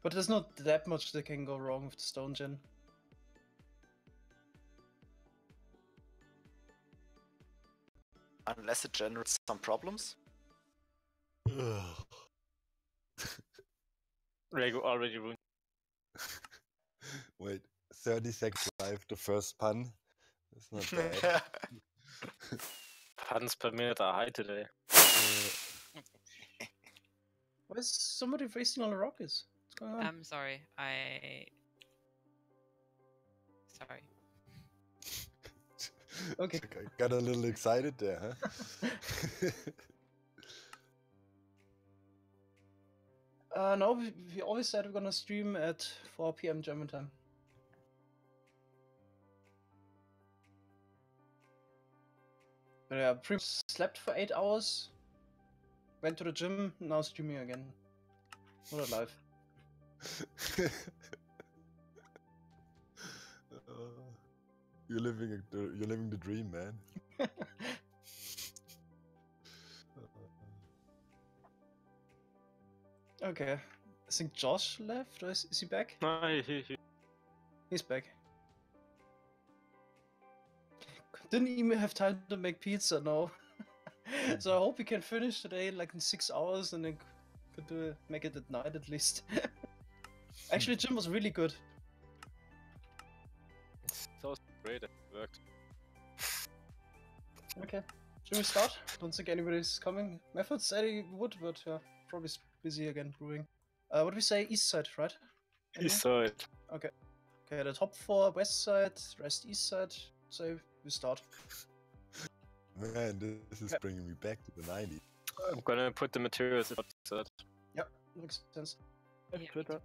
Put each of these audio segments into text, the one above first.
But there's not that much that can go wrong with the stone gen. Unless it generates some problems. Rego already ruined. Wait, 30 seconds live, the first pun. That's not bad. Puns per minute are high today. Why is somebody racing on the rockets? What's going on? I'm sorry. Sorry. Okay. Got a little excited there, huh? No, we always said we're gonna stream at 4 PM German time. But yeah, pretty much slept for 8 hours, went to the gym, now streaming again. What a life. You're living the dream, man. Okay, I think Josh left, or is he back? No, He's back. Didn't even have time to make pizza, no. So I hope we can finish today like in 6 hours and then could make it at night at least. Actually, gym was really good. so great it worked. Okay, should we start? Don't think anybody's coming. Method said he would, but probably busy again brewing. What do we say? East side, right? East side. Okay. Okay, the top 4 west side, rest east side. So we start. Man, this is bringing me back to the 90s. I'm gonna put the materials outside. Yep, makes sense. Yeah, Twitter.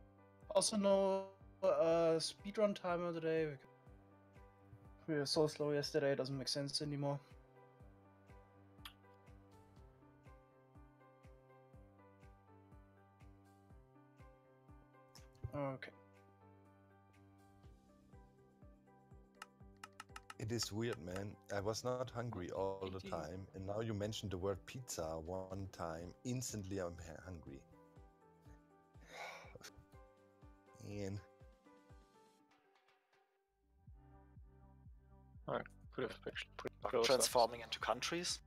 Also no speedrun timer today. We were so slow yesterday, it doesn't make sense anymore. Okay. It is weird, man. I was not hungry all the time, and now you mentioned the word pizza one time. Instantly, I'm hungry. Man. Alright, put it closer. Transforming into countries.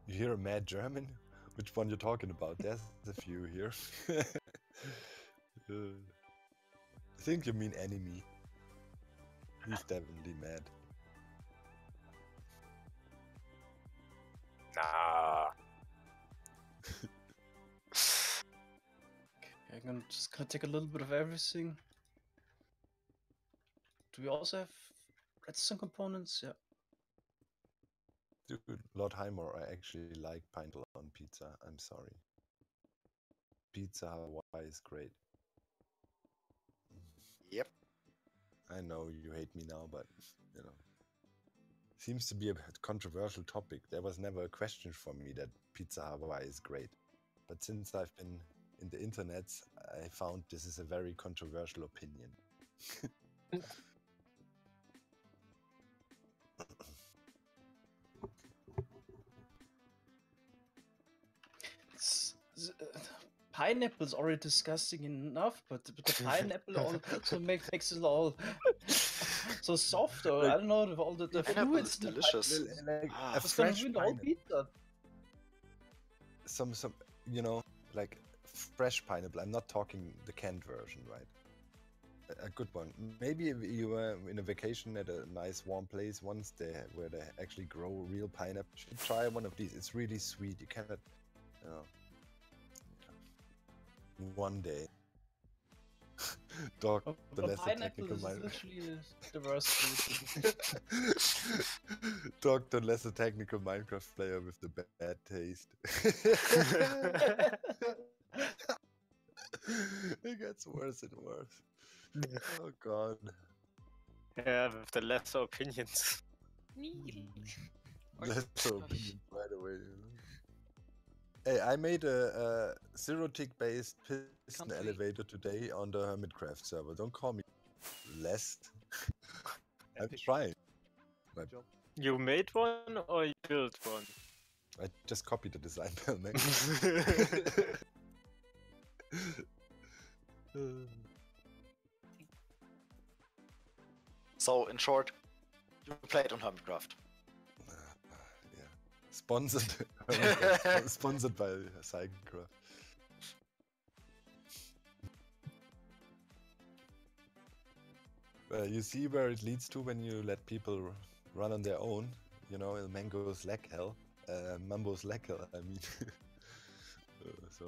You hear a mad German? Which one you're talking about? There's a few here. I think you mean enemy. He's definitely mad. Nah. Okay, I'm just gonna take a little bit of everything. Do we also have redstone components? Yeah. Dude, Lord Heimer, I actually like pineapple on pizza. I'm sorry. Pizza Hawaii is great. Yep. I know you hate me now, but you know, seems to be a controversial topic. There was never a question for me that Pizza Hawaii is great, but since I've been in the internet, I found this is a very controversial opinion. Pineapple's already disgusting enough, but the pineapple also makes it all so soft, or I don't know, with all the Pineapple fluids. is delicious. Like Ah, a It's gonna fresh ruin the whole pineapple. pizza. Some, you know, like fresh pineapple. I'm not talking the canned version, right? A good one. Maybe if you were in a vacation at a nice warm place once there where they actually grow real pineapple. You should try one of these. It's really sweet. You cannot, you know. One day. Dog, the lesser Pineapple technical is mind. literally the worst food. Dog, the lesser technical Minecraft player with the bad taste. It gets worse and worse. Oh god. Yeah, with the lesser opinions. Lesser opinion, by the way. Hey, I made a zero-tick based piston elevator today on the Hermitcraft server. Don't call me less. I'm trying. But You made one or you built one? I just copied the design, man. So, in short, you played on Hermitcraft. Yeah. Sponsored. Sponsored by SciCraft. You see where it leads to when you let people run on their own. You know, El Mango's lag hell. Mambo's lag hell, I mean. So,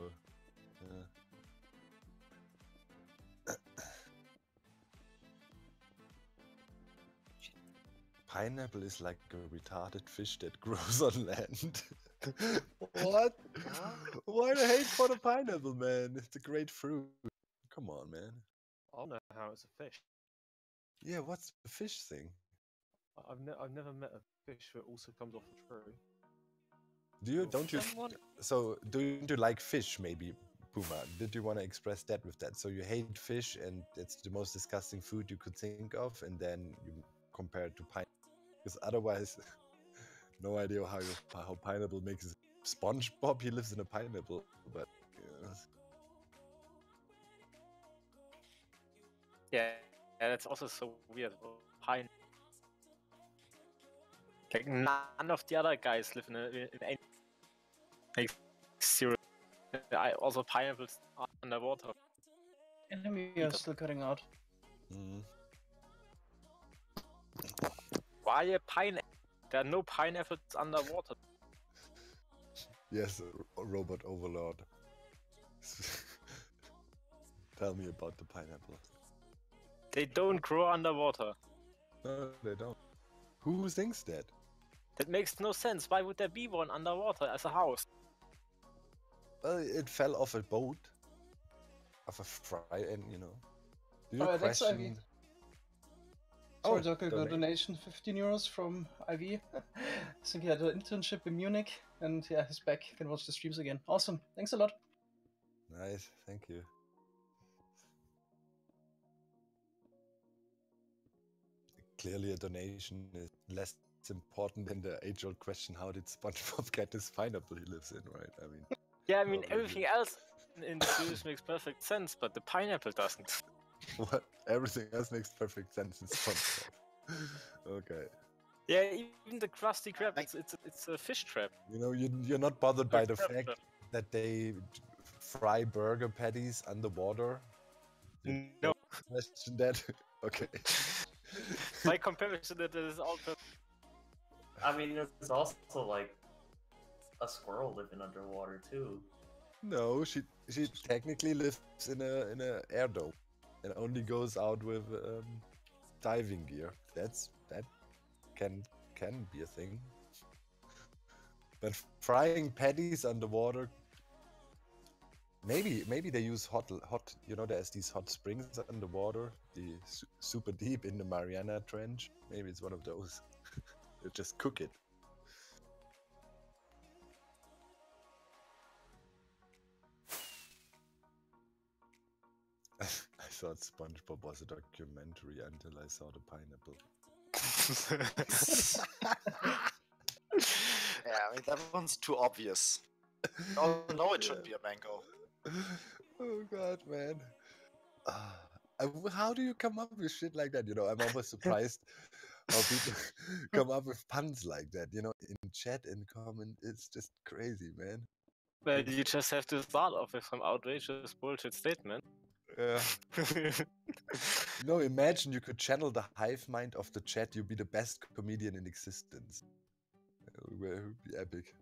pineapple is like a retarded fish that grows on land. What? Why the hate for the pineapple, man? It's a great fruit. Come on, man. I don't know how it's a fish. Yeah, what's the fish thing? I've never met a fish that also comes off a tree. Do you? Or Don't you? someone- So, do you like fish? Maybe, Puma. Did you want to express that with that? So you hate fish, and it's the most disgusting food you could think of, and then you compare it to pineapple. Because otherwise, no idea how pineapple makes SpongeBob. He lives in a pineapple, but Yeah, that's also so weird. Pine. Like none of the other guys live in any like zero. Also pineapples are underwater. Enemy are still cutting out. Why a pineapple? There are no pineapples underwater. Yes, a robot overlord. Tell me about the pineapple. They don't grow underwater. No, they don't. Who thinks that? That makes no sense. Why would there be one underwater as a house? Well, it fell off a boat. Of a fry, and you know. Do you Alright, thanks, question? Ivy. Oh, Sorry, Doc, I got a donation, 15 euros from Ivy. I think he had an internship in Munich, and yeah, he's back. Can watch the streams again. Awesome. Thanks a lot. Nice, thank you. Clearly, a donation is less important than the age-old question: how did SpongeBob get this pineapple he lives in? Right? I mean. Yeah, I mean Probably. everything else in the series makes perfect sense, but the pineapple doesn't. What? Everything else makes perfect sense in SpongeBob. Okay. Yeah, even the Krusty Krab, it's a fish trap. You know, you're not bothered by the Crab fact trap. that they fry burger patties underwater? You No. don't question that? Okay. By comparison, that is all perfect. I mean, there's also like a squirrel living underwater too. No, she technically lives in a air dome and only goes out with diving gear. That can be a thing. But frying patties underwater, maybe they use hot. You know, there's these hot springs underwater, the super deep in the Mariana Trench. Maybe it's one of those. You just cook it. I thought SpongeBob was a documentary until I saw the pineapple. Yeah, I mean, that one's too obvious. Oh, no, it should be a mango. Oh god, man. How do you come up with shit like that? You know, I'm almost surprised how people come up with puns like that. You know, in chat and comment, it's just crazy, man. But you just have to start off with some outrageous bullshit statement. Yeah. No, imagine you could channel the hive mind of the chat. You'd be the best comedian in existence. It would be epic.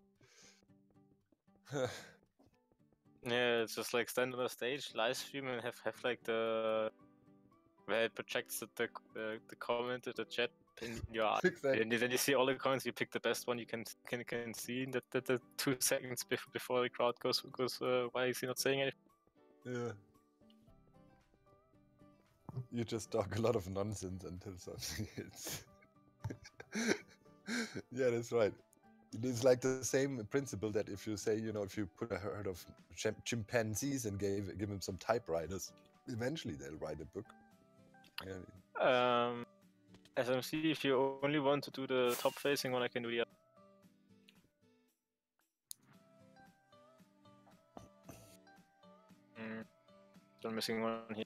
Yeah, it's just like stand on a stage, live stream, and have like the where it projects the comment to the chat in your eye. Exactly. And then you see all the comments. You pick the best one you can see. That the 2 seconds before the crowd goes. Why is he not saying anything? Yeah. You just talk a lot of nonsense until something hits. Yeah, that's right. It is like the same principle that if you say, you know, if you put a herd of chimpanzees and give them some typewriters, eventually they'll write a book. Yeah, SMC, if you only want to do the top facing one, I can do the other. Still missing one here.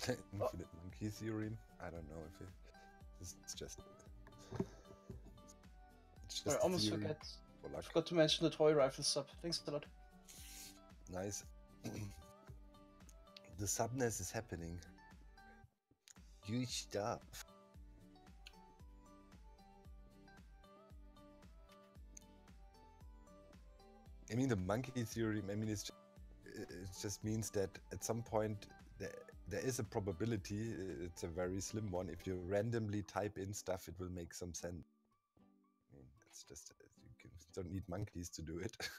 Infinite monkey theorem. I don't know if it's just. It's I just a almost theory forgot. for luck. Forgot to mention the toy rifle sub. Thanks a lot. Nice. The subness is happening. Huge stuff. I mean, the monkey theorem. I mean, it just means that at some point there is a probability. It's a very slim one. If you randomly type in stuff, it will make some sense. I mean, it's just don't need monkeys to do it.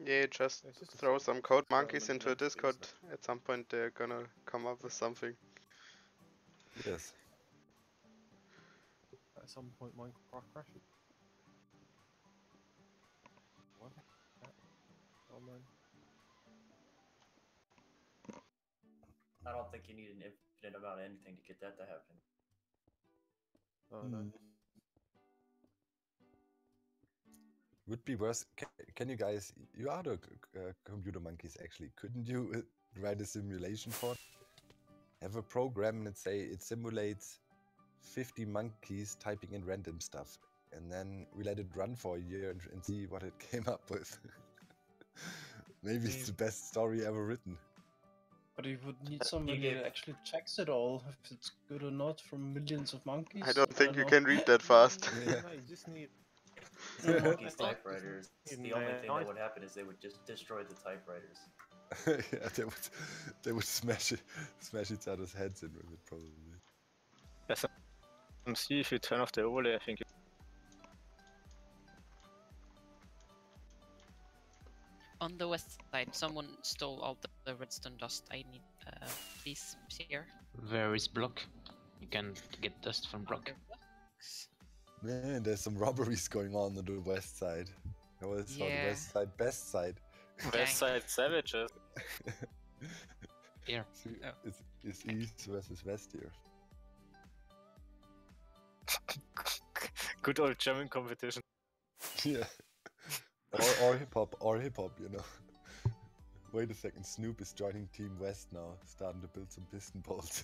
Yeah, just throw some code monkeys into a Discord. At some point, they're gonna come up with something. Yes. At some point, Minecraft crashes. What? Oh man. I don't think you need an infinite amount of anything to get that to happen. Oh no. Would be worse. Can you guys? You are the computer monkeys, actually. Couldn't you write a simulation for it? Have a program and say it simulates 50 monkeys typing in random stuff, and then we let it run for a year and see what it came up with. Maybe it's the best story ever written. But you would need somebody that actually checks it all, if it's good or not, from millions of monkeys. I don't think you know. can read that fast. Yeah. No, you just need. Monkeys typewriters. In The only thing nice- that would happen is they would just destroy the typewriters. Yeah, they would smash each other's heads in with it, probably. Yes. See if you turn off the overlay. I think. On the west side, someone stole all the redstone dust. I need these here. Where is block? You can get dust from block. Other blocks. Man, there's some robberies going on the west side. I always saw the Yeah. west side, best side. West side savages. Here. See, Oh. it's east versus west here. Good old German competition. Yeah. Or hip hop, you know. Wait a second, Snoop is joining Team West now, starting to build some piston bolts.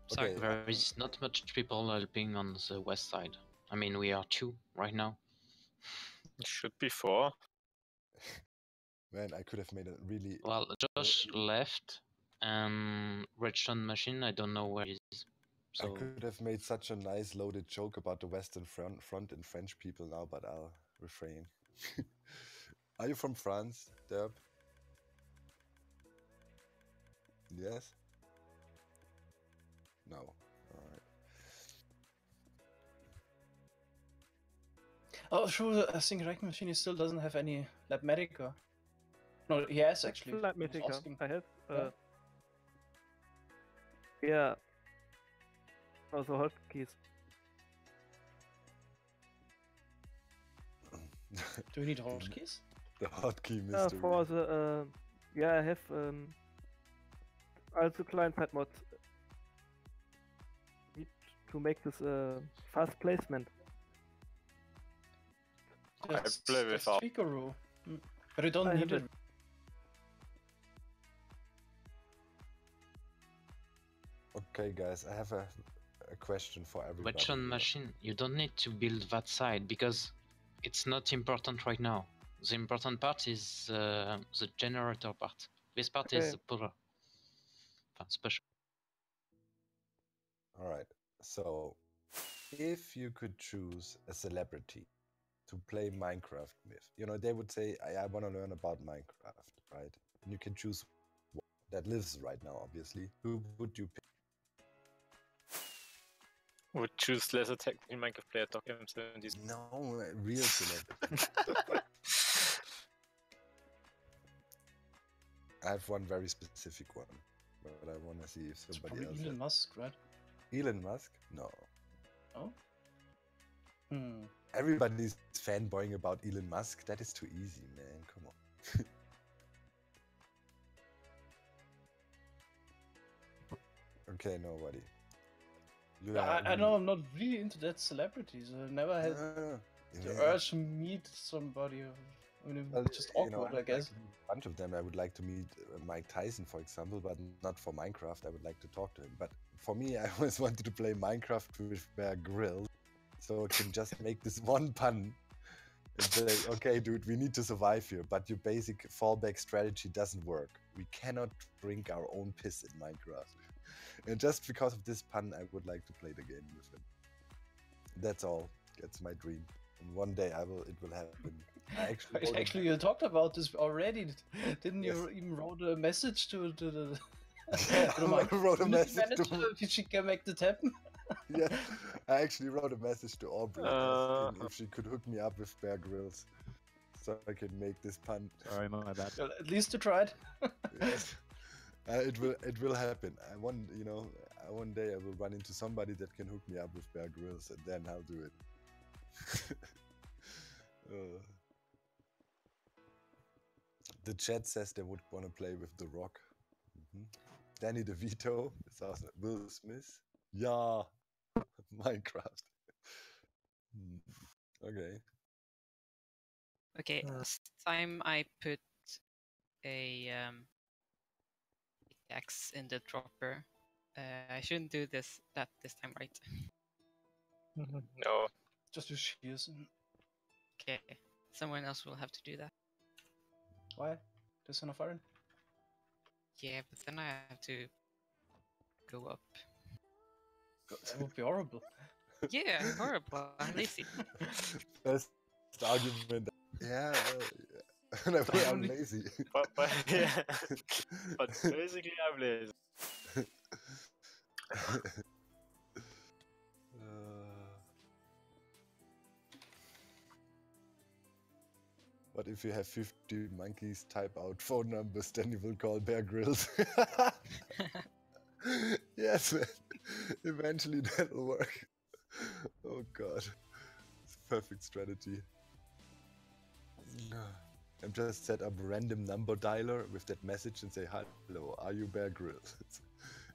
Sorry. Okay. There is not much people helping on the west side. I mean, we are 2 right now. Should be 4. Man, I could have made a really. Well, Josh left, and Redstone Machine, I don't know where he is. I So, could have made such a nice loaded joke about the Western front and French people now, but I'll refrain. Are you from France, Derb? Yes? No. Alright. Oh, sure, I think Wrecking Machine still doesn't have any Labmatica. No, he has actually. Let me I was think. asking. I have. Yeah. Yeah. Also hotkeys. Do we need hotkeys? The hotkey mystery. For the yeah, I have also client-side mod need to make this fast placement. That's, play that's without. Tricaro. But you don't I need have it. Okay, guys, I have a question for everybody. Redstone Machine, you don't need to build that side because it's not important right now. The important part is the generator part. This part is Okay. the power. Special. Alright, so if you could choose a celebrity to play Minecraft with, you know, they would say, I want to learn about Minecraft, right? And you can choose one that lives right now, obviously. Who would you pick? Would choose lesser technical Minecraft player documents than these. No, a real celebrity. I have one very specific one, but I want to see if It's somebody probably else. Elon Musk, right? Elon Musk? No. Oh? Hmm. Everybody's fanboying about Elon Musk. That is too easy, man. Come on. Okay, nobody. I know I'm not really into that celebrities. I never had the urge to meet somebody. I mean, Well, just you know, awkward, I I'd like guess. to meet a bunch of them. I would like to meet Mike Tyson, for example, but not for Minecraft. I would like to talk to him. But for me, I always wanted to play Minecraft with Bear Grylls, so I can just make this one pun and say, okay, dude, we need to survive here, but your basic fallback strategy doesn't work. We cannot drink our own piss in Minecraft. And just because of this pun, I would like to play the game with him. That's all. That's my dream. And one day it will happen. I Actually, you talked about this already. Didn't Yes. you even wrote a message to the I wrote a message to if she can make that happen? yeah, I actually wrote a message to Aubrey asking if she could hook me up with Bear Grylls, so I can make this pun. Sorry, my bad. Well, at least you tried. Yes. It will happen. One day I will run into somebody that can hook me up with Bear Grylls, and then I'll do it. The chat says they would want to play with The Rock. Danny DeVito is awesome. Will Smith. Yeah. Minecraft. Okay. Okay, last time I put a pickaxe in the dropper. I shouldn't do that this time, right? No. Just use shears. Okay, someone else will have to do that. Why? There's enough iron. Yeah, but then I have to go up. That would be horrible. Yeah, horrible. I'm lazy. Best argument. Yeah, no, I'm lazy. But yeah. But basically, I'm lazy. What if you have 50 monkeys type out phone numbers, then you will call Bear Grylls? Yes, man. Eventually that'll work. Oh god. It's a perfect strategy. And just set up a random number dialer with that message and say, hello, are you Bear Grylls?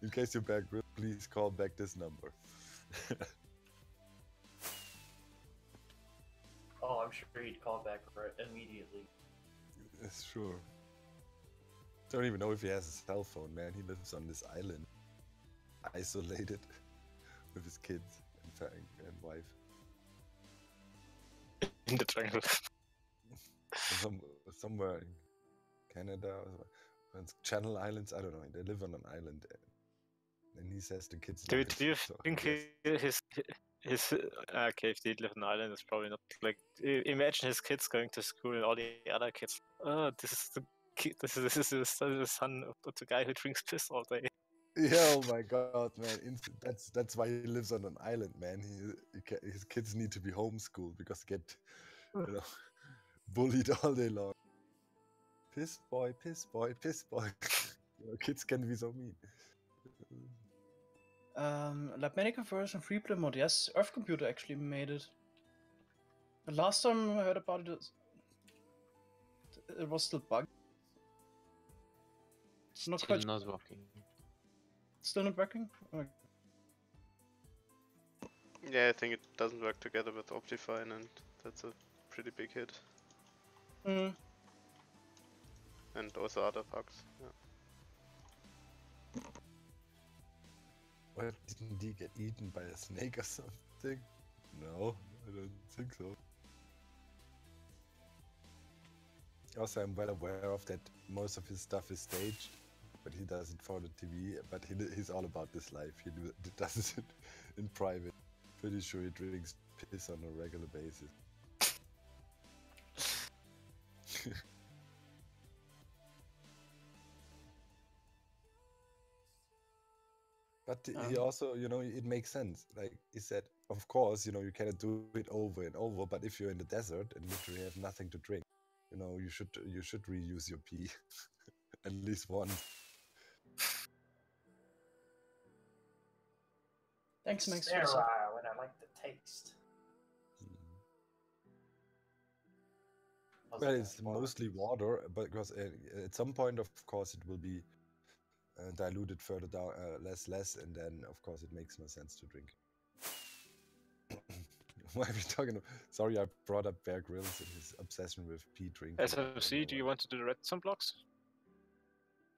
In case you're Bear Grylls, please call back this number. Oh, I'm sure he'd call back immediately. Yes, sure. Don't even know if he has a cell phone, man. He lives on this island, isolated, with his kids and wife. In the jungle. Somewhere in Canada or Channel Islands, I don't know. They live on an island, and he says the kids. Do love you it, so think yes. his okay, if they live on an island, it's probably not like. Imagine his kids going to school and all the other kids. Oh, this is the kid. This is the son of the guy who drinks piss all day. Yeah, oh my god, man! That's why he lives on an island, man. His kids need to be homeschooled because they get, bullied all day long. Piss boy, piss boy, piss boy. Kids can be so mean. Labmanica version 3 mode. Yes, Earth Computer actually made it. The last time I heard about it, it was still bugged. Still not working. Still not working? Okay. Yeah, I think it doesn't work together with Optifine, and that's a pretty big hit. Mm. And also other bugs. Yeah. What, didn't he get eaten by a snake or something? No, I don't think so. Also, I'm well aware of that most of his stuff is staged, but he does it for the TV. But he's all about this life. He does it in private. Pretty sure he drinks piss on a regular basis. But he also, it makes sense. Like he said, of course, you cannot do it over and over. But if you're in the desert and literally have nothing to drink, you should reuse your pee at least once. Thanks, Max. Sterile, and I like the taste. Well, it's mostly water, but because at some point, of course, it will be dilute it further down, less, and then of course it makes no sense to drink. Why are we talking? Sorry, I brought up Bear Grylls and his obsession with pea drinking. SFC, do you want to do the redstone blocks?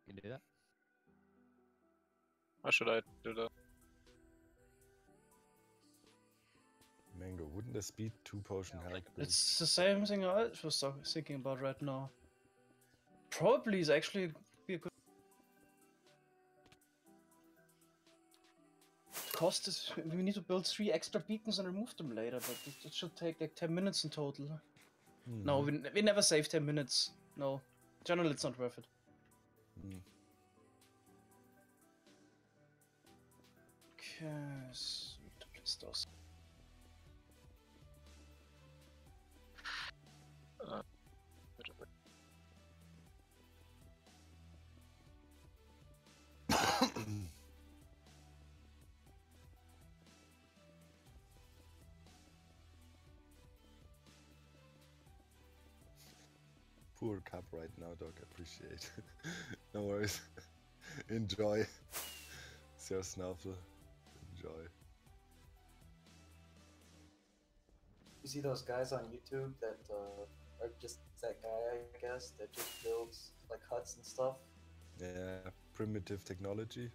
You can do that. Or should I do that? Mango, wouldn't the speed 2 potion help? It's the same thing I was thinking about right now. Probably is actually be a good. Cost is we need to build 3 extra beacons and remove them later, but it should take like 10 minutes in total. No, we never save 10 minutes. No, generally it's not worth it. Okay, so place those. Poor cup right now, dog. Appreciate. No worries. Enjoy. Sir Snuffle. Enjoy. You see those guys on YouTube that are just that guy, I guess, that just builds like huts and stuff? Yeah, primitive technology.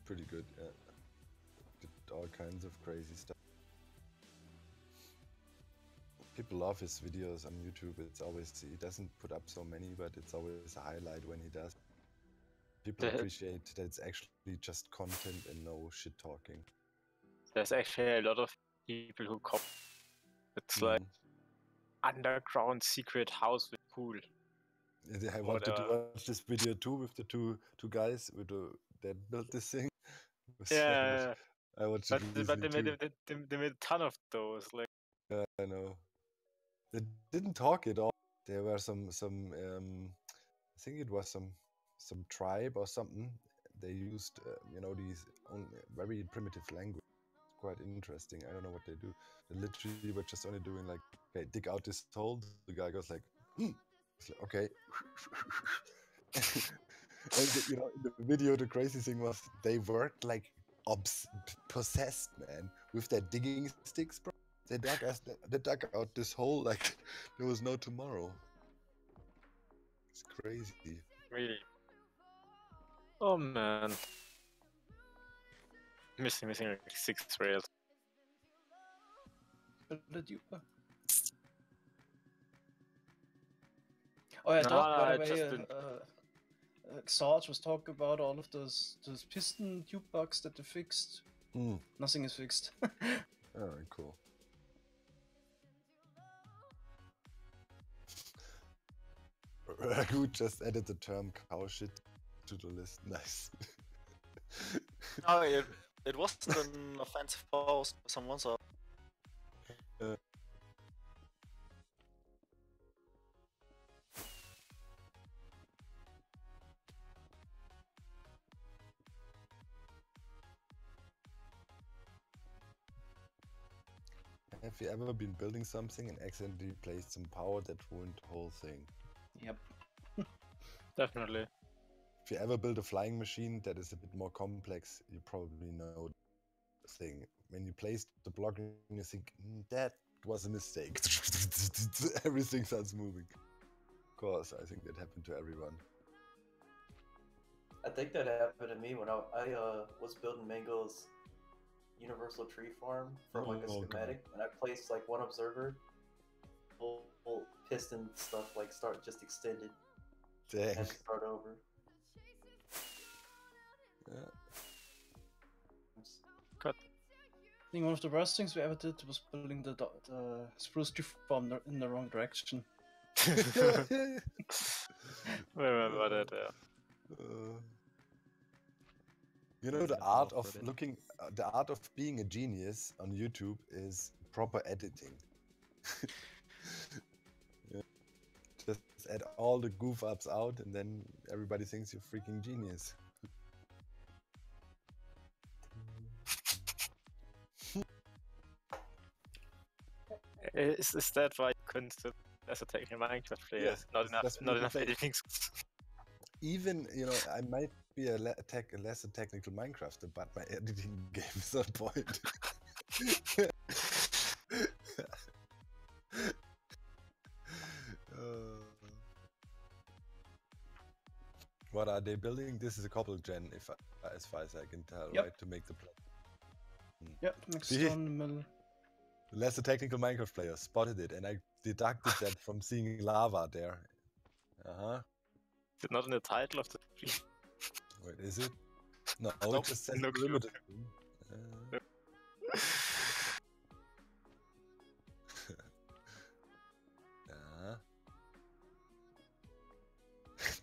Pretty good, yeah. Did all kinds of crazy stuff. People love his videos on YouTube. It's always, he doesn't put up so many, but it's always a highlight when he does. People appreciate that it's actually just content and no shit talking. There's actually a lot of people who copy. It's like underground secret house with pool. I wanted to watch this video too with the two guys with that built this thing. Yeah, I watched but it they made too. they made a ton of those. Like, yeah, I know. They didn't talk at all. There were some I think it was some tribe or something. They used you know, these very primitive language. It's quite interesting. I don't know what they do. They literally were just only doing like, okay, dig out this hole. The guy goes like, it's like, okay. And you know, in the video, the crazy thing was they worked like possessed, man, with their digging sticks, bro. They dug out this hole like there was no tomorrow. It's crazy. really. Oh man. Missing like 6 rails. Oh yeah, No, Doc, by I the way, just didn't. Sarge was talking about all of those piston tube bugs that they fixed. Nothing is fixed. Oh, cool. Ragu just added the term cow shit to the list. Nice. No, it wasn't an offensive post. Someone saw. Have you ever been building something and accidentally placed some power that ruined the whole thing? Yep. Definitely. If you ever build a flying machine that is a bit more complex, you probably know the thing. When you place the block and you think, that was a mistake. Everything starts moving. Of course, I think that happened to everyone. I think that happened to me when I was building Mango's universal tree farm from like a schematic, and I placed like one observer. Whole piston stuff like just extended. Dang. And start over. Yeah. Cut. I think one of the worst things we ever did was building the spruce tree farm in the wrong direction. Remember that, yeah. You know, the art of looking, the art of being a genius on YouTube is proper editing. Yeah. Just add all the goof ups out, and then everybody thinks you're freaking genius. Is that why you couldn't still as a technical Minecraft player? Yes, Not enough, that's what not you enough say. editing skills. Even, I might be a less a technical Minecrafter, but my editing game is on point. What are they building? This is a cobble gen, as far as I can tell, Yep. right? To make the Yep, next See? stone in the middle. less a technical Minecraft player spotted it, and I deducted that from seeing lava there. Is it not in the title of the stream? Wait, is it? No, Nope, it just says no clue. perimeter.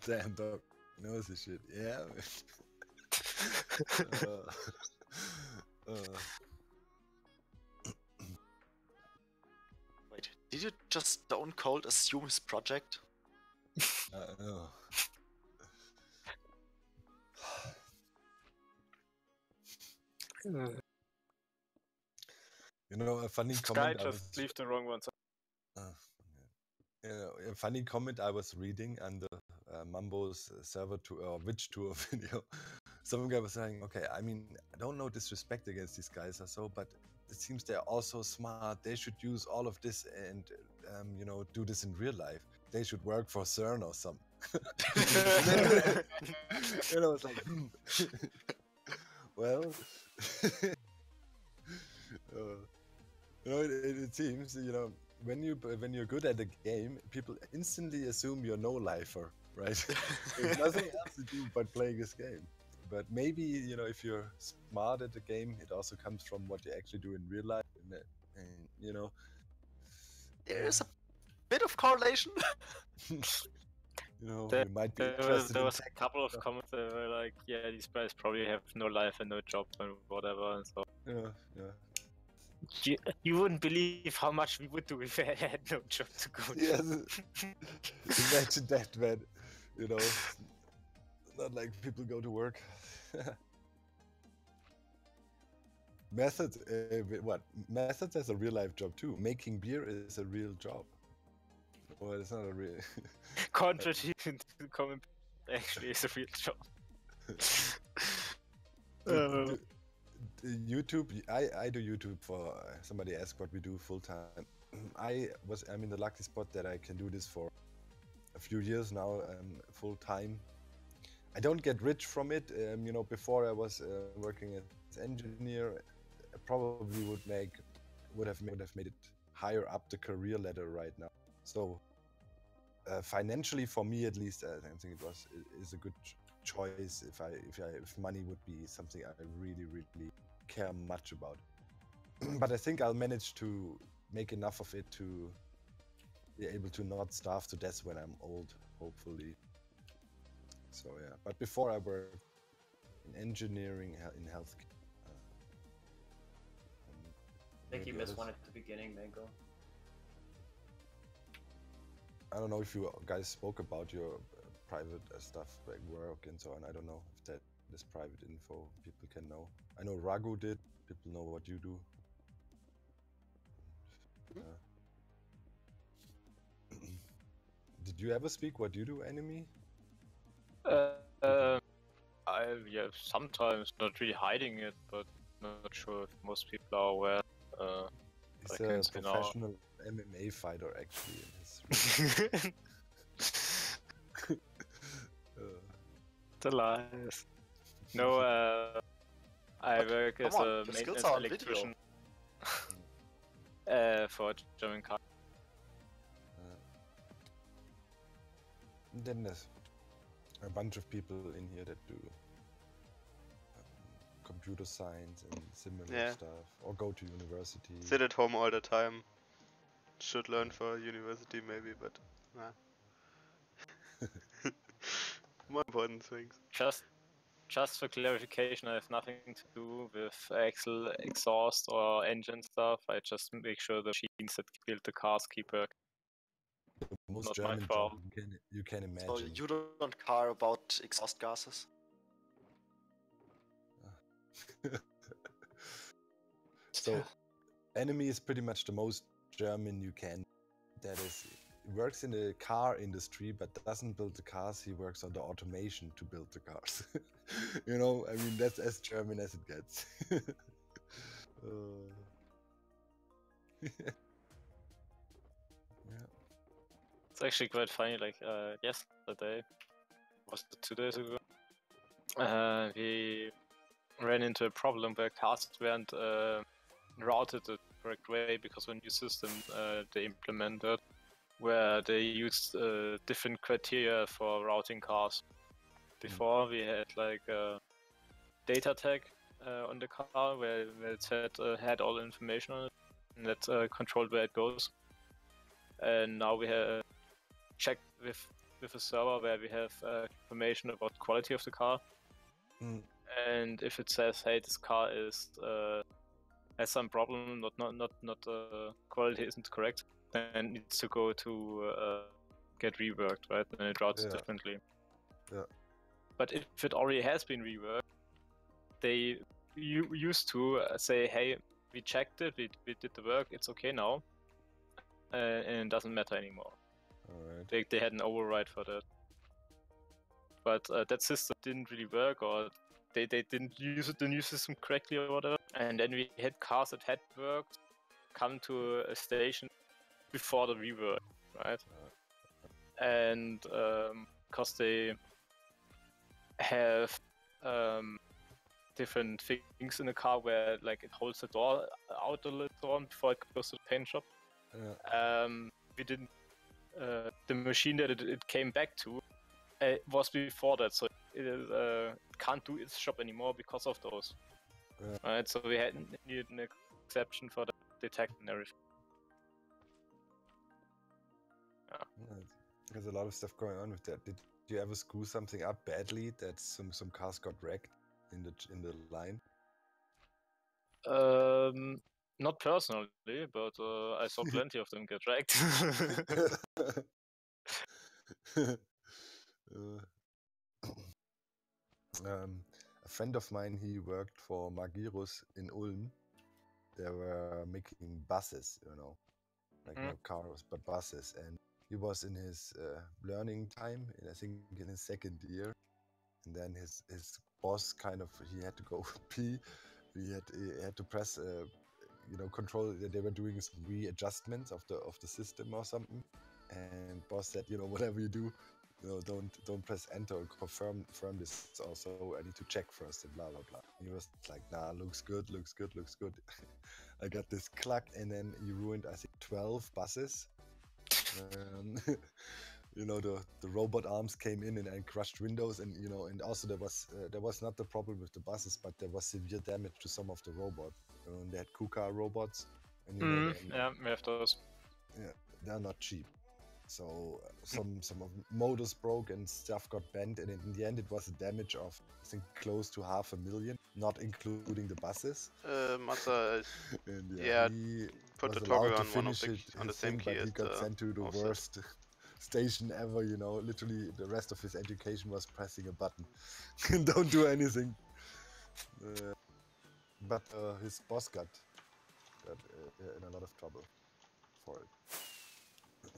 Damn, dog knows this shit. Yeah. Wait, did you just stone cold assume his project? No. A funny Sky comment. just leave the wrong ones. A funny comment I was reading on the Mambo's server tour or Witch tour video. Some guy was saying, okay, I mean, I don't know disrespect against these guys or so, but it seems they're also smart. They should use all of this and, do this in real life. They should work for CERN or something. And I was like, well, it seems, when you're good at a game, people instantly assume you're no-lifer, right? There's nothing else to do but playing this game. But maybe, if you're smart at the game, it also comes from what you actually do in real life. And There's a bit of correlation. You might be There interested in was tech. a couple of comments that were like, yeah, these guys probably have no life and no job and whatever, and so. Yeah. You wouldn't believe how much we would do if I had no job to go to. Yes. Imagine that, man. Not like people go to work. Methods, what? Methods has a real life job too. Making beer is a real job. Well, it's not a real. Contrary to the comment, actually, is a real job. YouTube, I do YouTube for somebody asked what we do full time. I'm in the lucky spot that I can do this for a few years now, full time. I don't get rich from it. Before I was working as engineer, I probably would have made it higher up the career ladder right now. So financially, for me at least, I think is a good choice if money would be something I really care much about. But I think I'll manage to make enough of it to be able to not starve to death when I'm old, hopefully. So yeah, but before I worked in engineering, in healthcare. I think you missed one at the beginning, Mango. I don't know if you guys spoke about your private stuff, like work and so on. I don't know if that is private info people can know. I know Ragu did. People know what you do. Did you ever speak what you do, Enemy? Sometimes not really hiding it, but not sure if most people are aware. He's I a can say now. professional MMA fighter, actually. In his The lies. No, I work as Come on, a your skills maintenance are on video. electrician for a German car. Then there's a bunch of people in here that do computer science and similar stuff, or go to university. Sit at home all the time. Should learn for university maybe, but more important things. Just for clarification, I have nothing to do with axle exhaust or engine stuff. I just make sure the machines that build the cars keep working. The most Not my German fault. job you can So imagine. you don't care about exhaust gases? So, Enemy is pretty much the most German you can. That is, works in the car industry, but doesn't build the cars. He works on the automation to build the cars. You know, I mean, that's as German as it gets. Yeah. It's actually quite funny. Like yesterday, was it 2 days ago? We ran into a problem where cars weren't routed the correct way because of a new system they implemented, where they used different criteria for routing cars. Before we had like a data tag on the car where it said had all the information on it and that controlled where it goes. And now we have checked with a server where we have information about quality of the car. And if it says, hey, this car is has some problem, not quality isn't correct, then it needs to go to get reworked, right? And it routes differently. Yeah. But if it already has been reworked, they used to say, hey, we checked it, we did the work, it's okay now, and it doesn't matter anymore. Alright. They had an override for that. But that system didn't really work, or they didn't use the new system correctly or whatever. And then we had cars that had worked come to a station before the rework, right? And because they have different things in the car where like it holds the door out a little before it goes to the paint shop. We didn't. The machine that it came back to was before that, so it can't do its job anymore because of those. Right, so we needed an exception for the detect and everything. There's a lot of stuff going on with that. Did you ever screw something up badly that some cars got wrecked in the line? Not personally, but I saw plenty of them get wrecked. A friend of mine, he worked for Magirus in Ulm. They were making buses, you know, like not cars, but buses. And he was in his learning time, I think in his second year. And then his boss kind of, he had to go pee. He had to press, you know, control. They were doing some readjustments of the system or something. And boss said, you know, whatever you do, you know, don't press enter or confirm this also. I need to check first and blah blah blah. He was like, nah, looks good. I got this cluck, and then he ruined, I think, 12 buses. You know, the robot arms came in and crushed windows, and you know, and also there was not the problem with the buses, but there was severe damage to some of the robots. You know, and they had KUKA robots, and you know, yeah, we have those. Yeah, they're not cheap. So some of motors broke and stuff got bent, and in the end it was a damage of, I think, close to 500,000, not including the buses. Mazza, And yeah, he put the was toggle allowed to on one of finish on the his same thing, key but he as got the sent to the offset. worst station ever. You know, literally the rest of his education was pressing a button. Don't do anything. But his boss got in a lot of trouble for it.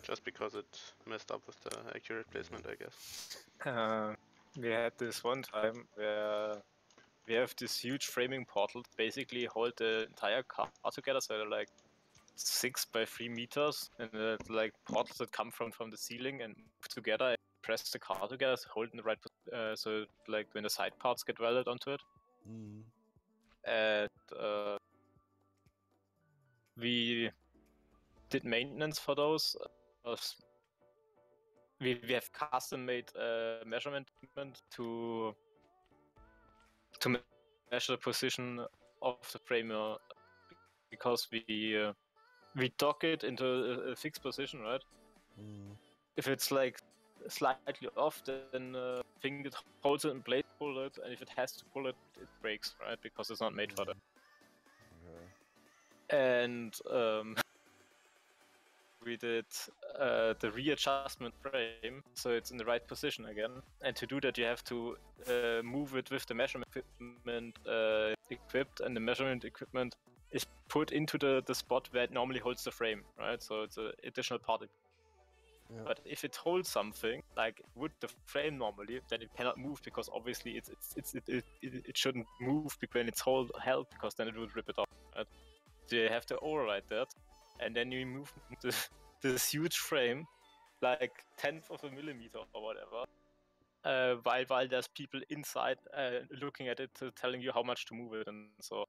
Just because it messed up with the accurate placement, I guess. We had this one time where we have this huge framing portal that basically hold the entire car together, so they're like 6 by 3 meters, and like portals that come from the ceiling and move together and press the car together, so hold in the right so like when the side parts get welded onto it. And we did maintenance for those. We have custom made measurement equipment to measure the position of the framer, because we dock it into a fixed position, right? If it's like slightly off, then thing that holds it in place, pull it, and if it has to pull it, it breaks, right? Because it's not made for that. And we did the readjustment frame, so it's in the right position again. And to do that, you have to move it with the measurement equipment equipped, and the measurement equipment is put into the spot where it normally holds the frame, right? So it's an additional particle. Yeah. But if it holds something like would the frame normally, then it cannot move because obviously it shouldn't move when it's held because then it would rip it off. Right? So you have to override that, and then you move this huge frame, like 1/10 of a millimeter or whatever, while there's people inside looking at it, telling you how much to move it, and so.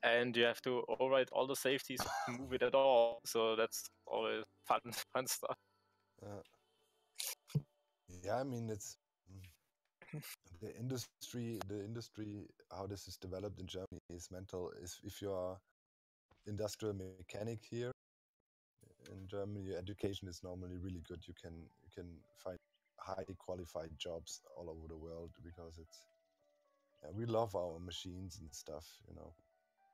And you have to override all the safeties to move it at all. So that's always fun stuff. Yeah, I mean it's the industry. How this is developed in Germany is mental. If you are industrial mechanic here in Germany, your education is normally really good. You can find highly qualified jobs all over the world because it's. Yeah, we love our machines and stuff, you know.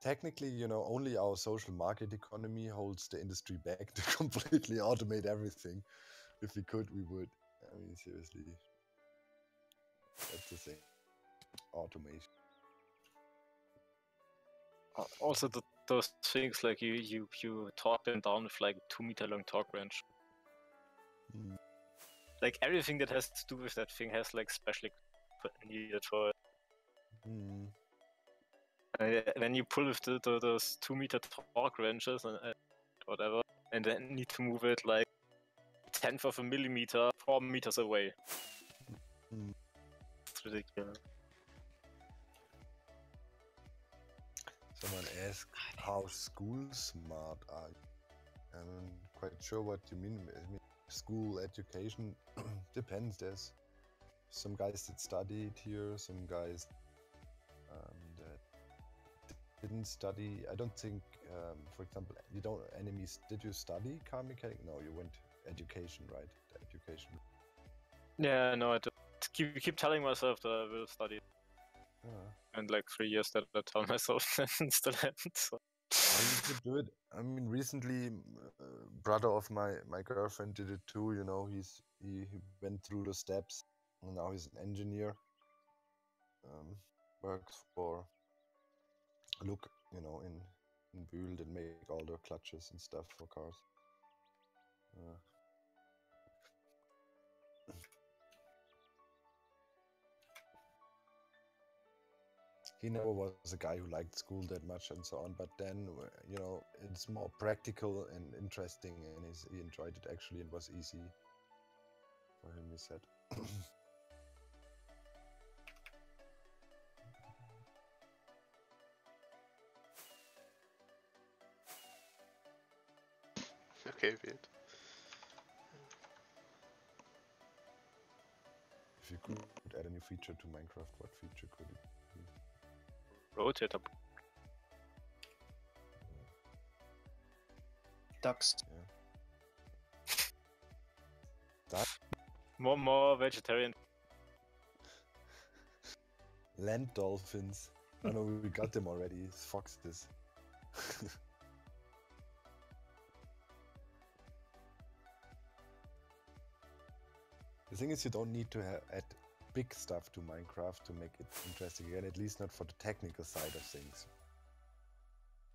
Technically, you know, only our social market economy holds the industry back to completely automate everything. If we could, we would. I mean, seriously. That's the thing. Automation. Also, those things like you talk them down with like 2-meter long torque wrench. Like everything that has to do with that thing has like specially needed for it. When you pull with those 2-meter torque wrenches and whatever, and then need to move it like 1/10 of a millimeter 4 meters away. It's ridiculous. Someone asked how school smart are you? I'm quite sure what you mean. I mean, school education depends. There's some guys that studied here, some guys that didn't study. I don't think, for example, enemies. Did you study car mechanic? No, you went education, right? The education. Yeah, no, I keep telling myself that I will study. And like 3 years that I tell myself and still haven't. So. You could do it. I mean, recently, brother of my girlfriend did it too. You know, he went through the steps, and now he's an engineer. Works for Look, you know, in Bühl and make all the clutches and stuff for cars. He never was a guy who liked school that much and so on, but then, you know, it's more practical and interesting, and he enjoyed it actually, and was easy for him, he said. Okay, weird. If you could add a new feature to Minecraft, what feature could it be? Rotator. Ducks. Yeah. More vegetarian. Land dolphins. Oh no, we got them already. It's foxes. The thing is, you don't need to add big stuff to Minecraft to make it interesting again, at least not for the technical side of things.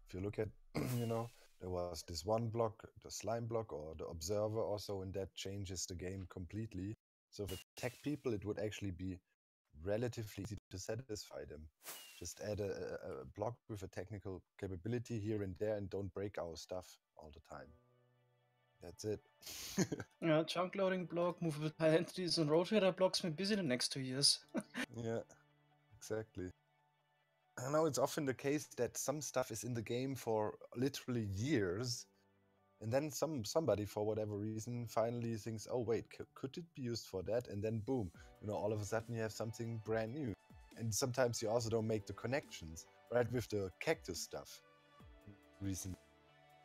If you look at, you know, there was this one block, the slime block or the observer also, and that changes the game completely. So for tech people, it would actually be relatively easy to satisfy them. Just add a block with a technical capability here and there, and don't break our stuff all the time. That's it. Yeah, chunk loading block, movable tile entities, and rotator blocks may be busy the next 2 years. Yeah, exactly. I know it's often the case that some stuff is in the game for literally years, and then somebody, for whatever reason, finally thinks, oh wait, could it be used for that? And then boom, you know, all of a sudden you have something brand new. And sometimes you also don't make the connections, right? With the cactus stuff recently.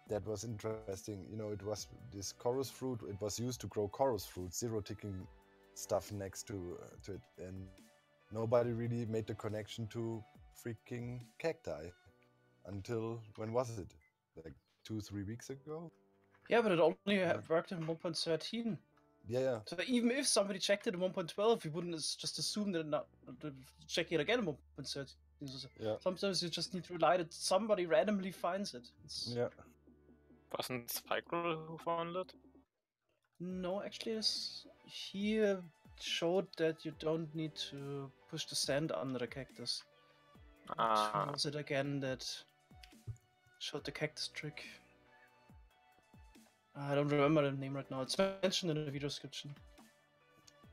That was interesting. You know, it was this chorus fruit. It was used to grow chorus fruit, zero ticking stuff next to it, and nobody really made the connection to freaking cacti until when was it? Like 2-3 weeks ago? Yeah, but it only worked in 1.13. Yeah. So even if somebody checked it in 1.12, we wouldn't just assume that not to check it again in 1.13. Yeah. Sometimes you just need to rely that somebody randomly finds it. Yeah. Wasn't SciCraft who found it? No, actually, he showed that you don't need to push the sand under the cactus. Who was it again that showed the cactus trick? I don't remember the name right now. It's mentioned in the video description.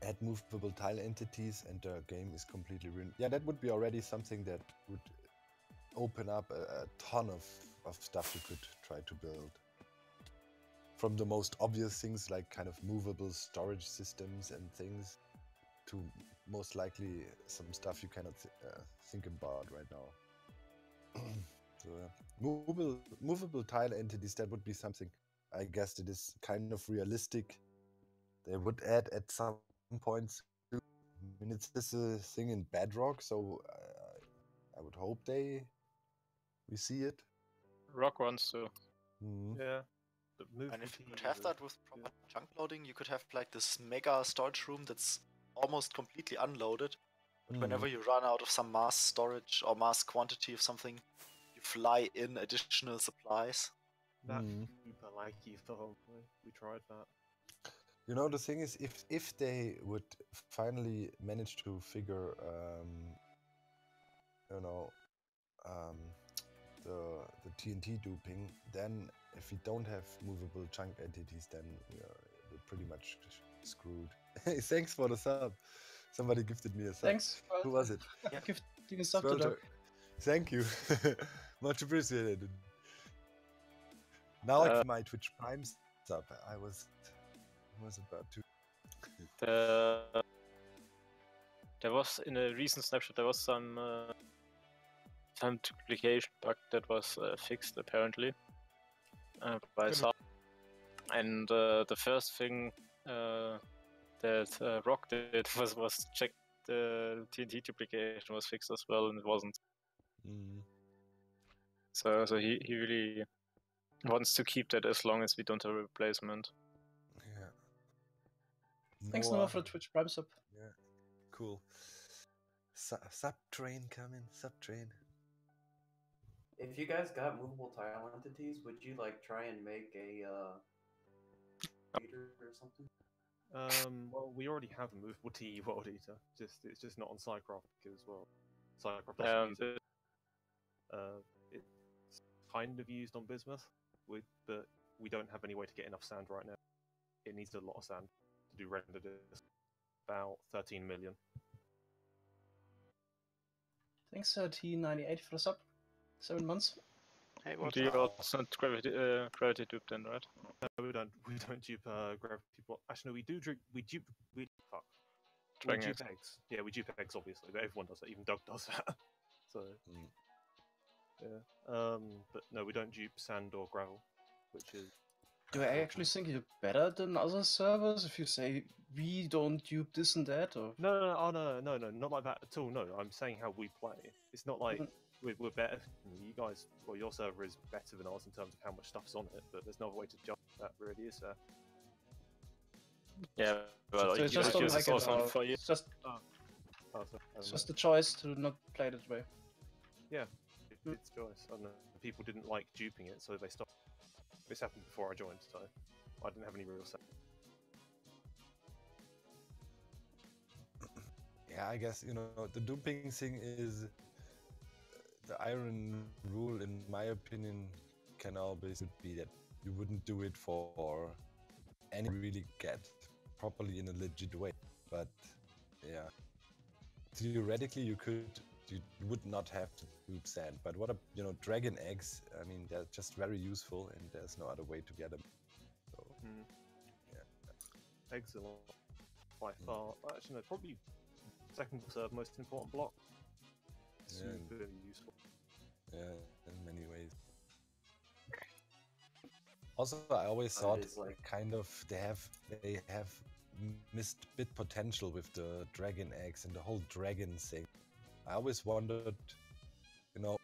Add movable tile entities and the game is completely ruined. Yeah, that would be already something that would open up a ton of stuff you could try to build. From the most obvious things like kind of movable storage systems and things to most likely some stuff you cannot think about right now. So movable tile entities, that would be something I guess that is kind of realistic. They would add at some points. I mean, it's this thing in Bedrock, so I would hope we see it. Rock wants to. Yeah. And if you could have that with proper chunk loading, you could have like this mega storage room that's almost completely unloaded. But whenever you run out of some mass storage or mass quantity of something, you fly in additional supplies. That's super laggy though. We tried that. You know, the thing is, if they would finally manage to figure, you know, the TNT duping, then if we don't have movable chunk entities, then we're pretty much screwed. Thanks for the sub. Somebody gifted me a sub. Thanks. Who was it? Yeah. Gifting a sub to Doug. Thank you. Much appreciated. Now it's my Twitch Prime sub. I was about to. There was in a recent snapshot there was some duplication bug that was fixed apparently by some. And the first thing that Rock did was check the TNT duplication was fixed as well, and it wasn't. So he really wants to keep that as long as we don't have a replacement. Yeah. Thanks Noah for the Twitch Prime sub. Yeah, cool. Sub train coming, sub train. If you guys got movable tile entities, would you like try and make a eater or something? Well, we already have a movable TE World Eater. It's just not on SciCraft because SciCraft doesn't use it. It's kind of used on Bismuth, but we don't have any way to get enough sand right now. It needs a lot of sand to do render this. About 13 million. Thanks T98 for the sub. 7 months. Hey, what? Do you also gravity dupe then, right? No, we don't dupe gravity. Actually, no, we dupe. We dupe eggs. Yeah, we dupe eggs. Obviously, but everyone does that. Even Doug does that. So, yeah. But no, we don't dupe sand or gravel, which is. Do I actually think you're better than other servers if you say we don't dupe this and that? Or No, not like that at all. No, I'm saying how we play. It's not like we're better. You guys, well, your server is better than ours in terms of how much stuff's on it, but there's no way to judge that really, is there? Yeah, well, so you just don't like it, for you. It's just a choice to not play that way. Yeah, it's a choice. I don't know. People didn't like duping it, so they stopped. This happened before I joined, so I didn't have any real say. Yeah, I guess, you know, the duping thing is the iron rule, in my opinion, can always be that you wouldn't do it for any really get properly in a legit way. But yeah, theoretically you would not have to dupe sand. But what dragon eggs? I mean, they're just very useful, and there's no other way to get them. So yeah, eggs are by far actually no, probably second or third most important block. Super useful. Yeah, in many ways. Also, I always thought kind of they have missed bit potential with the dragon eggs and the whole dragon thing. I always wondered, you know,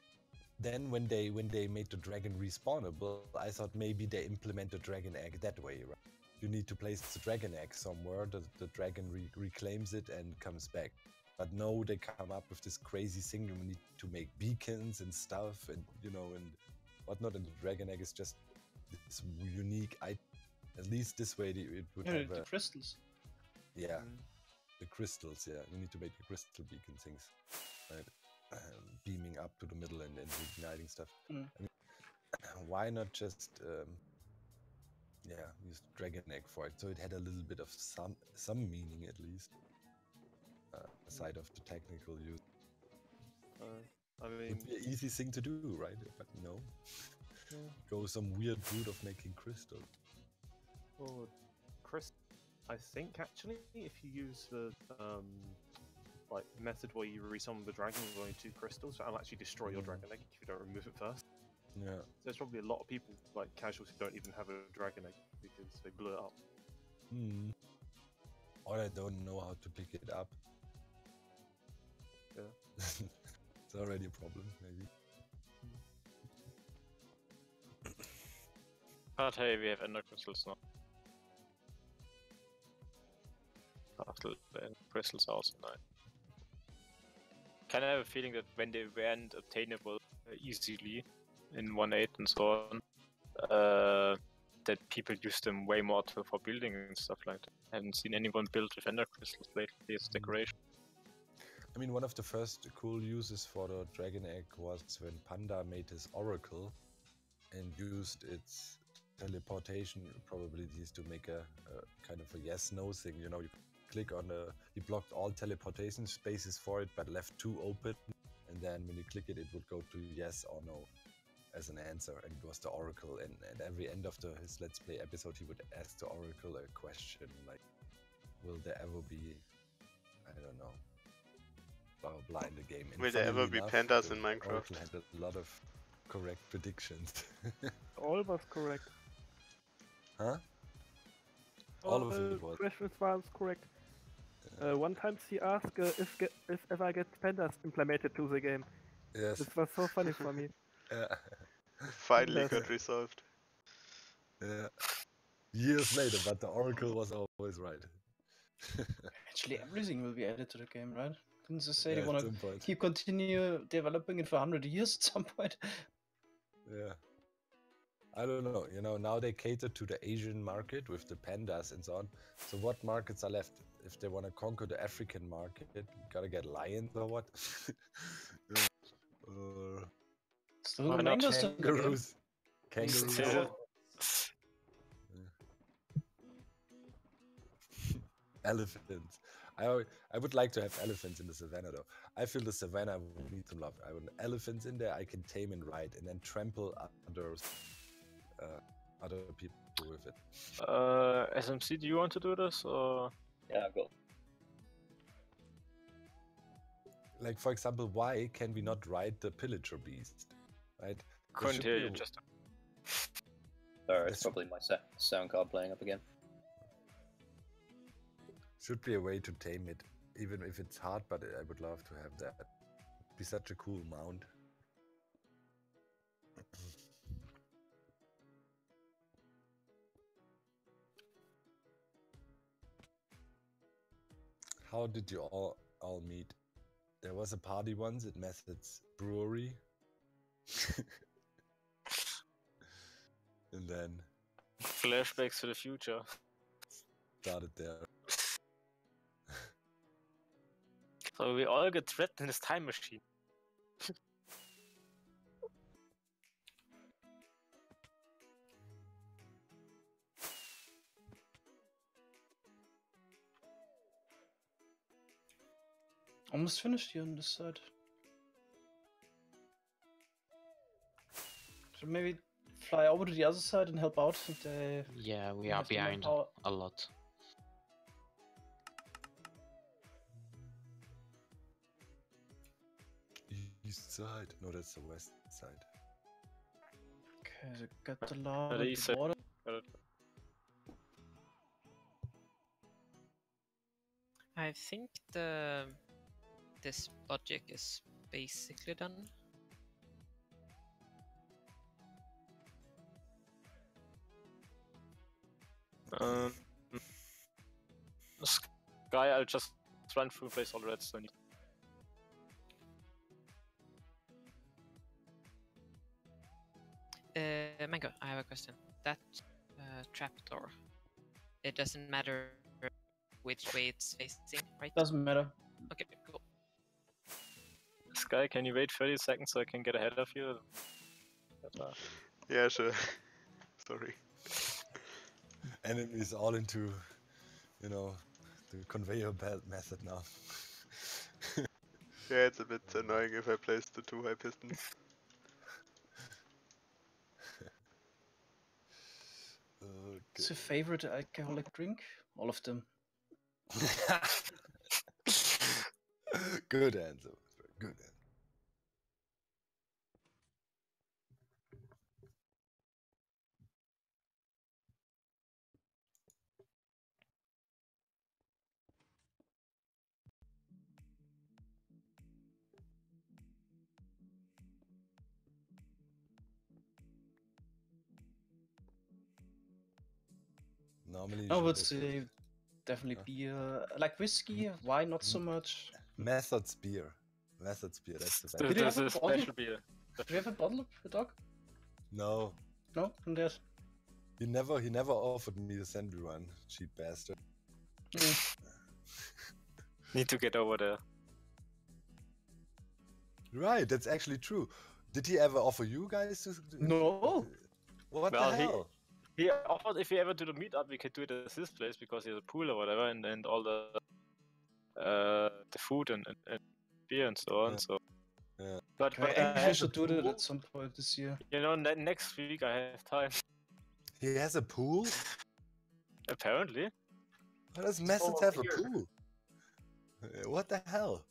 then when they made the dragon respawnable, I thought maybe they implement the dragon egg that way, right? You need to place the dragon egg somewhere, the dragon reclaims it and comes back. But no, they come up with this crazy thing. You need to make beacons and stuff, and and whatnot. And the Dragon Egg is just this unique item. At least this way, it would have the crystals. Yeah, the crystals. Yeah, you need to make the crystal beacon things, right? Beaming up to the middle and igniting stuff. I mean, why not just use Dragon Egg for it? So it had a little bit of some meaning at least, aside of the technical use. I mean, it would be an easy thing to do, right? But no, go some weird route of making crystal. Well, I think actually, if you use the like method where you resummon the dragon with only 2 crystals, that'll actually destroy your dragon egg if you don't remove it first. Yeah. So there's probably a lot of people, like casuals, who don't even have a dragon egg because they blew it up. Or I don't know how to pick it up. Yeah. It's already a problem, maybe. But hey, we have ender crystals now. After the ender crystals are also nice. Kind of have a feeling that when they weren't obtainable easily in 1.8 and so on, that people use them way more for building and stuff like that. I haven't seen anyone build with ender crystals lately as decoration. I mean, one of the first cool uses for the Dragon Egg was when Panda made his Oracle and used its teleportation probabilities to make a kind of a yes-no thing. You click on he blocked all teleportation spaces for it, but left 2 open, and then when you click it, it would go to yes or no as an answer, and it was the Oracle. And at every end of his Let's Play episode, he would ask the Oracle a question like, will there ever be, I don't know, blah blah in the game. And will there ever be pandas in Minecraft? Oracle had a lot of correct predictions. All was correct. Huh? All of it was. Questions was correct. One time he asked if ever get pandas implemented to the game. Yes. This was so funny for me. Yeah. Finally got resolved. Yeah. Years later, but the Oracle was always right. Actually, everything will be added to the game, right? Didn't they say Yeah, they want at some point. to continue developing it for 100 years at some point? Yeah. I don't know. Now they cater to the Asian market with the pandas and so on. So what markets are left? If they want to conquer the African market, we gotta get lions or what? Still the mangoes in the game. Kangaroos. Still. Elephants. I would like to have elephants in the savannah though. I feel the savannah would need some love. I want elephants in there I can tame and ride and then trample other people with it. SMC, do you want to do this or? Yeah, I've got. Like for example, why can we not ride the pillager beast? Right? Couldn't hear you just. Sorry, it's probably my sound card playing up again. Should be a way to tame it, even if it's hard, but I would love to have that. It'd be such a cool mount. How did you all meet? There was a party once at Method's Brewery. And then flashbacks to the future. Started there. So we all get trapped in this time machine. Almost finished here on this side. Should maybe fly over to the other side and help out. Yeah, we are behind a lot. East side? No, that's the west side. Okay, so got the lava, The the east side. water. I think this logic is basically done. Sky, I'll just run through place all redstone. Mango, I have a question. That trapdoor, it doesn't matter which way it's facing, right? Doesn't matter. Okay, cool. Sky, can you wait 30 seconds so I can get ahead of you? Yeah, sure. Sorry. Enemies all into, you know, the conveyor belt method now. Yeah, it's a bit annoying if I place the 2 high pistons. What's your favorite alcoholic drink? All of them. Good answer. Good answer. Normally, you I should would make say definitely beer. Like whiskey, wine not so much. Methods beer. Methods beer, that's the best. Did you have a This is bottle? special beer. Do you have a bottle, dog? No. No, and there's. He never offered me to send me one, cheap bastard. Need to get over there. Right, that's actually true. Did he ever offer you guys to? No. What Well, the hell? He offered if we ever do the meetup, we could do it at his place because he has a pool or whatever, and all the food and beer and so on. Yeah. So. Yeah. But I I actually have should a do that pool. at some point this year. You know, next week I have time. He has a pool? Apparently. How does Methods have a pool? What the hell?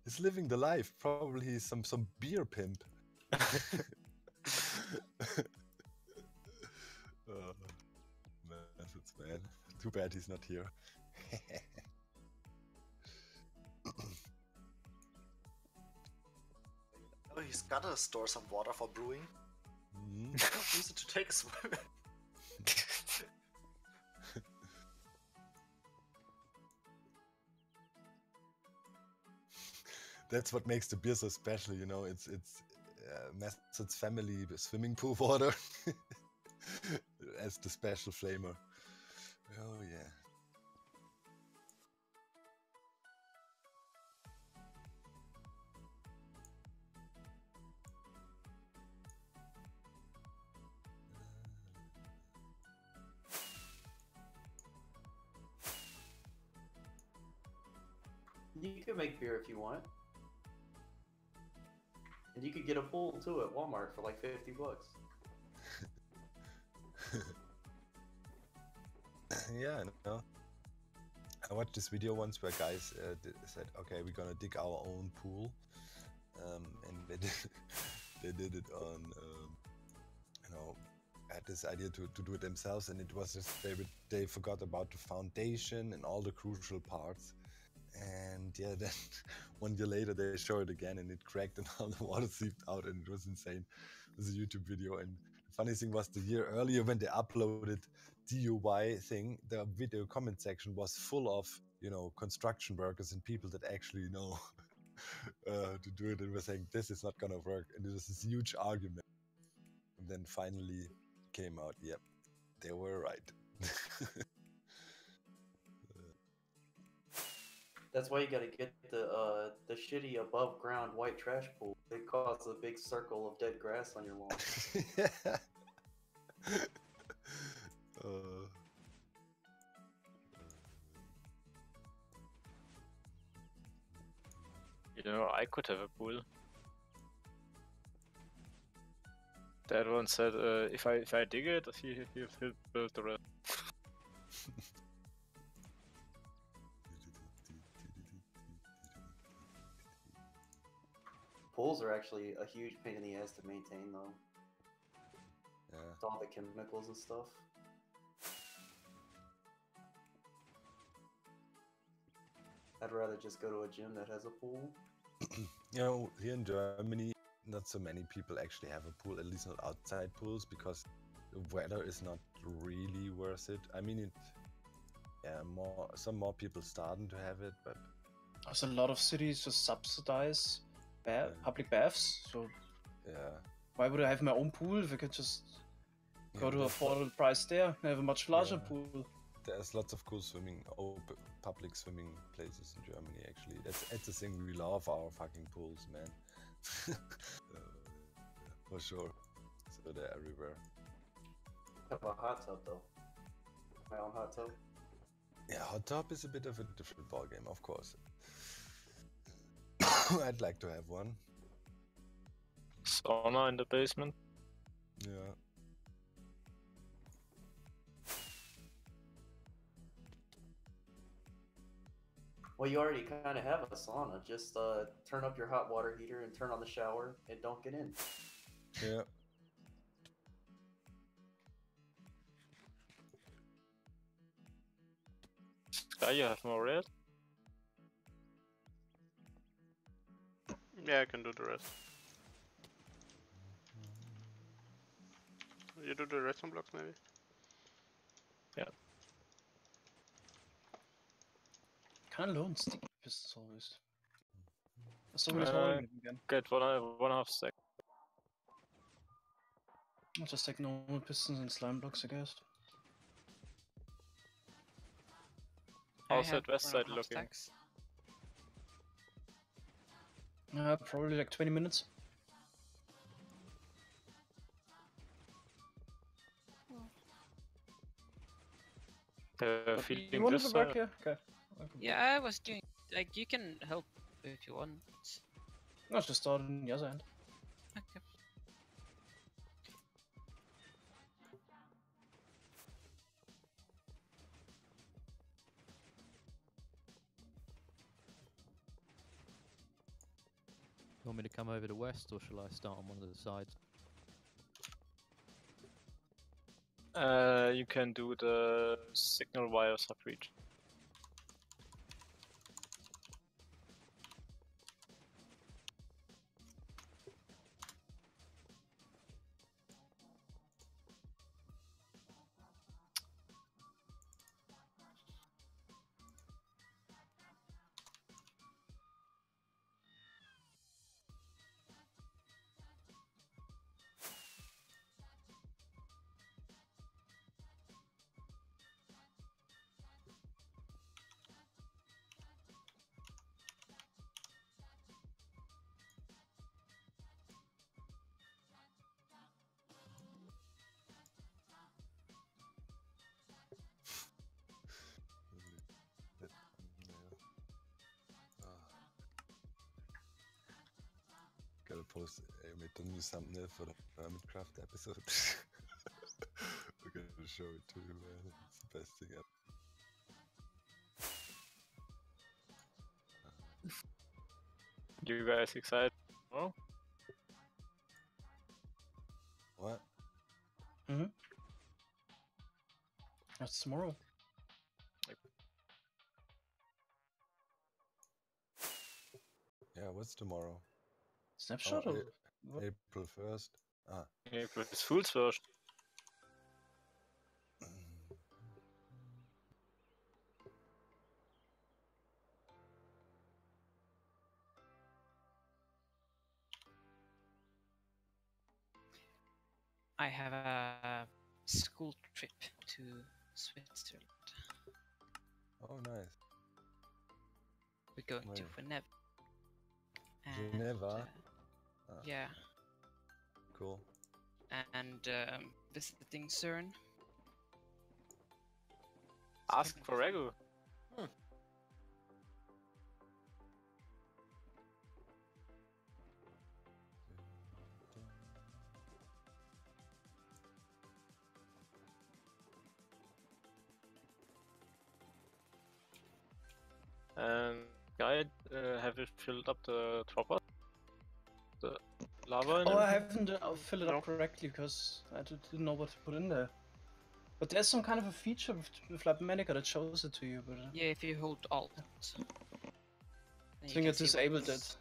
He's living the life. Probably he's some beer pimp. Methods, man. Too bad he's not here. Oh, he's gotta store some water for brewing. Use it to take a swim. That's what makes the beer so special, you know. It's Method's family swimming pool water as the special flavor. Oh yeah. You can make beer if you want. And you could get a pool too at Walmart for like $50. Yeah, I know. I watched this video once where guys said, okay, we're gonna dig our own pool. And they did it on, you know, had this idea to do it themselves, and it was just they forgot about the foundation and all the crucial parts. And yeah, then 1 year later they show it again and it cracked and all the water seeped out, and it was insane. It was a YouTube video, and the funny thing was the year earlier when they uploaded DUI thing, the video comment section was full of, you know, construction workers and people that actually know to do it, and were saying this is not gonna work, and it was this huge argument. And then finally came out, yep, they were right. That's why you gotta get the shitty above ground white trash pool. It causes a big circle of dead grass on your lawn. Yeah. You know, I could have a pool. That one said, if I dig it, he'll build the rest. Pools are actually a huge pain in the ass to maintain, though. Yeah. With all the chemicals and stuff. I'd rather just go to a gym that has a pool. You know, here in Germany, not so many people actually have a pool, at least not outside pools, because the weather is not really worth it. I mean, some more people starting to have it, but There's a lot of cities just subsidize public baths, so yeah. Why would I have my own pool if I could just go to there's affordable price there and have a much larger Yeah. pool? There's lots of cool public swimming places in Germany. Actually, that's the thing we love, our fucking pools, man. For sure. So they're everywhere. I have a hot tub though. My own hot tub. Yeah, hot tub is a bit of a different ballgame, of course. I'd like to have one. Sauna in the basement. Yeah. Well, you already kind of have a sauna. Just turn up your hot water heater and turn on the shower and don't get in. Yeah. Sky, you have more red? Yeah, I can do the rest. You do the redstone blocks maybe? Yeah. Kind of low on sticky pistons always. Someone is holding it again. Get 1.5 sec. I'll just take normal pistons and slime blocks, I guess. How's that west side looking? Stacks. Probably like 20 minutes. Feeling You want this to go back here? Okay. Yeah, I was doing. Like, you can help if you want. I was just starting on the other end. Okay. You want me to come over to west, or shall I start on one of the sides? You can do the signal wire sub-reach. Gotta post a new thumbnail for the Hermitcraft episode. We're gonna show it to you, man. It's the best thing ever. You guys excited? Oh? What? That's tomorrow. Yeah, what's tomorrow? Snapshot Oh, or what? April 1st. Ah. April is Fool's version. I have a school trip to Switzerland. Oh, nice. We're going to Where? Geneva. Geneva? Ah, Yeah, cool. and visiting CERN. Ask for Regu. And guide, have you filled up the dropper? The lava and Oh, I everything? haven't filled it up correctly because I didn't know what to put in there. But there's some kind of a feature with Labmanica that shows it to you, but Yeah, if you hold Alt. I think it disabled it.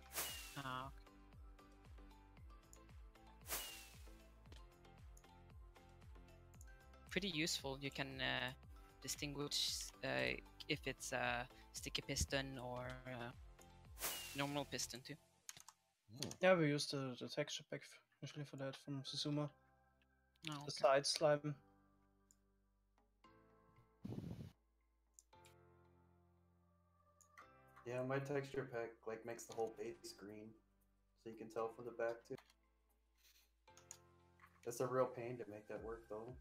Ah, okay. Pretty useful. You can distinguish if it's a sticky piston or a normal piston too. Yeah, we used the texture pack Usually for that from Suzuma. Oh, The side slime. Yeah, my texture pack like makes the whole base green, so you can tell from the back too. It's a real pain to make that work though.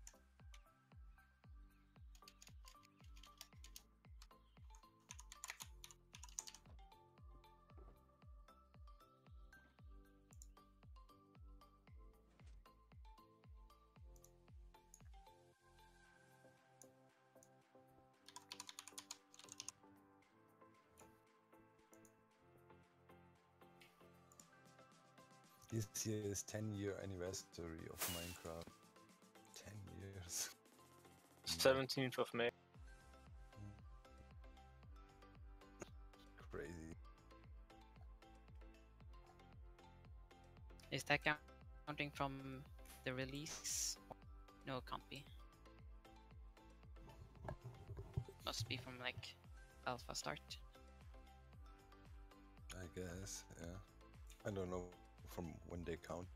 This year is 10-year anniversary of Minecraft. 10 years. 17th of May. Crazy. Is that counting from the release? No, it can't be. Must be from like alpha start. I guess, yeah. I don't know from when they count.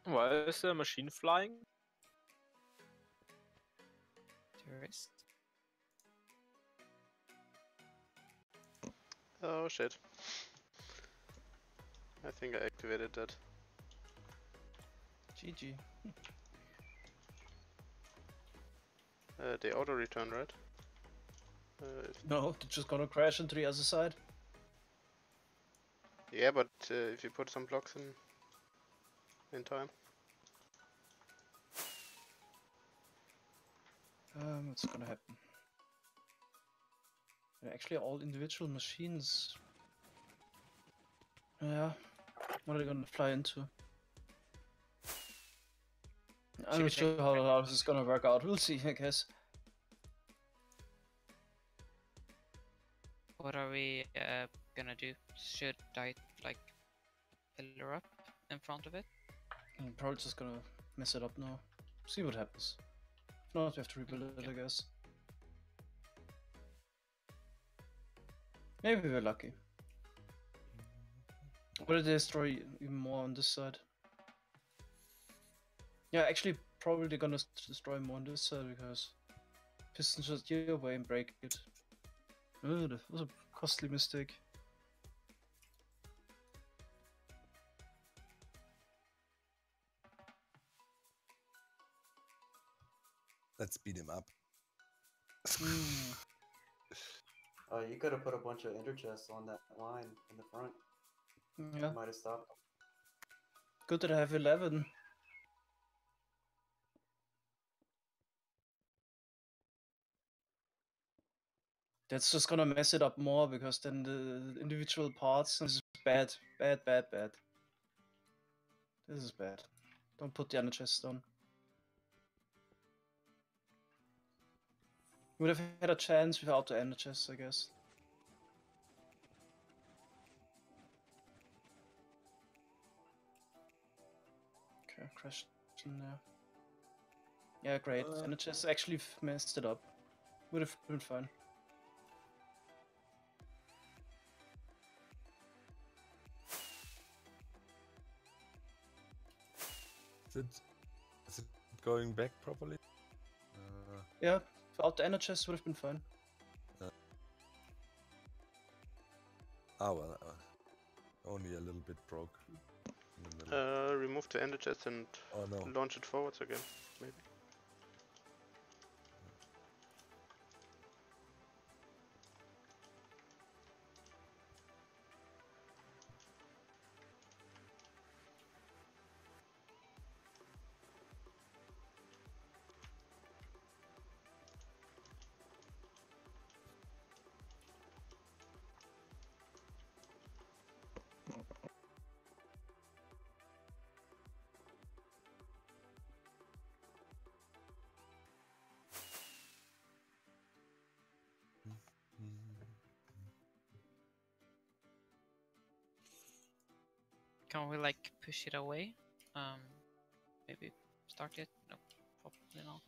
Why is the machine flying? Tourist. Oh shit. I think I activated that. GG. They auto return, right? No, they're just gonna crash into the other side. Yeah, but if you put some blocks in time. What's gonna happen? They're actually all individual machines. Yeah. What are they gonna fly into? I'm not sure how this is gonna work out. We'll see, I guess. What are we gonna do? Should I like pillar up in front of it? I'm probably just gonna mess it up now. See what happens. If not, we have to rebuild it, I guess. Maybe we're lucky. Or did they destroy even more on this side? Yeah, actually, probably they're gonna destroy more on this side because pistons just get away and break it. Oh, that was a costly mistake. Let's beat him up. You could have put a bunch of ender chests on that line in the front. Yeah. Might have stopped them. Good that I have 11. That's just gonna mess it up more because then the individual parts this is bad. Bad. This is bad. Don't put the ender chests on. Would have had a chance without the ender chests, I guess. Okay, crashed in there. Yeah, great. Ender chests actually messed it up. Would have been fine. Is it going back properly? Yeah, without the ender chest would have been fine. Well, only a little bit broke. In the middle. Remove the ender chest and launch it forwards again, maybe. Can we like push it away? Maybe start it? No, probably not.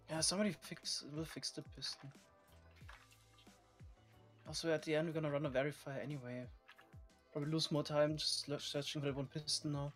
Yeah, somebody will fix the piston. Also, at the end, we're gonna run a verify anyway. Probably lose more time just searching for one piston now.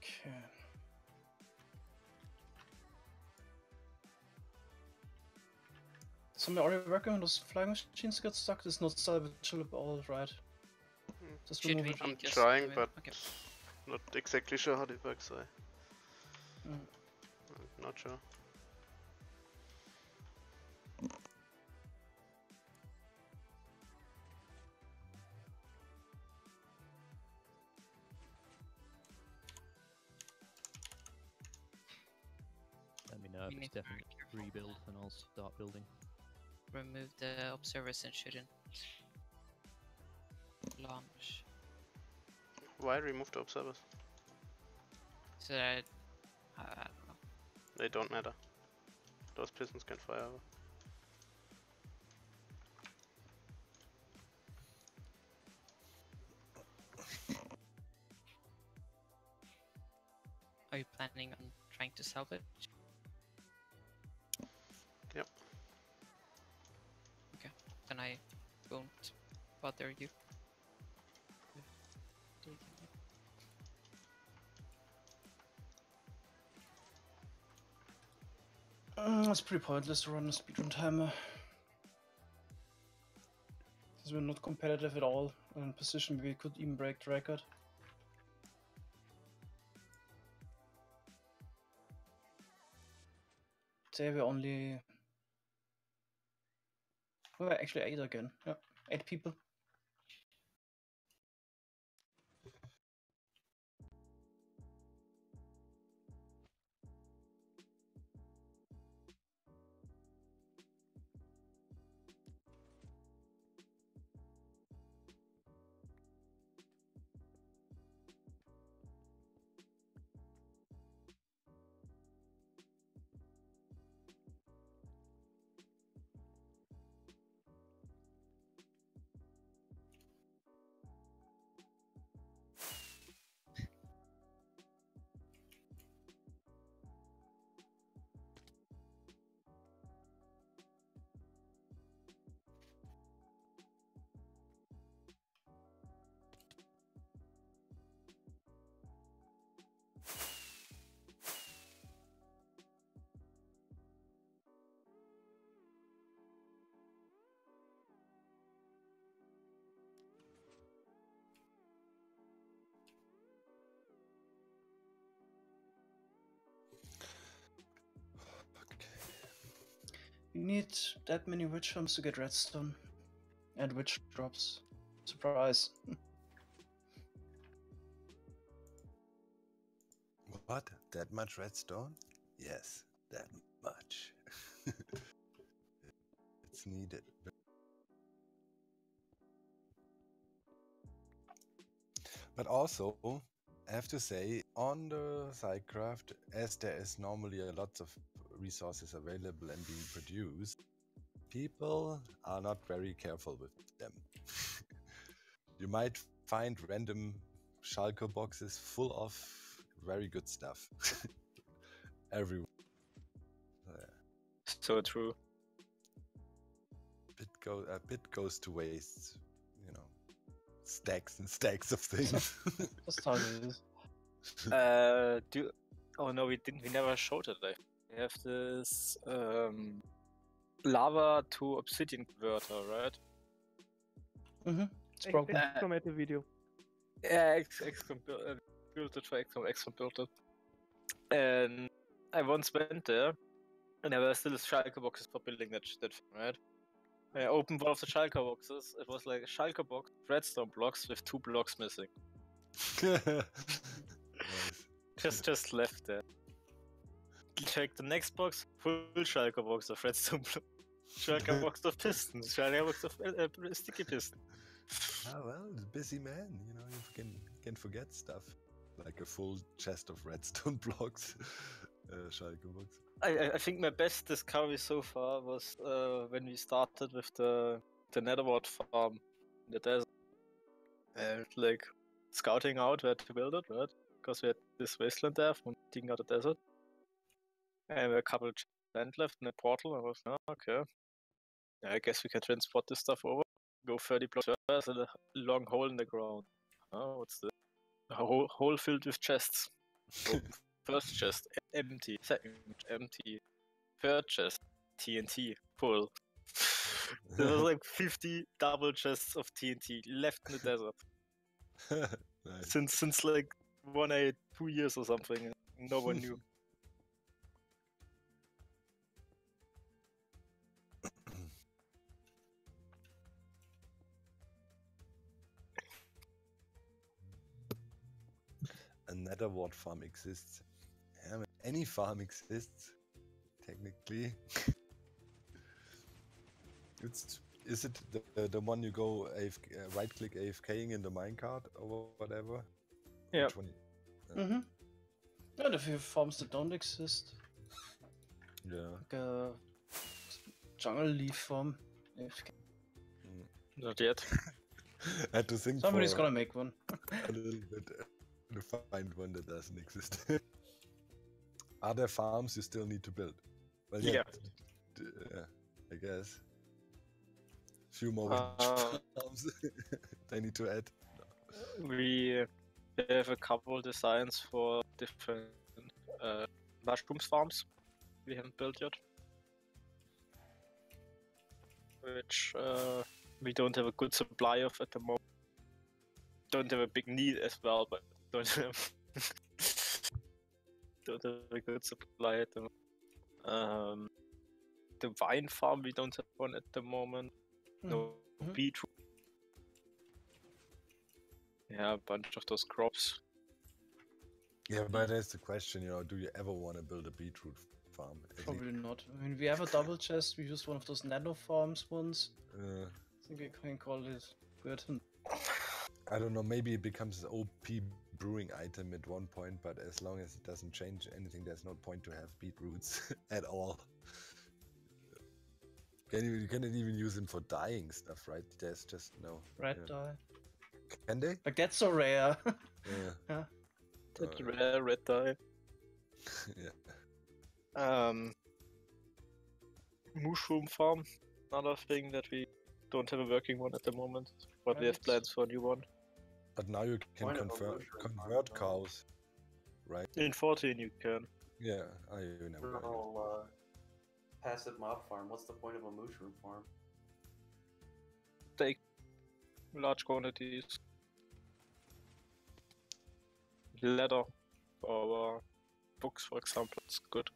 Okay. Somebody already working on those flying machines that got stuck? It's not salvageable at all, right? Just Should remove we it. I'm just trying, remove- but okay. not exactly sure how it works. So Mm. I'm not sure. Let me know if We it's need to be definitely careful. rebuild, and I'll start building. Remove the observers and shouldn't launch. Why remove the observers? So that I don't know. They don't matter. Those pistons can fire over. Are you planning on trying to salvage? Yep. then I won't bother you. It's pretty pointless to run a speedrun timer. Because we're not competitive at all. In a position where we could even break the record. Say we're only... We're actually 8 again. Yeah, 8 people. You need that many witch homes to get redstone. And witch drops. Surprise. What? That much redstone? Yes, that much. It's needed. But also, I have to say, on the SciCraft, as there is normally a lot of resources available and being produced, people are not very careful with them. You might find random shulker boxes full of very good stuff. Everywhere. So true. A bit goes to waste, you know. Stacks and stacks of things. That's how it is. Oh no, we didn't. We never showed it. We have this lava to obsidian converter, right? Mm-hmm. It's broken. Exclamated video. Yeah, built it for Exxon built it. And I once went there, and there were still shulker boxes for building that right? I opened one of the shulker boxes. It was like a shulker box, redstone blocks with 2 blocks missing. Nice. Just left there. Check the next box, full shulker box of redstone blocks. Shulker box of pistons, shulker box of sticky piston. Ah well, it's a busy man, you know, you can forget stuff. Like a full chest of redstone blocks. Shulker box. I think my best discovery so far was when we started with the netherwort farm in the desert. And like scouting out where to build it, right? Because we had this wasteland there from digging out the desert. And a couple of land left in the portal. I was, oh, okay. Yeah, I guess we can transport this stuff over. Go 30 blocks further, and a long hole in the ground. Oh, what's this? A hole filled with chests. Open first chest, empty. Second, empty. Third chest, TNT, full. There was like 50 double chests of TNT left in the desert. Nice. Since like 2 years or something. No one knew. A netherwort farm exists. Yeah, man, any farm exists, technically. Is it the one you go right click AFKing in the minecart or whatever? Yeah. Mm-hmm. Yeah, the few farms that don't exist. Yeah. Like a jungle leaf farm. AFK. Not yet. I had to think Somebody's gonna make one. a little bit to find one that doesn't exist. Are there farms you still need to build? Well, yeah. Yeah, I guess. Few more farms they need to add. We have a couple designs for different mushrooms farms we haven't built yet. Which we don't have a good supply of at the moment. Don't have a big need as well, but don't have, don't have a good supply at the moment. The vine farm, we don't have one at the moment. No beetroot. Yeah, a bunch of those crops. Yeah, but that's the question, you know, do you ever want to build a beetroot farm? Probably not. I mean, we have a double chest. We used one of those nano farms once. I think we can call it good. I don't know, maybe it becomes an OP brewing item at one point, but as long as it doesn't change anything, there's no point to have beetroots at all. You cannot even use them for dyeing stuff, right? There's just no... Red dye. Can they? Like, that's so rare. Yeah. That rare red dye. Yeah. Mushroom farm, another thing that we don't have a working one at the moment, but we have plans for a new one. But now you can convert cows, right? In 14 you can. Yeah, I never. Passive mob farm. What's the point of a mushroom farm? Take large quantities. Leather or books, for example, it's good.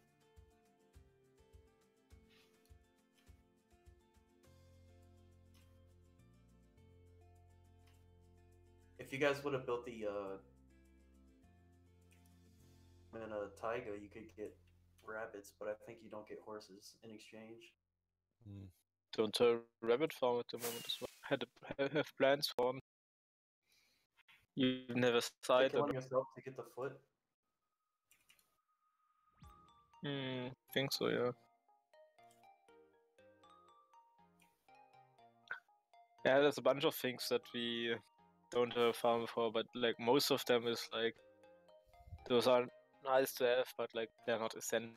If you guys would have built the in a taiga, you could get rabbits, but I think you don't get horses in exchange. Don't have a rabbit farm at the moment as well. Have plans for one. You've never decided. Kill them yourself to get the foot. Think so, yeah. Yeah, there's a bunch of things that we don't have a farm for, but like most of them is like those are nice to have, but like they're not essential.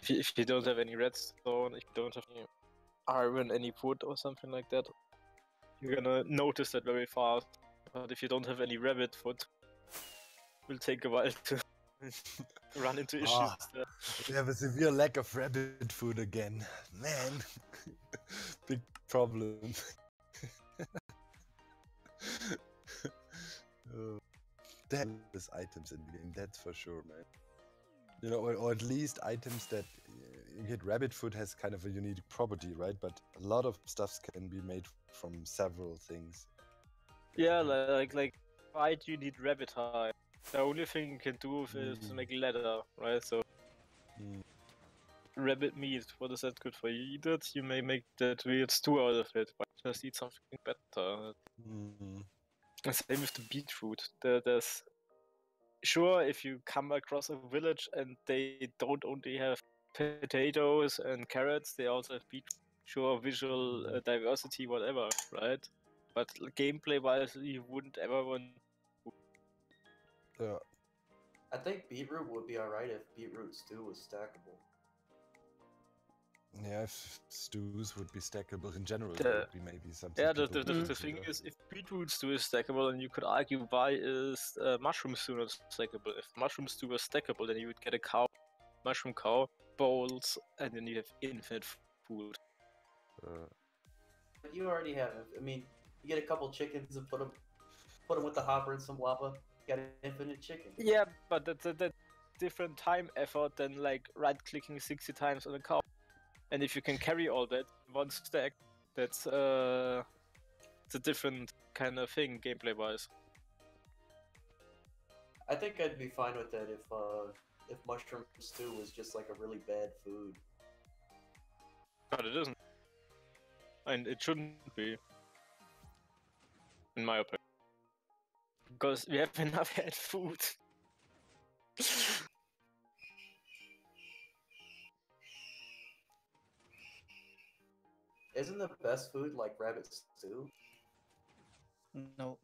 If you don't have any redstone, if you don't have any iron, any wood or something like that, you're gonna notice that very fast. But if you don't have any rabbit food, it will take a while to run into issues there. We have a severe lack of rabbit food again. Man, big problem. There's items in the game, that's for sure, man. You know, or at least items that you get. Rabbit food has kind of a unique property, right? But a lot of stuffs can be made from several things. Yeah, like why do you need rabbit hide? The only thing you can do is to make leather, right? So rabbit meat, what is that good for? You eat it, you may make that weird stew out of it, but just eat something better. And same with the beetroot. There's sure, if you come across a village and they don't only have potatoes and carrots, they also have beetroot. Sure, visual diversity, whatever, right? But gameplay-wise, you wouldn't ever want. Yeah. I think beetroot would be alright if beetroot stew was stackable. Yeah, if stews would be stackable in general, that would be maybe something. Yeah, the thing is, if beetroot stew is stackable, then you could argue why is mushroom stew not stackable? If mushroom stew was stackable, then you would get a cow, mushroom cow, bowls, and then you have infinite food. But you already have. I mean, you get a couple chickens and put them with the hopper and some lava. You got an infinite chicken. Yeah, but that's different time effort than like right-clicking 60 times on a cow. And if you can carry all that in one stack, that's it's a different kind of thing gameplay-wise. I think I'd be fine with that if mushroom stew was just like a really bad food. But it isn't. And it shouldn't be. In my opinion. Because we have enough bad food. Isn't the best food like rabbit stew? No.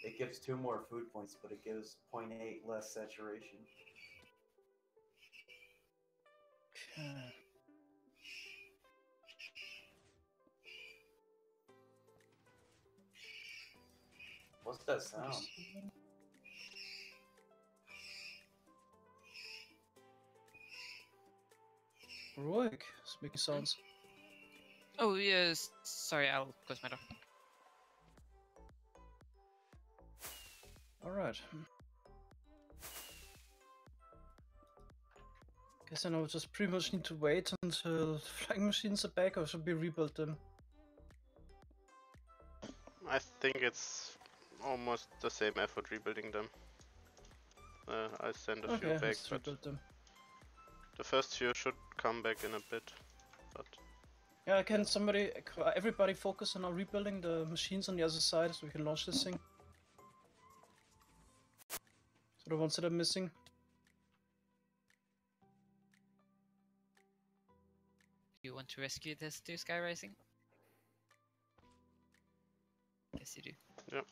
it gives 2 more food points, but it gives 0.8 less saturation. Okay. What's that sound? Heroic. It's making sounds. Oh yes. Sorry, I'll close my door. Alright. Guess I now just pretty much need to wait until flying machines are back, or should we rebuild them? I think it's almost the same effort rebuilding them. I send a few Okay, back, let's but rebuild them. the first few should come back in a bit. But Yeah, can everybody focus on now rebuilding the machines on the other side so we can launch this thing? So the ones that are missing. Do you want to rescue this to Sky Rising? Yes, you do. yep.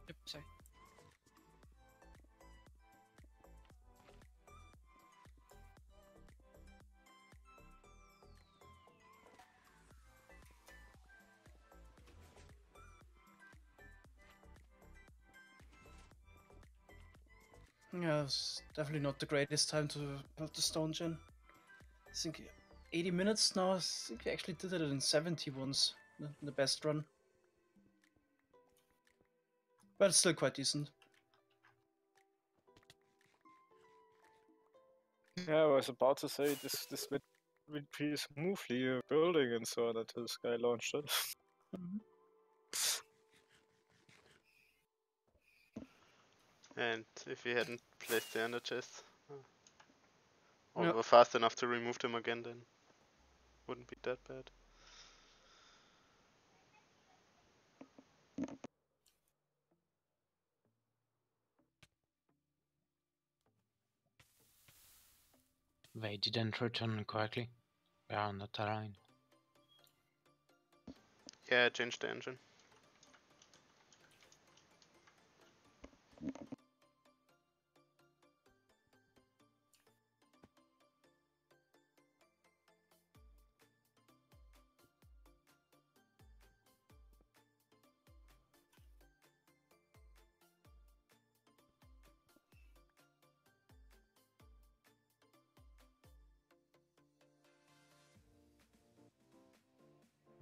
Oops, sorry. Yeah, it's definitely not the greatest time to build the stone gen. I think 80 minutes now. I think we actually did it in 70 once, the best run. But it's still quite decent. Yeah, I was about to say this went pretty smoothly building and so on until Sky launched it. And if we hadn't placed the ender chests, or Yep. were fast enough to remove them again, then wouldn't be that bad. They didn't return correctly. They are not aligned. Yeah, I changed the engine.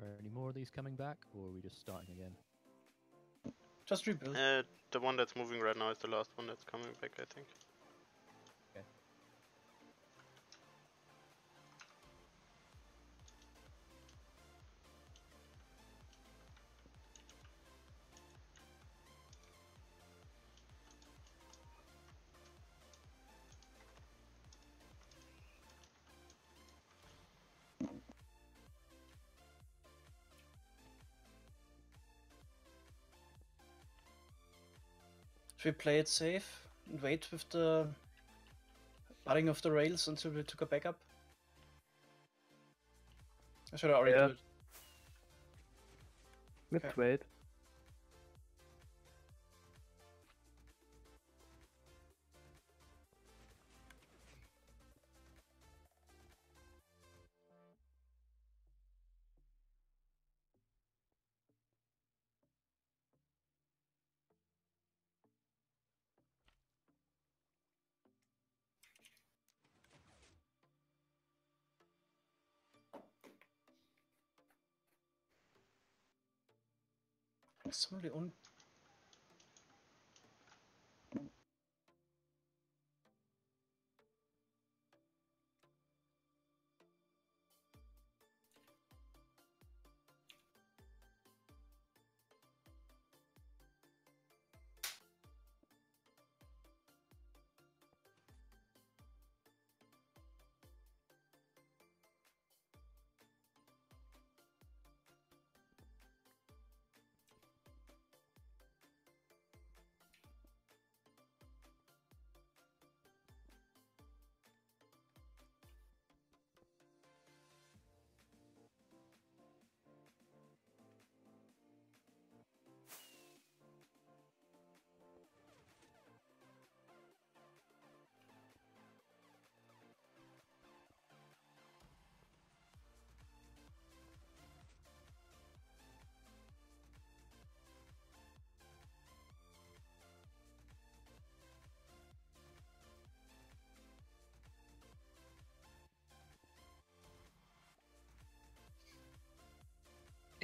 Are any more of these coming back, or are we just starting again? Just rebuild. The one that's moving right now is the last one that's coming back, I think. Okay. Should we play it safe and wait with the budding of the rails until we took a backup? I should already do it. Let's Okay. wait. Somebody on.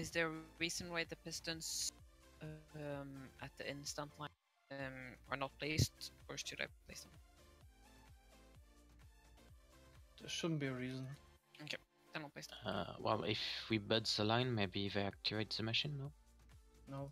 Is there a reason why the pistons at the instant line are not placed, or should I place them? There shouldn't be a reason. Okay, then I'll place them. Well, if we bud the line, maybe they activate the machine, no? No.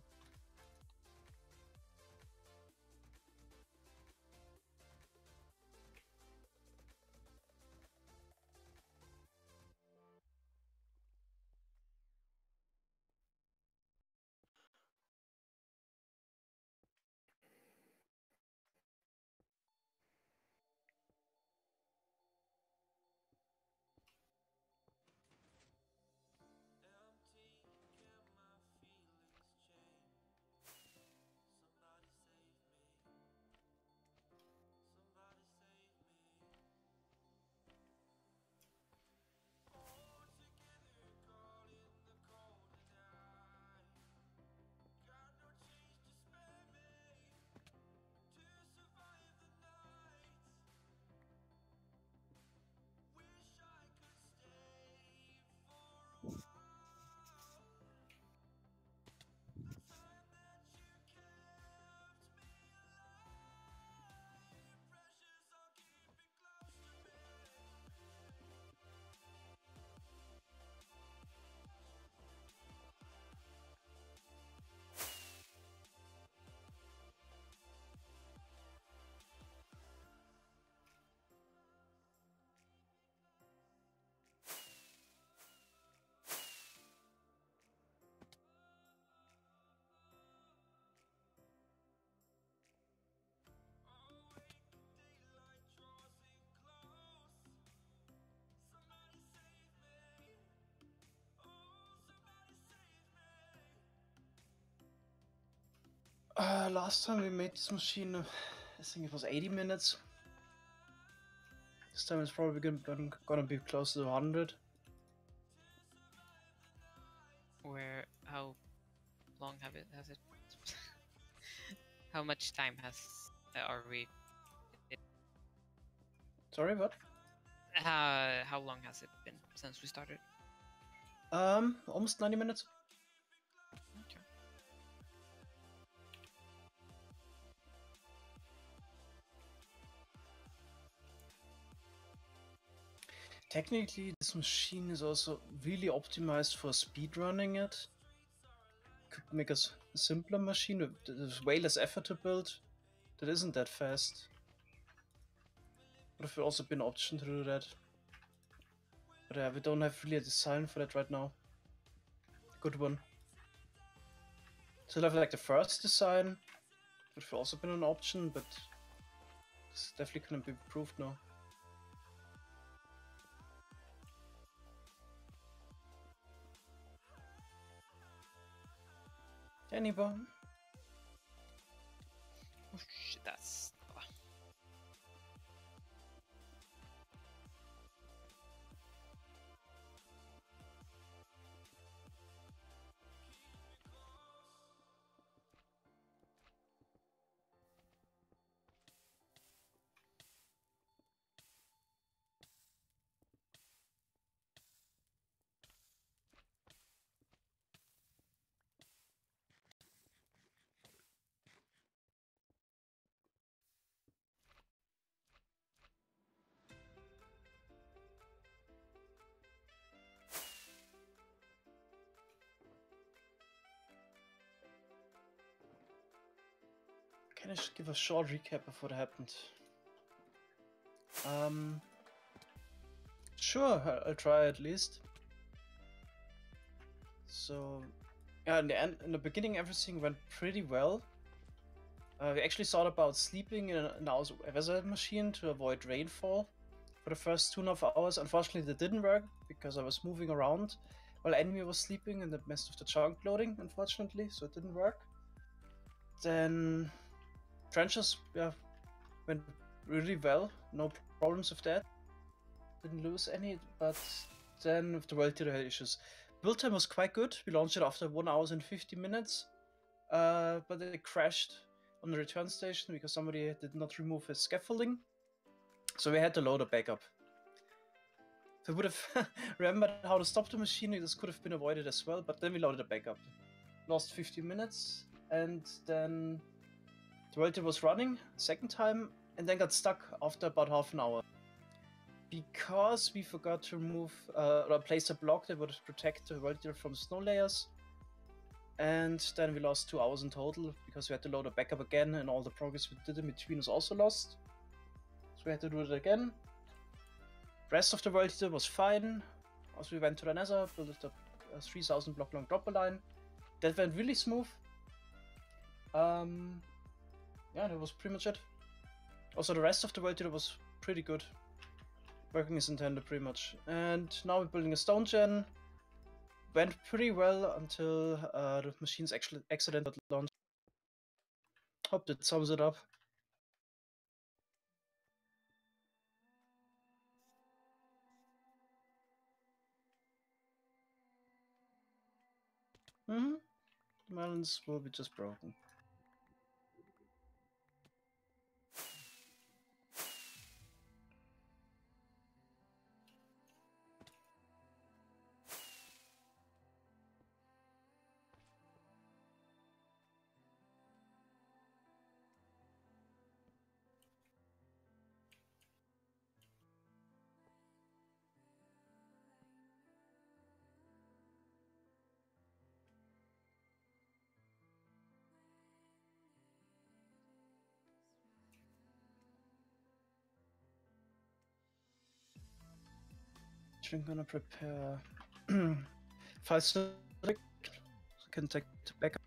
Last time we made this machine, I think it was 80 minutes. This time it's probably gonna be close to 100. How long has it? How much time are we? Sorry, what? How long has it been since we started? Almost 90 minutes. Okay. Technically, this machine is also really optimized for speedrunning it. Could make a simpler machine. There's way less effort to build. That isn't that fast. Would have also been an option to do that. But yeah, we don't have really a design for that right now. Good one. Still have like the first design. Would have also been an option, but it's definitely gonna be improved now. Anyone? Oh shit, that's. Can I just give a short recap of what happened? Sure, I'll try at least. So, yeah, in the beginning, everything went pretty well. We actually thought about sleeping in our weather machine to avoid rainfall for the first 2.5 hours. Unfortunately, that didn't work because I was moving around while enemy was sleeping in the midst of the chunk loading, unfortunately, so it didn't work. Then trenches, yeah, went really well, no problems with that. Didn't lose any, but then with the world had issues. Build time was quite good. We launched it after 1 hour and 50 minutes, but it crashed on the return station because somebody did not remove his scaffolding. So we had to load a backup. If we would have remembered how to stop the machine, this could have been avoided as well, but then we loaded it back up. Lost 15 minutes, and then the welder was running second time, and then got stuck after about half an hour. Because we forgot to remove or place a block that would protect the welder from snow layers. And then we lost 2 hours in total because we had to load it back up again, and all the progress we did in between was also lost. So we had to do it again. Rest of the welder was fine. Also we went to the nether, built a 3000 block long dropper line. That went really smooth. Yeah, that was pretty much it. Also the rest of the welder was pretty good. Working as intended pretty much. And now we're building a stone gen. Went pretty well until the machine's actually accident at launch. Hope that sums it up. Melons will be just broken. I'm gonna prepare 5 so I can take the backup.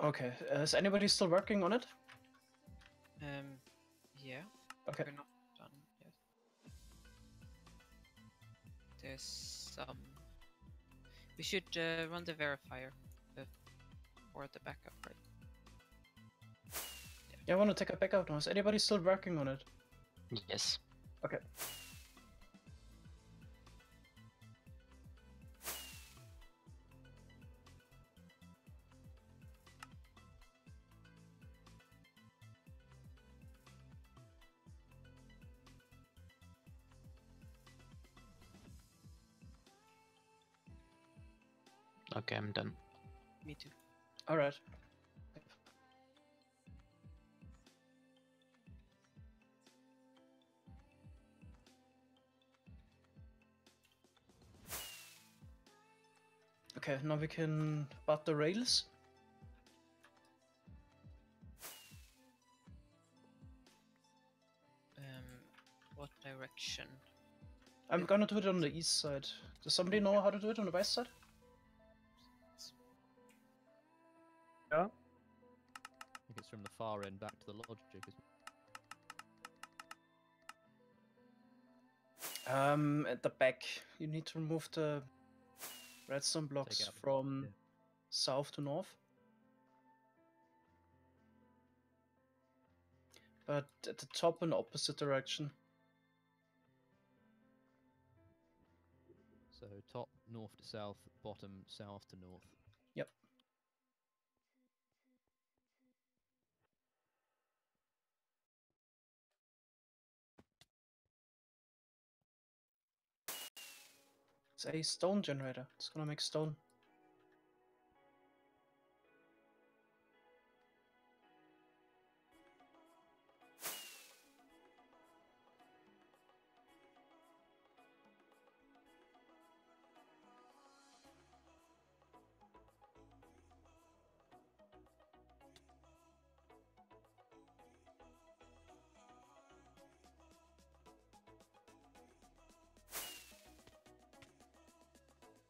Okay, is anybody still working on it? Yeah. Okay. We're not done yet. There's some. We should run the verifier before the backup, right? Yeah, I want to take a backup now. Is anybody still working on it? Yes. Okay. Okay, I'm done. Me too. All right. Okay, now we can butt the rails. What direction? I'm gonna do it on the east side. Does somebody know how to do it on the west side? Yeah. I think it's from the far end back to the logic, isn't it? At the back, you need to remove the redstone blocks from south to north. But at the top in the opposite direction. So top north to south, bottom south to north. Yep. It's a stone generator. It's gonna make stone.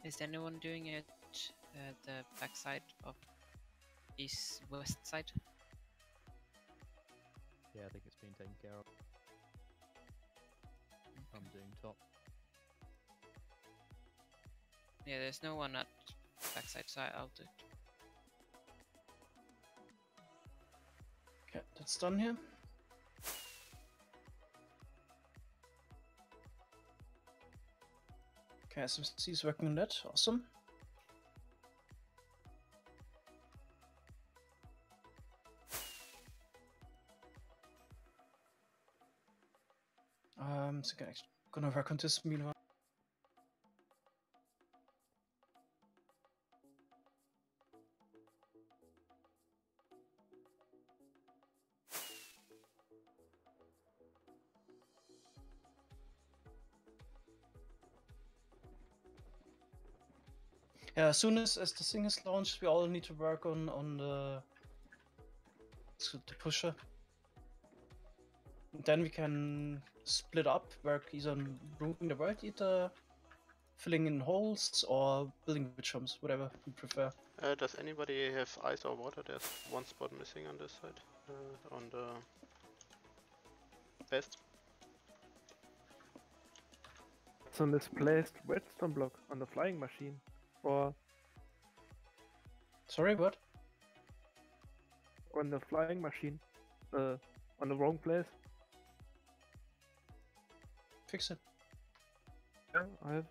Is anyone doing it the backside of west side? Yeah, I think it's been taken care of. I'm doing top. Yeah, there's no one at backside, so I'll do it. Okay, that's done here. Okay, SMC is working on that. Awesome. So gonna work on this meanwhile. Yeah, as soon as the thing is launched, we all need to work on the pusher. And then we can split up, work either on moving the world eater, filling in holes, or building bridge jumps, whatever you prefer. Does anybody have ice or water? There's one spot missing on this side. On the west. It's a misplaced redstone block on the flying machine. Or Sorry, what? on the flying machine. On the wrong place. Fix it. Yeah, I have.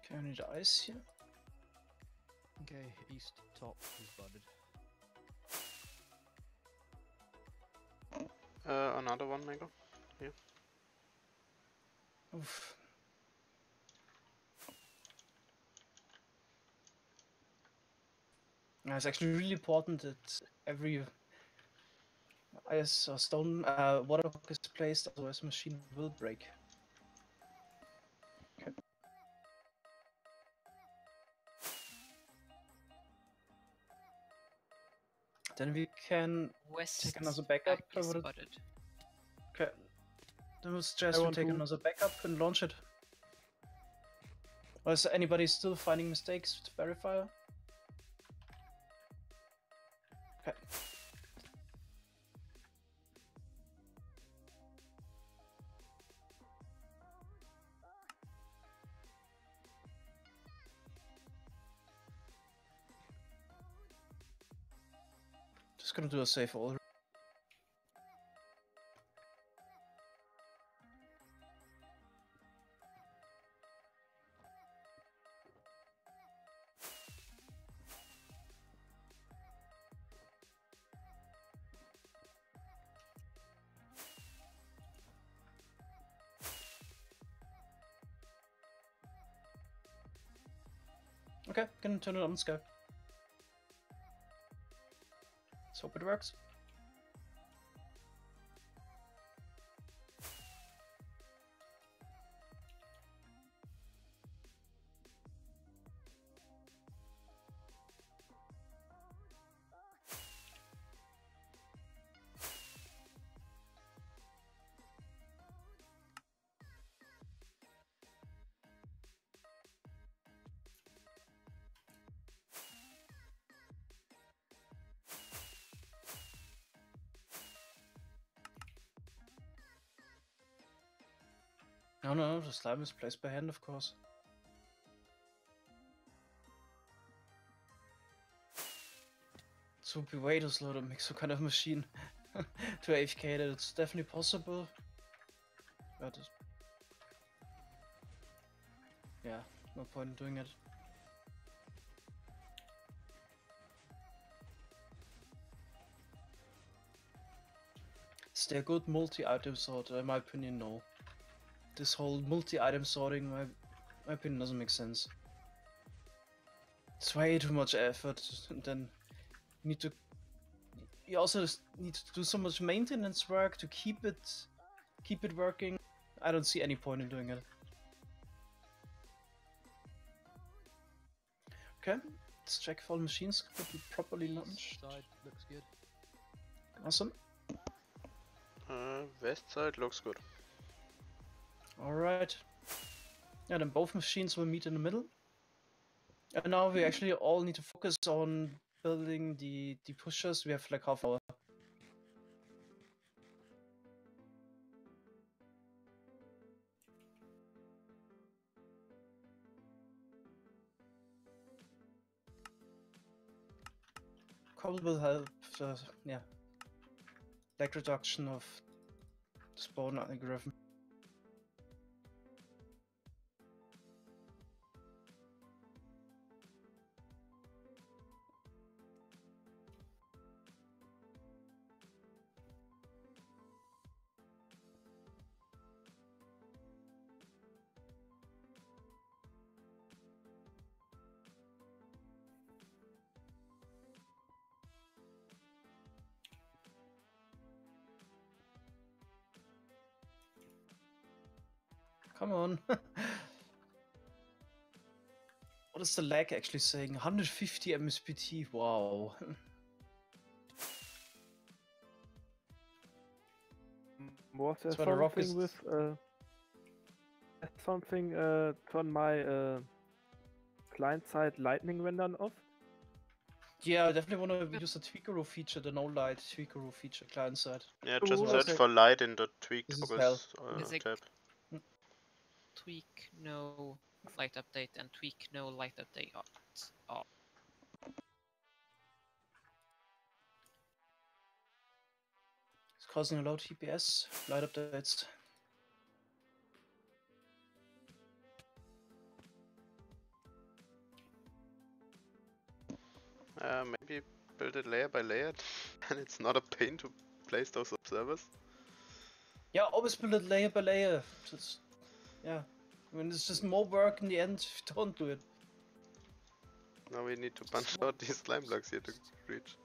Okay, I need ice here. Okay, east top is budded. Another one, Mango. Here. Oof. It's actually really important that every ice or stone water block is placed, otherwise the machine will break. Okay. Then we can West take another backup. back is spotted. Okay. Then we'll suggest we take another backup and launch it. Or is anybody still finding mistakes with verifier? Okay. Just gonna do a save all. Okay, can turn it on, let's go. Let's hope it works. No, the slime is placed by hand, of course. It would be way too slow to make some kind of machine to AFK it. It's definitely possible, but yeah, no point in doing it. Is there a good multi-item sort? In my opinion, no. This whole multi-item sorting, my opinion, doesn't make sense. It's way too much effort, and then you also need to do so much maintenance work to keep it working. I don't see any point in doing it. Okay, Let's check if all machines could be properly launched. Side looks good. Awesome. West side looks good. Alright. Yeah, then both machines will meet in the middle. And now we actually all need to focus on building the pushers. We have like half hour. Cobble will help, yeah, lag reduction of the spawn algorithm. Come on. What is the lag actually saying? 150 MSPT, wow. Was there That's what a rock is. something with turn my client side lightning rendering off? Yeah, I definitely want to use the Tweakero feature, the no light Tweakero feature client side. Yeah, Oh, just okay. search for light in the tweak This is toggles There's a tab. tweak no light update and tweak no light update off. It's causing a low TPS, light updates. Maybe build it layer by layer, and it's not a pain to place those observers. Yeah, always build it layer by layer. Just, yeah. I mean, it's just more work in the end if you don't do it. Now we need to punch out these slime blocks here to reach.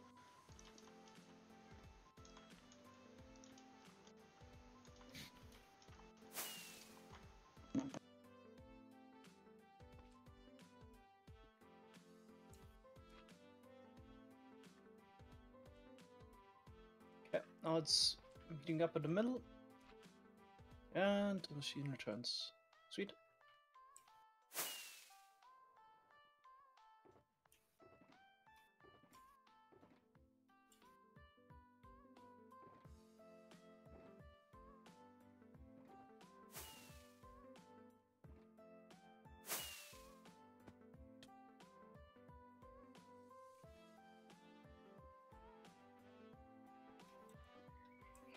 Okay, now it's meeting up in the middle. And the machine returns. Sweet.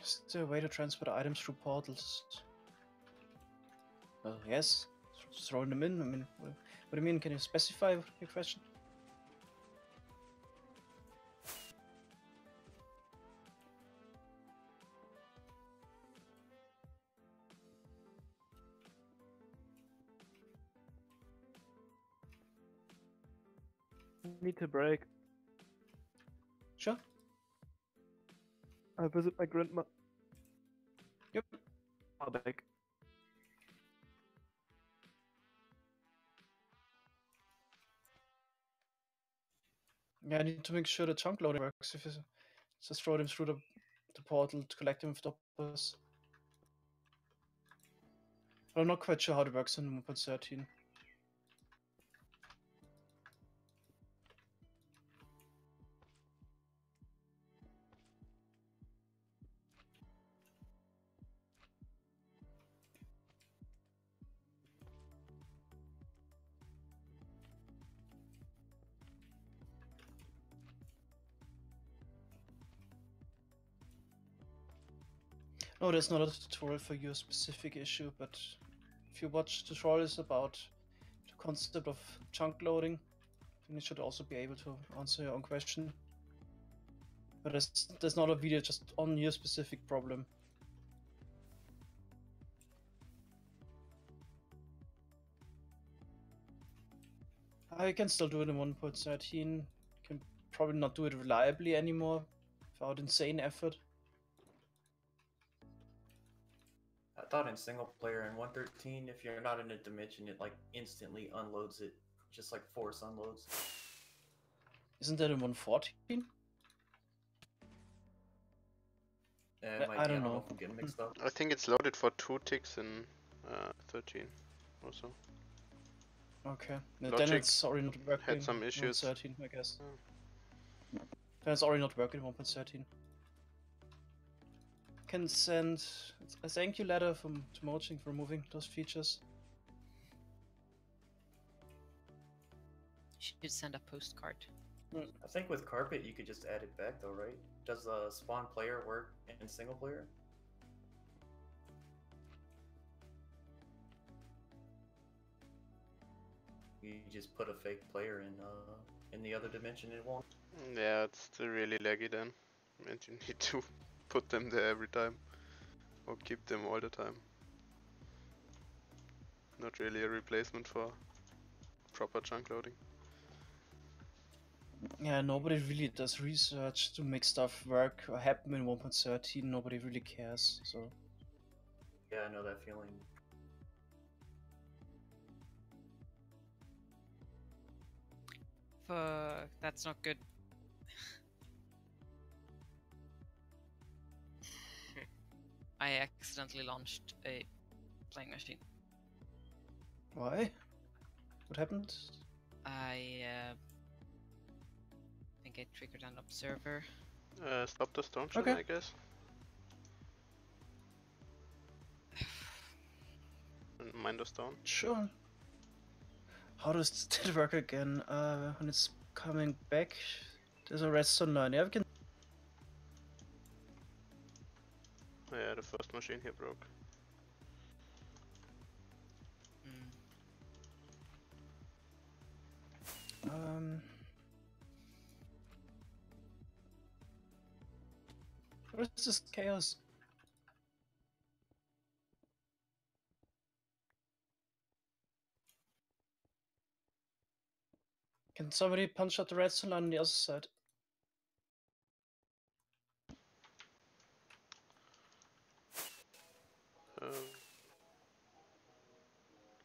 Is there a way to transfer the items through portals? Well, yes. Just throwing them in. I mean, what do you mean? Can you specify your question? Need to break. Sure. I visit my grandma. Yep. I'll back. Yeah, I need to make sure the chunk loading works. If you just throw them through the portal to collect them with doppers. But I'm not quite sure how it works in 1.13. No, there's not a tutorial for your specific issue, but if you watch tutorials about the concept of chunk loading, then you should also be able to answer your own question. But there's not a video just on your specific problem. I can still do it in 1.13. Can probably not do it reliably anymore without insane effort. I thought in single player in 1.13, if you're not in a dimension, it like instantly unloads it, just like force unloads. Isn't that in 114? I don't know. if I'm getting mixed up. I think it's loaded for 2 ticks in 13 also. Okay. Then Logic it's already not working. had some issues. 113, I guess. Then it's already not working in 1.13. Can send a thank you letter from to Moching for removing those features. Should send a postcard. I think with Carpet you could just add it back though, right? Does spawn player work in single player? You just put a fake player in the other dimension, it won't. Yeah, it's still really laggy then. And you need to put them there every time. Or keep them all the time. Not really a replacement for proper chunk loading. Yeah, nobody really does research to make stuff work or happen in 1.13. Nobody really cares, so. Yeah, I know that feeling. That's not good. I accidentally launched a playing machine. Why? What happened? I think I triggered an observer. Stop the storm channel, Okay. I guess. And mind the stone. Sure. How does that work again? When it's coming back, there's a redstone line. Yeah, we can. Yeah, the first machine here broke. What is this chaos? Can somebody punch out the redstone line on the other side?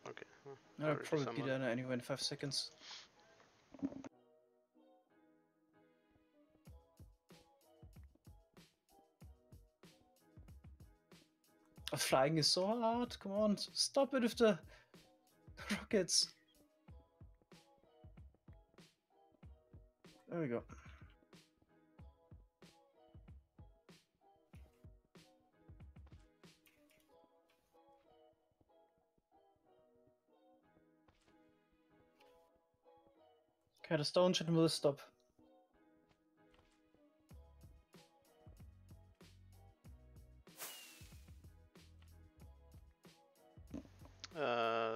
Okay. I'll already probably be someone. there anyway in 5 seconds. Flying is so hard. Come on, stop it with the rockets. There we go. Okay, the stone should will stop.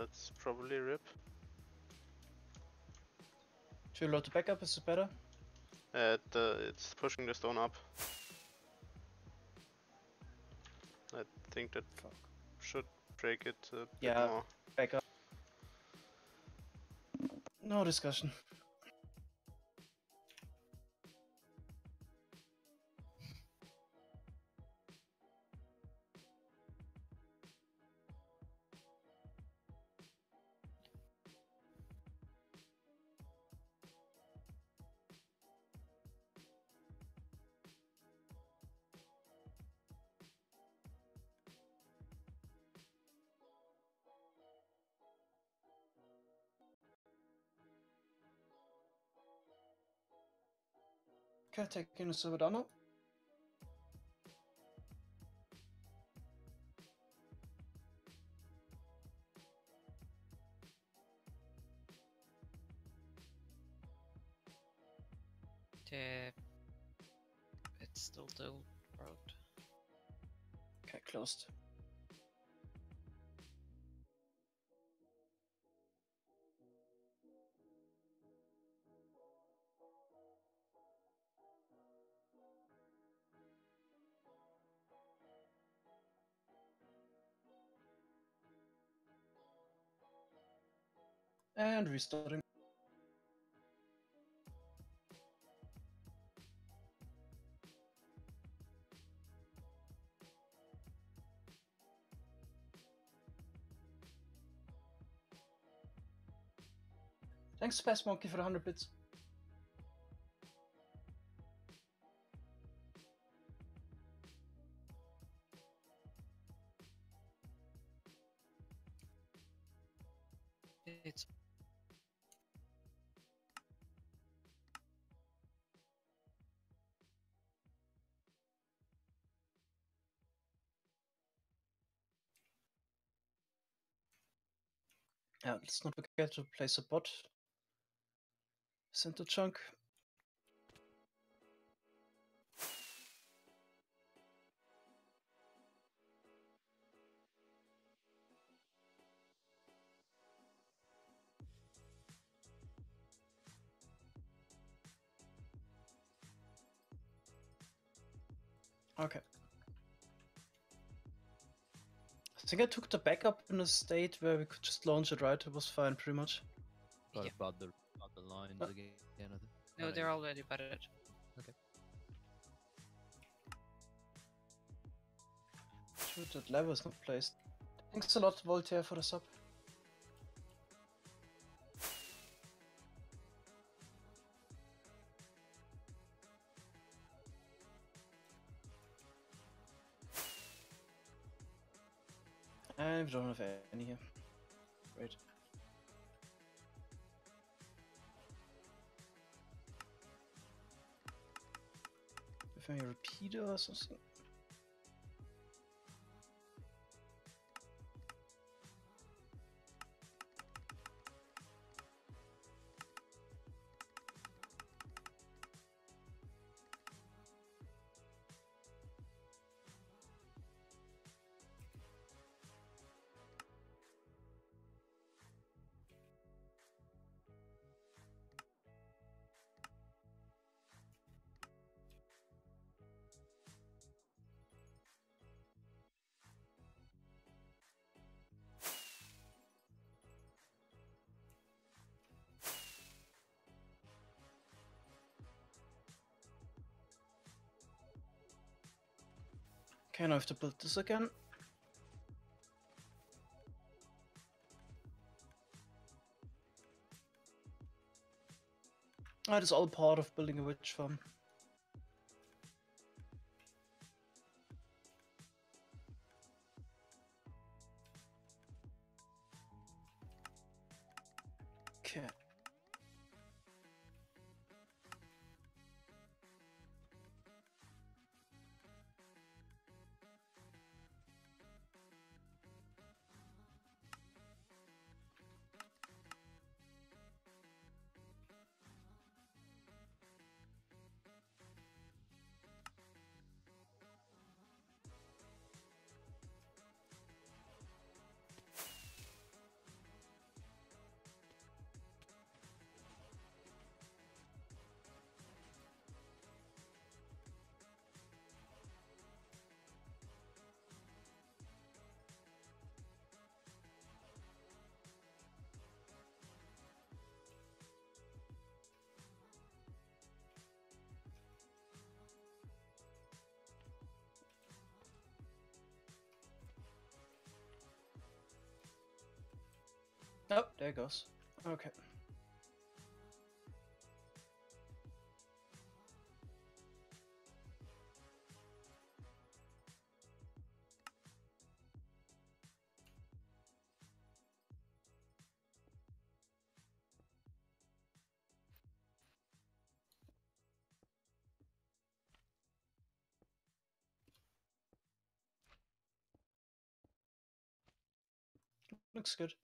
It's probably RIP. Should we load the backup? Is it better? It's pushing the stone up. I think that should break it a bit more. Backup. No discussion. Okay, taking the server down now. It's still the old world. Okay, closed. And restarting. Thanks, Space Monkey, for the 100 bits. It's Yeah, let's not forget to place a bot. Center chunk. Okay. I think I took the backup in a state where we could just launch it, right? It was fine, pretty much. Got Yeah. about the lines again. I think. no, they're already butted. Okay. Shoot, that lever is not placed. Thanks a lot, Voltaire, for the sub. And we don't have any here. Great. If I repeater or something. Okay, now I have to build this again. That is all part of building a witch farm. Okay. Oh, there it goes. Okay. Looks good.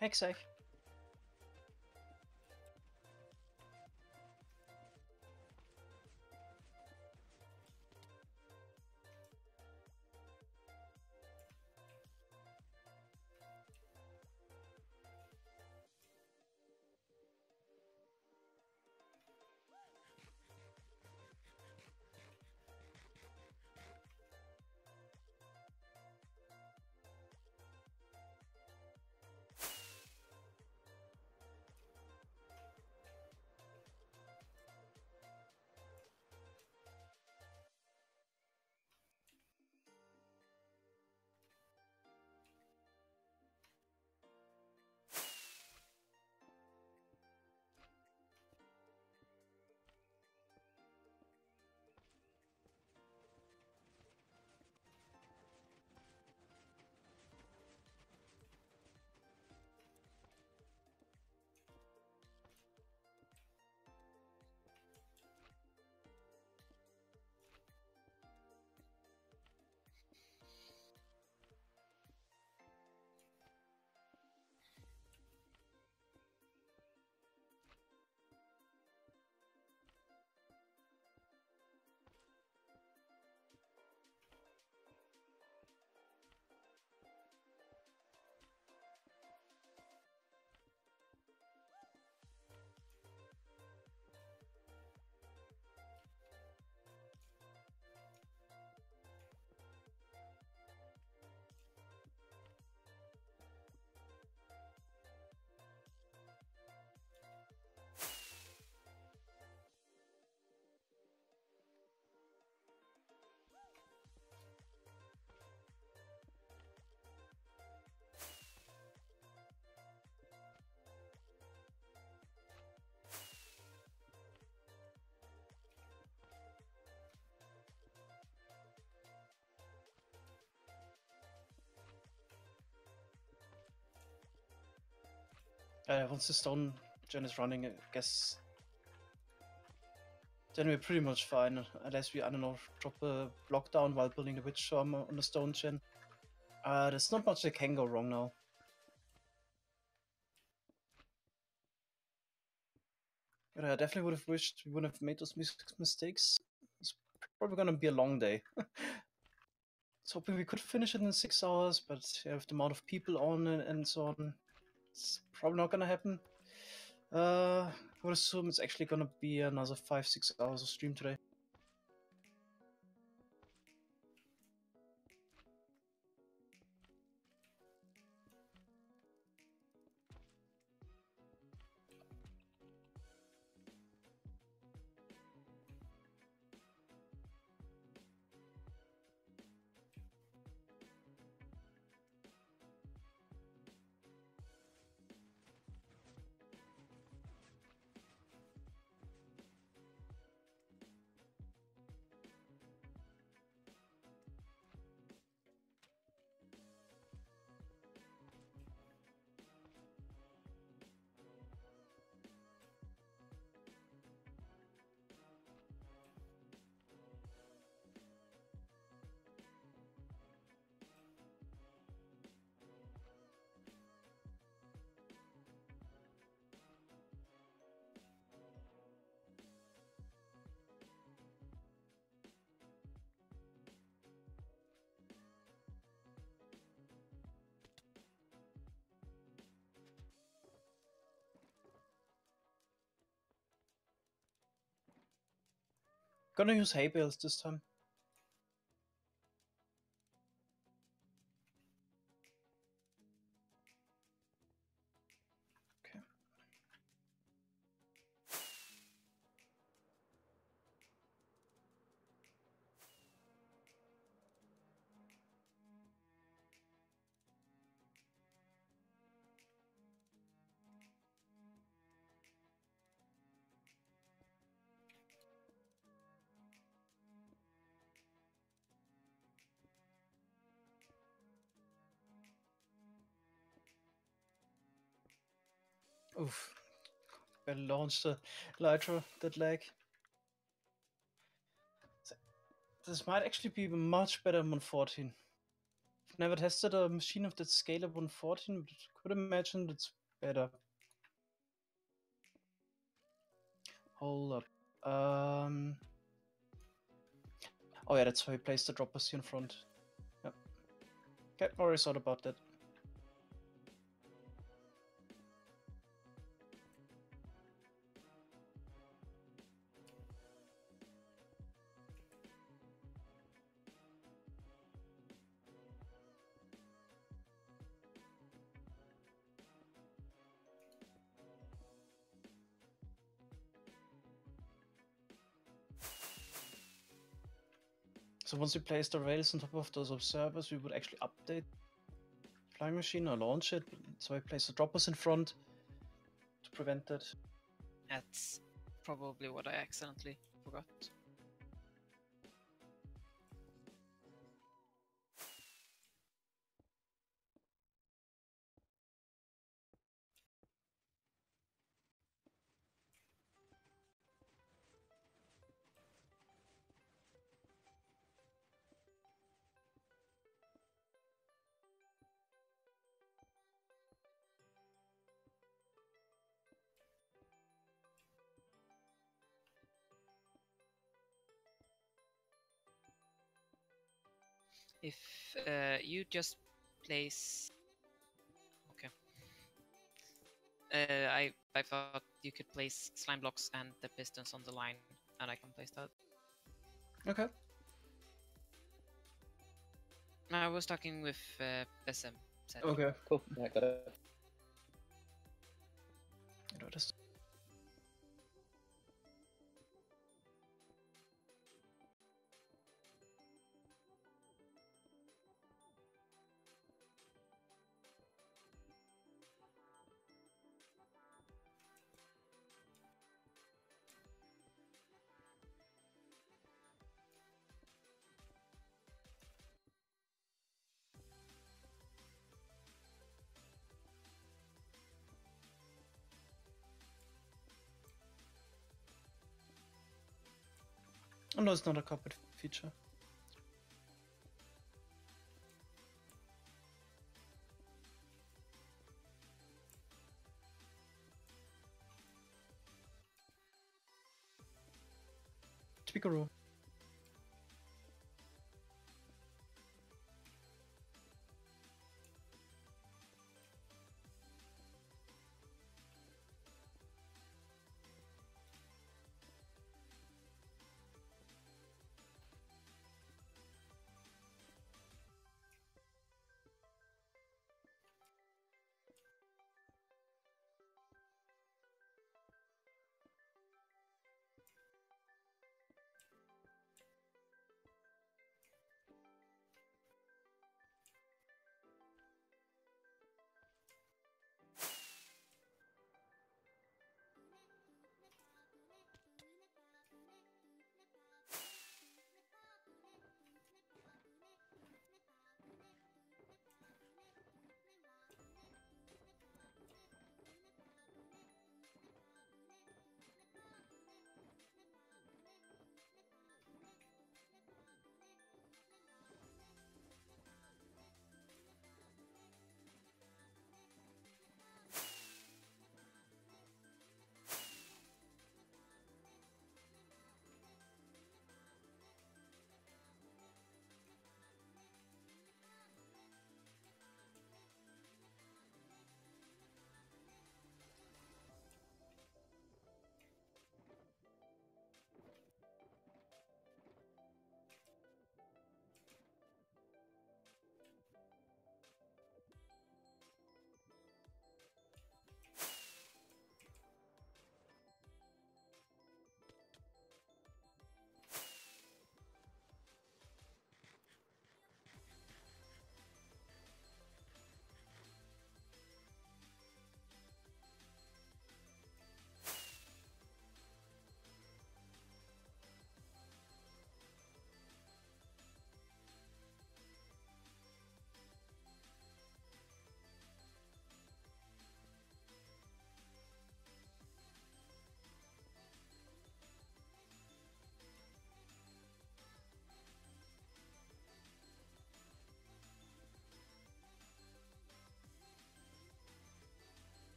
Hexag. Once the stone gen is running, I guess then we're pretty much fine, unless we, I don't know, drop a block down while building the witch farm on the stone gen. There's not much that can go wrong now. But I definitely would have wished we wouldn't have made those mistakes. It's probably gonna be a long day. I was hoping we could finish it in 6 hours, but with the amount of people on and so on, it's probably not gonna happen. I would assume it's actually gonna be another 5-6 hours of stream today. Gonna use hay bales this time. Okay. Oof. Better launch the Elytra, that lag. This might actually be much better than 114. I've never tested a machine of that scale at 114, but could imagine it's better. Hold up. Oh yeah, that's why we placed the droppers here in front. Yep. Okay, already thought about that. So once we place the rails on top of those observers, we would actually update flying machine or launch it. So I place the droppers in front to prevent that. That's probably what I accidentally forgot. If you just place, okay. I thought you could place slime blocks and the pistons on the line, and I can place that. Okay. I was talking with SM. Okay. Cool. Yeah, got it. You know, just Oh no, it's not a copied feature. Tweakaroo.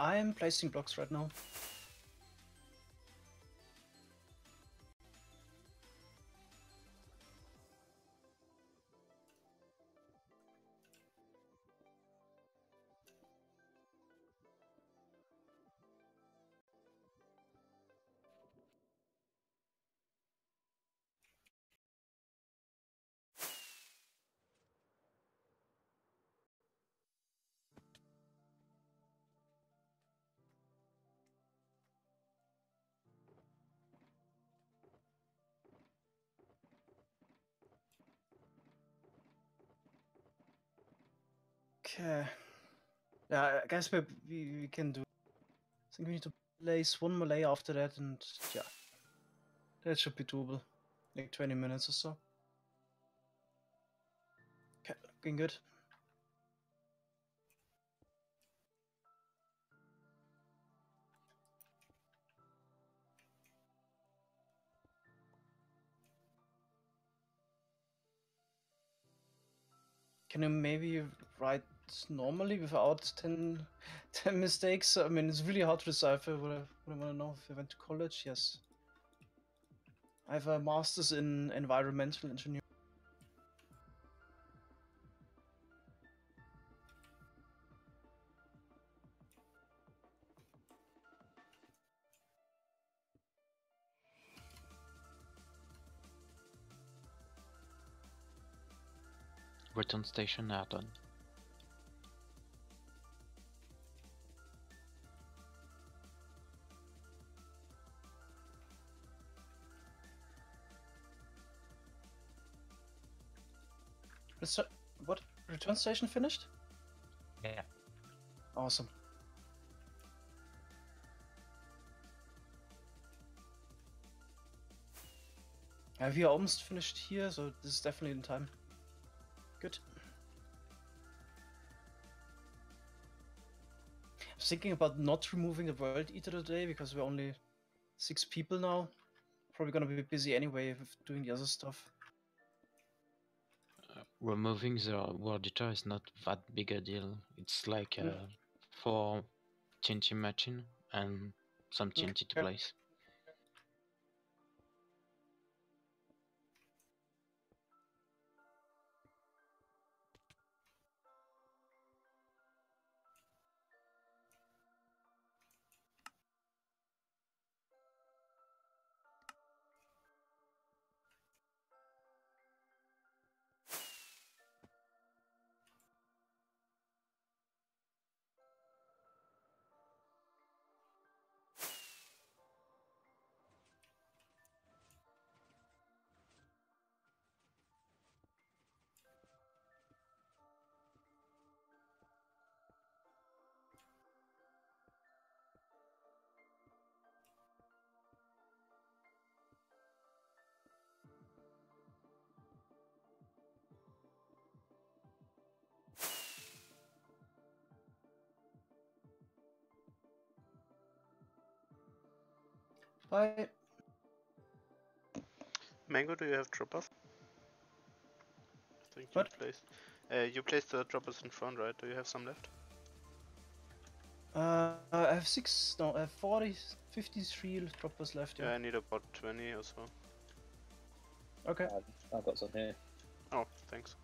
I'm placing blocks right now. Okay. Yeah, I guess we can do. I think we need to place one Malay after that, and yeah, that should be doable. Like 20 minutes or so. Okay, looking good. Can you maybe write normally without 10 mistakes? I mean, it's really hard to decipher what I want to know. If I went to college, yes. I have a master's in environmental engineering. Return station are done. What? Return station finished? Yeah. Awesome. We are almost finished here, so this is definitely in time. Good. I was thinking about not removing the World Eater today because we're only 6 people now. probably gonna be busy anyway with doing the other stuff. Removing the word editor is not that big a deal. It's like 4 TNT machine and some TNT to place. Bye. Mango, do you have droppers? I think What? you placed the droppers in front, right? Do you have some left? I have 6, no, I have 40, 53 droppers left, Yeah, yeah. I need about 20 or so. Okay. I've got some here. Oh, thanks.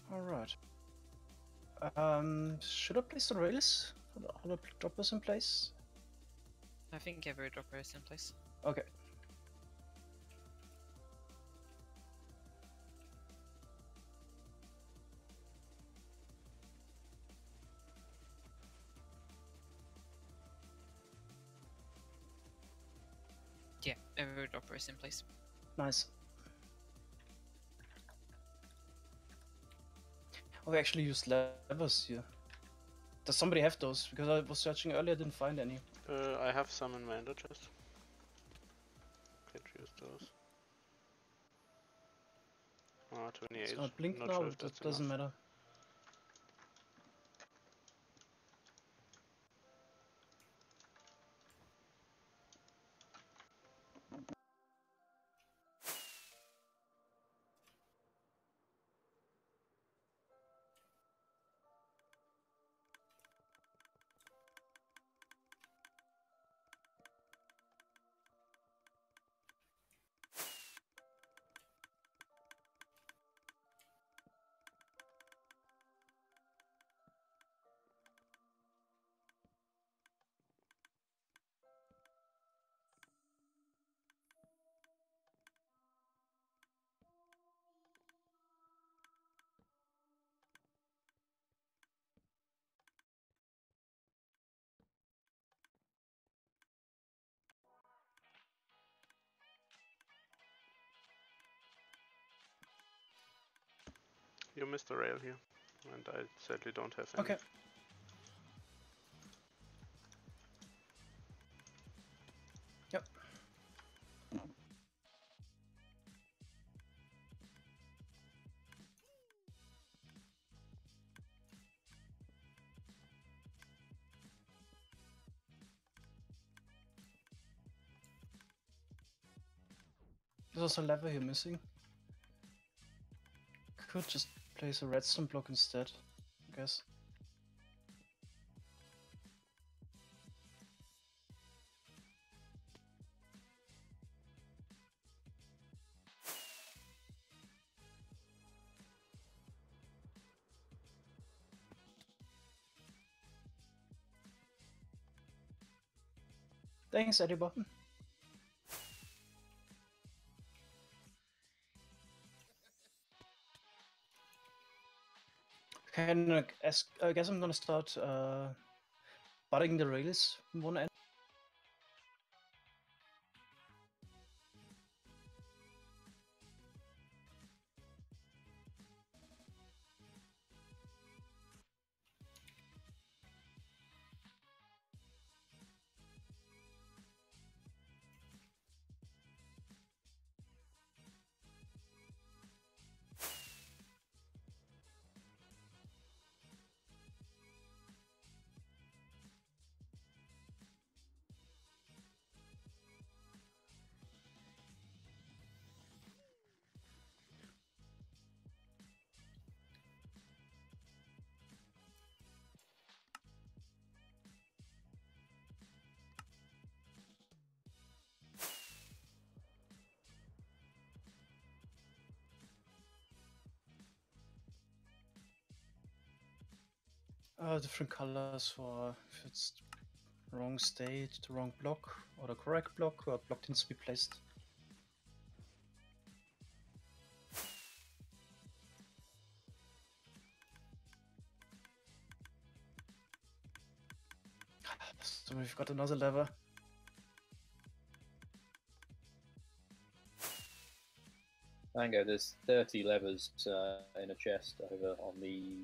Alright. Should I place the rails for the other droppers in place? I think every dropper is in place. Okay. Yeah, every dropper is in place. Nice. Oh, we actually used levers here. Does somebody have those? Because I was searching earlier, didn't find any. I have some in my ender chest. Can't use those. 28. It's gonna blink Not now, sure but if that's that doesn't enough. matter. You missed a rail here, and I sadly don't have any. Okay. Yep. There's also a lever here missing. Could just place a redstone block instead, I guess. Thanks, Eddie Button. Can I guess I'm gonna start butting the rails from one end. Different colors for if it's the wrong state, the wrong block, or the correct block, or a block needs to be placed. So we've got another lever. Mango, there's 30 levers in a chest over on the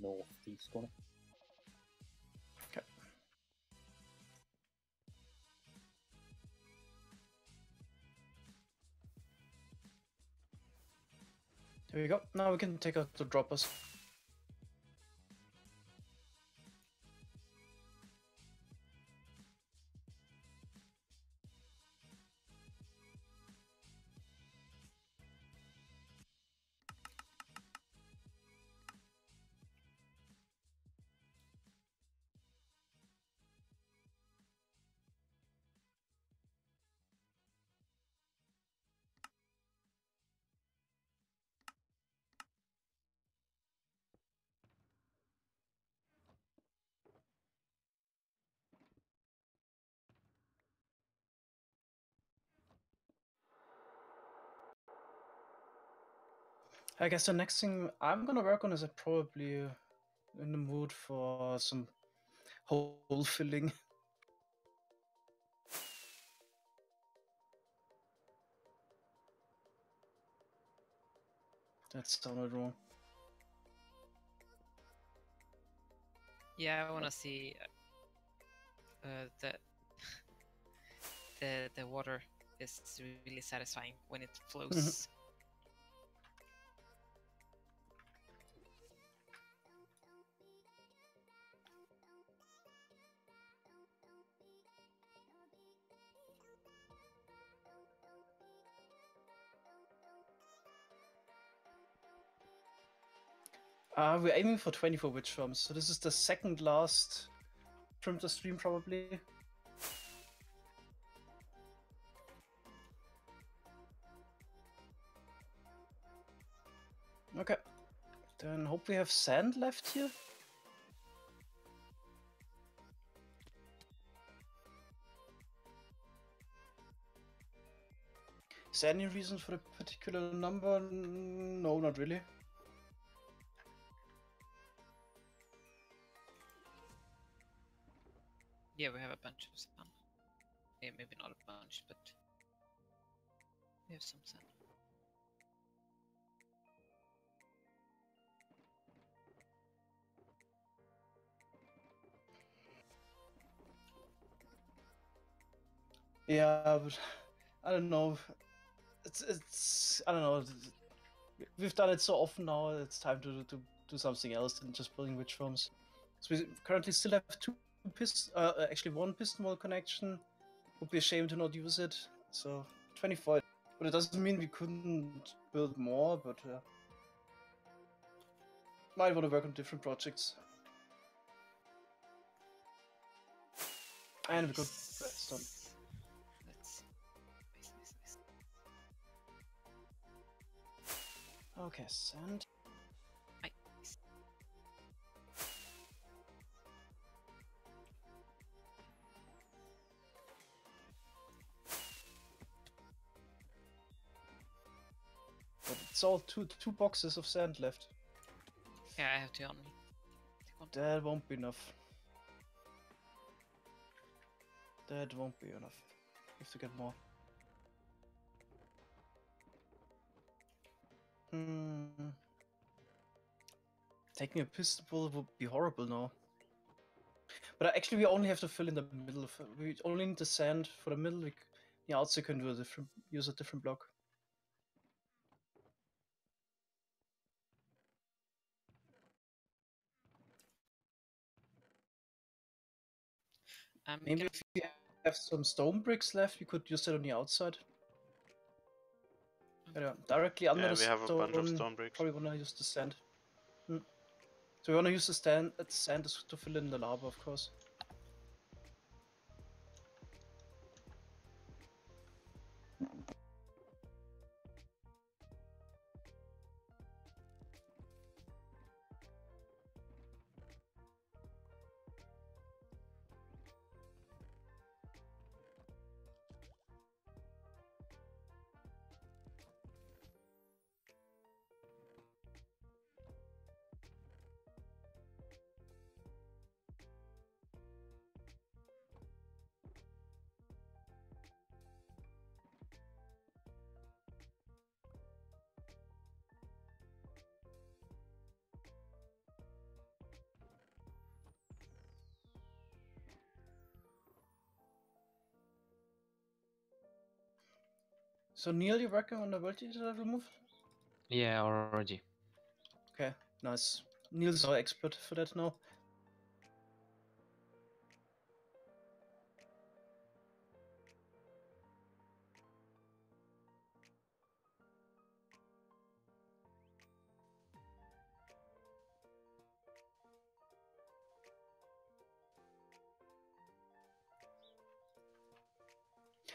northeast corner. Okay. There we go. Now we can take out the droppers. I guess the next thing I'm gonna work on is probably in the mood for some hole filling. That sounded wrong. Yeah, I want to see the the water is really satisfying when it flows. We're aiming for 24 witch farms, so this is the second last Primter stream probably. Okay, then hope we have sand left here. Is there any reason for a particular number? No, not really. Yeah, we have a bunch of sand. Yeah, maybe not a bunch, but we have some sand. Yeah, but I don't know. It's I don't know. We've done it so often now. It's time to do something else than just building witch farms. So we currently still have actually one piston wall connection. Would be a shame to not use it. So 24. But it doesn't mean we couldn't build more. But might want to work on different projects. And we got redstone. Okay, sand. Nice. But it's all two boxes of sand left. Yeah, I have two on me. That won't be enough. That won't be enough. We have to get more. Taking a piston pull would be horrible now. But actually we only have to fill in the middle. We only need the sand for the middle. The outside can use a different block. Maybe if we have some stone bricks left, we could use it on the outside. Directly under the we have stone, a bunch of stone bricks. probably wanna use the sand. So we wanna use the sand to fill in the lava, of course. So Neil, you're working on the world eater remove? Yeah, already. Okay, nice. Neil's our expert for that now.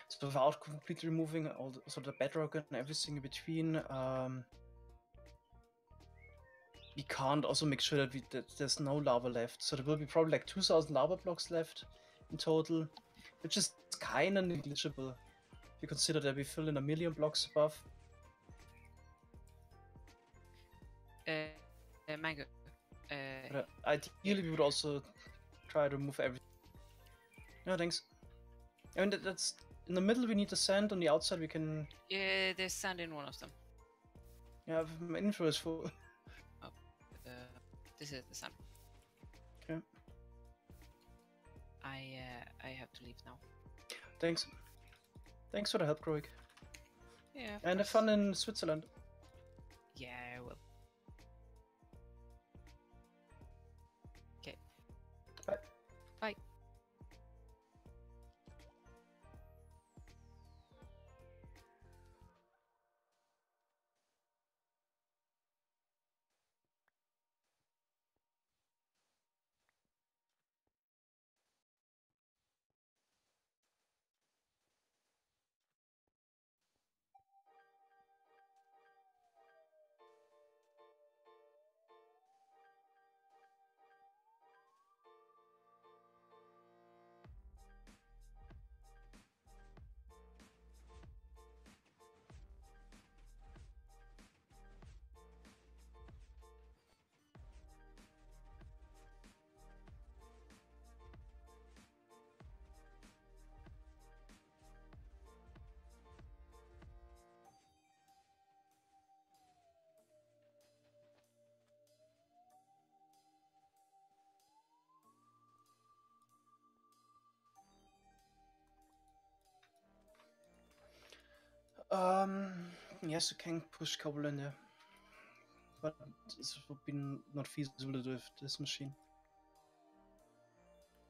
So without completely removing all the bedrock and everything in between, we can't also make sure that there's no lava left. So there will be probably like 2,000 lava blocks left in total, which is kind of negligible if you consider that we fill in 1 million blocks above. Mango. But ideally, we would also try to remove everything. No, thanks. I mean, that's in the middle. We need the sand. On the outside, we can. Yeah, there's sand in one of them. Yeah, my info is full. Oh, this is the sand. Okay. I have to leave now. Thanks. Thanks for the help, Kroik. Yeah. And have fun in Switzerland. Yeah, I will. Okay. Bye. Bye. Yes, you can push cobble in there, but this would be not feasible to do with this machine.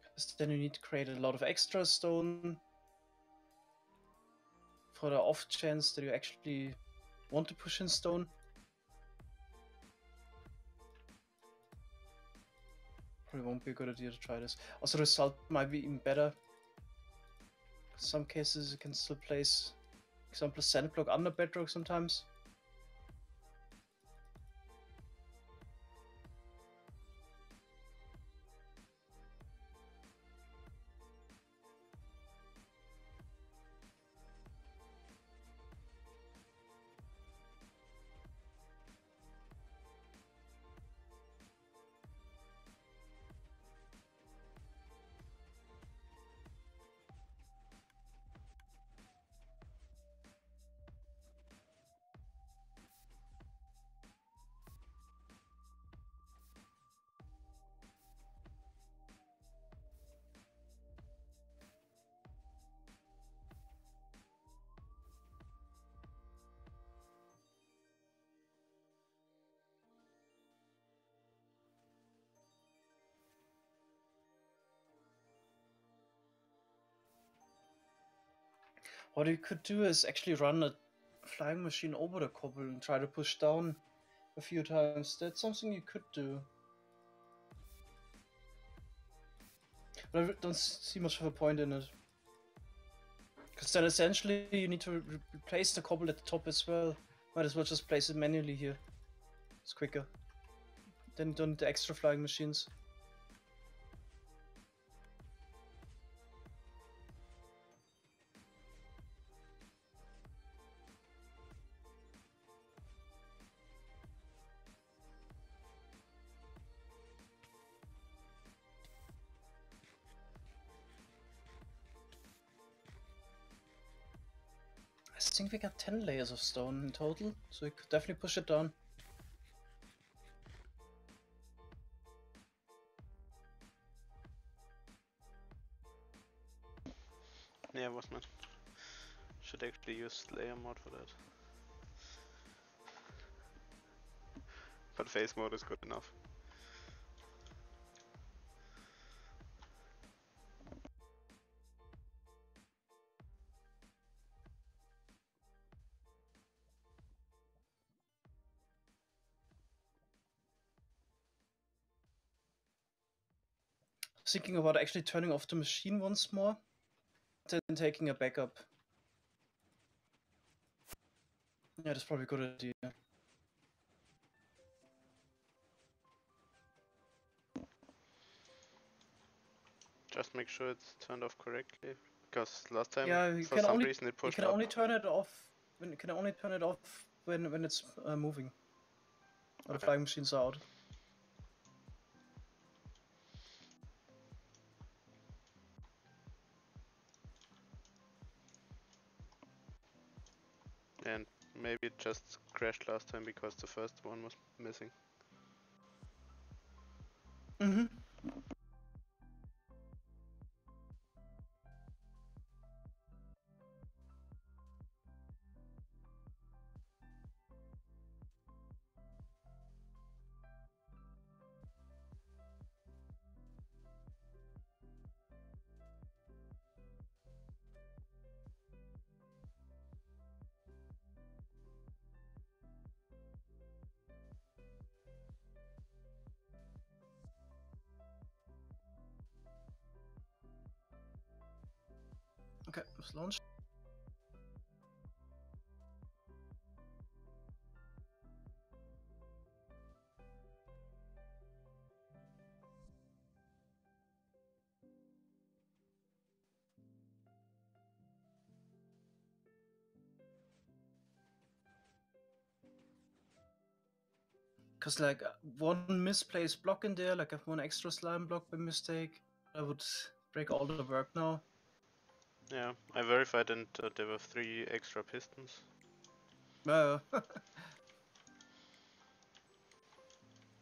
Because then you need to create a lot of extra stone for the off chance that you actually want to push in stone. Probably won't be a good idea to try this. Also, the result might be even better. In some cases, you can still place, for example, a sand block under bedrock sometimes. What you could do is actually run a flying machine over the cobble and try to push down a few times. That's something you could do. But I don't see much of a point in it. Because then essentially you need to replace the cobble at the top as well. Might as well just place it manually here. It's quicker. Then you don't need the extra flying machines. I think we got 10 layers of stone in total, so we could definitely push it down. Ja, was man. Should actually use Slayer mod for that. But phase mode is good enough. Thinking about actually turning off the machine once more, then taking a backup. Yeah, that's probably a good idea. Just make sure it's turned off correctly, because last time Yeah, you for can some only reason it you pushed can up. only turn it off when when it's moving. Or the Okay. flying machine's out. And maybe it just crashed last time because the first one was missing. Mm-hmm. Okay, let's launch. Cause like one misplaced block in there, like one extra slime block by mistake, I would break all the work now. Yeah, I verified and there were 3 extra pistons.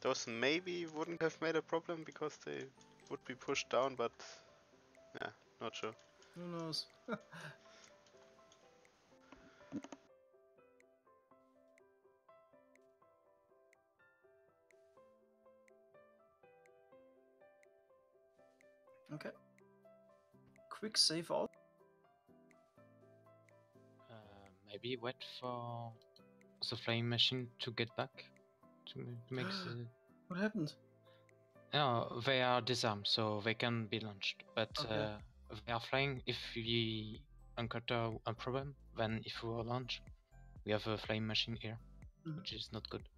Those maybe wouldn't have made a problem because they would be pushed down, but yeah, not sure. Who knows? Okay. Quick save all. Maybe wait for the flying machine to get back to make the. What happened? No, they are disarmed, so they can be launched. But Okay. they are flying. If we encounter a problem, then if we launch, we have a flying machine here, which is not good.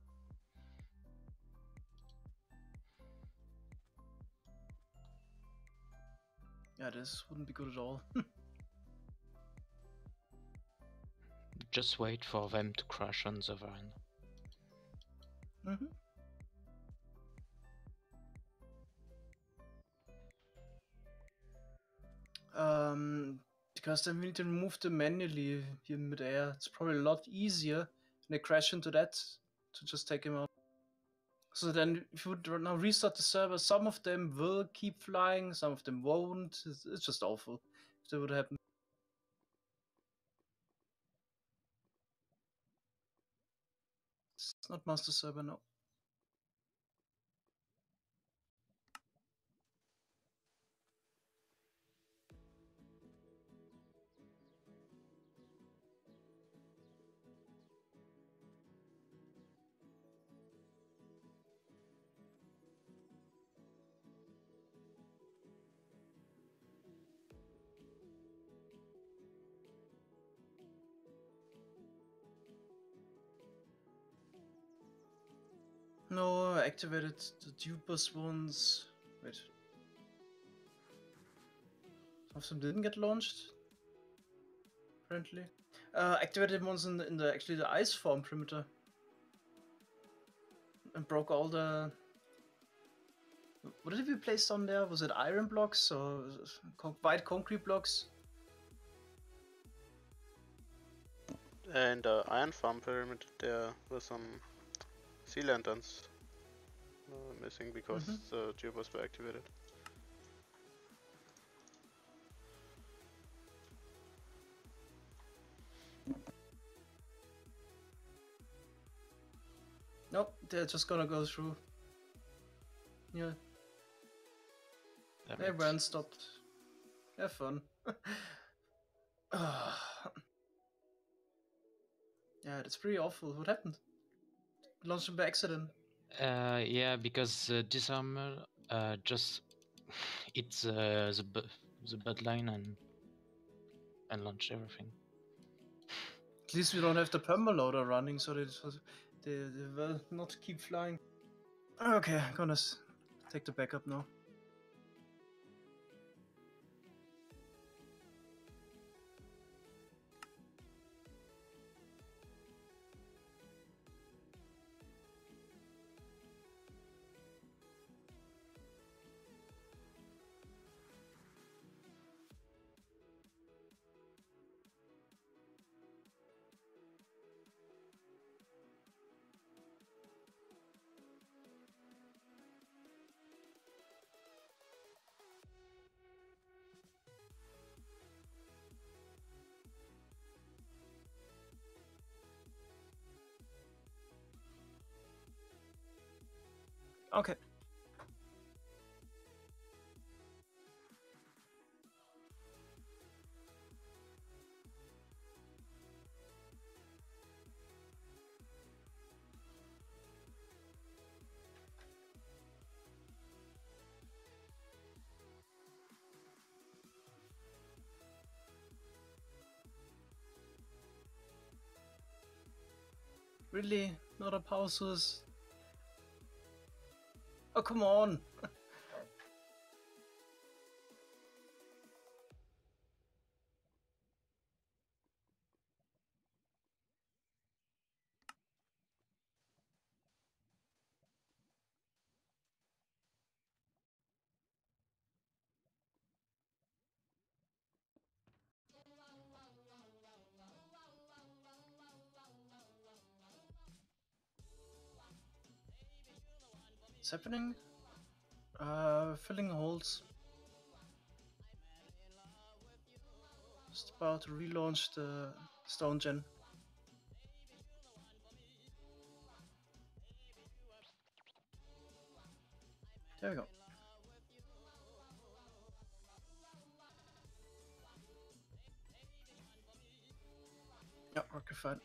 Yeah, this wouldn't be good at all. Just wait for them to crash on the other end. Mm-hmm. Because then we need to remove them manually here in midair. It's probably a lot easier when they crash into that to just take him out. So then, if you would now restart the server, some of them will keep flying, some of them won't. It's just awful if that would happen. It's not master server, no. No, I activated the Dupus ones. Wait. Some of them didn't get launched. Apparently. Activated ones in the actually the ice form perimeter. And broke all the... What did we place on there? Was it iron blocks or white concrete blocks? And the iron farm pyramid, there were some sea lanterns missing because the geobos were activated. Nope, they're just gonna go through. Yeah. Damn They it. ran, stopped. Have fun. Yeah, that's pretty awful. What happened? Launched him by accident. Yeah, because disarmer just hit the bud line and launch everything. At least we don't have the permaloader running, so they will not keep flying. Okay, gonna take the backup now. Okay. Really? Not a power source? Oh, come on! What's happening? Filling holes. Just about to relaunch the Stone Gen. There we go. Yeah, okay, fine.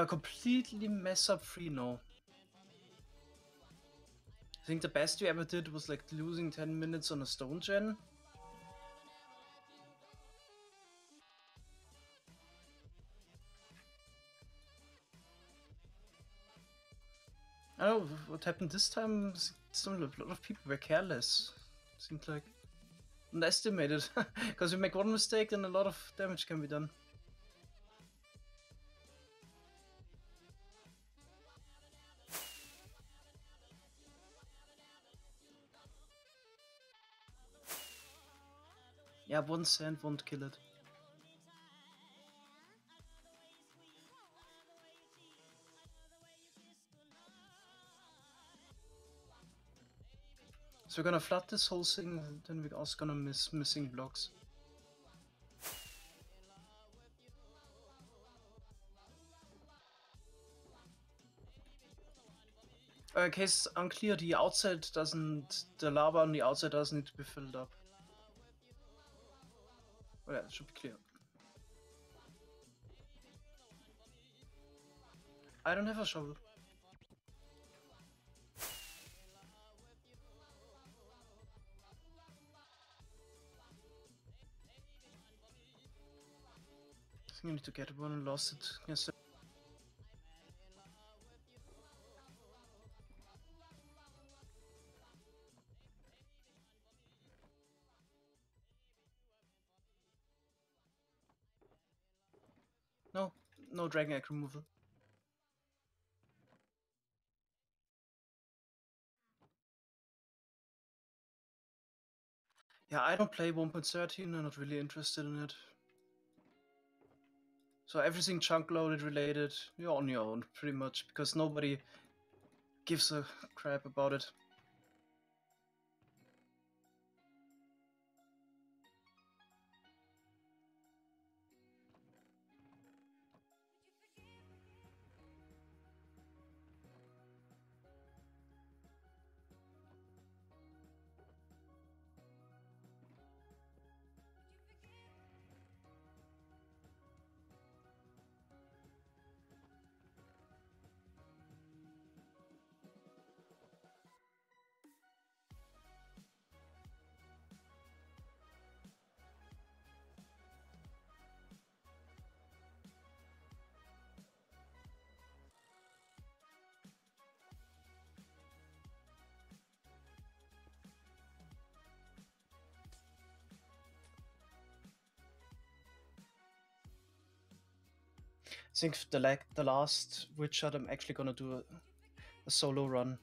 Completely mess up free, no. I think the best we ever did was like losing 10 minutes on a Stone Gen. I don't know what happened this time. A lot of people were careless. Seemed like underestimated. Because we make one mistake, then a lot of damage can be done. Yeah, 1 sand won't kill it. So we're gonna flood this whole thing, and then we're also gonna miss missing blocks. In case unclear, the lava on the outside doesn't need to be filled up. Oh yeah, it should be clear. I don't have a shovel. I think I need to get one and lost it. Yes. No, no dragon egg removal. Yeah, I don't play 1.13, I'm not really interested in it. So everything chunk loaded related, you're on your own, pretty much, because nobody gives a crap about it. think the last witch shot I'm actually gonna do a solo run.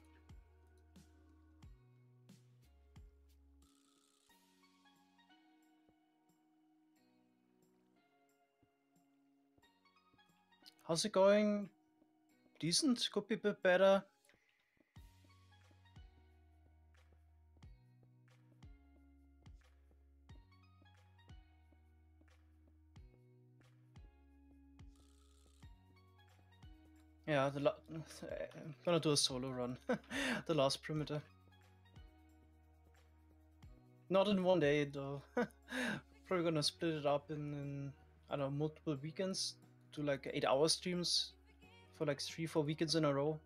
How's it going? Decent, could be a bit better. Yeah, I'm gonna do a solo run. The last perimeter. Not in one day though. Probably gonna split it up in I don't know, multiple weekends. Do like 8-hour streams for like 3-4 weekends in a row.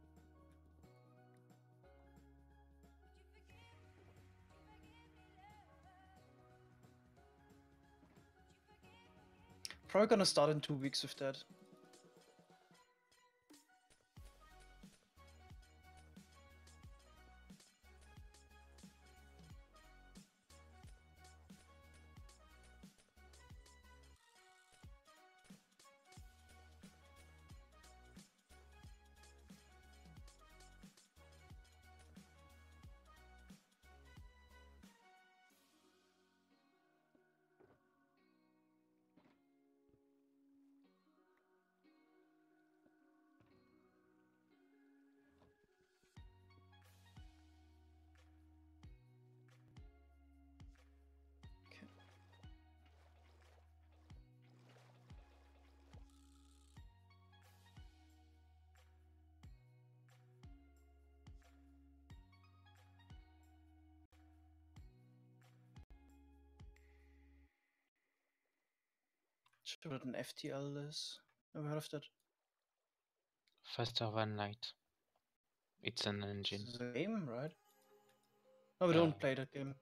Probably gonna start in 2 weeks with that. Sure what an FTL is. Never heard of that. Faster than light. It's an engine. This is a game, right? No, we Uh, don't play that game.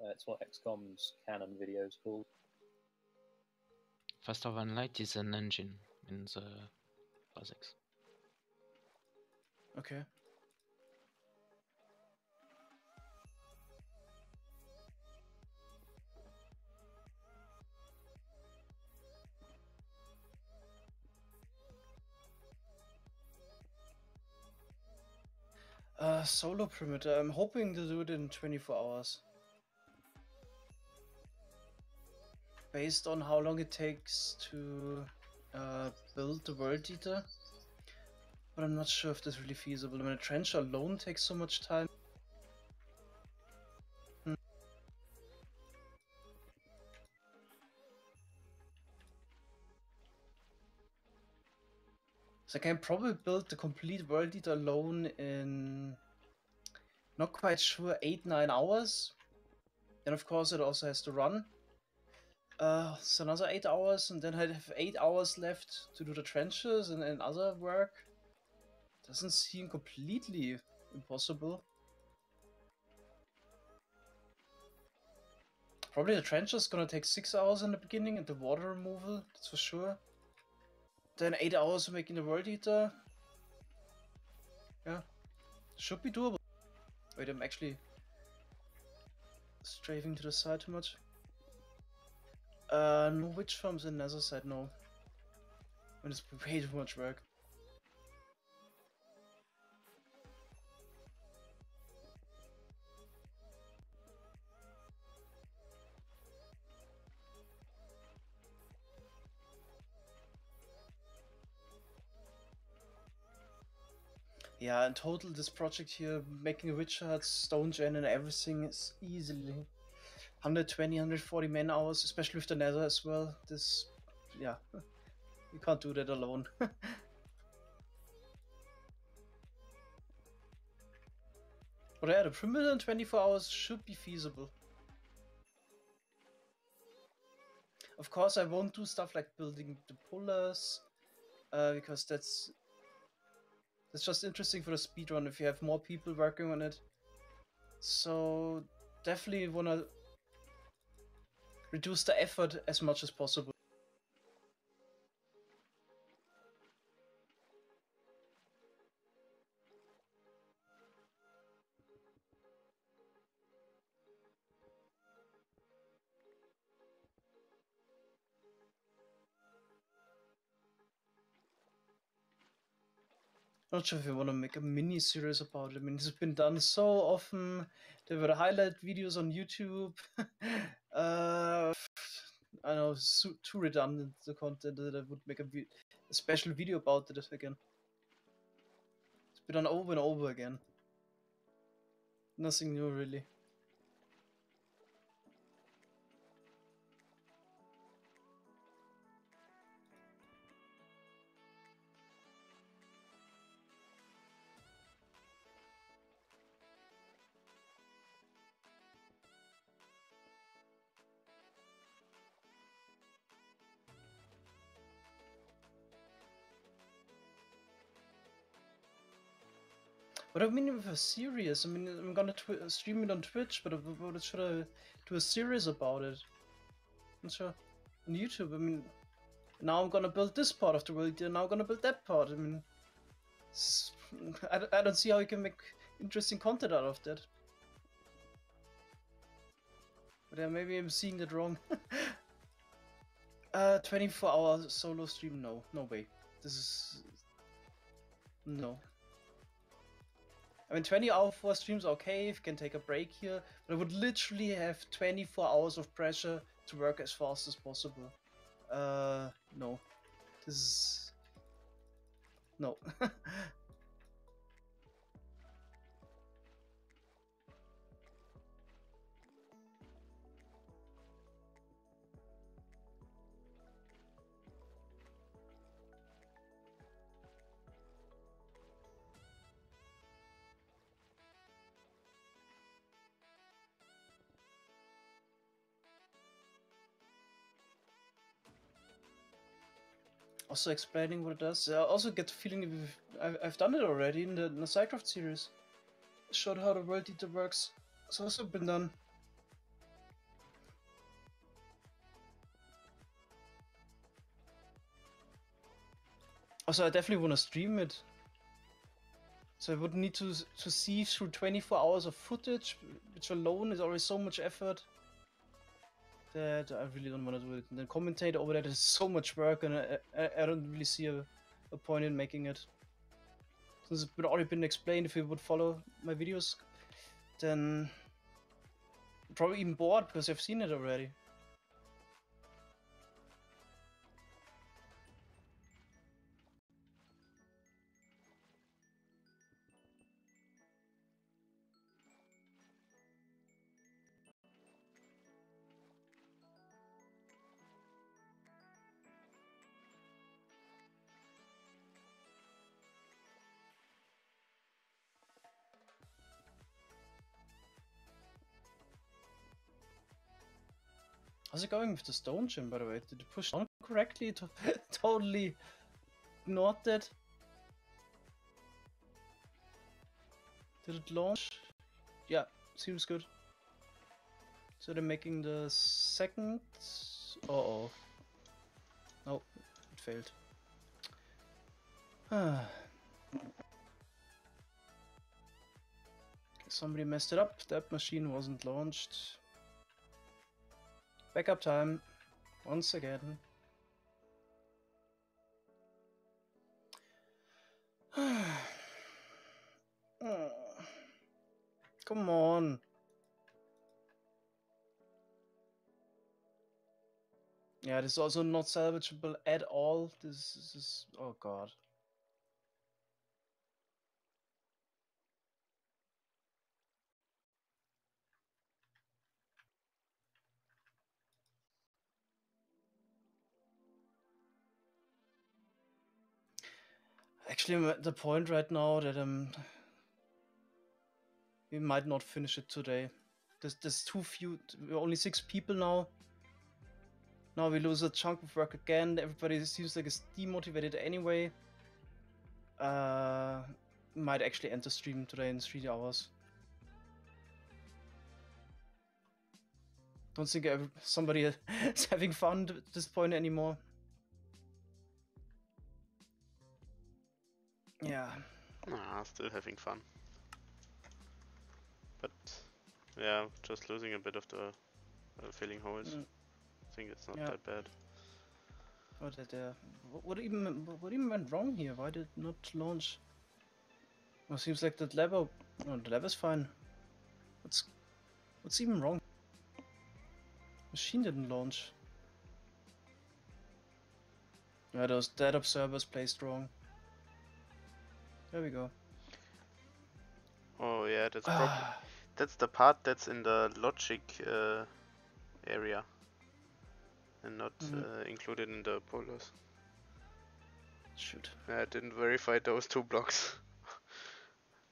It's what XCOM's canon video is called. Faster than light is an engine in the physics. Okay. Solo perimeter. I'm hoping to do it in 24 hours. Based on how long it takes to build the World Eater. But I'm not sure if that's really feasible. I mean, a trench alone takes so much time. So I can probably build the complete World Eater alone in, not quite sure, 8-9 hours. Then of course it also has to run. So another 8 hours, and then I'd have 8 hours left to do the trenches and other work. Doesn't seem completely impossible. Probably the trenches gonna take 6 hours in the beginning, and the water removal, that's for sure. Then 8 hours making the World Eater. Yeah, should be doable. Wait, I'm actually strafing to the side too much. No witch farms in Nether side, no. And it's way too much work. Yeah, in total, this project here, making a witch hut, stone gen, and everything is easily 120, 140 man hours, especially with the Nether as well. This, yeah, you can't do that alone. But yeah, the perimeter in 24 hours should be feasible. Of course, I won't do stuff like building the pullers, because that's just interesting for the speedrun if you have more people working on it. So definitely wanna reduce the effort as much as possible. Not sure if you want to make a mini series about it. I mean, it's been done so often. There were highlight videos on YouTube. I know it's too redundant, the content, that I would make a special video about it again. It's been done over and over again. Nothing new, really. But I mean, with a series, I mean, I'm gonna stream it on Twitch, but should I do a series about it? Not sure. On YouTube, I mean, now I'm gonna build this part of the world, and now I'm gonna build that part. I mean, I don't see how you can make interesting content out of that. But yeah, maybe I'm seeing that wrong. 24-hour solo stream? No, no way. This is... no. I mean, 20-hour streams okay, if you can take a break here, but I would literally have 24 hours of pressure to work as fast as possible. No. This is... no. Also explaining what it does. I also get the feeling I've done it already in the SciCraft series. Showed how the world eater works. It's also been done. Also, I definitely want to stream it. So I would need to see through 24 hours of footage, which alone is already so much effort that I really don't want to do it. And then commentate over that is so much work, and I don't really see a point in making it. Since it's already been explained, if you would follow my videos, then I'm probably even bored because I've seen it already. How's it going with the stone gym, by the way? Did you push on correctly? Totally ignored that. Did it launch? Yeah, seems good. So they're making the second... uh-oh. No, it failed. Somebody messed it up. That machine wasn't launched. Backup time. Once again. Come on. Yeah, this is also not salvageable at all. This is... oh god. Actually, I'm at the point right now that we might not finish it today. There's too few. We're only 6 people now. Now we lose a chunk of work again. Everybody seems like it's demotivated anyway. Might actually end the stream today in 3 hours. Don't think somebody is having fun at this point anymore. Yeah. Nah, still having fun. But yeah, just losing a bit of the filling holes. I think it's not that bad. What even went wrong here? Why did it not launch? Well, seems like that lever. No, the lever's fine. What's even wrong? Machine didn't launch. Yeah, those dead observers placed wrong. There we go. Oh yeah, that's the part that's in the logic area, and not included in the polars. Shoot. I didn't verify those 2 blocks.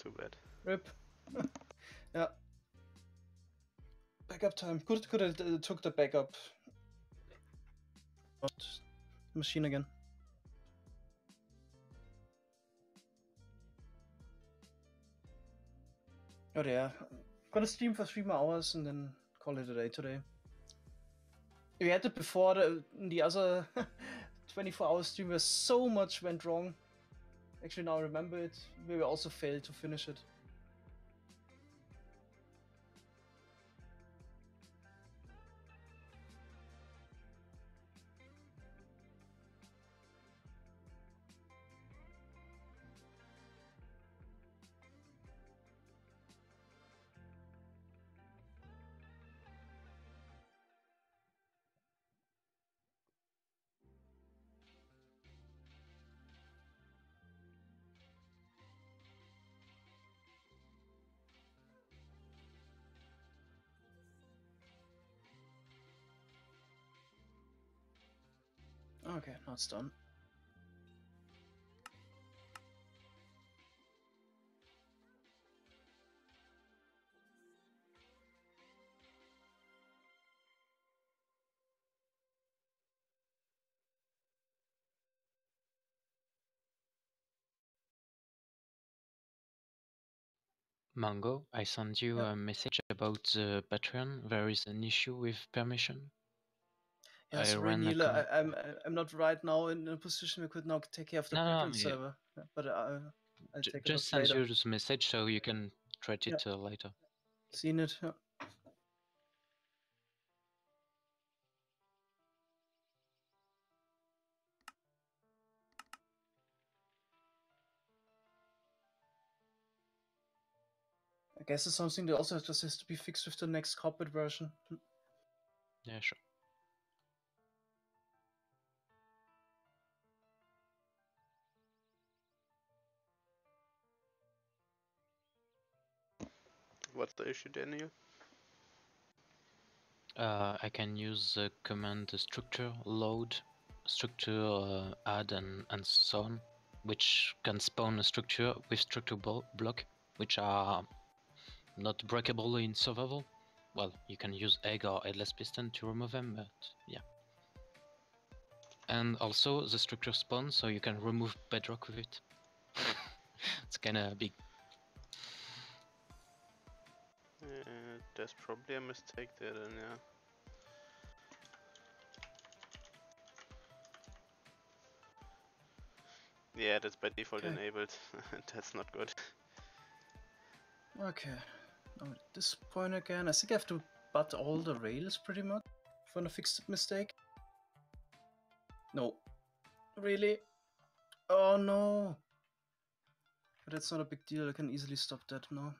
Too bad. Rip. Yeah. Backup time. Could have took the backup. Machine again. Oh yeah. Gonna stream for 3 more hours and then call it a day today. We had it before the other 24-hour stream where so much went wrong. Actually, now I remember it. We also failed to finish it. Okay, now it's done. Mango, I sent you a message about the Patreon. There is an issue with permission. Yeah, sorry, Neil. I'm not right now in a position we could now take care of the Patreon server. Yeah, but I'll take it up just send later. you this message so you can treat it later. Seen it. Yeah. I guess it's something that also just has to be fixed with the next corporate version. Yeah, sure. What's the issue, Daniel? I can use the command structure load, structure add, and so on, which can spawn a structure with structure block, which are not breakable in survival. Well, you can use egg or headless piston to remove them, but yeah. And also the structure spawn, so you can remove bedrock with it. It's kinda big. There's probably a mistake there then, yeah. Yeah, that's by default enabled. That's not good. Okay. Now at this point again, I think I have to butt all the rails pretty much for a fixed mistake. No. Really? Oh no! But that's not a big deal, I can easily stop that now.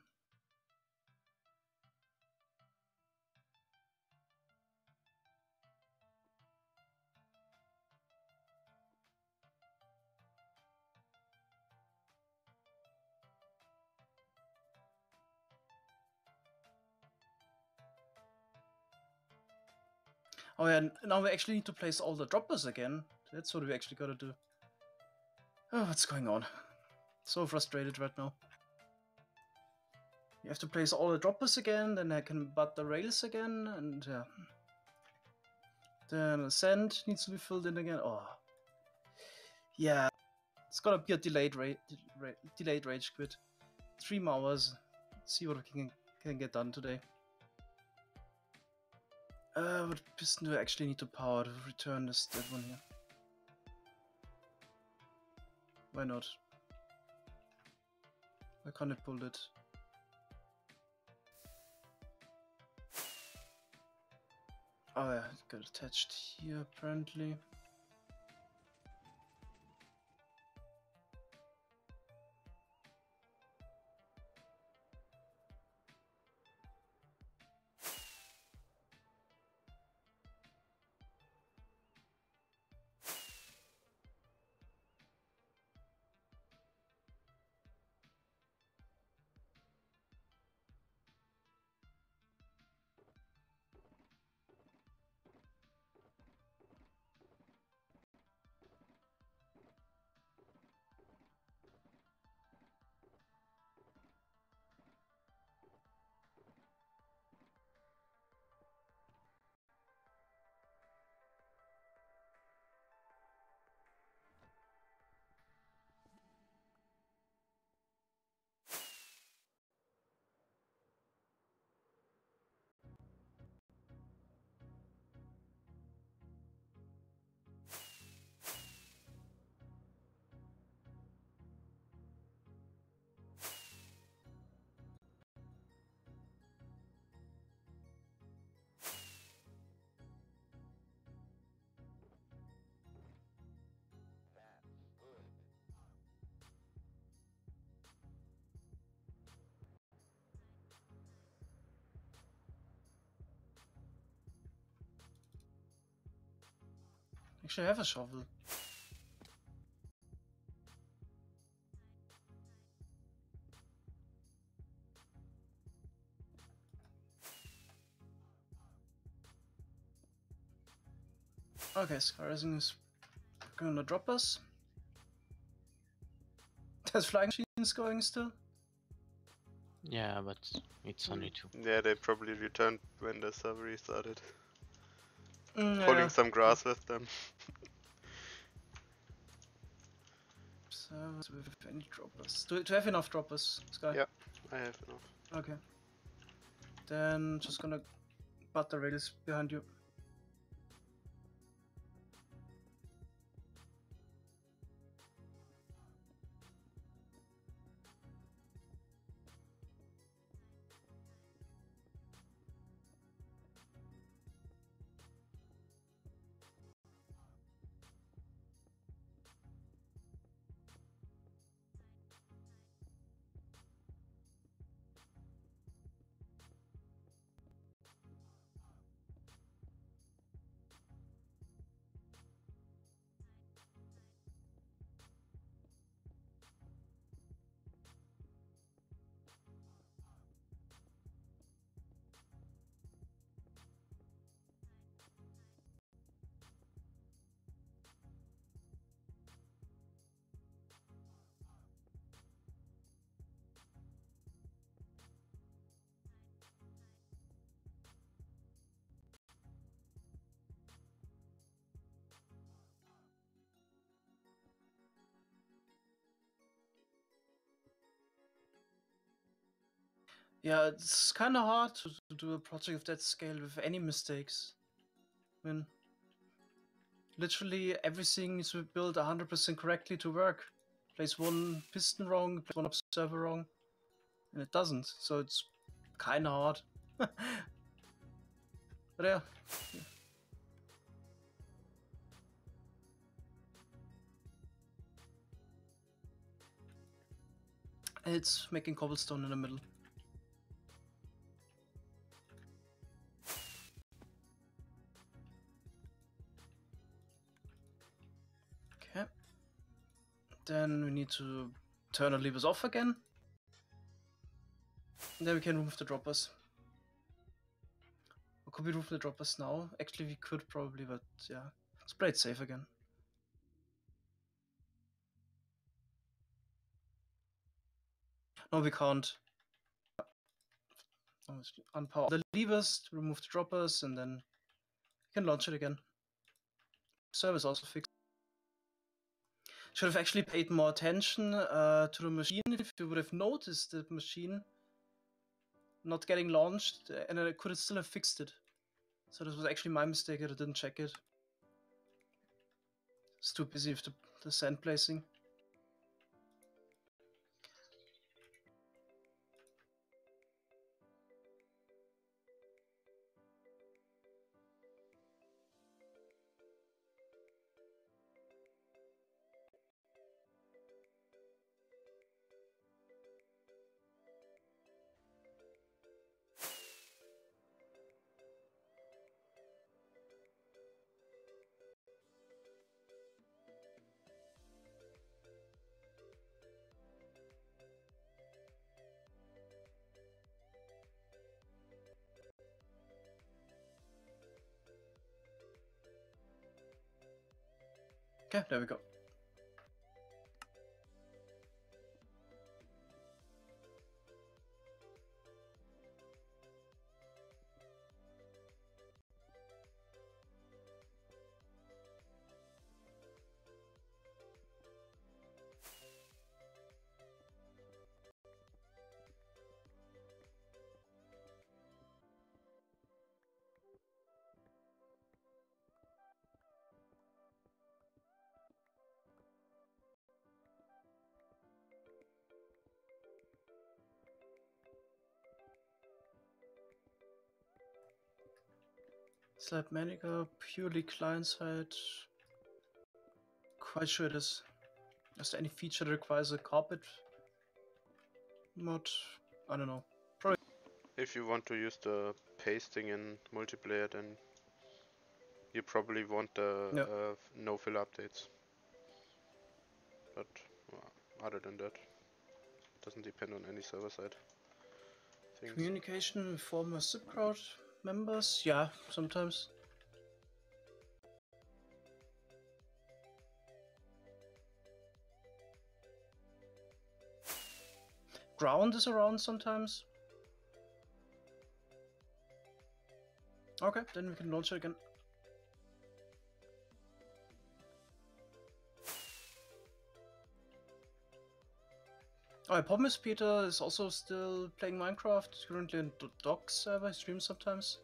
Oh yeah, now we actually need to place all the droppers again. That's what we actually gotta do. Oh, what's going on? So frustrated right now. You have to place all the droppers again, then I can butt the rails again, and yeah. Then the sand needs to be filled in again. Oh. Yeah. It's gonna be a delayed rage quit. 3 more hours. Let's see what we can get done today. What piston do I actually need to power to return that one here? Why not? Why can't I pull it? Oh yeah, it got attached here apparently. Actually, I have a shovel. Okay, Skyrising is gonna drop us. There's flying machines going still. Yeah, but it's only 2. Yeah, they probably returned when the server restarted. Yeah. Pulling some grass with them. So, with any droppers. Do you have enough droppers, Sky? Yeah, I have enough. Okay. Then just gonna butt the rails behind you. Yeah, it's kind of hard to do a project of that scale with any mistakes. I mean, literally everything needs to be built 100% correctly to work. Place one piston wrong, place one observer wrong, and it doesn't. So it's kind of hard. But yeah. It's making cobblestone in the middle. Okay. Then we need to turn the levers off again. And then we can remove the droppers. Or could we remove the droppers now? Actually, we could probably, but yeah. Let's play it safe again. No, we can't. Unpower the levers to remove the droppers, and then we can launch it again. Service also fixed. Should have actually paid more attention to the machine. If you would have noticed the machine not getting launched, and I could have still have fixed it. So this was actually my mistake that I didn't check it. It's too busy with the sand placing. Okay, there we go. Slab manager, purely client-side. Quite sure it is. Is there any feature that requires a carpet mod? I don't know. Probably. If you want to use the pasting in multiplayer, then You probably want the Yep. no-fill updates. But other than that, it doesn't depend on any server-side things. Communication with former SciCraft members? Yeah, sometimes. Ground is around sometimes. Okay, then we can launch it again. Oh, I promise Peter is also still playing Minecraft. He's currently in the dog server. He streams sometimes.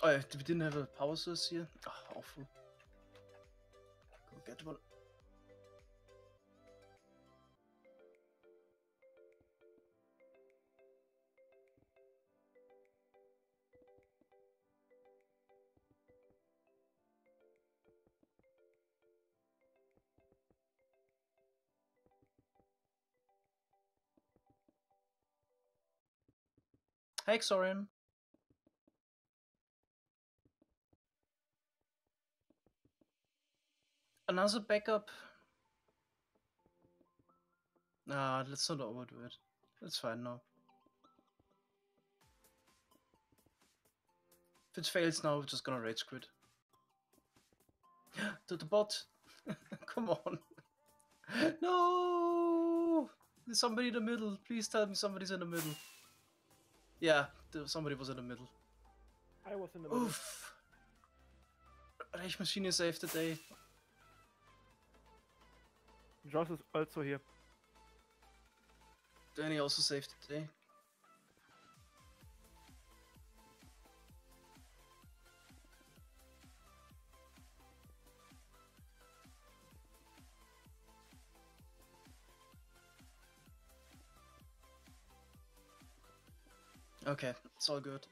Oh, yeah, we didn't have a power source here. Oh, awful. Go get one. Hey, Xorian. Another backup. Nah, let's not overdo it. It's fine now. If it fails now, we're just gonna rage quit. To the bot! Come on! No! There's somebody in the middle. Please tell me somebody's in the middle. Yeah, somebody was in the middle. I was in the middle. Oof! Rage Machine saved the day. Josh is also here. Danny also saved the day. Okay, it's all good.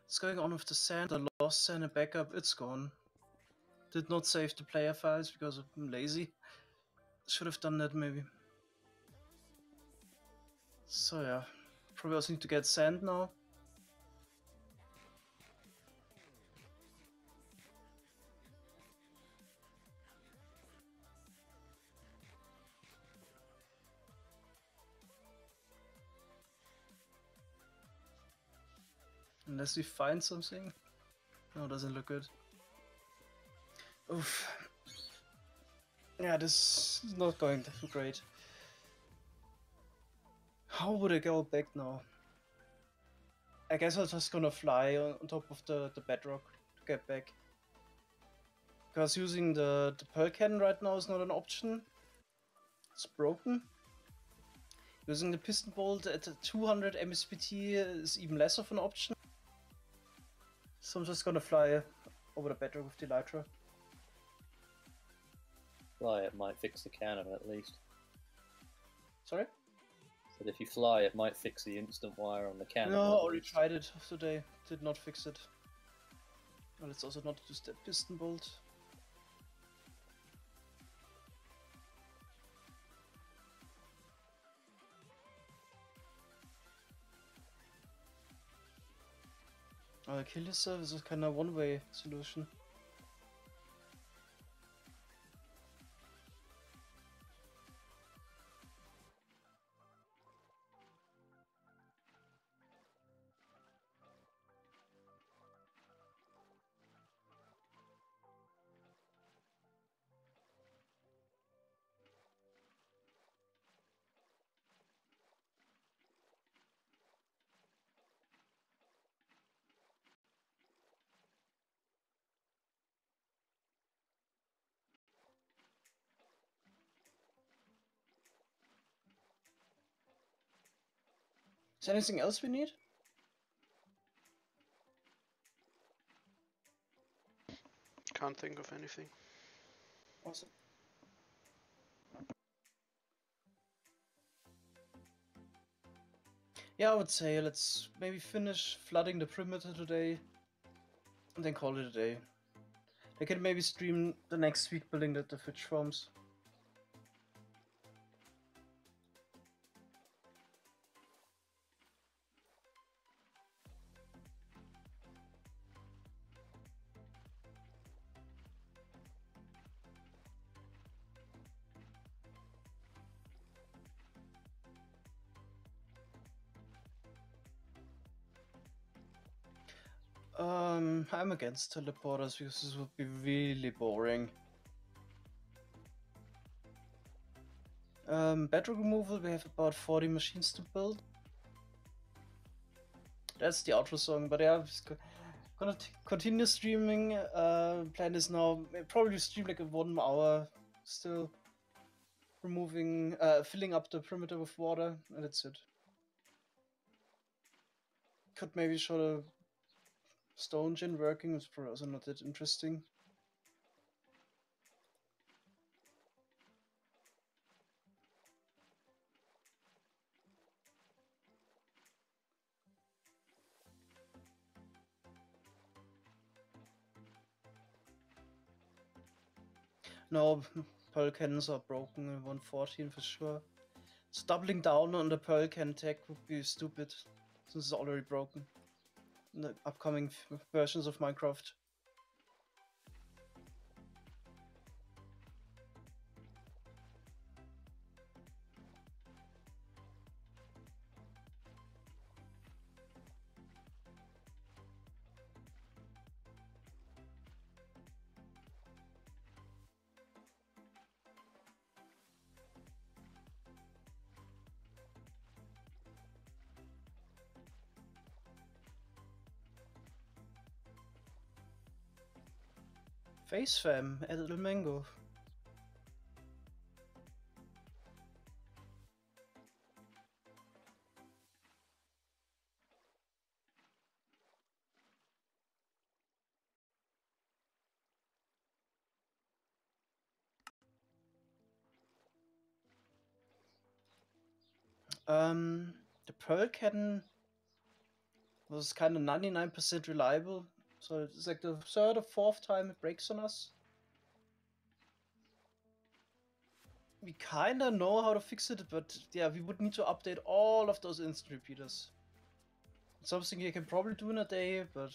What's going on with the sand? I lost sand and backup, it's gone. Did not save the player files because I'm lazy. Should have done that maybe. So yeah, probably also need to get sand now. Unless we find something. No, doesn't look good. Oof. Yeah, this is not going too great. How would I go back now? I guess I'm just gonna fly on top of the bedrock to get back. Because using the pearl cannon right now is not an option. It's broken. Using the piston bolt at 200 MSPT is even less of an option. So I'm just gonna fly over the bedrock with the elytra. Fly, it might fix the cannon at least. Sorry? But if you fly, it might fix the instant wire on the cannon. No, I at already least. tried it today. Did not fix it. Well, let's also not use the piston bolt. Kill yourself is a kind of one-way solution. Is there anything else we need? Can't think of anything. Awesome. Yeah, I would say let's maybe finish flooding the perimeter today, and then call it a day. I can maybe stream the next week building the fish farms. I'm against teleporters because this would be really boring. Bedrock removal, we have about 40 machines to build. That's the outro song, but yeah, I'm just gonna continue streaming. Plan is now probably stream like a 1 hour still. Removing, filling up the perimeter with water, and that's it. Could maybe show the stone gen working, it's probably also not that interesting. No, Pearl cannons are broken in 114 for sure. So doubling down on the Pearl cannon tech would be stupid, since it's already broken in the upcoming versions of Minecraft. Face fam, edible mango. The Pearl cannon was kind of 99% reliable, so it's like the third or fourth time it breaks on us. We kinda know how to fix it, but yeah, we would need to update all of those instant repeaters. It's something you can probably do in a day, but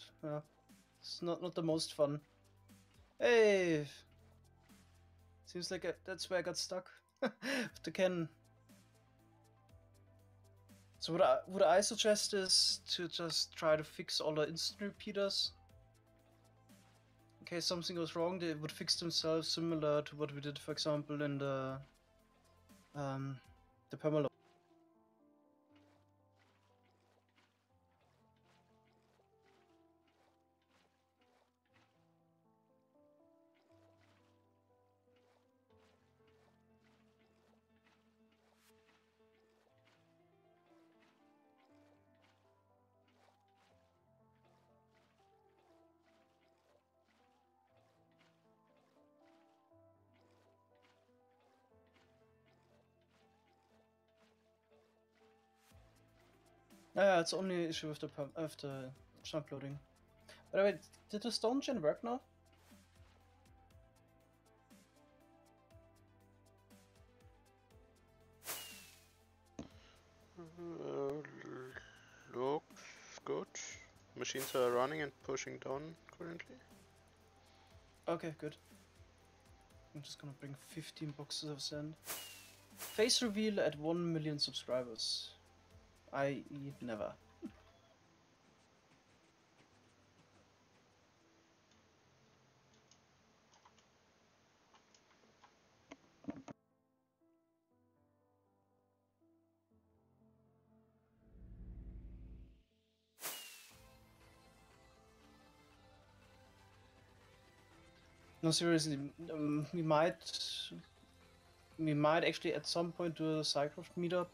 it's not the most fun. Hey! Seems like that's where I got stuck. With the cannon. So what I suggest is to just try to fix all the instant repeaters. In case something goes wrong, they would fix themselves, similar to what we did, for example, in the permaload. Yeah, it's only an issue with the chunk loading. By the way, did the stone gen work now? Looks good. Machines are running and pushing down currently. Okay, good. I'm just gonna bring 15 boxes of sand. Face reveal at 1 million subscribers. I.e. never. No, seriously, we might actually at some point do a SciCraft meetup.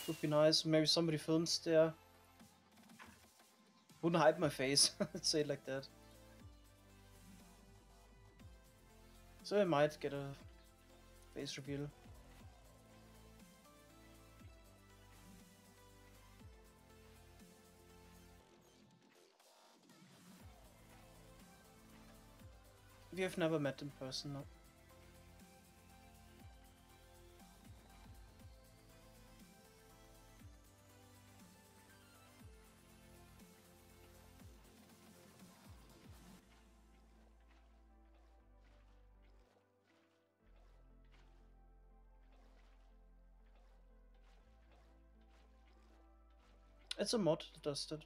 Would be nice. Maybe somebody films there. Wouldn't hide my face. Let's say it like that. So I might get a face reveal. We have never met in person, no. It's a mod that does it.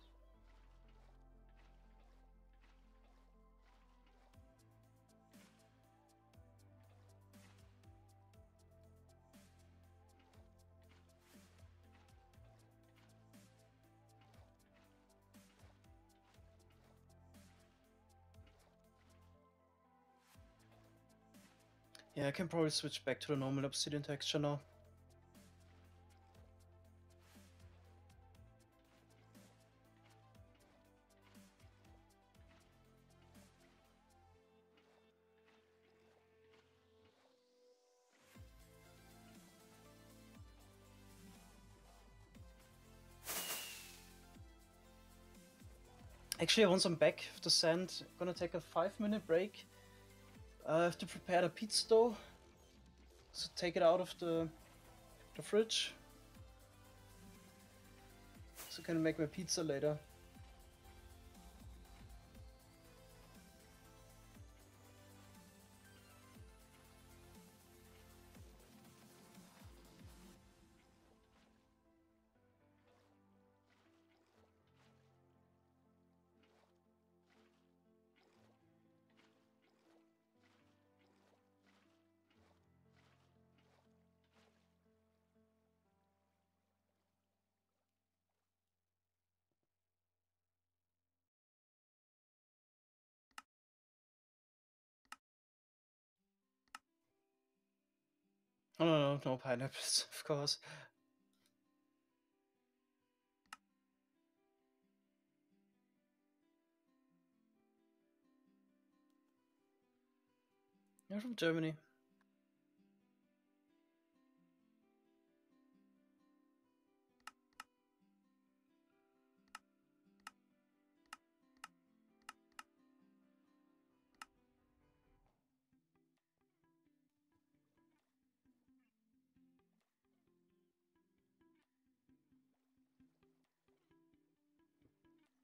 Yeah, I can probably switch back to the normal obsidian texture now. Actually, once I'm back with the sand, I'm gonna take a 5-minute break. I have to prepare the pizza dough. So take it out of the fridge. So I can make my pizza later. Oh no, no pineapples, of course. You're from Germany.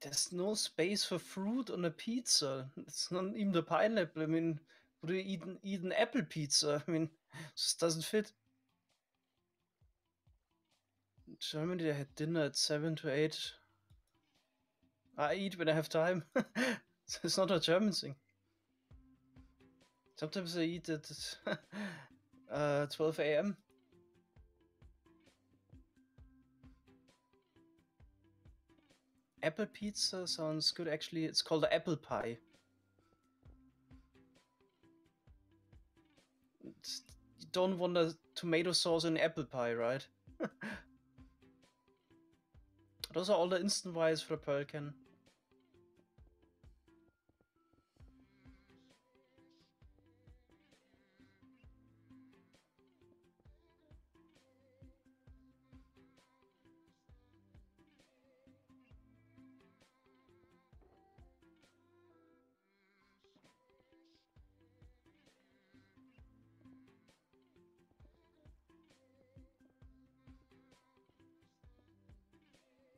There's no space for fruit on a pizza. It's not even the pineapple. I mean, would you eat an apple pizza? I mean, it just doesn't fit. In Germany, they had dinner at 7 to 8. I eat when I have time. It's not a German thing. Sometimes I eat at 12 a.m. Apple pizza sounds good. Actually, it's called apple pie. You don't want a tomato sauce in apple pie, right? Those are all the instant buys for the Pearl can.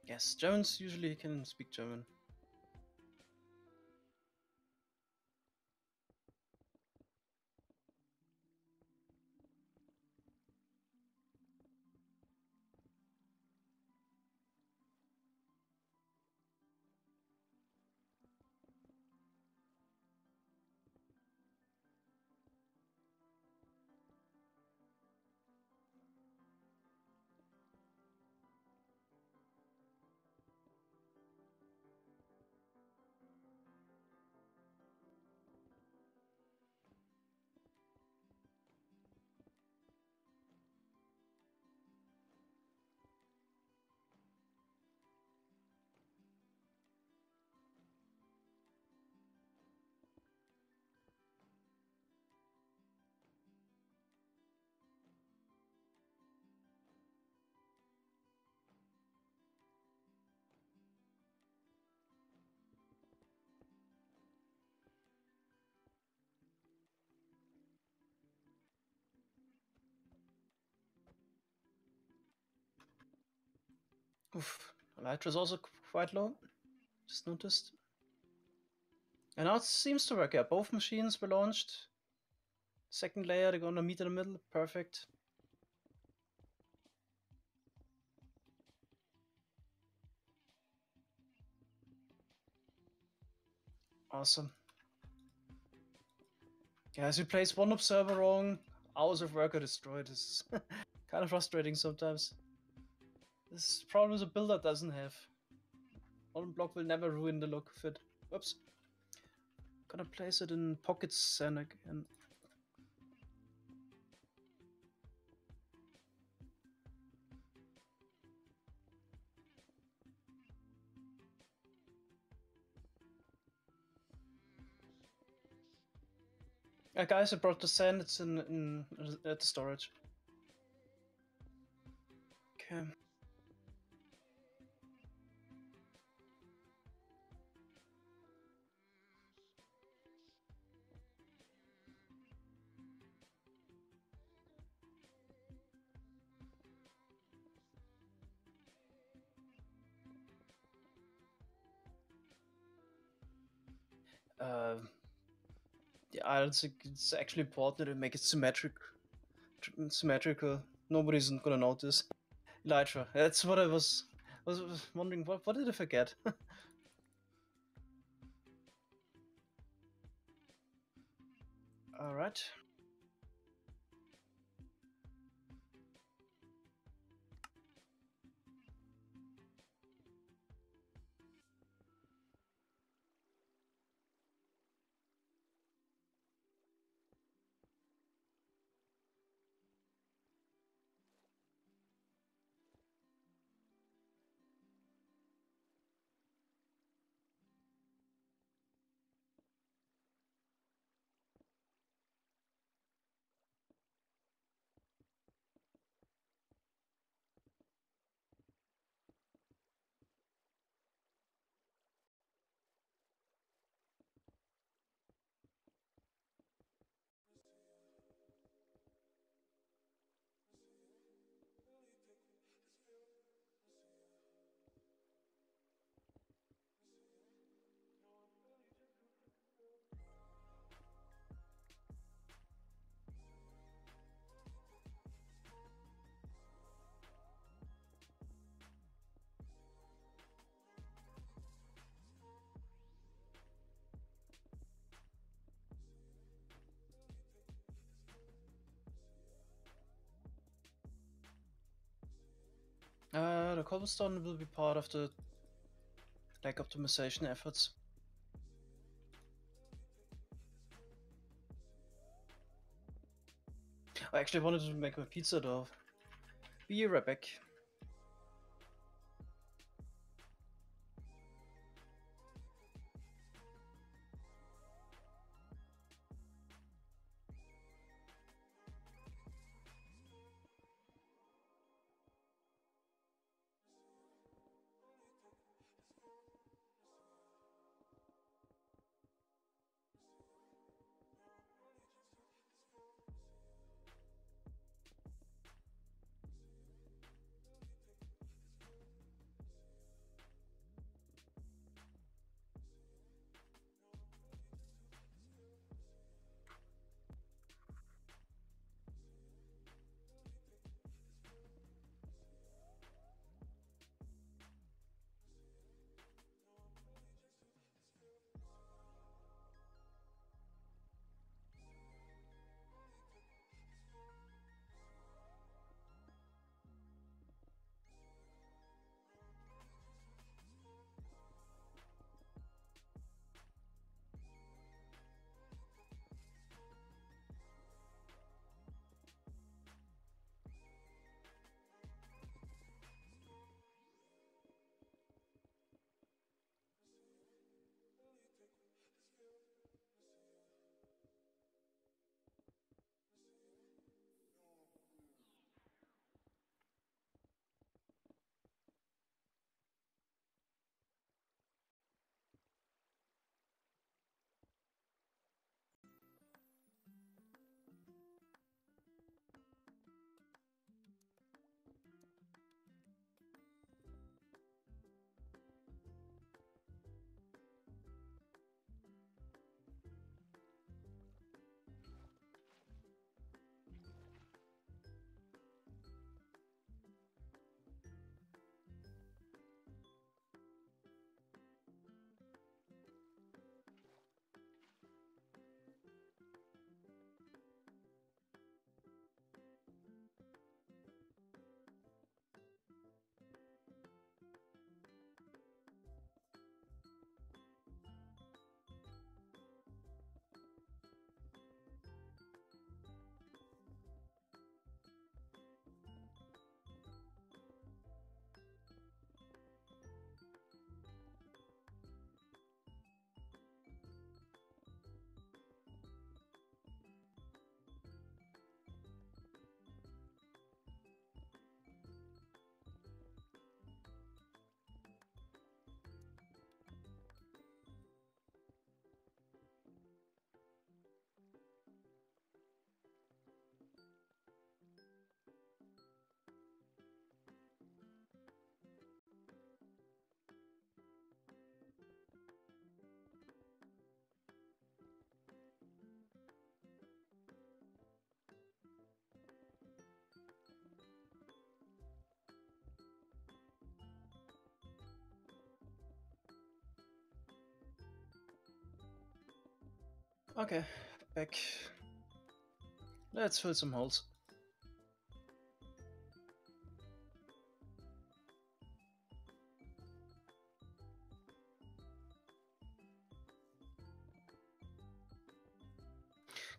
Yes, Germans usually can speak German. Oof. Elytra's also quite low. Just noticed. And now it seems to work. Yeah, both machines were launched. Second layer, they're gonna meet in the middle. Perfect. Awesome. Yeah, as you place one observer wrong, hours of work are destroyed. It's kind of frustrating sometimes. This problem is a builder doesn't have. One block will never ruin the look of it. Whoops. Gonna place it in pockets and again. Guys, I brought the sand. It's in at the storage. Okay. Yeah, I don't think it's actually important to make it symmetrical. Nobody's gonna notice. Elytra. That's what I was wondering. What did I forget? All right. The cobblestone will be part of the like optimization efforts. I actually wanted to make my pizza dough. Be right back. Okay, back. Let's fill some holes.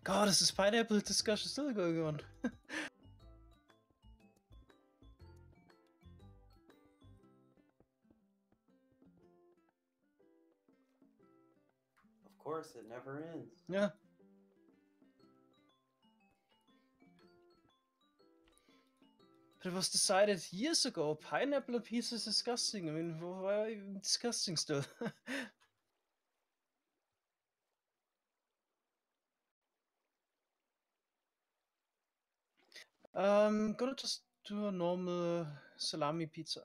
God, is this pineapple discussion still going on? Of course, it never ends. Yeah. But it was decided years ago. Pineapple on pizza is disgusting. I mean, why are you disgusting still? Gonna just do a normal salami pizza.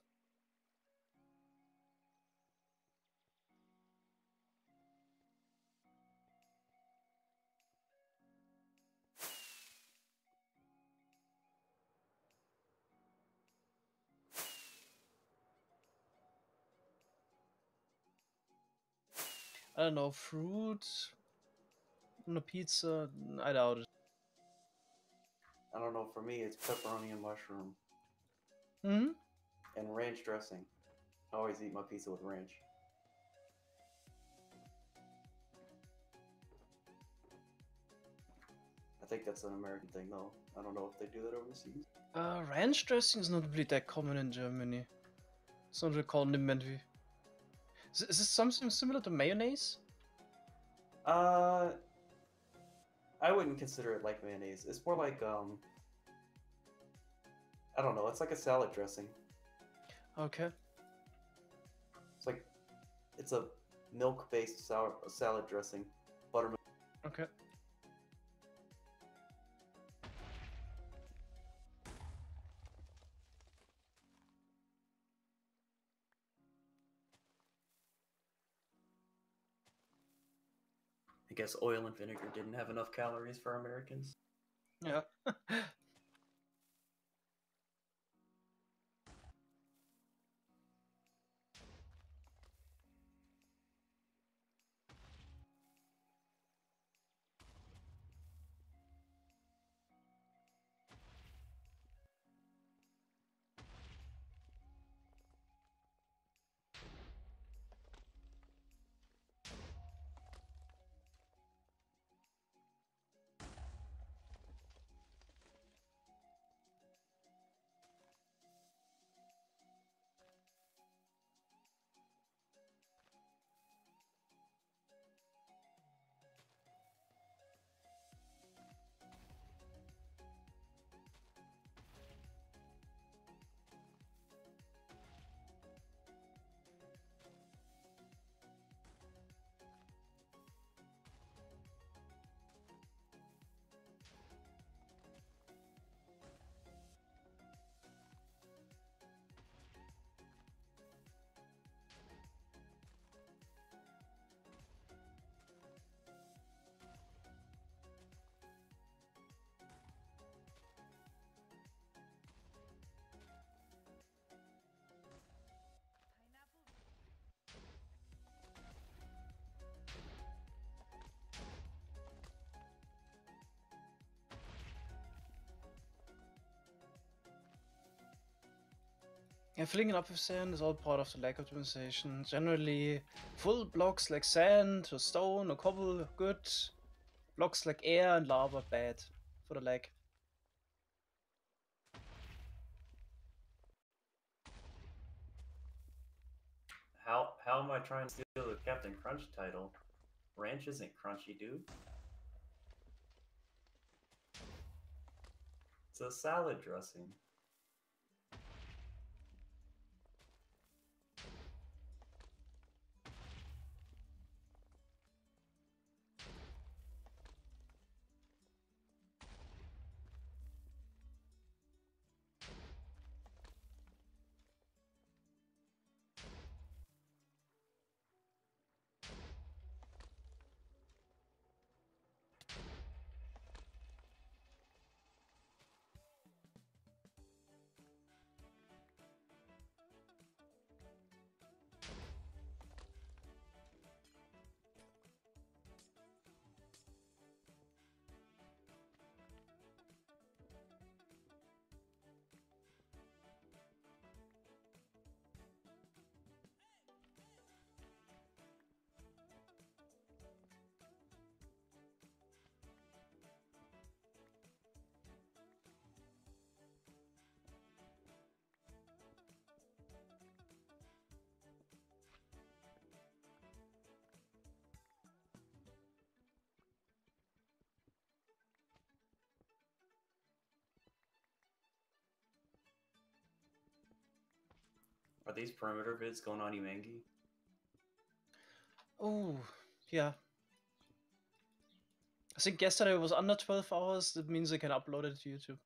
I don't know, fruit on a pizza. I doubt it. I don't know, for me, it's pepperoni and mushroom. Hmm. And ranch dressing. I always eat my pizza with ranch. I think that's an American thing, though. I don't know if they do that overseas. Ranch dressing is not really that common in Germany. It's not a condiment. Is this something similar to mayonnaise? I wouldn't consider it like mayonnaise. It's more like, I don't know, it's like a salad dressing. Okay. It's like, it's a milk-based salad dressing. Buttermilk. Okay. I guess oil and vinegar didn't have enough calories for Americans. Yeah. Yeah, filling it up with sand is all part of the lag optimization. Generally, full blocks like sand or stone or cobble are good. Blocks like air and lava bad for the lag. How am I trying to steal the Captain Crunch title? Ranch isn't crunchy, dude. It's a salad dressing. Are these perimeter vids going on Umangi? Oh, yeah. I think yesterday it was under 12 hours. That means I can upload it to YouTube.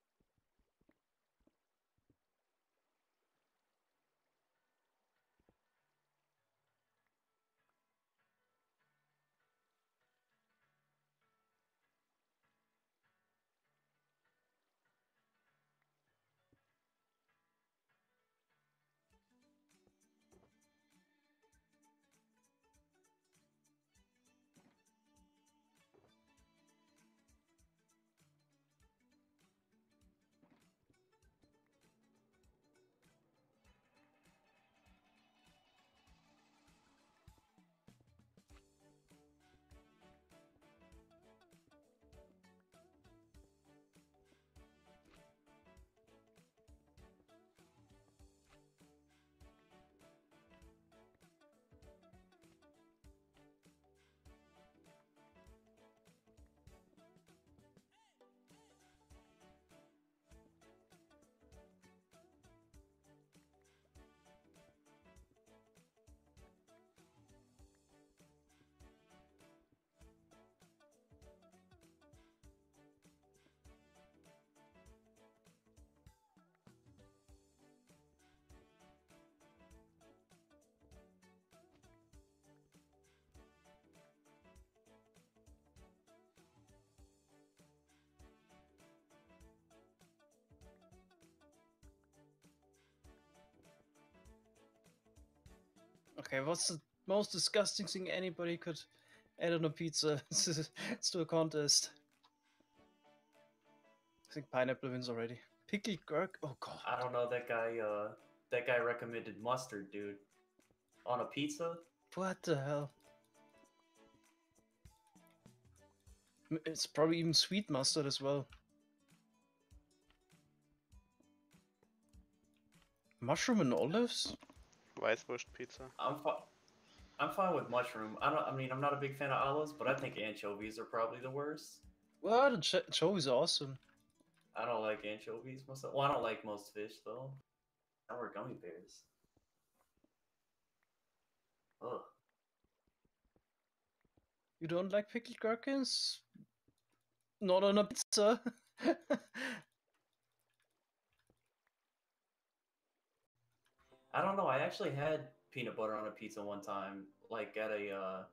Okay, what's the most disgusting thing anybody could add on a pizza? Let's do a contest. I think pineapple wins already. Pickled gherk? Oh god. I don't know, that guy recommended mustard, dude. On a pizza? What the hell? It's probably even sweet mustard as well. Mushroom and olives? Weißwurst pizza. I'm fine with mushroom. I mean, I'm not a big fan of olives, but I think anchovies are probably the worst. What? Anchovies are awesome. I don't like anchovies myself. Well, I don't like most fish, though. Sour gummy bears. Ugh. You don't like pickled gherkins? Not on a pizza. I don't know. I actually had peanut butter on a pizza one time, like at a.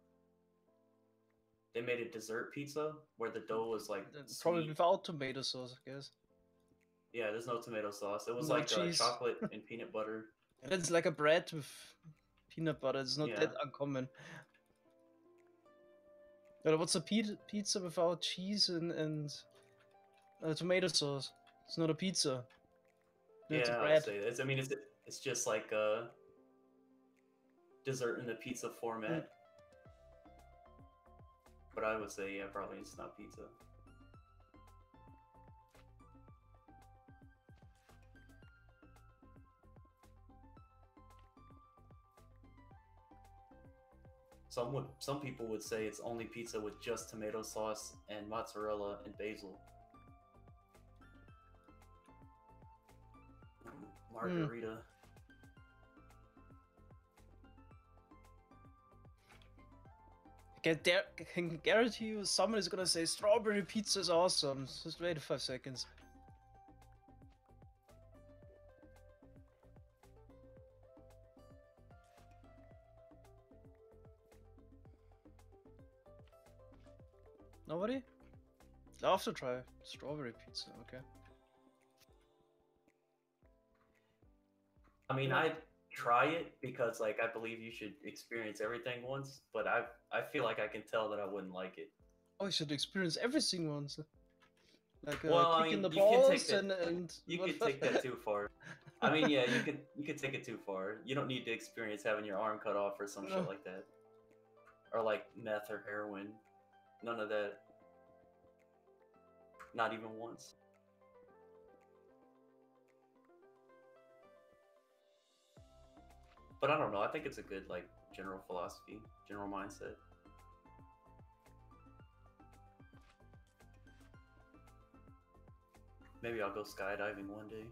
They made a dessert pizza where the dough was like Probably sweet. without tomato sauce, I guess. Yeah, there's no tomato sauce. It was No like cheese. chocolate and peanut butter. And it's like a bread with peanut butter. It's not Yeah. that uncommon. But what's a pizza without cheese and tomato sauce? It's not a pizza. It's a Yeah, I bread. would say that. I mean, it's just like dessert in the pizza format. But I would say, yeah, probably it's not pizza. Some people would say it's only pizza with just tomato sauce and mozzarella and basil. Margarita. I can guarantee you someone is gonna say strawberry pizza is awesome. Just wait 5 seconds. Nobody? I'll have to try strawberry pizza, okay. I mean, I'd try it because, like, I believe you should experience everything once, but I feel like I can tell that I wouldn't like it. Oh, you should experience everything once. Like Well, I kicking mean, the you can balls take that. and You could take that too far. I mean, yeah, you could take it too far. You don't need to experience having your arm cut off or some No. shit like that, or like meth or heroin. None of that. Not even once. But I don't know. I think it's a good like general philosophy, general mindset. Maybe I'll go skydiving one day.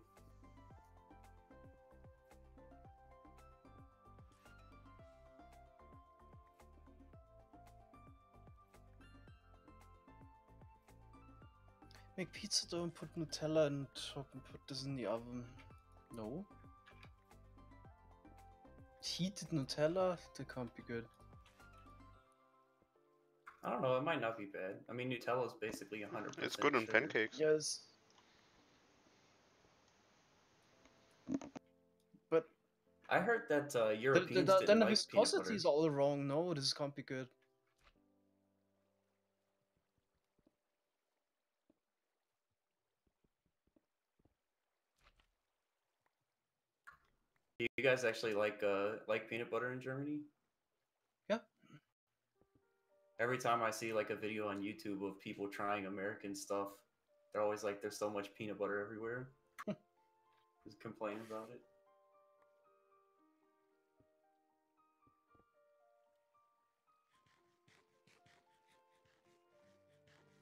Make pizza dough and put Nutella and top and put this in the oven. No. Heated Nutella? That can't be good. I don't know. It might not be bad. I mean, Nutella is basically 100%. It's good on sugar. pancakes. Yes. But I heard that then Europeans the didn't like peanut viscosity butter. is all wrong. No, this can't be good. Do you guys actually like peanut butter in Germany? Yeah. Every time I see like a video on YouTube of people trying American stuff, they're always like, "There's so much peanut butter everywhere." Just complain about it.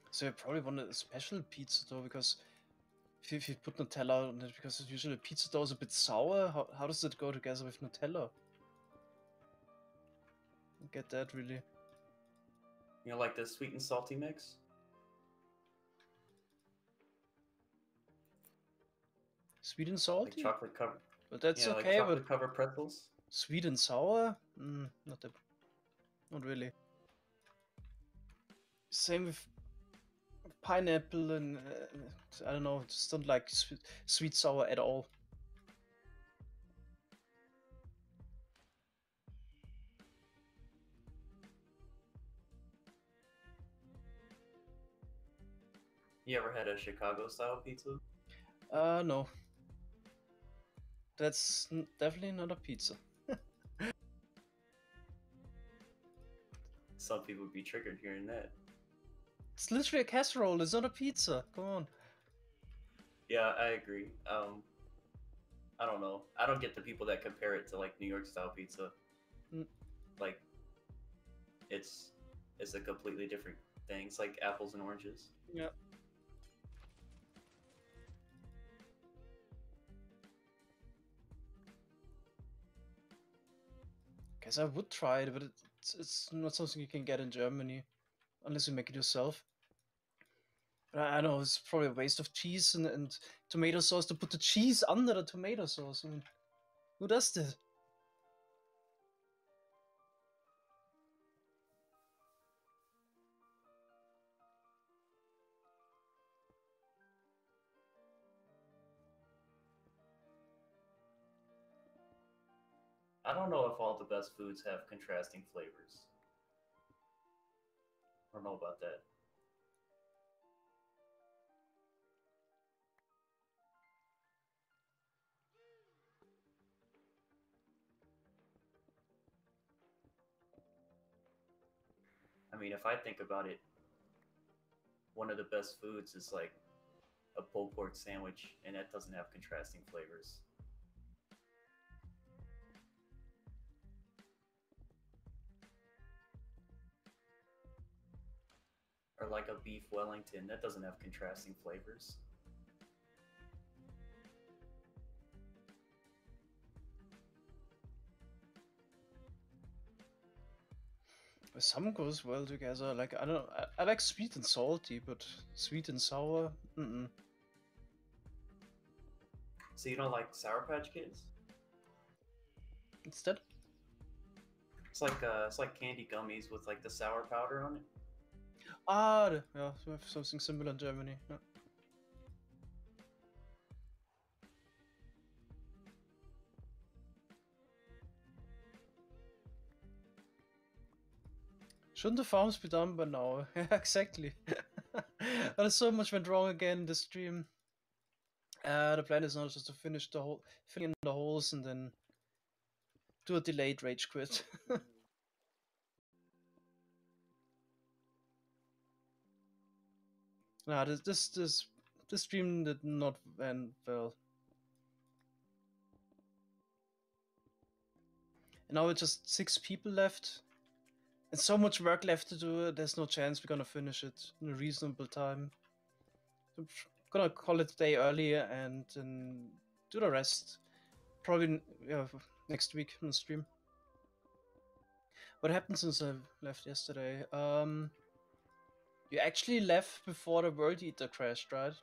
So you probably want a special pizza dough because if you put Nutella on it, because usually pizza dough is a bit sour. How does it go together with Nutella? I get that really. You know, like the sweet and salty mix. Sweet and Like salty? chocolate covered. But that's Yeah, okay, like chocolate but covered pretzels. sweet and sour? Not really. Same with pineapple and I don't know, just don't like sweet sour at all. You ever had a Chicago style pizza? No. That's definitely not a pizza. Some people would be triggered hearing that. It's literally a casserole, it's not a pizza. Come on. Yeah, I agree. I don't know. I don't get the people that compare it to like New York style pizza. Mm. Like, it's a completely different thing. It's like apples and oranges. Yeah. Guess I would try it, but it's not something you can get in Germany unless you make it yourself. But I know it's probably a waste of cheese and tomato sauce to put the cheese under the tomato sauce. I mean, who does that? I don't know if all the best foods have contrasting flavors. I don't know about that. I mean, if I think about it, one of the best foods is like a pulled pork sandwich, and that doesn't have contrasting flavors. Or like a beef Wellington, that doesn't have contrasting flavors. Some goes well together. Like I don't know, I like sweet and salty, but sweet and sour, So you don't like Sour Patch Kids? Instead, It's like candy gummies with like the sour powder on it. yeah, we have something similar in Germany. Yeah. Shouldn't the farms be done by now? Yeah, exactly. There's so much went wrong again in the stream. The plan is now just to finish the whole, filling in the holes and then do a delayed rage quit. Nah, this stream did not end well. And now it's just 6 people left. And so much work left to do, there's no chance we're gonna finish it in a reasonable time. So I'm gonna call it a day early and then do the rest. Probably next week on the stream. What happened since I left yesterday? You actually left before the World Eater crashed, right?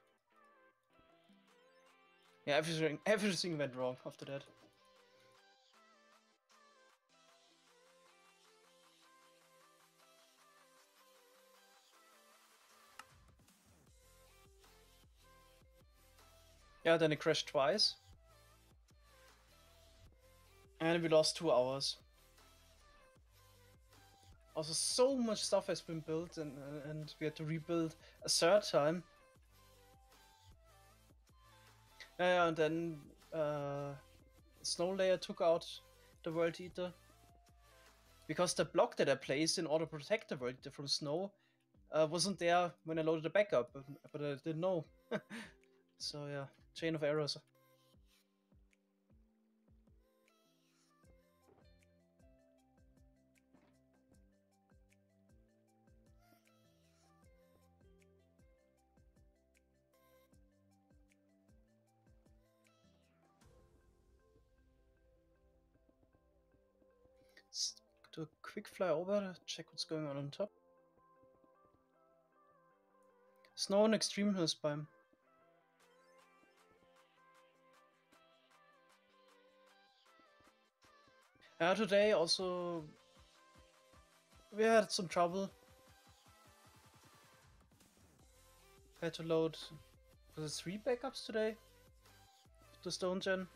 Yeah, everything went wrong after that. Yeah, then it crashed twice. And we lost 2 hours. Also, so much stuff has been built, and we had to rebuild a third time. Yeah, and then Snow Layer took out the World Eater. Because the block that I placed in order to protect the World Eater from snow wasn't there when I loaded the backup, but I didn't know. So yeah, chain of errors. Let's do a quick fly over, check what's going on top. Snow and extreme hill spam. Today also we had some trouble. Had to load, was it 3 backups today? To Stone Gen.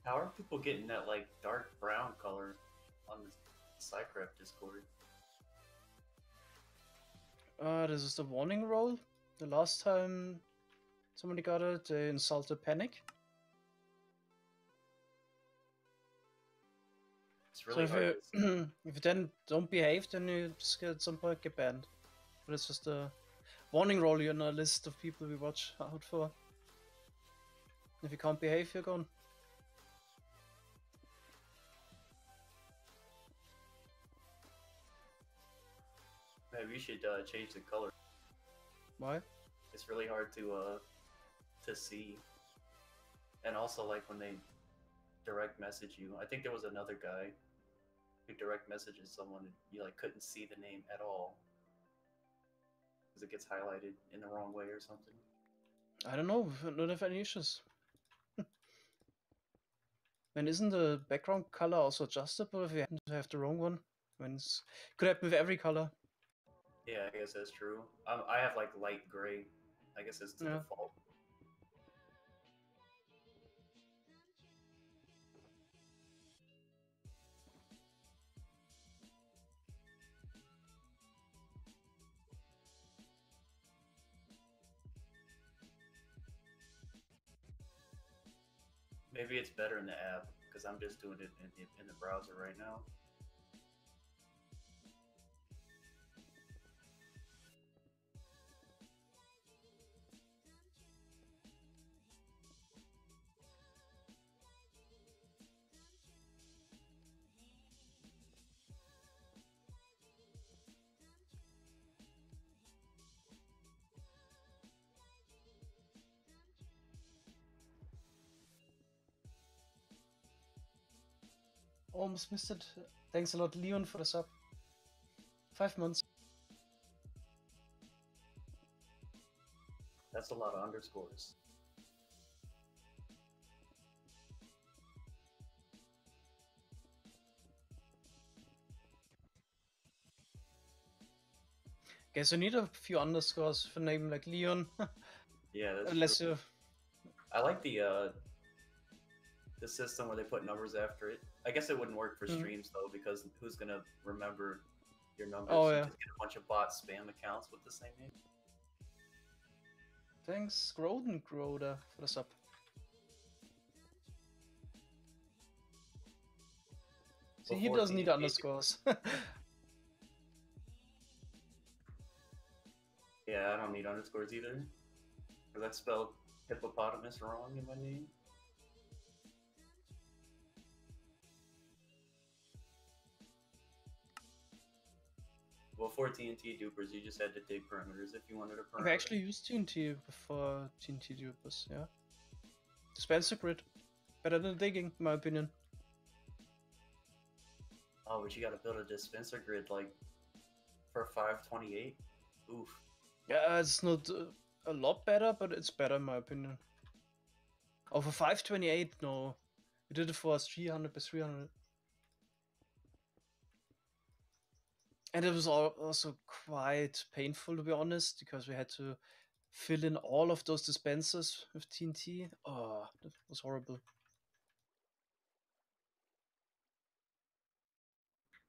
How are people getting that like dark brown color on the SciCraft Discord? This is the warning roll. The last time somebody got it, they insulted panic. It's really hard to see. If you then don't behave, then you just at some point get banned. But it's just a warning roll. You're on a list of people we watch out for. If you can't behave, you're gone. Maybe you should change the color. Why? It's really hard to see. And also, like when they direct message you, I think there was another guy who direct messages someone and you like couldn't see the name at all because it gets highlighted in the wrong way or something. I don't know. I don't have any issues. And isn't the background color also adjustable if you happen to have the wrong one? I mean, it could happen with every color. Yeah, I guess that's true. I have like light gray. I guess it's the Yeah. default. Maybe it's better in the app because I'm just doing it in the browser right now. Almost missed it. Thanks a lot, Leon, for the sub. 5 months. That's a lot of underscores. Guess you need a few underscores for a name like Leon. Yeah, that's Unless true. you. I like the system where they put numbers after it. I guess it wouldn't work for streams though, because who's gonna remember your numbers? Oh, You yeah. just get a bunch of bot spam accounts with the same name. Thanks, Groden Groder, for the sub. See, he Before doesn't need TNT. underscores. Yeah, I don't need underscores either, because I spelled hippopotamus wrong in my name. before TNT dupers, you just had to dig perimeters if you wanted a perimeter. We actually used TNT before TNT dupers, yeah. Dispenser grid. Better than digging, in my opinion. Oh, but you gotta build a dispenser grid like for 528. Oof. Yeah, it's not a lot better, but it's better in my opinion. Oh, for 528, no. We did it for 300 by 300. And it was also quite painful, to be honest, because we had to fill in all of those dispensers with TNT. Oh, that was horrible.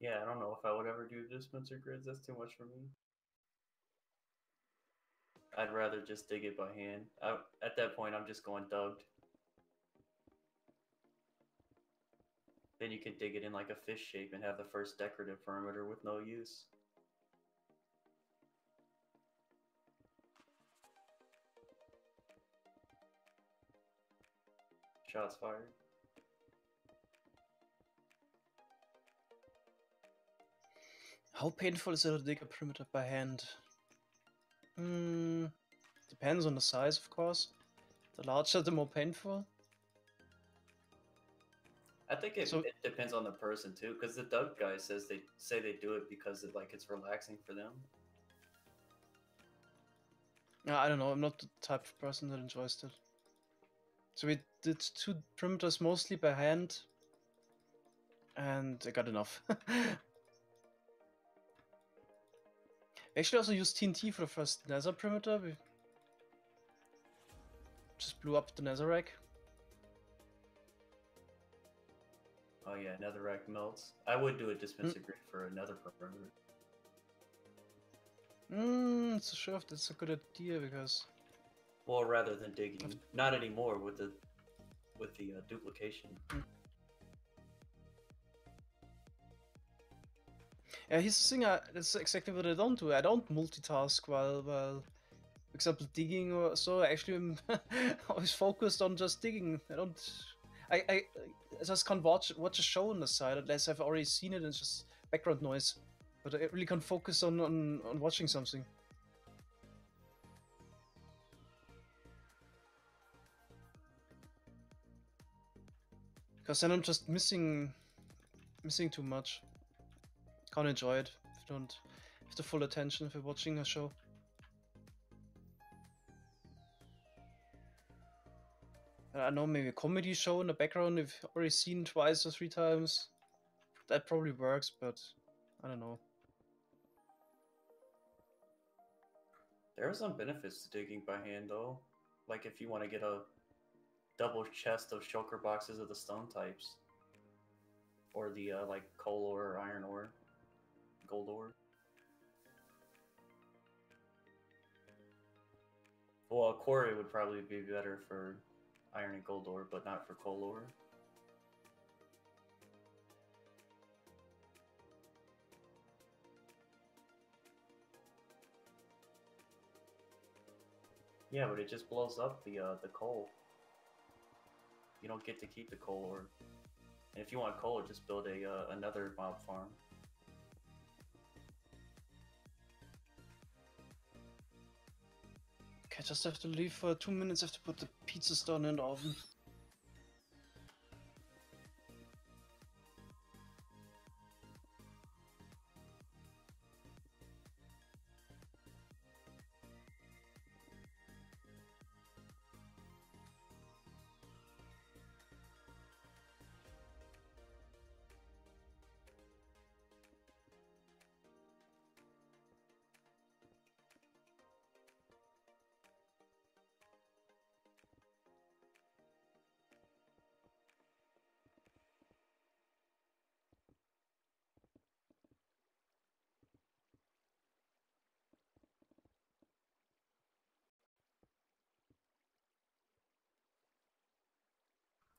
Yeah, I don't know if I would ever do dispenser grids. That's too much for me. I'd rather just dig it by hand. At that point, I'm just going dugged. Then you can dig it in like a fish shape and have the first decorative perimeter with no use. Shots fired. How painful is it to dig a perimeter by hand? Depends on the size, of course. The larger, the more painful. I think it depends on the person too, because the Doug guy says they do it because it's relaxing for them. I don't know. I'm not the type of person that enjoys that. So we did 2 perimeters mostly by hand, and I got enough. We actually also used TNT for the first nether perimeter. We just blew up the netherrack. Oh yeah, netherrack melts. I would do a dispenser grid for another perimeter. So sure if that's a good idea because. Well, rather than digging, not anymore with the duplication. Yeah, here's the thing. That's exactly what I don't do. I don't multitask while, for example, digging or so. Actually, I'm always focused on just digging. I just can't watch a show on the side unless I've already seen it and it's just background noise. But I really can't focus on watching something. Because then I'm just missing too much. Can't enjoy it if you don't have the full attention if you're watching a show. I know maybe a comedy show in the background if you've already seen 2 or 3 times. That probably works, but I don't know. There are some benefits to digging by hand though. Like if you want to get a double chest of shulker boxes of the stone types. Or the like coal ore or iron ore. Gold ore. Well, a quarry would probably be better for iron and gold ore, but not for coal ore. Yeah, but it just blows up the coal. You don't get to keep the coal ore. And if you want coal, just build another mob farm. Okay, just have to leave for 2 minutes. I have to put the pizza stone in the oven.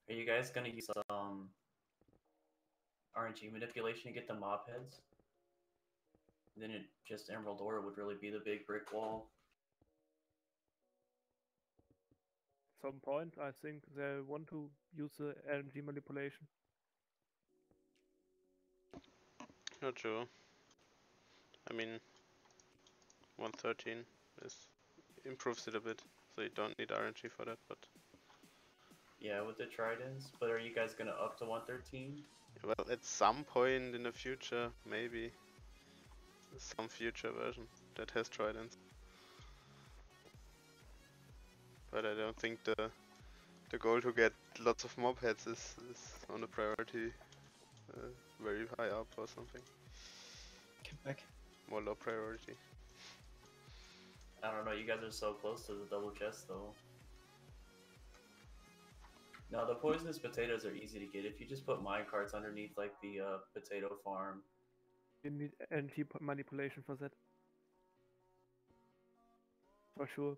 Are you guys gonna use RNG manipulation to get the mob heads? Then it just Emerald Ore would really be the big brick wall. Some point, I think they want to use the LNG manipulation. Not sure. I mean, 113 improves it a bit, so you don't need RNG for that. But Yeah, with the tridents. But are you guys gonna up to 113? well, at some point in the future, maybe some future version that has tridents. But I don't think the goal to get lots of mob heads is on the priority very high up or something. Get back. More low priority. I don't know, you guys are so close to the double chest though. No, the poisonous potatoes are easy to get if you just put minecarts underneath like the potato farm. You need NT manipulation for that. For sure.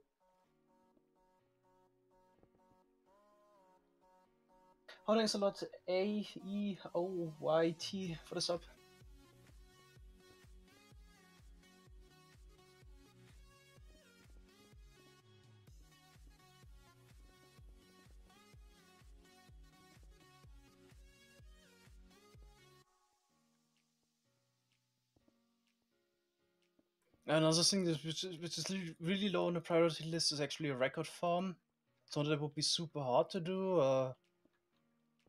Oh, thanks a lot, AEOYT, for the sub. Another thing which is really low on the priority list is actually a record farm. So that would be super hard to do.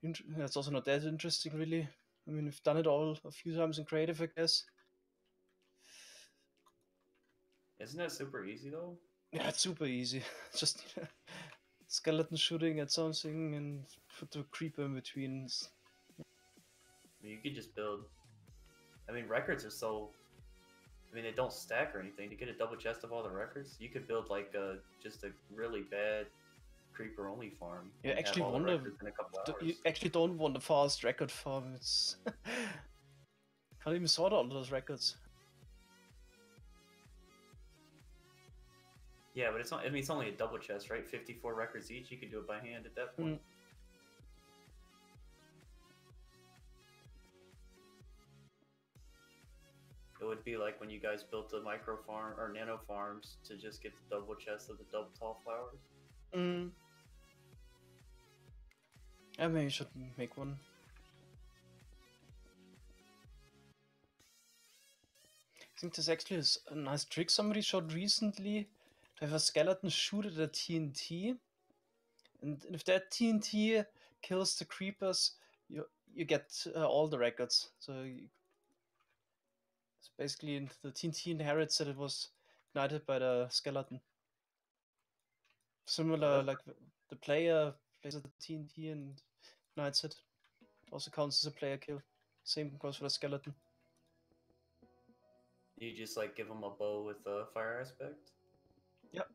It's also not that interesting, really. I mean, we've done it all a few times in creative, I guess. Isn't that super easy though? Yeah, it's super easy. Just skeleton shooting at something and put the creeper in between. I mean, you could just build. I mean, records are so. I mean, they don't stack or anything. To get a double chest of all the records, you could build like just a really bad creeper only farm. You and actually have all the wonder. records in a couple hours. You actually don't want a fast record farm. It's can't even sort all those records. Yeah, but it's not. I mean, it's only a double chest, right? 54 records each. You could do it by hand at that point. It would be like when you guys built the micro farm or nano farms to just get the double chest of the double tall flowers. I maybe should make one. I think there's actually a nice trick somebody showed recently to have a skeleton shoot at a TNT, and if that TNT kills the creepers, you get all the records. So it's basically the TNT inherits that it was ignited by the skeleton. Similar, like the player plays the TNT and ignites it. Also counts as a player kill. Same goes for the skeleton. You just like give them a bow with a fire aspect? Yep.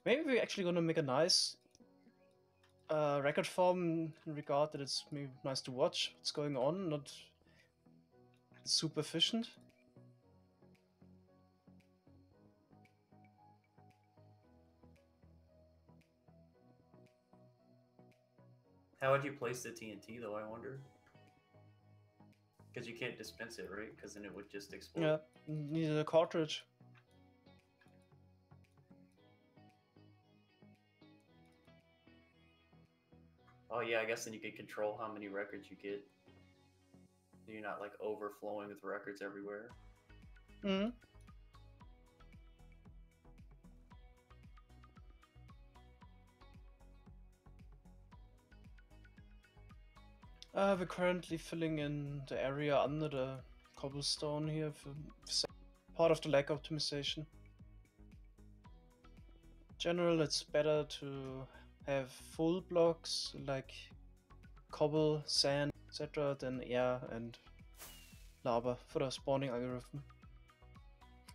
Maybe we're actually gonna make a nice record farm in regard that it's maybe nice to watch what's going on, not super efficient. How would you place the TNT though, I wonder? Because you can't dispense it, right? Because then it would just explode. Yeah, need a cartridge. Oh yeah, I guess then you could control how many records you get. So you're not like overflowing with records everywhere. Mm-hmm. We're currently filling in the area under the cobblestone here for part of the lag optimization. In general, it's better to have full blocks like cobble, sand, etc. than air and lava for the spawning algorithm.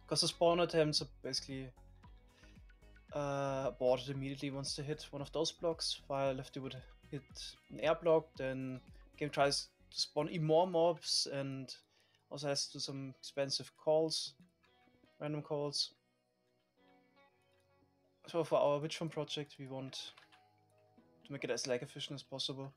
Because the spawn attempts are basically aborted immediately once they hit one of those blocks, while if they would hit an air block, then game tries to spawn even more mobs and also has to do some expensive calls, random calls. So for our witch farm project, we want to make it as lag efficient as possible.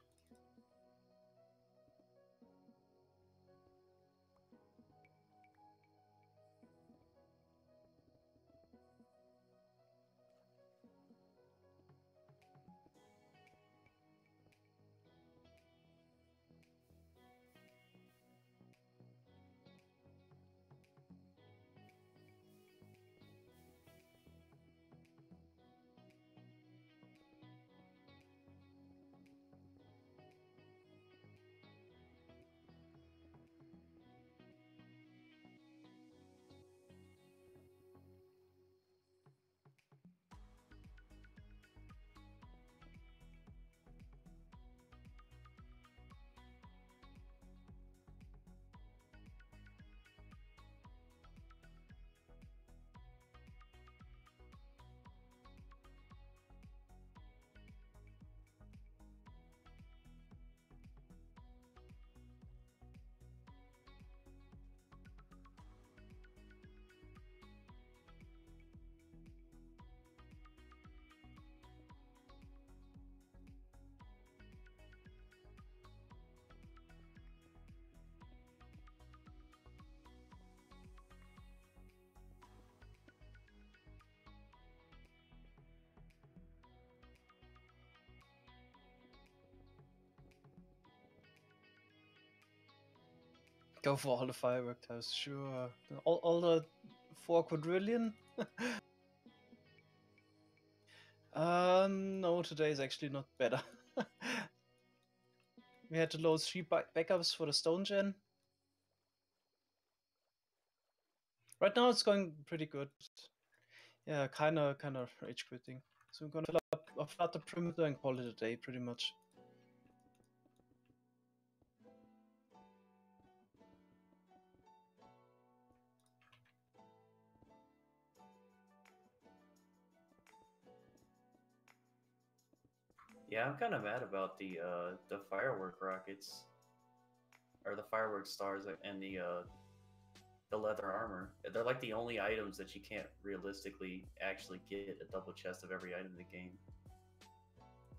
Go for all the firework tiles, sure. All the 4 quadrillion? No, today is actually not better. We had to load 3 backups for the stone gen. Right now it's going pretty good. Yeah, kinda rage quitting. So I'm gonna fill out the perimeter and call it a day, pretty much. Yeah, I'm kind of mad about the firework rockets, or the firework stars, and the leather armor. They're like the only items that you can't realistically actually get a double chest of every item in the game.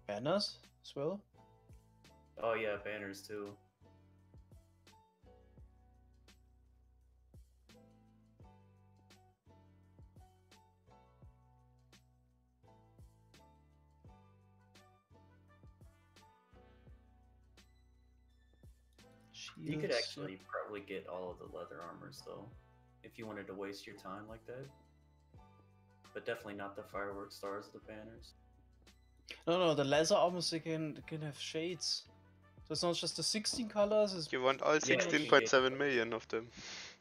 Banners as well? Oh yeah, banners too. You could Shields, actually probably get all of the leather armors though, if you wanted to waste your time like that. But definitely not the firework stars or the banners. No, the leather armors they can have shades. So it's not just the 16 colors. It's You want all Yeah, 16.7 million of them.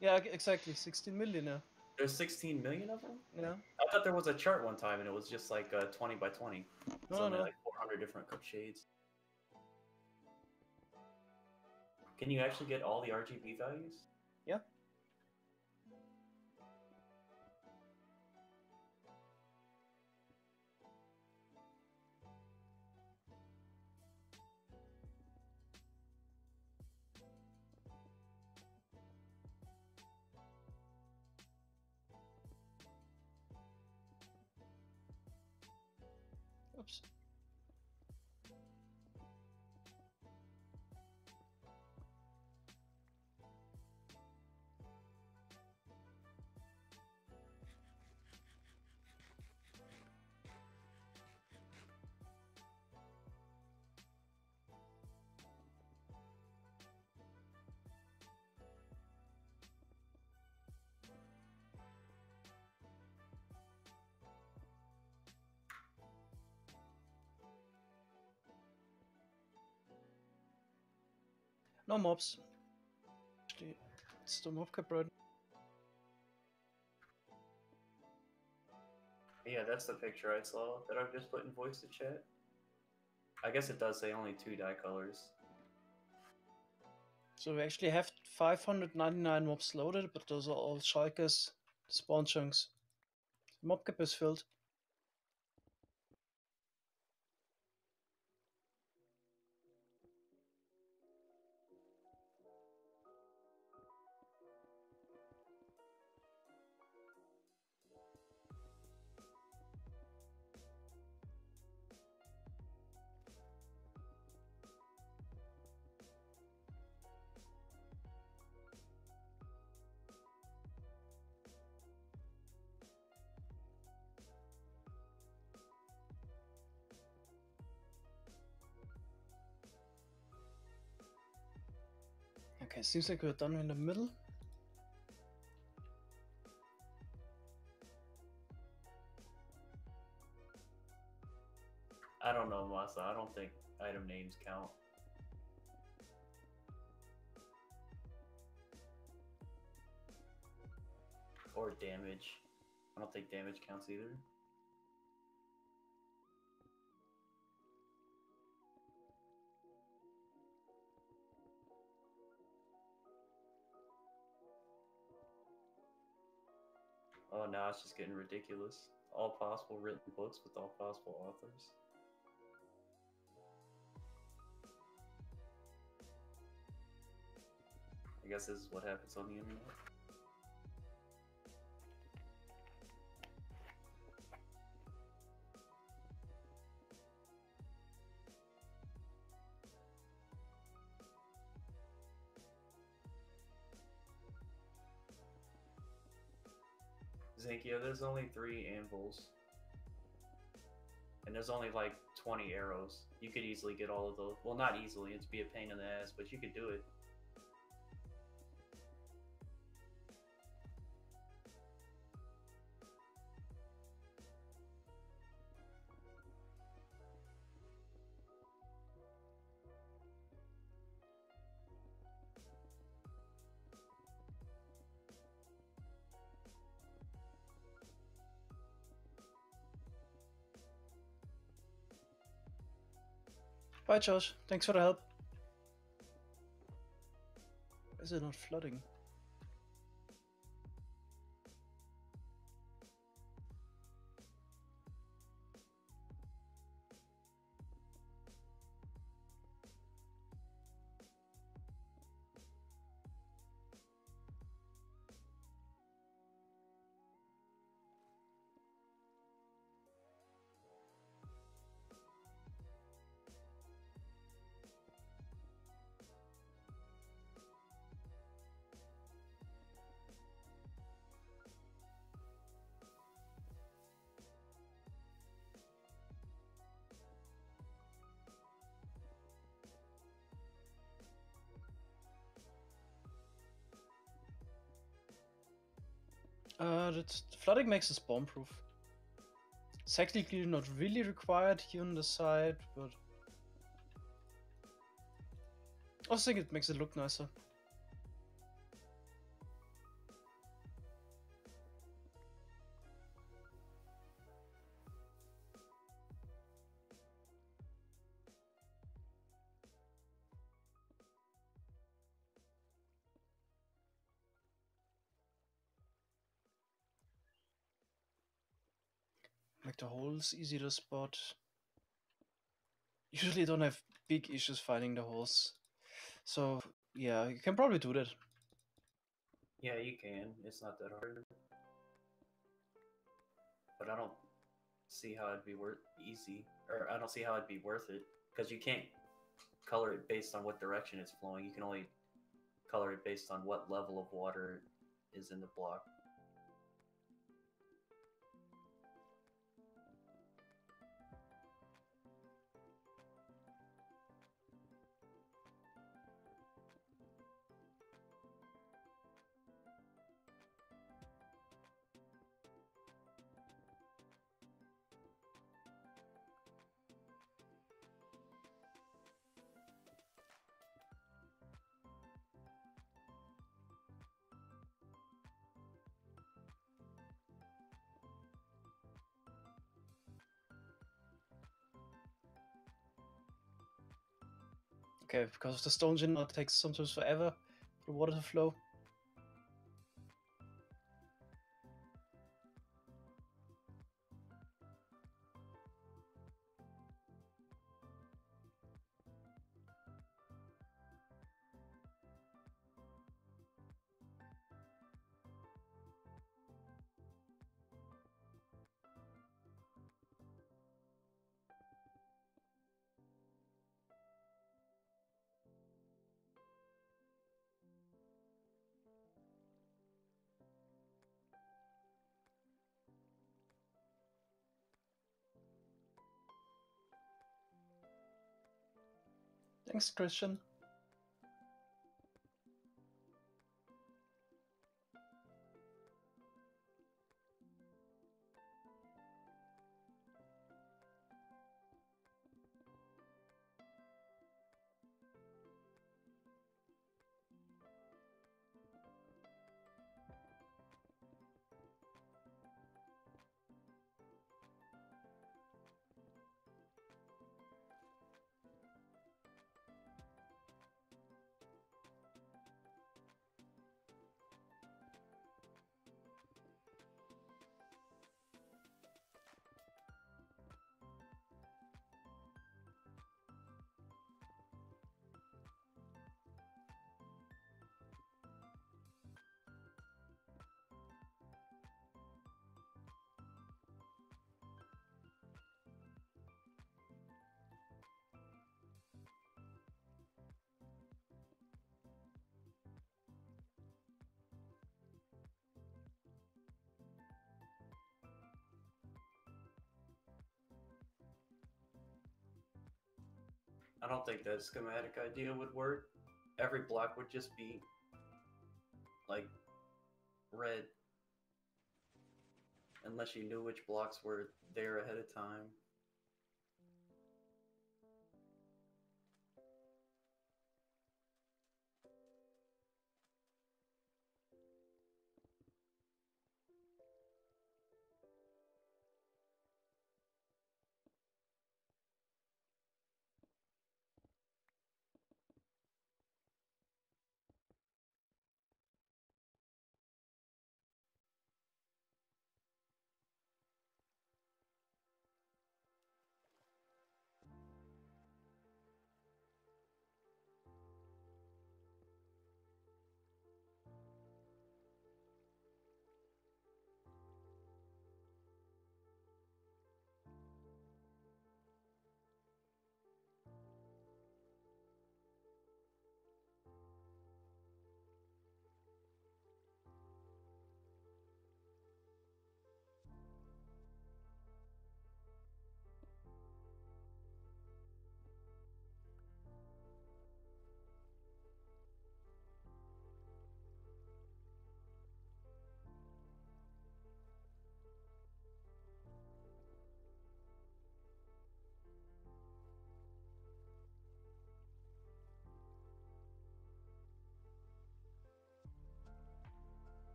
yeah, exactly, 16 million. Yeah. There's 16 million of them? Yeah. I thought there was a chart one time and it was just like 20 by 20. No, So only no. like 400 different shades. Can you actually get all the RGB values? Yeah. Oops. No mobs. Actually, it's the mob cap right. Yeah, that's the picture I saw that I've just put in voice to chat. I guess it does say only 2 dye colors. So we actually have 599 mobs loaded, but those are all shulkers, spawn chunks. Mob cap is filled. Okay, seems like we're done in the middle. I don't know, Masa. I don't think item names count. Or damage. I don't think damage counts either. Oh, now it's just getting ridiculous. All possible written books with all possible authors. I guess this is what happens on the internet. Zinkia, there's only 3 anvils. And there's only like 20 arrows. You could easily get all of those. Well, not easily, it'd be a pain in the ass, but you could do it. Bye, Josh. Thanks for the help. Is it not flooding? The flooding makes us bomb-proof. It's technically not really required here on the side, but I also think it makes it look nicer. Make the holes easy to spot. Usually don't have big issues finding the holes. So yeah, you can probably do that. Yeah, you can. It's not that hard. But I don't see how it'd be easy, or I don't see how it'd be worth it, because you can't color it based on what direction it's flowing. You can only color it based on what level of water is in the block. Okay, because of the stone engine, it takes sometimes forever for the water to flow. Thanks, Christian. I don't think that schematic idea would work. Every block would just be like red, unless you knew which blocks were there ahead of time.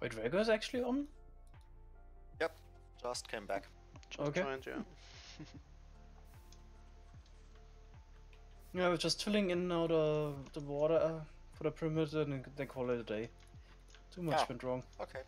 Wait, Rego is actually on? Yep, just came back. Just Okay. joined, yeah. Yeah, we're just filling in now the water for the perimeter and then call it a day. Too much Ah. went wrong. Okay.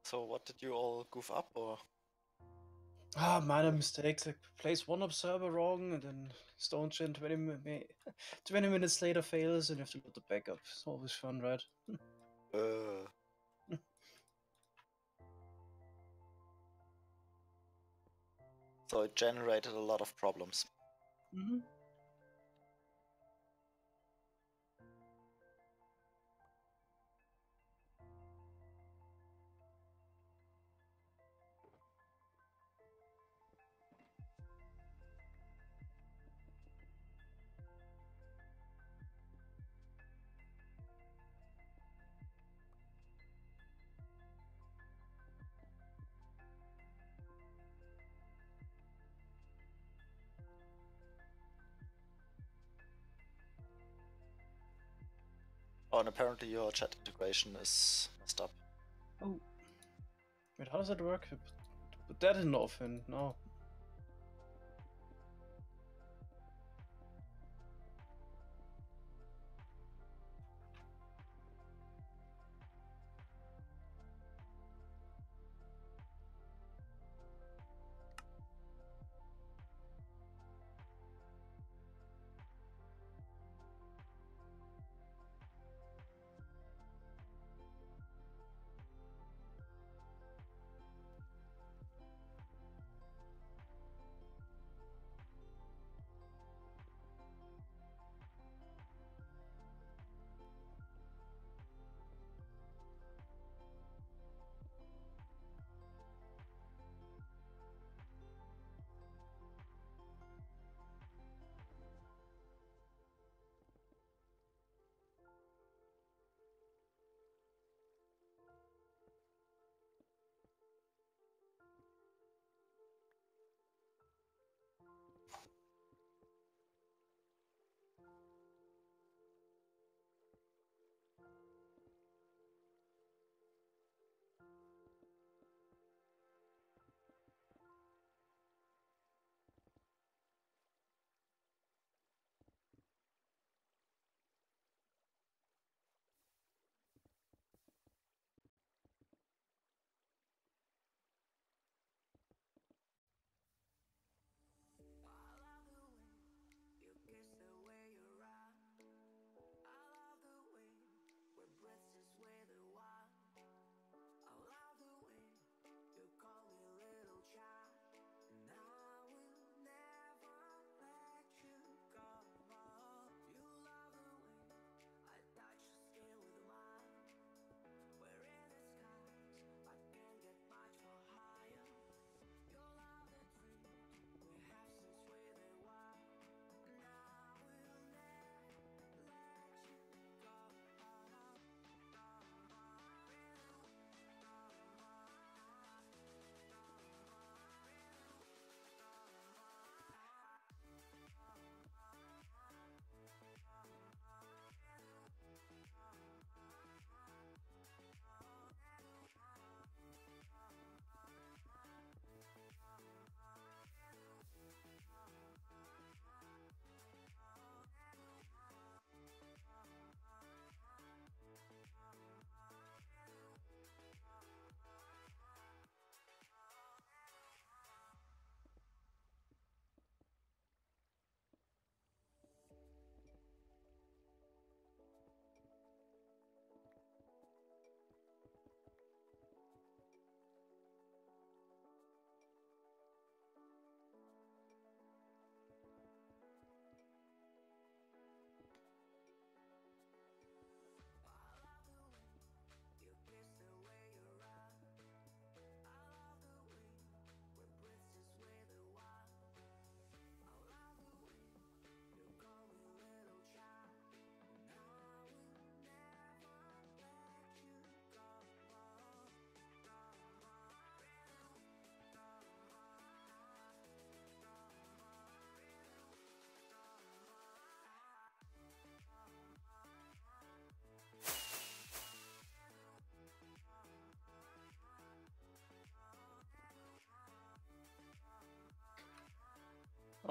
So what did you all goof up, or? Ah, minor mistakes. Like place one observer wrong, and then Stone Chin 20 minutes later fails, and you have to load the backup. It's always fun, right? So it generated a lot of problems. Mm-hmm. Oh, and apparently your chat integration is messed up. Oh. Wait, how does that work? Put that in off and no.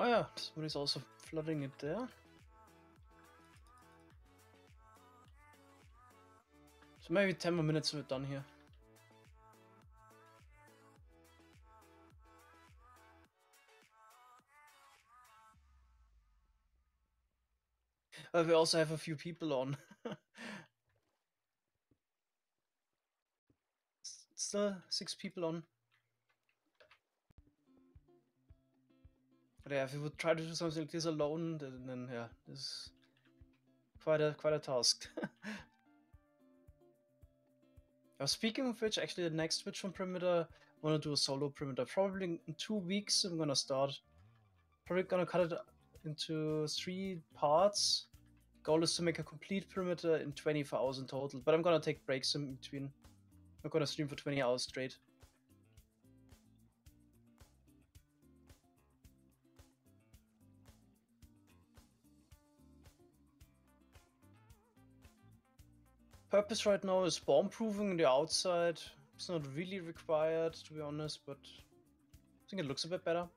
Oh yeah, somebody's also flooding it there. So maybe 10 more minutes and we're done here. We also have a few people on. Still 6 people on. But yeah, if we would try to do something like this alone, then yeah, this is quite a task. Speaking of which, actually the next switch from Perimeter, I want to do a solo Perimeter. Probably in 2 weeks I'm gonna start. Probably gonna cut it into 3 parts. Goal is to make a complete Perimeter in 20,000 total, but I'm gonna take breaks in between. I'm gonna stream for 20 hours straight. Purpose right now is bomb-proofing the outside. It's not really required, to be honest, but I think it looks a bit better.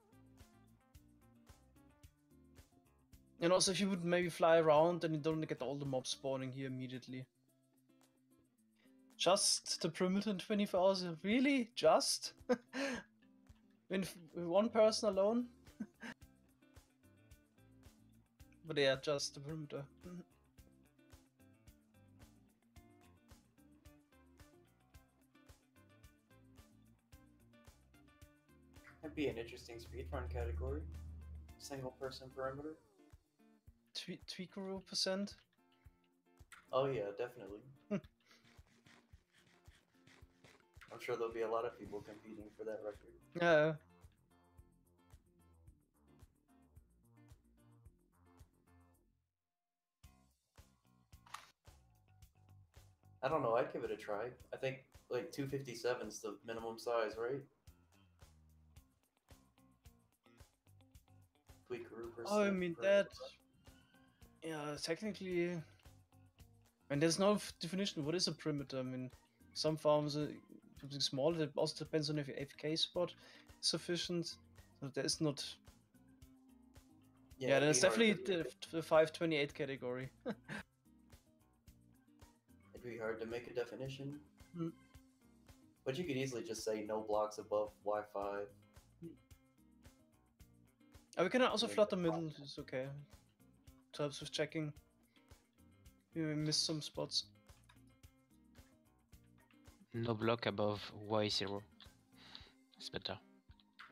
And also, if you would maybe fly around, then you don't get all the mobs spawning here immediately. Just the perimeter in 20,000? Really? Just? With one person alone? But yeah, just the perimeter. That'd be an interesting speedrun category. Single person perimeter. Tweakeroo percent? Oh yeah, definitely. I'm sure there'll be a lot of people competing for that record. Yeah. I don't know, I'd give it a try. I think like 257 is the minimum size, right? Oh, I mean that. Yeah, technically. And there's no definition. What is a perimeter? I mean, some farms are something small. It also depends on if your AFK spot is sufficient. So there's not. Yeah, there's definitely the 528 category. It'd be hard to make a definition. Mm. But you could easily just say no blocks above Wi-Fi. We can also flood the middle, it's okay. It helps with checking. We missed some spots. No block above Y0. It's better.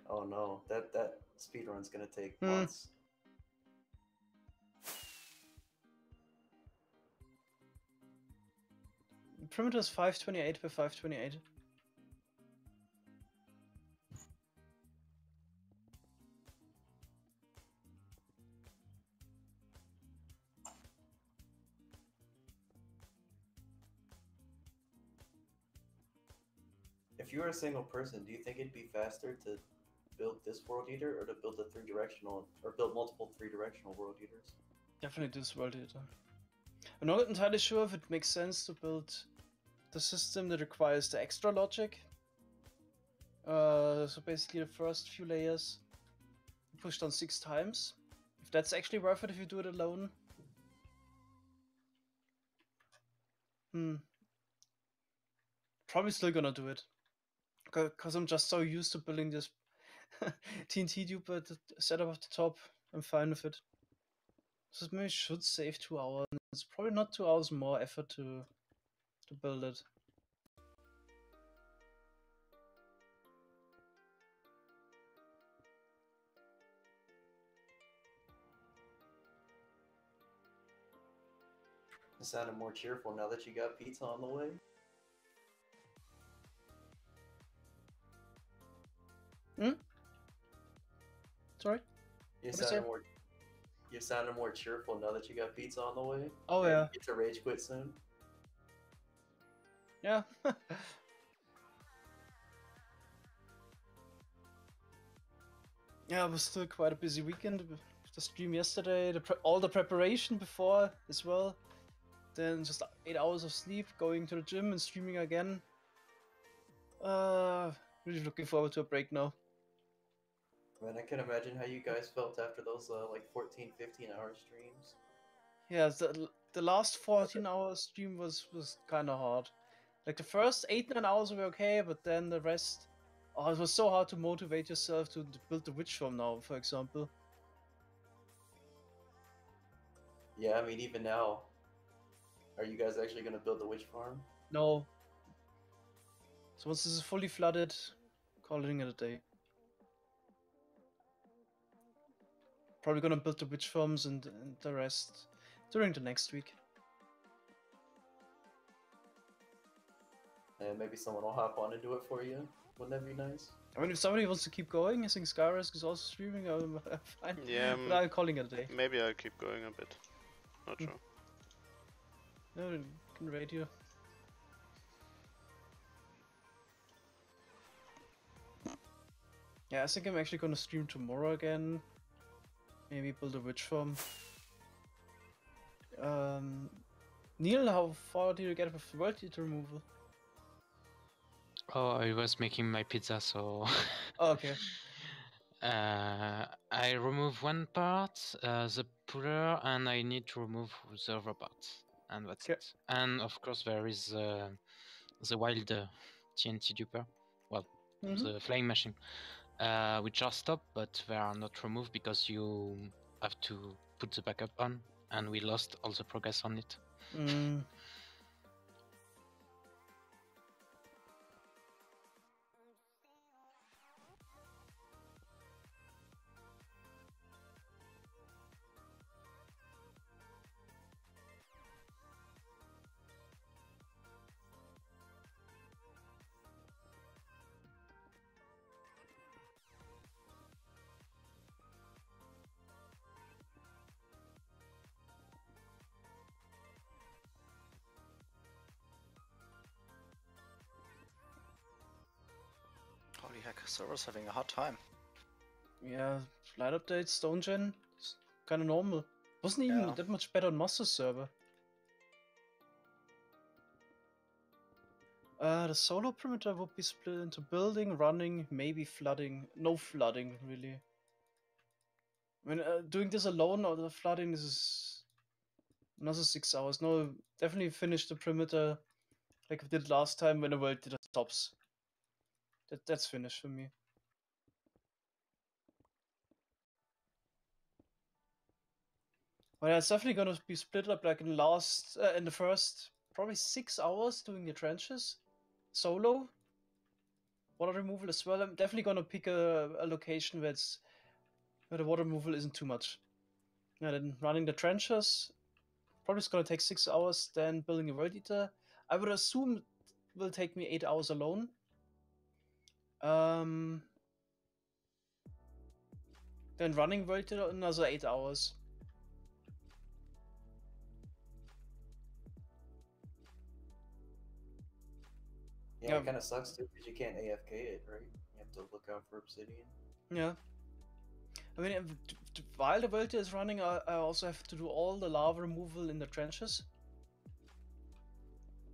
Oh no, that speedrun's gonna take months. Perimeter is 528 by 528. If you were a single person, do you think it'd be faster to build this world eater or to build a three-directional, or build multiple three-directional world eaters? Definitely this world eater. I'm not entirely sure if it makes sense to build the system that requires the extra logic. So basically the first few layers pushed on 6 times. If that's actually worth it if you do it alone. Probably still gonna do it. Because I'm just so used to building this TNT duper setup at the top. I'm fine with it. So maybe should save 2 hours. It's probably not 2 hours more effort to build it. It sounded more cheerful now that you got pizza on the way. Sorry? You sounded more cheerful now that you got pizza on the way. Oh yeah. Get to rage quit soon. Yeah. Yeah, it was still quite a busy weekend. The stream yesterday, all the preparation before as well. Then just 8 hours of sleep, going to the gym and streaming again. Really looking forward to a break now. Man, I can imagine how you guys felt after those like 14, 15-hour streams. Yeah, the last 14-hour stream was kind of hard. Like the first 8-9 hours were okay, but then the rest, oh, it was so hard to motivate yourself to build the witch farm now, for example. Yeah, I mean, even now, are you guys actually gonna build the witch farm? No. So once this is fully flooded, calling it a day. Probably gonna build the witch farms and the rest during the next week. And maybe someone will hop on and do it for you. Wouldn't that be nice? I mean, if somebody wants to keep going, I think Skyrisk is also streaming. I'm fine. Yeah, But I'm calling it a day. maybe I'll keep going a bit. Not sure. No, you can raid you. Yeah, I think I'm actually gonna stream tomorrow again. Maybe build a witch farm. Neil, how far did you get with world eater removal? Oh, I was making my pizza, so. Oh, okay. I remove one part, the puller, and I need to remove the other part, and that's it. And of course, there is the wild TNT duper, well, the flying machine, which are stopped, but they are not removed because you have to put the backup on, and we lost all the progress on it. Holy heck, server's having a hard time. Yeah, flight updates, stone gen, it's kind of normal. Wasn't even that much better on Master server. The solo perimeter would be split into building, running, maybe flooding. No flooding, really. I mean, doing this alone or the flooding is another 6 hours. No, definitely finish the perimeter like we did last time when the world did stops. That's finished for me. Well, it's definitely gonna be split up like in the first probably 6 hours doing the trenches, solo. Water removal as well. I'm definitely gonna pick a location where the water removal isn't too much. Yeah, then running the trenches, probably it's gonna take 6 hours. Then building a world eater, I would assume it will take me 8 hours alone. Then running world eater another 8 hours. Yeah, it kind of sucks too because you can't AFK it, right? You have to look out for obsidian. Yeah. I mean, while the world eater is running, I also have to do all the lava removal in the trenches.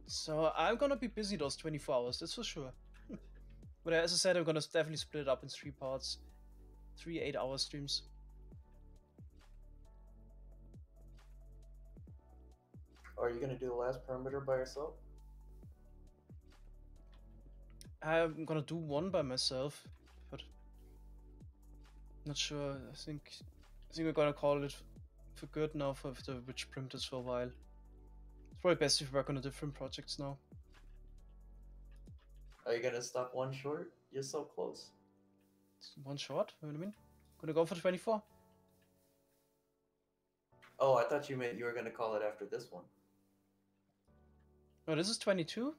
So I'm gonna be busy those 24 hours, that's for sure. But as I said, I'm gonna definitely split it up in 3 parts. 3 8-hour streams. Are you gonna do the last perimeter by yourself? I'm gonna do one by myself, but not sure. I think we're gonna call it for good now for the witch primitives for a while. It's probably best if we work on a different projects now. Are you gonna stop one short? You're so close. It's one short? What do you mean? Gonna go for 24? Oh, I thought you meant you were gonna call it after this one. No, this is 22.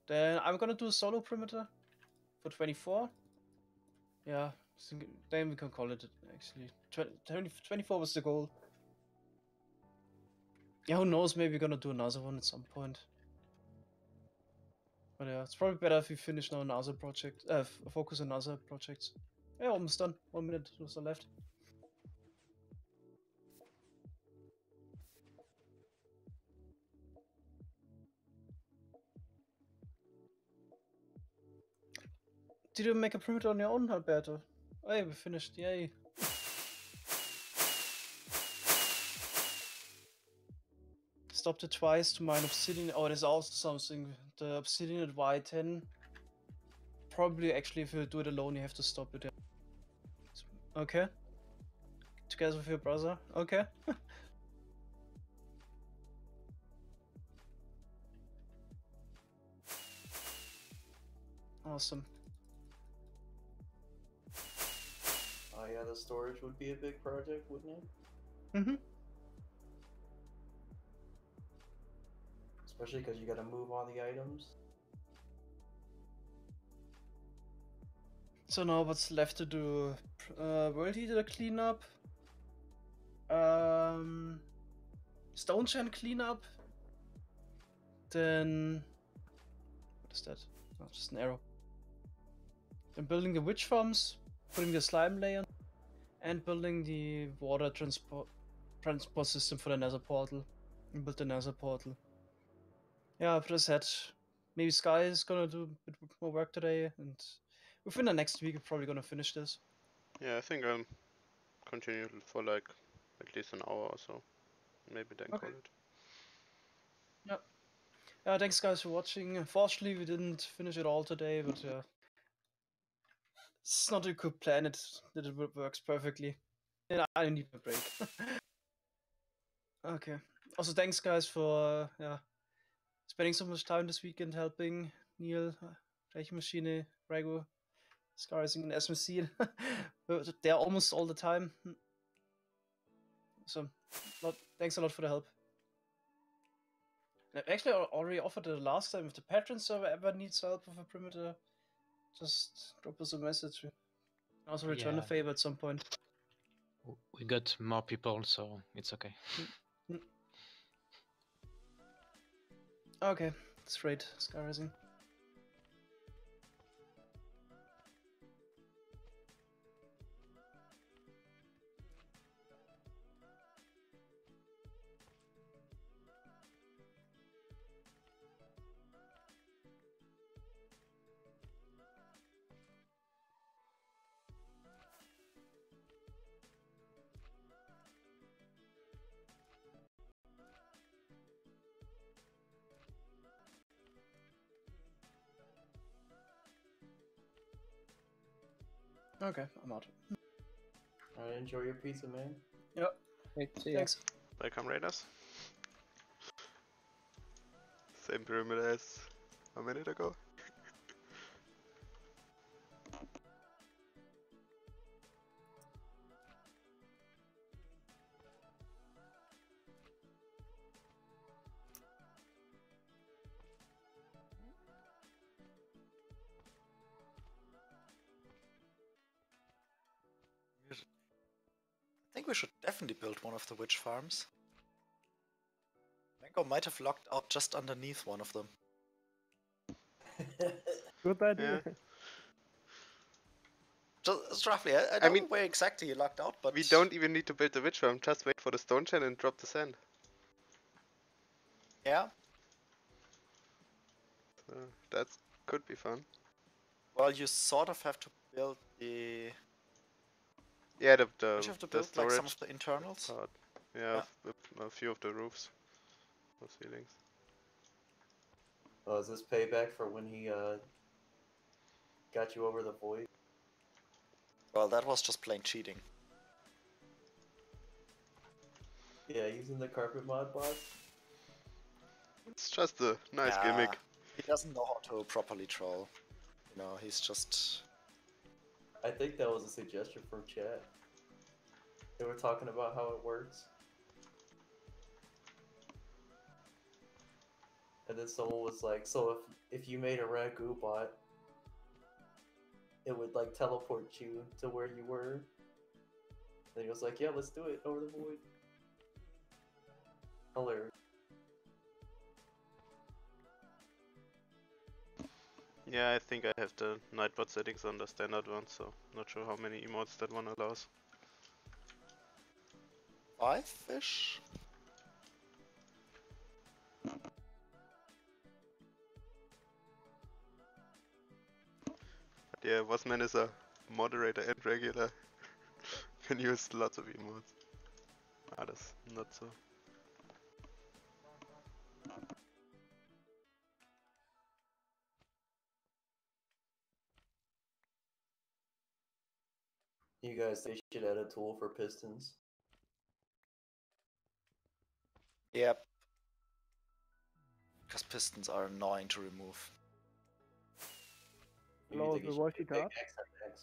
Then I'm gonna do a solo perimeter for 24. Yeah, then we can call it actually. 24 was the goal. Yeah, who knows? Maybe we're gonna do another one at some point. But yeah, it's probably better if we finish now another project. Focus on other projects. Yeah, almost done. 1 minute or so left. Did you make a perimeter on your own, Alberto? Oh, yeah, we finished. Yay. Stopped it twice to mine obsidian. Oh, there's also something. The obsidian at Y10. Probably, actually, if you do it alone, you have to stop it. Okay. Together with your brother. Okay. Awesome. Oh yeah, the storage would be a big project, wouldn't it? Mm-hmm. Especially because you gotta move all the items. So now what's left to do? World Eater cleanup. Stone Chain cleanup. Then what is that? Oh, just an arrow. Then building the witch farms, putting the slime layer, and building the water transport system for the nether portal. And build the nether portal. Yeah, after that, maybe Sky is gonna do a bit more work today, and within the next week, we're probably gonna finish this. Yeah, I think I'll continue for like at least an hour or so. Maybe then call it. Yeah. Yeah, thanks guys for watching. Unfortunately, we didn't finish it all today, but yeah. It's not a good plan, that it works perfectly. And I need a break. Okay. Also, thanks guys for spending so much time this weekend helping Neil, Rechenmaschine, Rego, Scarising, and SMC. They're almost all the time. So, thanks a lot for the help. And actually, I already offered it last time. If the patron server ever needs help with a perimeter, just drop us a message. Also return a favor at some point. We got more people, so it's okay. Okay, that's great. Sky Rising. Okay, I'm out. Alright, enjoy your pizza, man. Yep. Thanks. Welcome, Raiders. Same pyramid as a minute ago. I think we should definitely build one of the witch farms. Mango might have locked out just underneath one of them. Good idea. Yeah. Just roughly, I don't know where exactly you locked out, but... We don't even need to build the witch farm, just wait for the stone chain and drop the sand. Yeah. So that could be fun. Well, you sort of have to build the... Yeah, Don't you have to build like some of the internals? Part. Yeah, a few of the roofs. Or ceilings. Oh, is this payback for when he got you over the void? Well, that was just plain cheating. Yeah, using the carpet mod box. It's just a nice gimmick. He doesn't know how to properly troll. You know, he's just... I think that was a suggestion from chat. They were talking about how it works. And then someone was like, so if you made a ragu bot, it would like teleport you to where you were. And he was like, yeah, let's do it over the void. Hilarious. Yeah, I think I have the Nightbot settings on the standard one, so not sure how many emotes that one allows. 5-ish? But yeah, Wasman is a moderator and regular can use lots of emotes. Others not so. You guys, they should add a tool for pistons. Yep. Because pistons are annoying to remove. Maybe Hello, they the should voice put it up. big X on X.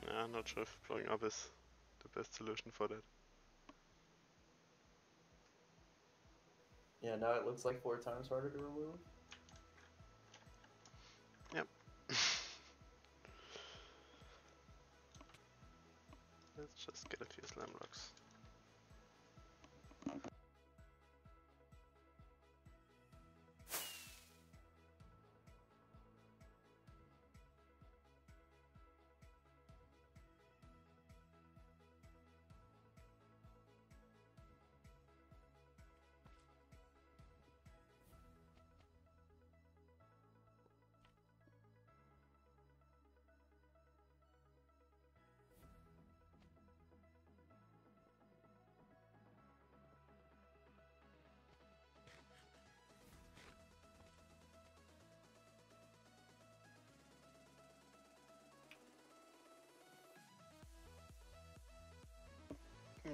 Yeah, I'm not sure if blowing up is the best solution for that. Yeah, now it looks like 4 times harder to remove. Yep. Let's just get a few slam rocks.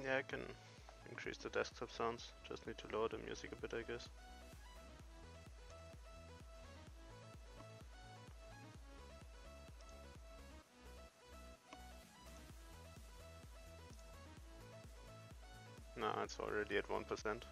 Yeah, I can increase the desktop sounds. Just need to lower the music a bit, I guess. No, it's already at 1%.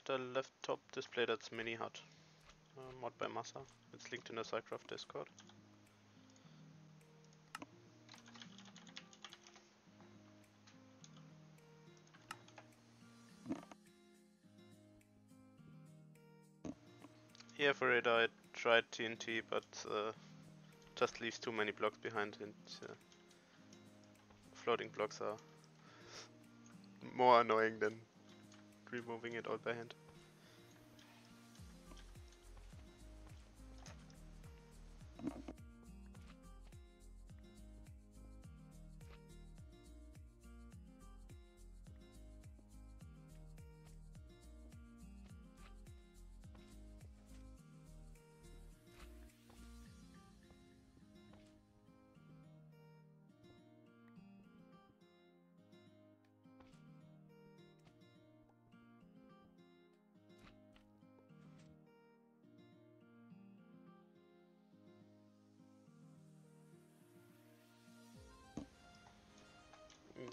The left top display, that's Mini Hut. Mod by Massa. It's linked in the SciCraft Discord. Yeah, for it I tried TNT, but just leaves too many blocks behind, and floating blocks are more annoying than removing it all by hand.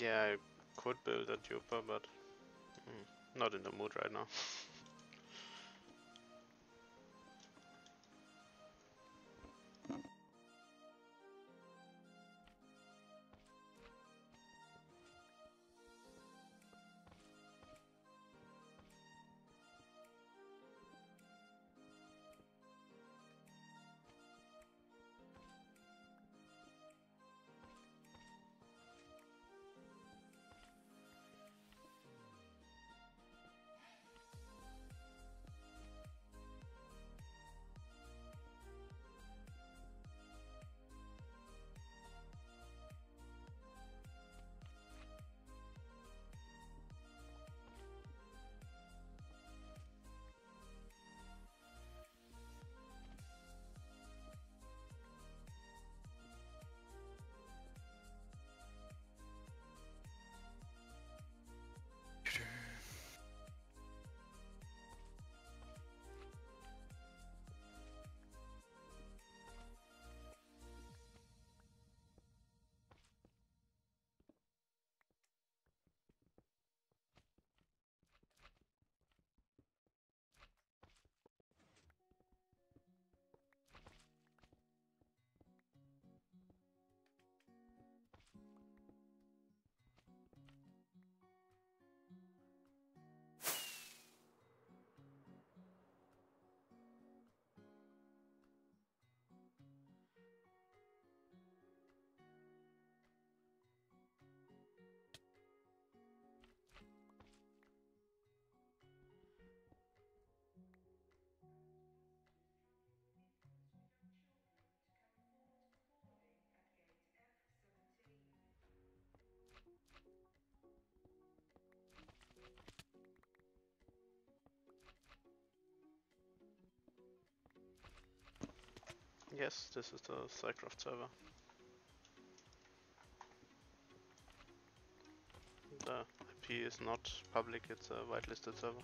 Yeah, I could build a duper, but not in the mood right now. Yes, this is the SciCraft server. The IP is not public, it's a whitelisted server.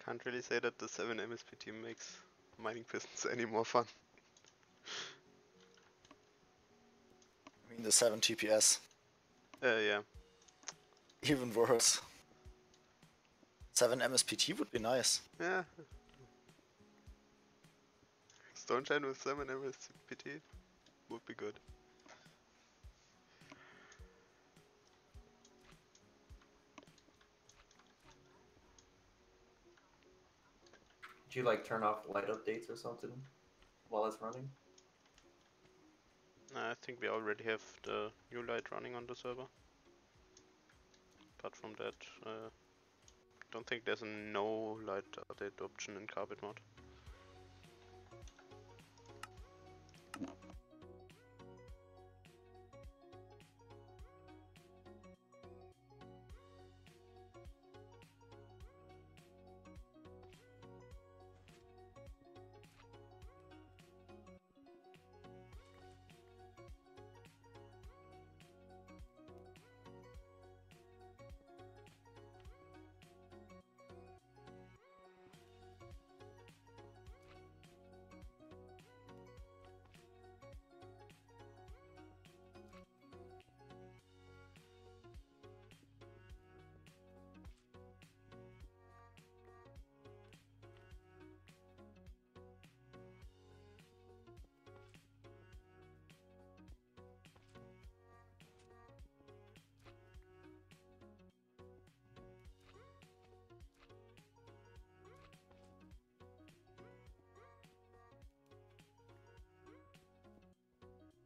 Can't really say that the 7 MSP team makes mining pistons any more fun. I mean the 7 TPS. Yeah. Even worse. 7 MSPT would be nice. Yeah. Stoneshine with 7 MSPT would be good. Do you like turn off light updates or something while it's running? I think we already have the new light running on the server. Apart from that, don't think there's a no light update option in Carpet mod.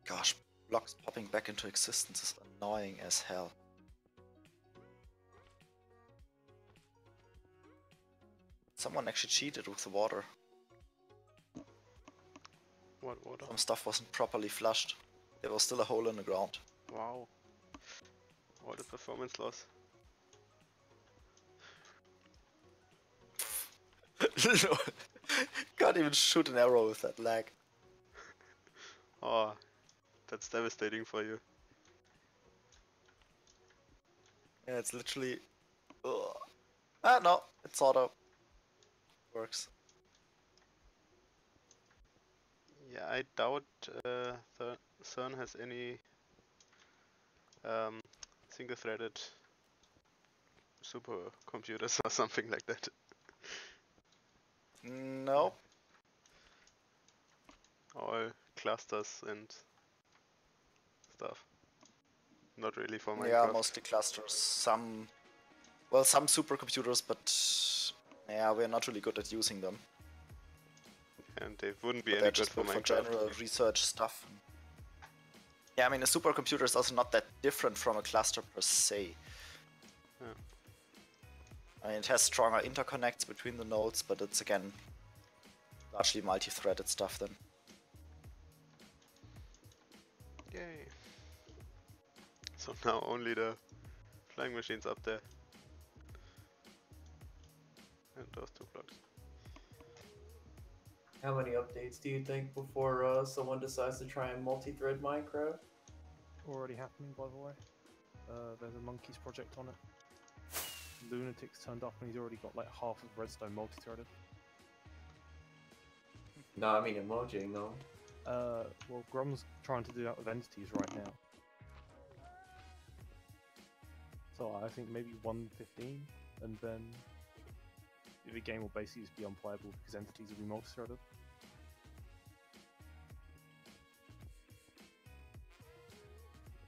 Gosh, blocks popping back into existence is annoying as hell. Someone actually cheated with the water. What water? Some stuff wasn't properly flushed. There was still a hole in the ground. Wow. All the performance loss. No. Can't even shoot an arrow with that lag. Oh, that's devastating for you. Yeah, it's literally... Ugh. Ah, no, it sort of works. Yeah, I doubt CERN has any single-threaded supercomputers or something like that. No. All clusters and stuff. Not really for Minecraft. Yeah, mostly clusters. Some supercomputers, but yeah, we're not really good at using them. And they wouldn't be But any they're good just for good for Minecraft. general research stuff. Yeah, I mean, a supercomputer is also not that different from a cluster per se. Yeah. I mean, it has stronger interconnects between the nodes, but it's again largely multi-threaded stuff then. Yay. So now only the flying machines up there. And those 2 blocks. How many updates do you think before someone decides to try and multi-thread Minecraft? Already happening, by the way. There's a Monkeys project on it. Lunatic's turned up and he's already got like half of Redstone multi-threaded. No, I mean emojing though. Well, Grom's trying to do that with entities right now. So I think maybe 1.15, and then the game will basically just be unplayable because entities will be multi-threaded.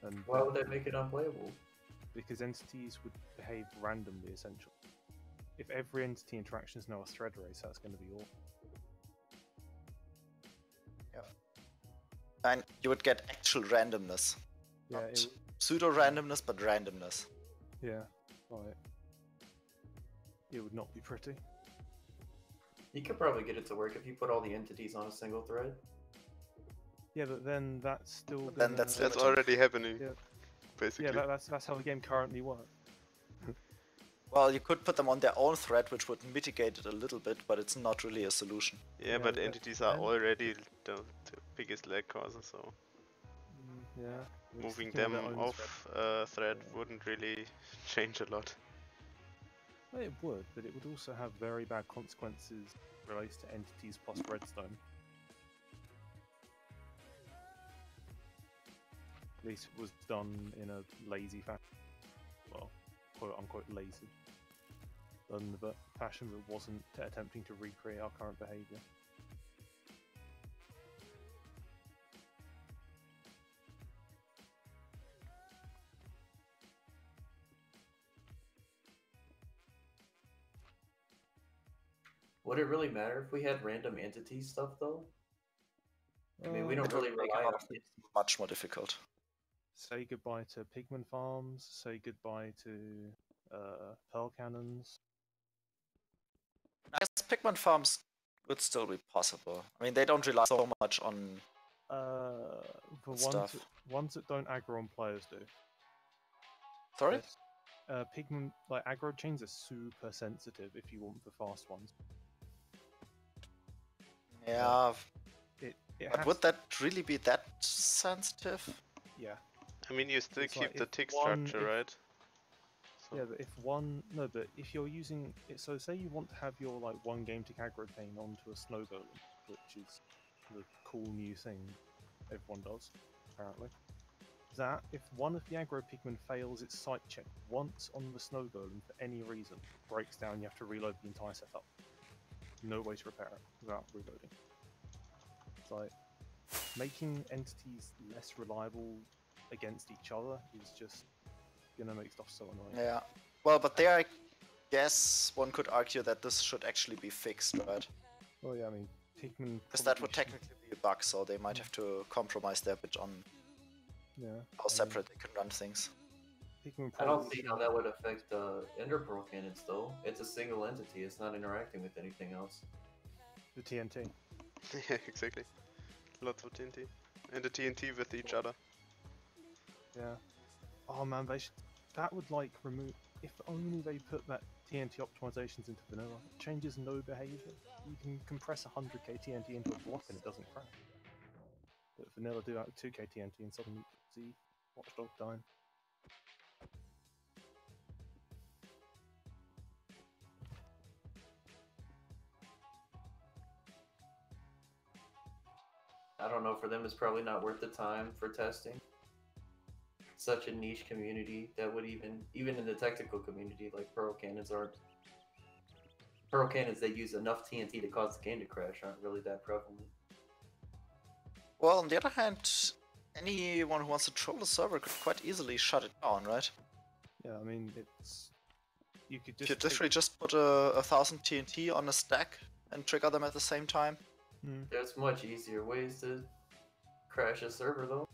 And Why would that make it unplayable? because entities would behave randomly, essentially. If every entity interaction is now a thread race, that's going to be all. And you would get actual randomness. Yeah, Not pseudo-randomness, but randomness. yeah, right. It would not be pretty. You could probably get it to work if you put all the entities on a single thread. Yeah, but then that's still. But then that's That's limited. already happening, Yeah. basically. Yeah, that's how the game currently works. Well, you could put them on their own thread, which would mitigate it a little bit, but it's not really a solution. Yeah, but but entities are then- already the biggest lag causer, so Yeah. we're moving sticking with them their own off thread wouldn't really change a lot. Well, it would, but it would also have very bad consequences related to entities plus redstone. At least it was done in a lazy fashion. Well, quote unquote lazy. Done in the fashion that wasn't attempting to recreate our current behaviour. Would it really matter if we had random entity stuff though? I mean, we don't It would really make rely a lot on of things much more difficult. Say goodbye to pigment farms. Say goodbye to pearl cannons. I guess pigment farms would still be possible. I mean, they don't rely so much on For stuff. ones that don't aggro on players do. Sorry? Yes. Pigment, like aggro chains are super sensitive if you want the fast ones. Yeah. It But has would that really be that sensitive? Yeah. I mean, you still It's keep like the if tick one- structure, if- right? So Yeah, but if you're using it, so say you want to have your like one game tick aggro chain onto a snow golem, which is the cool new thing everyone does, apparently. That if one of the aggro pigmen fails its sight check once on the snow golem for any reason, breaks down, you have to reload the entire setup. No way to repair it without reloading. It's like making entities less reliable against each other is just gonna make stuff so annoying. Yeah. Well, but there I guess one could argue that this should actually be fixed, right? Well, yeah, I mean, pigmen. Because that probably would should- technically be a bug, so they might have to compromise their bit on Yeah. how separate they can run things. Pigmen I don't probably see how that would affect Ender Pearl cannons though. It's a single entity. It's not interacting with anything else. The TNT. yeah, exactly. Lots of TNT. And the TNT with each other. Yeah. Oh man, that would like remove. If only they put that TNT optimizations into vanilla. It changes no behavior. You can compress 100k TNT into a block and it doesn't crash. But vanilla do that with 2k TNT and suddenly you see Watchdog dying. I don't know. For them, it's probably not worth the time for testing. Such a niche community that would even in the technical community, like Pearl cannons aren't. Pearl cannons that use enough TNT to cause the game to crash aren't really that prevalent. Well, on the other hand, anyone who wants to troll a server could quite easily shut it down, right? Yeah, I mean it's. You could If just. you literally just put a 1000 TNT on a stack and trigger them at the same time. There's much easier ways to crash a server though.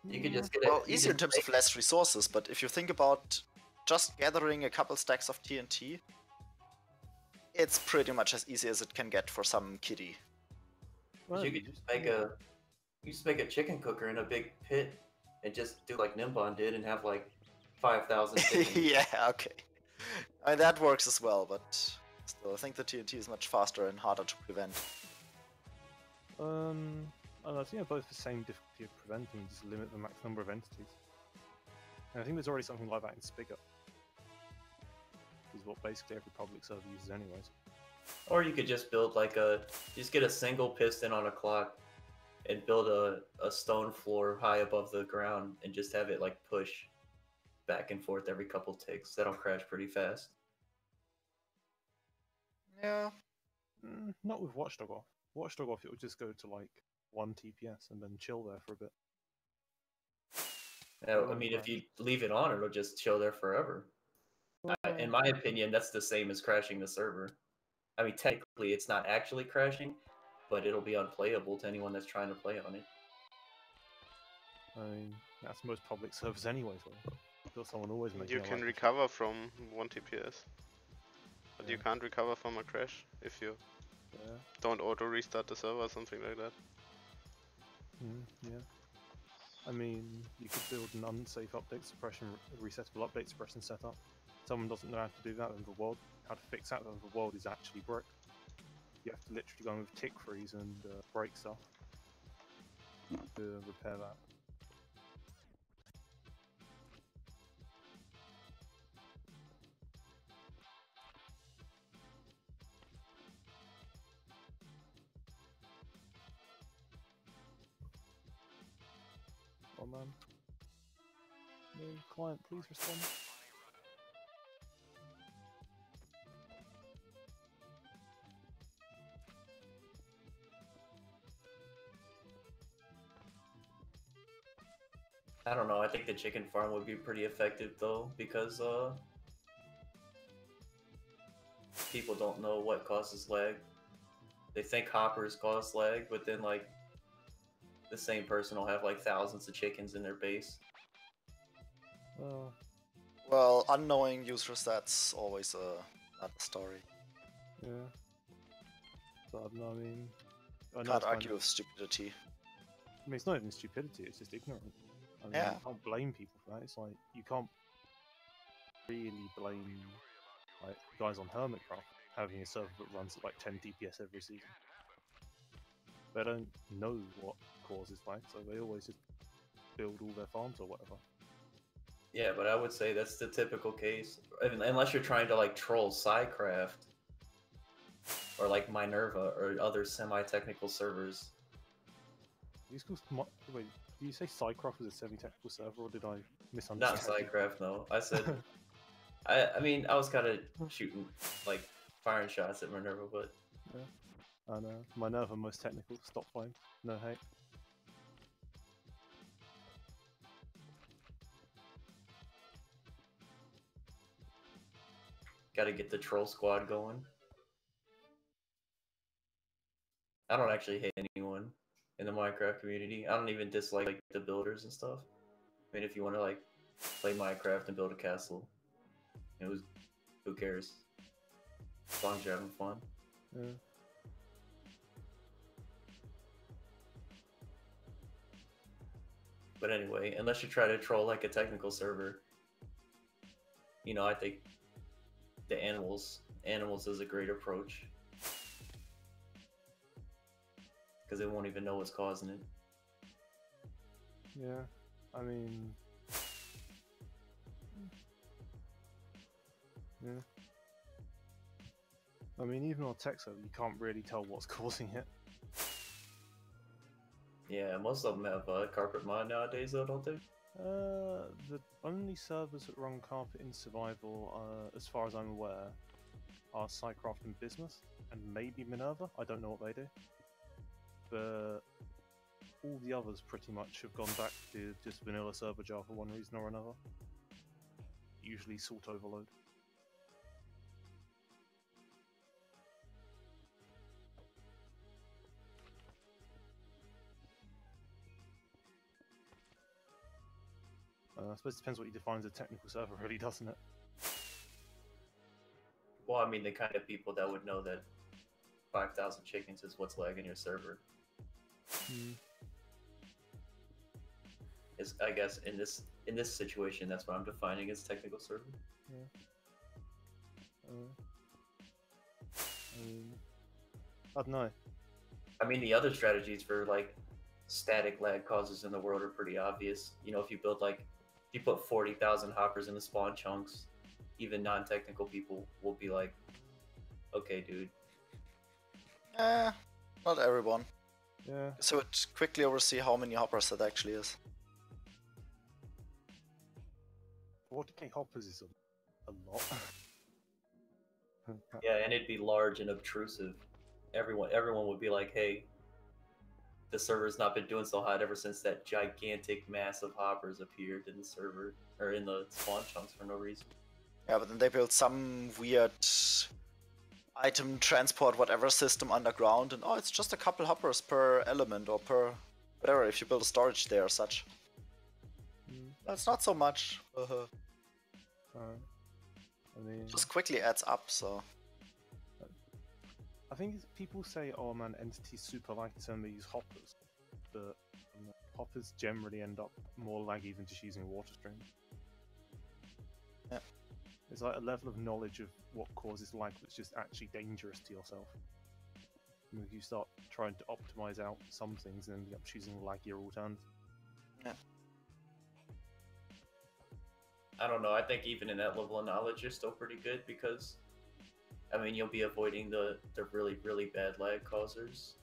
You could just get Well, you easier in could terms of less resources, but if you think about just gathering a couple stacks of TNT, it's pretty much as easy as it can get for some kiddie. You could just make a chicken cooker in a big pit and just do like Nimbon did and have like 5,000 chickens. Yeah, okay. I mean, that works as well, but still, I think the TNT is much faster and harder to prevent. I think they're both the same difficulty of preventing, just limit the max number of entities. And I think there's already something like that in Spigot. Is what basically every public server uses anyways. Or you could just build like just get a single piston on a clock and build a stone floor high above the ground and just have it like push back and forth every couple ticks. That'll crash pretty fast. Yeah. Not with Watchdog off. Watchdog off, it would just go to like 1 TPS and then chill there for a bit. I mean, if you leave it on, it'll just chill there forever. In my opinion, that's the same as crashing the server. I mean, technically, it's not actually crashing, but it'll be unplayable to anyone that's trying to play on it. I mean, that's most public servers anyways. There's someone always making You a can life. recover from 1 TPS. But you can't recover from a crash if you don't auto restart the server or something like that. Yeah. I mean, you could build an unsafe update suppression, resettable update suppression setup. Someone doesn't know how to do that in the world. How to fix that in the world is actually brick. You have to literally go in with tick freeze and break stuff to repair that. man. No, client, please respond. I don't know. I think the chicken farm would be pretty effective though, because people don't know what causes lag. They think hoppers cause lag, but then like the same person will have like thousands of chickens in their base. Well, Well, unknowing users, that's always another story. yeah. But I don't know, I mean, I know Can't it's kind argue of- with stupidity. I mean, it's not even stupidity; it's just ignorant. I mean, Yeah. you can't blame people for that. It's like you can't really blame like guys on Hermitcraft having a server that runs at like 10 DPS every season. They don't know what causes lag, so they always just build all their farms or whatever. Yeah, but I would say that's the typical case. Unless you're trying to like troll SciCraft or like Minerva or other semi-technical servers. These schools, wait, did you say SciCraft was a semi-technical server, or did I Not misunderstand? SciCraft, no. I said, I mean, I was kind of shooting, like, firing shots at Minerva, but Yeah. I know. Minerva most technical. Stop playing. No hate. gotta get the troll squad going. I don't actually hate anyone in the Minecraft community. I don't even dislike like, the builders and stuff. I mean, if you want to like play Minecraft and build a castle, who cares? As long as you're having fun. Yeah. But anyway, unless you try to troll like a technical server, you know, I think the animals is a great approach. Because they won't even know what's causing it. Yeah. I mean. Yeah. I mean, even on tech server, you can't really tell what's causing it. Yeah, most of them have carpet mod nowadays, though, don't they? The only servers that run carpet in survival, as far as I'm aware, are SciCraft and Business, and maybe Minerva. I don't know what they do. But all the others pretty much have gone back to just vanilla server jar for one reason or another. Usually salt overload. I suppose it depends what you define as a technical server, really, doesn't it? Well, I mean, the kind of people that would know that 5,000 chickens is what's lagging your server. Is I guess in this situation, that's what I'm defining as technical server. Yeah. I don't know. I mean, the other strategies for like static lag causes in the world are pretty obvious. You know, if you build like, if you put 40,000 hoppers in the spawn chunks, even non-technical people will be like, okay, dude. Not everyone. Yeah. So it quickly oversee how many hoppers that actually is. 40k hoppers is a lot. Yeah, and it'd be large and obtrusive. Everyone would be like, hey, the server's not been doing so hot ever since that gigantic mass of hoppers appeared in the server, or in the spawn chunks for no reason. Yeah, but then they built some weird item transport whatever system underground, and oh, it's just a couple hoppers per element or per whatever if you build a storage there or such. That's not so much. I mean, Just quickly adds up, so. I think people say, oh man, entities super laggy so they use hoppers, but hoppers generally end up more laggy than just using a water stream. Yeah. It's like a level of knowledge of what causes lag that's just actually dangerous to yourself. I mean, if you start trying to optimize out some things and end up choosing laggier alternatives. Yeah. I don't know, I think even in that level of knowledge, you're still pretty good because, I mean, you'll be avoiding the really, really bad lag causers.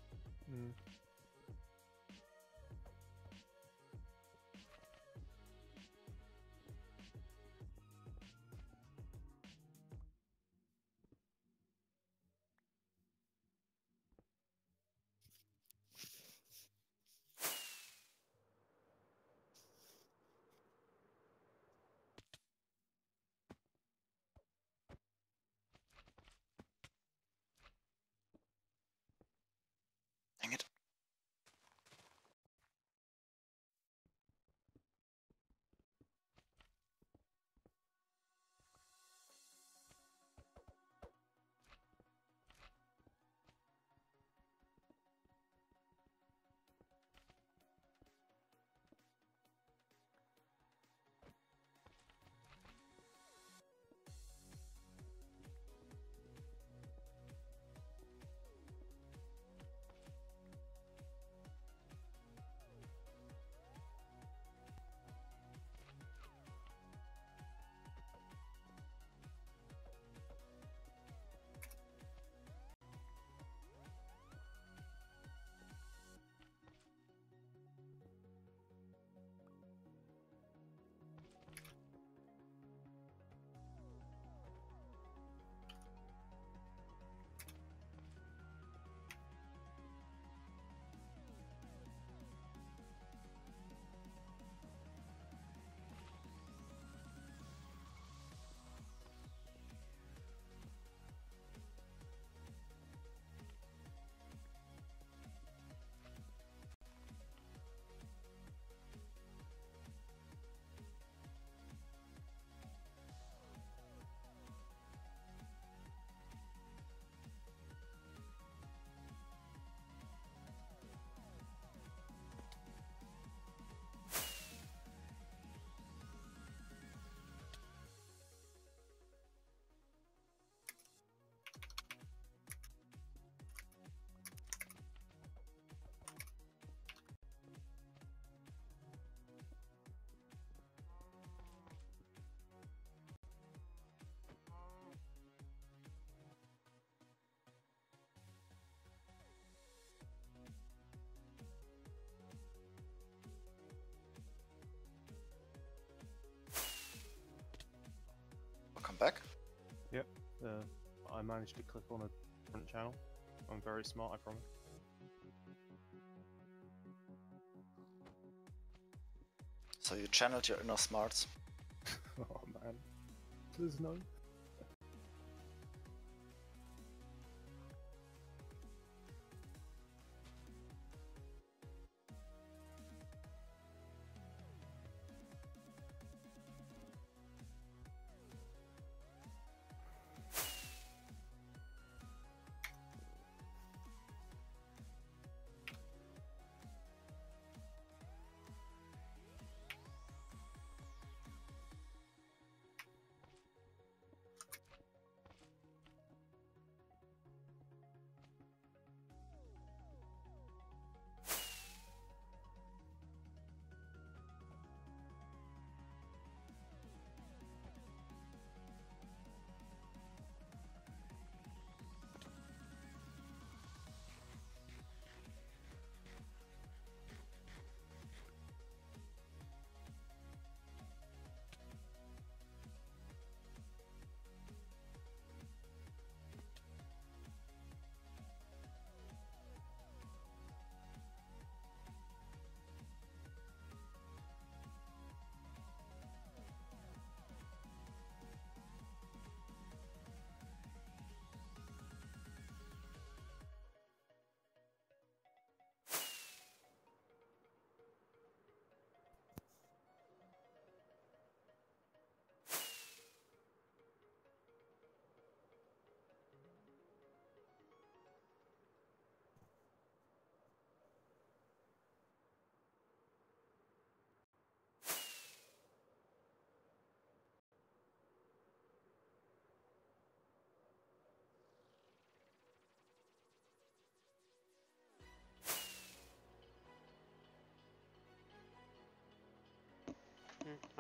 back? Yep. I managed to click on a different channel. I'm very smart, I promise. So you channeled your inner smarts. Oh man. Please no.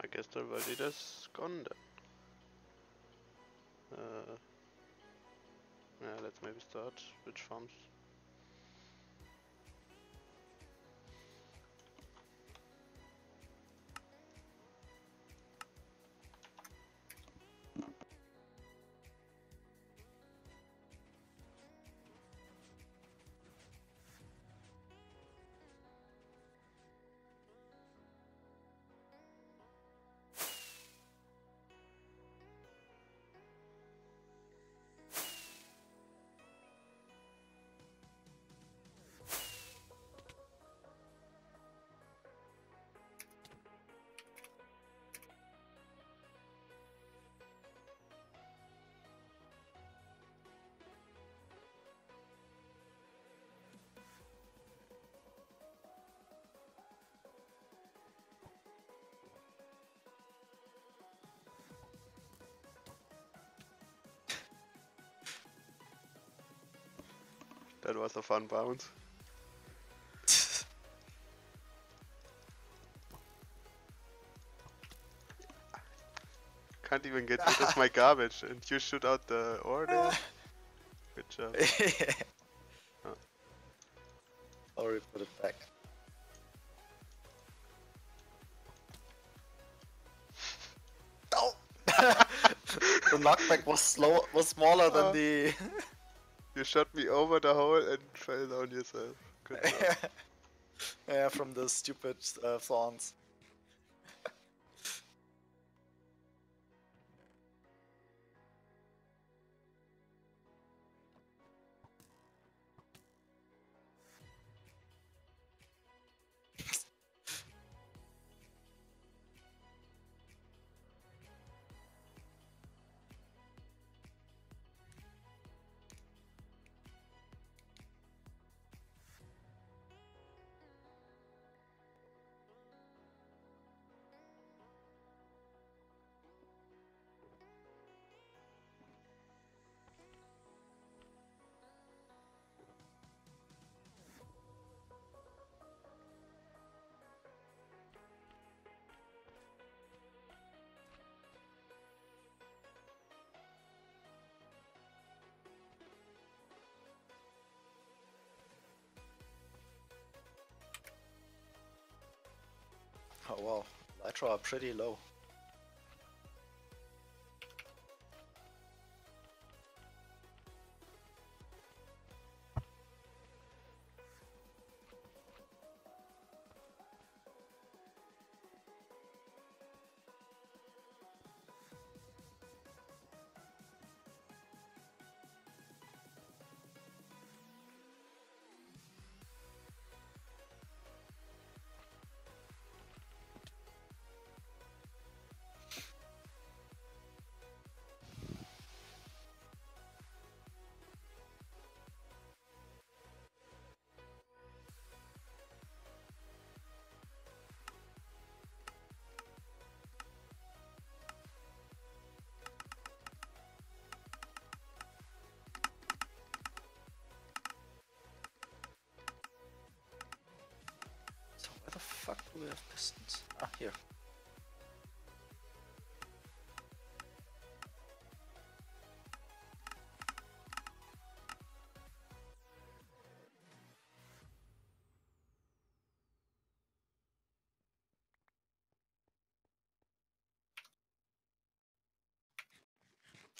I guess the validator's gone then. Yeah, let's maybe start which farms. That was a fun bounce. Can't even get rid of my garbage and you shoot out the ore there? Good job. Oh. Already put it back. Oh! The knockback was smaller than the... You shot me over the hole and fell down yourself. Good job. Yeah, from the stupid thorns. Oh wow, Lytra are pretty low. have pistons? Ah, here.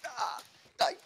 Ah, die!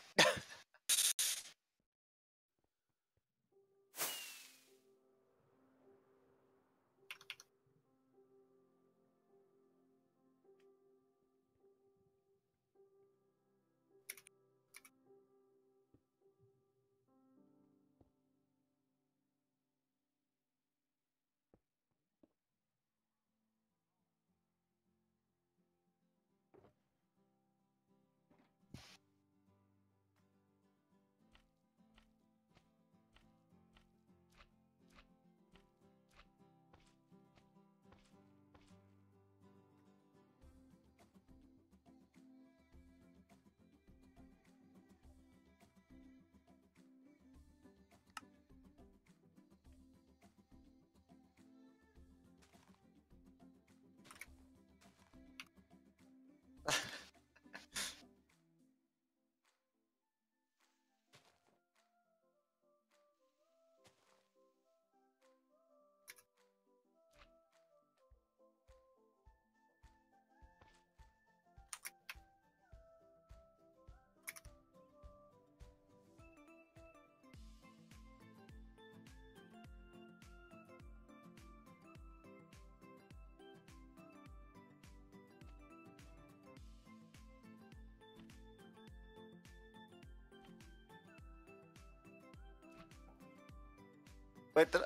Wait, did I...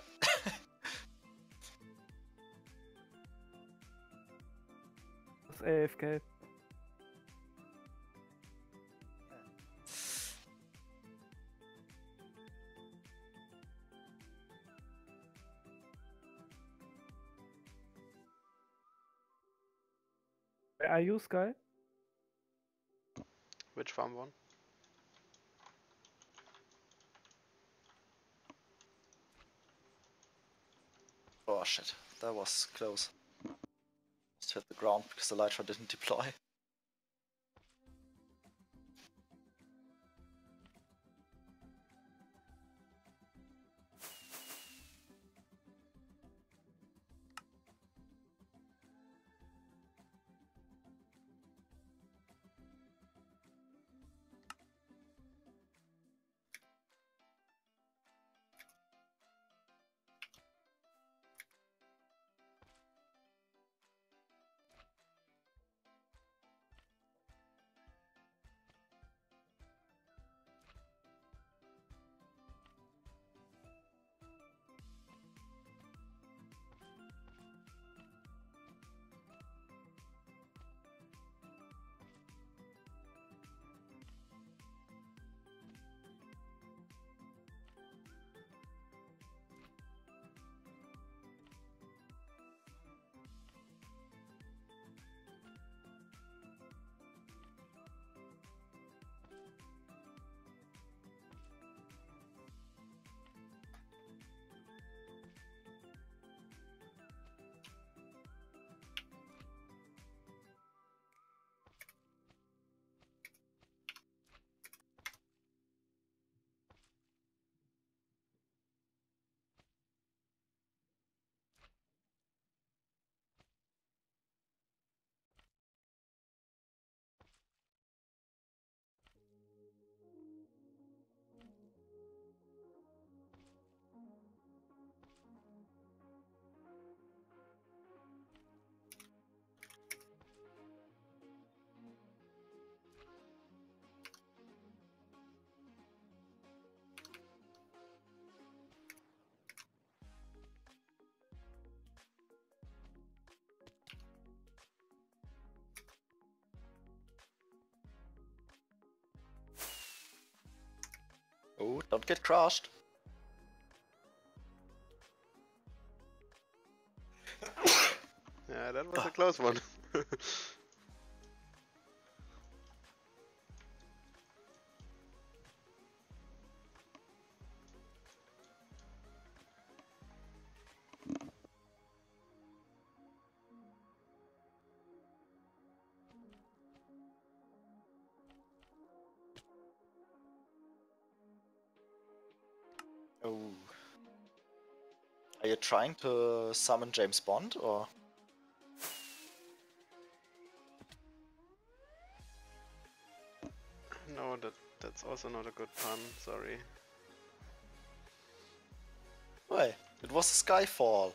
It's AFK. Where are you, Sky? Which farm one? Oh shit, that was close. Just hit the ground because the Elytra didn't deploy. Oh, don't get crushed. Yeah, that was a close one. Are you trying to summon James Bond, or? No, that's also not a good pun. Sorry. Why? It was Skyfall.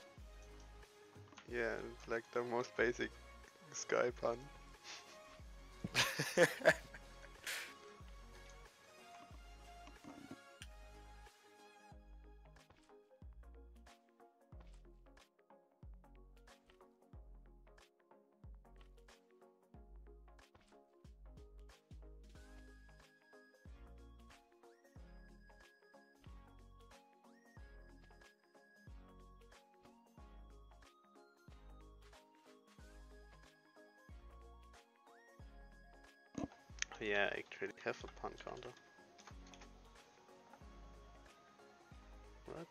Yeah, it's like the most basic sky pun. Yeah, I actually have a pun counter. What?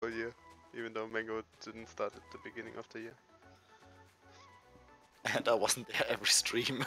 whole year, even though Mango didn't start at the beginning of the year. And I wasn't there every stream.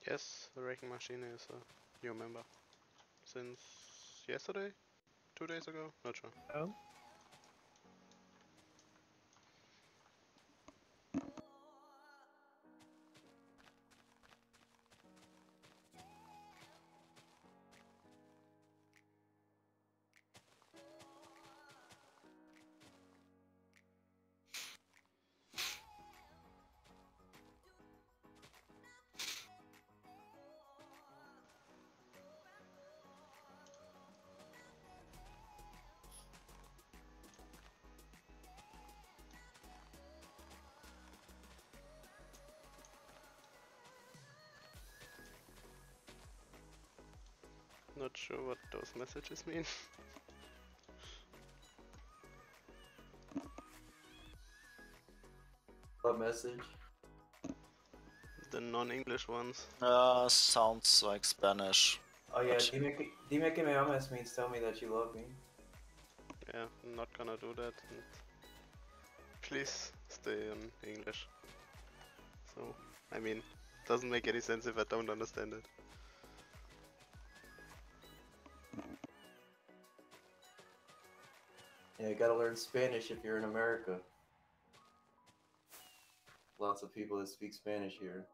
Yes, the Wrecking Machine is a new member. Since yesterday? 2 days ago? Not sure. Oh. Not sure what those messages mean. What message? The non-English ones. Sounds like Spanish. Oh yeah, But- dime que me amas means tell me that you love me. Yeah, I'm not gonna do that. And please stay in English. So, I mean, doesn't make any sense if I don't understand it. Yeah, you gotta learn Spanish if you're in America. Lots of people that speak Spanish here.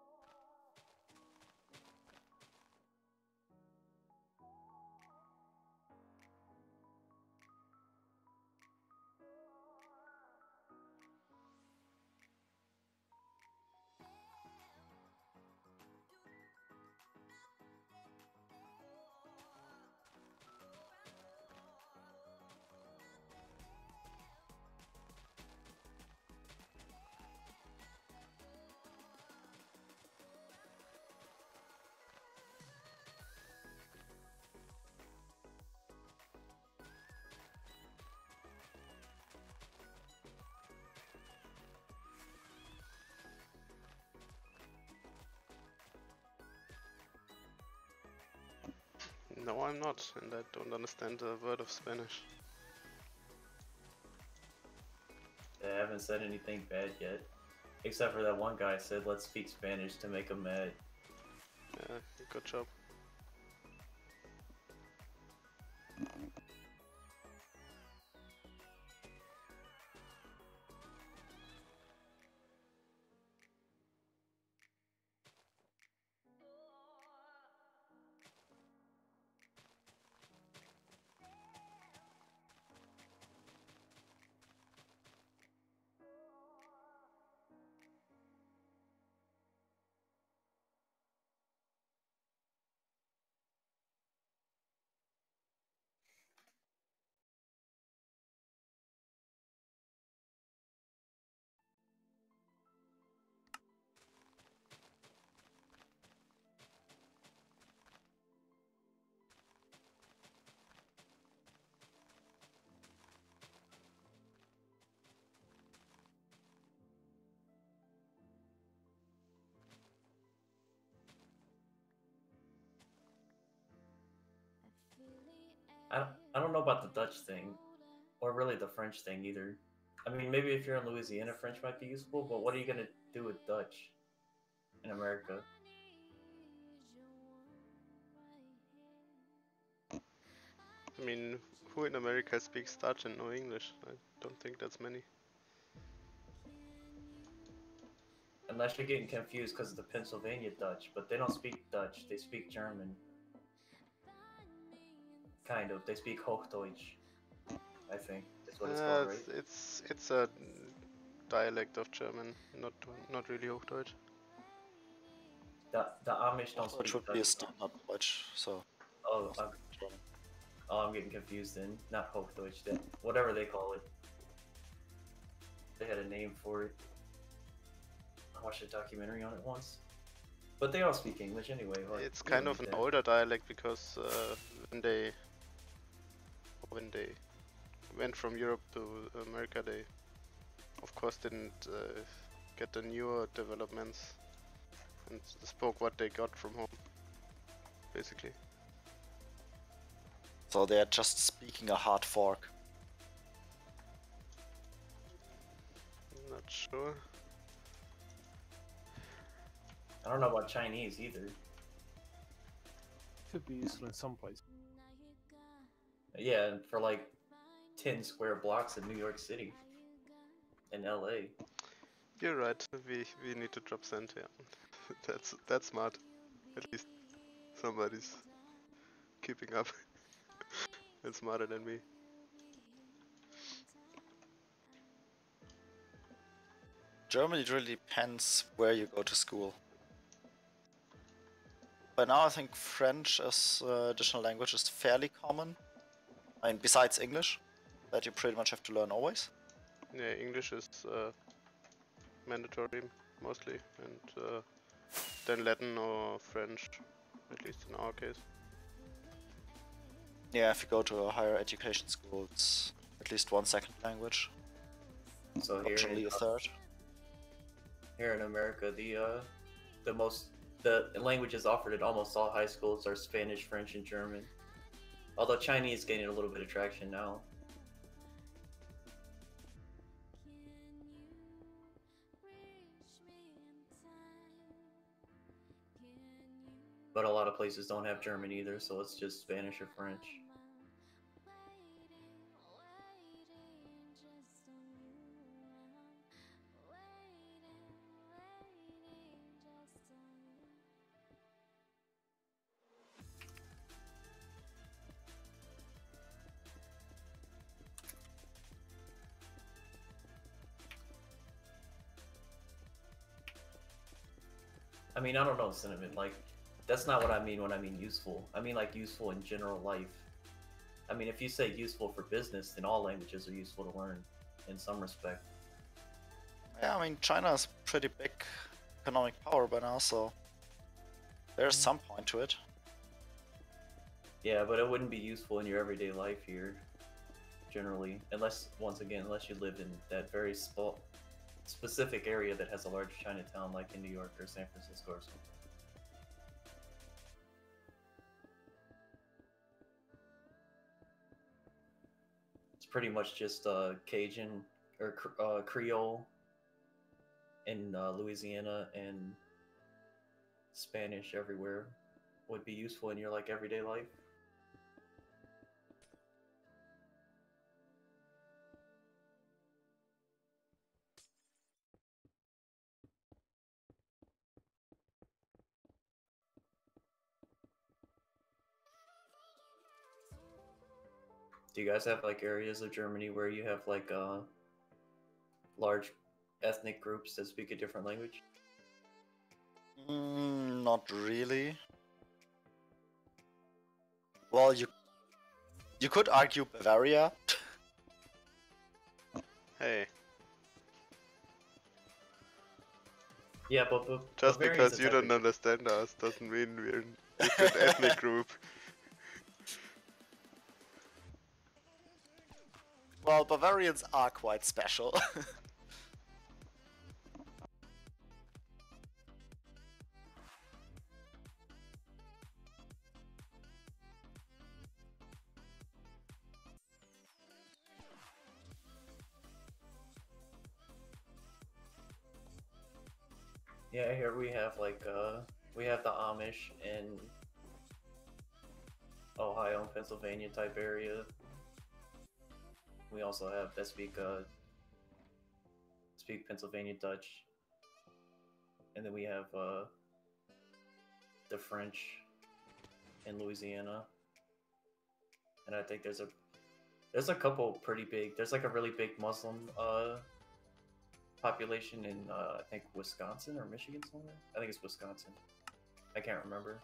No, I'm not, and I don't understand a word of Spanish. I haven't said anything bad yet. Except for that one guy said, let's speak Spanish to make him mad. Yeah, good job. I don't know about the Dutch thing, or really the French thing either. I mean, maybe if you're in Louisiana, French might be useful, but what are you gonna do with Dutch in America? I mean, who in America speaks Dutch and no English? I don't think that's many. Unless you're getting confused because of the Pennsylvania Dutch, but they don't speak Dutch, they speak German. Kind of. They speak Hochdeutsch, I think. Is what it's called, right? It's a dialect of German, not really Hochdeutsch. The Amish don't Which speak would be a Dutch. standard Deutsch, so. Oh, I'm getting confused then. Not Hochdeutsch, then. Whatever they call it. They had a name for it. I watched a documentary on it once. But they all speak English anyway. Like, It's kind of an older dialect because when they went from Europe to America, they of course didn't get the newer developments and spoke what they got from home, basically. So they're just speaking a hard fork. Not sure. I don't know about Chinese either. Could be useful in some places. Yeah, for like 10 square blocks in New York City. In LA. You're right. We need to drop sand here. That's smart. At least somebody's keeping up. And smarter than me. Germany really depends where you go to school. By now I think French as additional language is fairly common. I mean, besides English, that you pretty much have to learn always. Yeah, English is mandatory mostly, and then Latin or French, at least in our case. Yeah, if you go to a higher education school, it's at least one second language. So here Optionally a third. Here in America, the languages offered at almost all high schools are Spanish, French, and German. Although Chinese is gaining a little bit of traction now. But a lot of places don't have German either, so it's just Spanish or French. I mean, I don't know, Cinnamon. Like, that's not what I mean when I mean useful. I mean, like, useful in general life. I mean, if you say useful for business, then all languages are useful to learn in some respect. Yeah, I mean, China is pretty big economic power by now, so there's some point to it. Yeah, but it wouldn't be useful in your everyday life here, generally. Unless, once again, unless you live in that very specific area that has a large Chinatown, like in New York or San Francisco or something. It's pretty much just Cajun or Creole in Louisiana, and Spanish everywhere would be useful in your like everyday life. Do you guys have like areas of Germany where you have like large ethnic groups that speak a different language? Not really. Well, you could argue Bavaria. Hey. Yeah, but just Bavarian's because a you type don't of- understand us doesn't mean we're a different ethnic group. Well, Bavarians are quite special. Yeah, here we have like we have the Amish in Ohio and Pennsylvania type area. We also have that speak Pennsylvania Dutch, and then we have the French in Louisiana, and I think there's a couple pretty big. There's like a really big Muslim population in I think Wisconsin or Michigan somewhere. I think it's Wisconsin. I can't remember.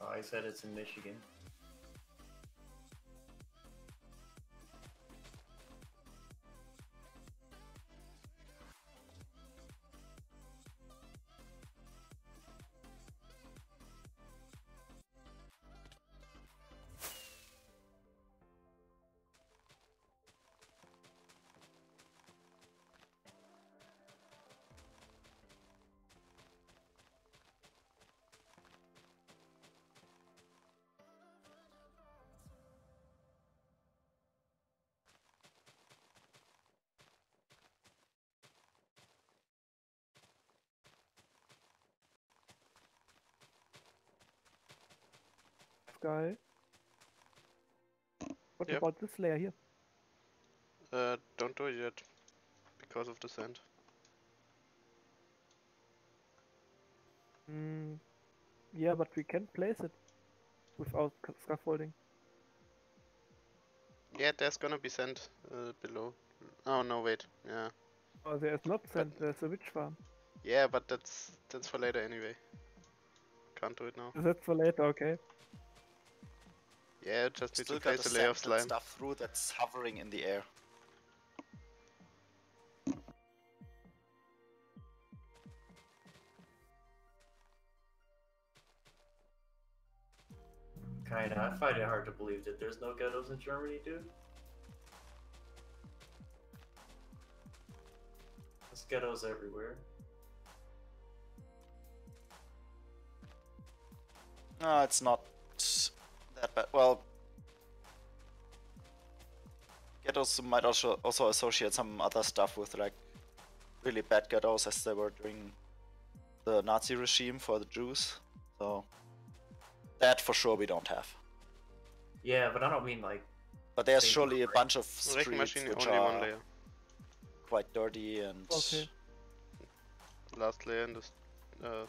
I said it's in Michigan. Guy. What Yep. about this layer here? Don't do it yet, because of the sand. Yeah, but we can place it without scaffolding. Yeah, there's gonna be sand below. Oh no, wait. Yeah. Oh, there is not sand. There's a witch farm. Yeah, but that's for later anyway. Can't do it now. That's for later, okay. Yeah, just need Still to got place the a layer of sand and slime. stuff through that's hovering in the air. Kinda. I find it hard to believe that there's no ghettos in Germany, dude. There's ghettos everywhere. No, it's not that bad. Well, ghettos might also associate some other stuff with like really bad ghettos, as they were during the Nazi regime for the Jews. So that for sure we don't have. Yeah, but I don't mean like. But there's Same surely a right? bunch of Wrecking streets machine which only one are layer. quite dirty and Okay. Last layer in this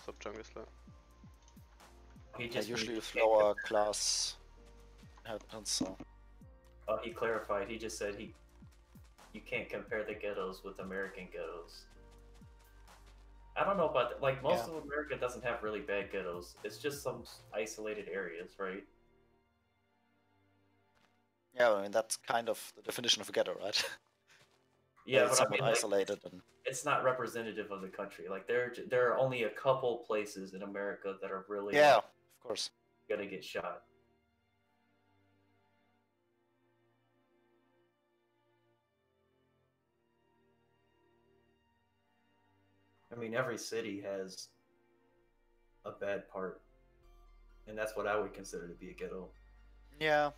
sub-jungle slime. He yeah, just usually just with lower class inhabitants. So he clarified. He just said you can't compare the ghettos with American ghettos. I don't know about that. Like most Yeah. of America doesn't have really bad ghettos. It's just some isolated areas, right? yeah, I mean that's kind of the definition of a ghetto, right? Yeah, It's but I somewhat mean, like, isolated and it's not representative of the country. Like there are only a couple places in America that are really yeah, like, of course. gonna get shot. I mean, every city has a bad part, and that's what I would consider to be a ghetto. Yeah.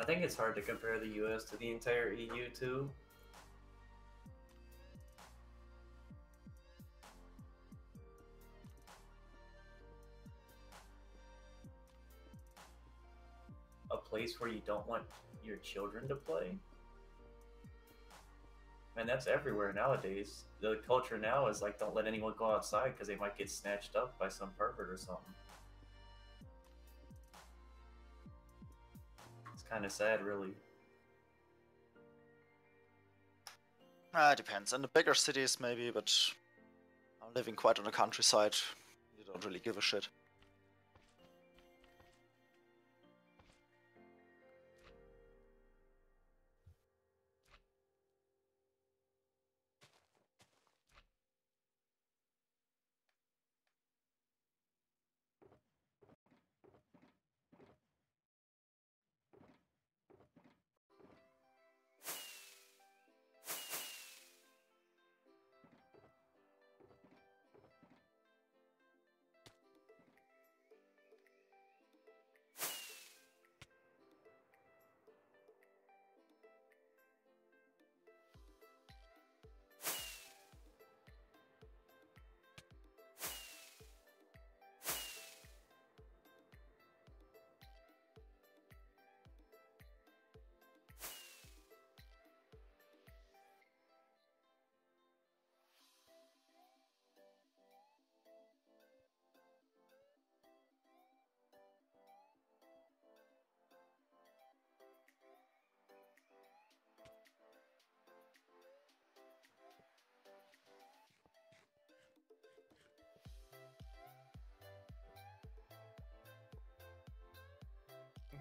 think it's hard to compare the US to the entire EU too. A place where you don't want your children to play? Man, that's everywhere nowadays. The culture now is like, don't let anyone go outside because they might get snatched up by some pervert or something. It's kind of sad, really. Depends. In the bigger cities, maybe, but I'm living quite on the countryside. You don't really give a shit.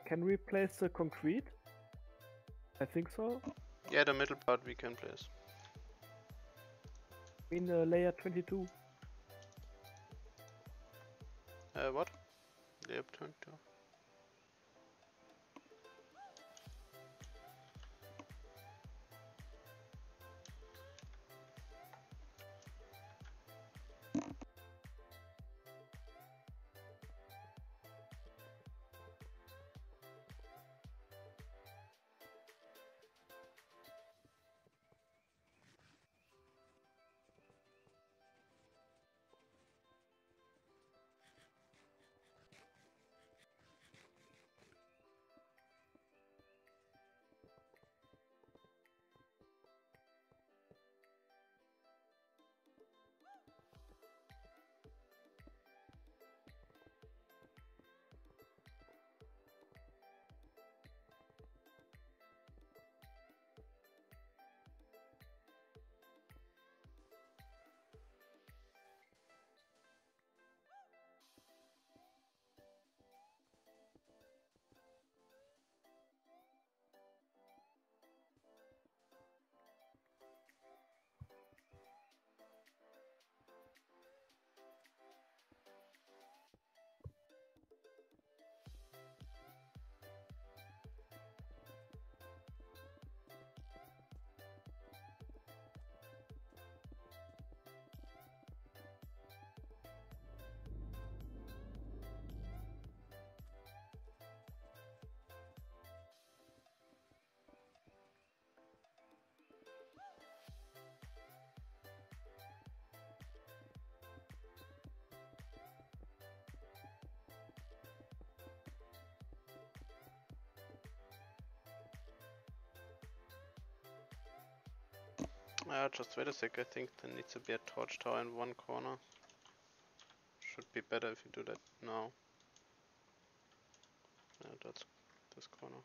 Can we place the concrete? I think so. Yeah, the middle part we can place. In layer 22. What? Layer 22. Just wait a sec, I think there needs to be a torch tower in one corner. Should be better if you do that now. Yeah, that's this corner.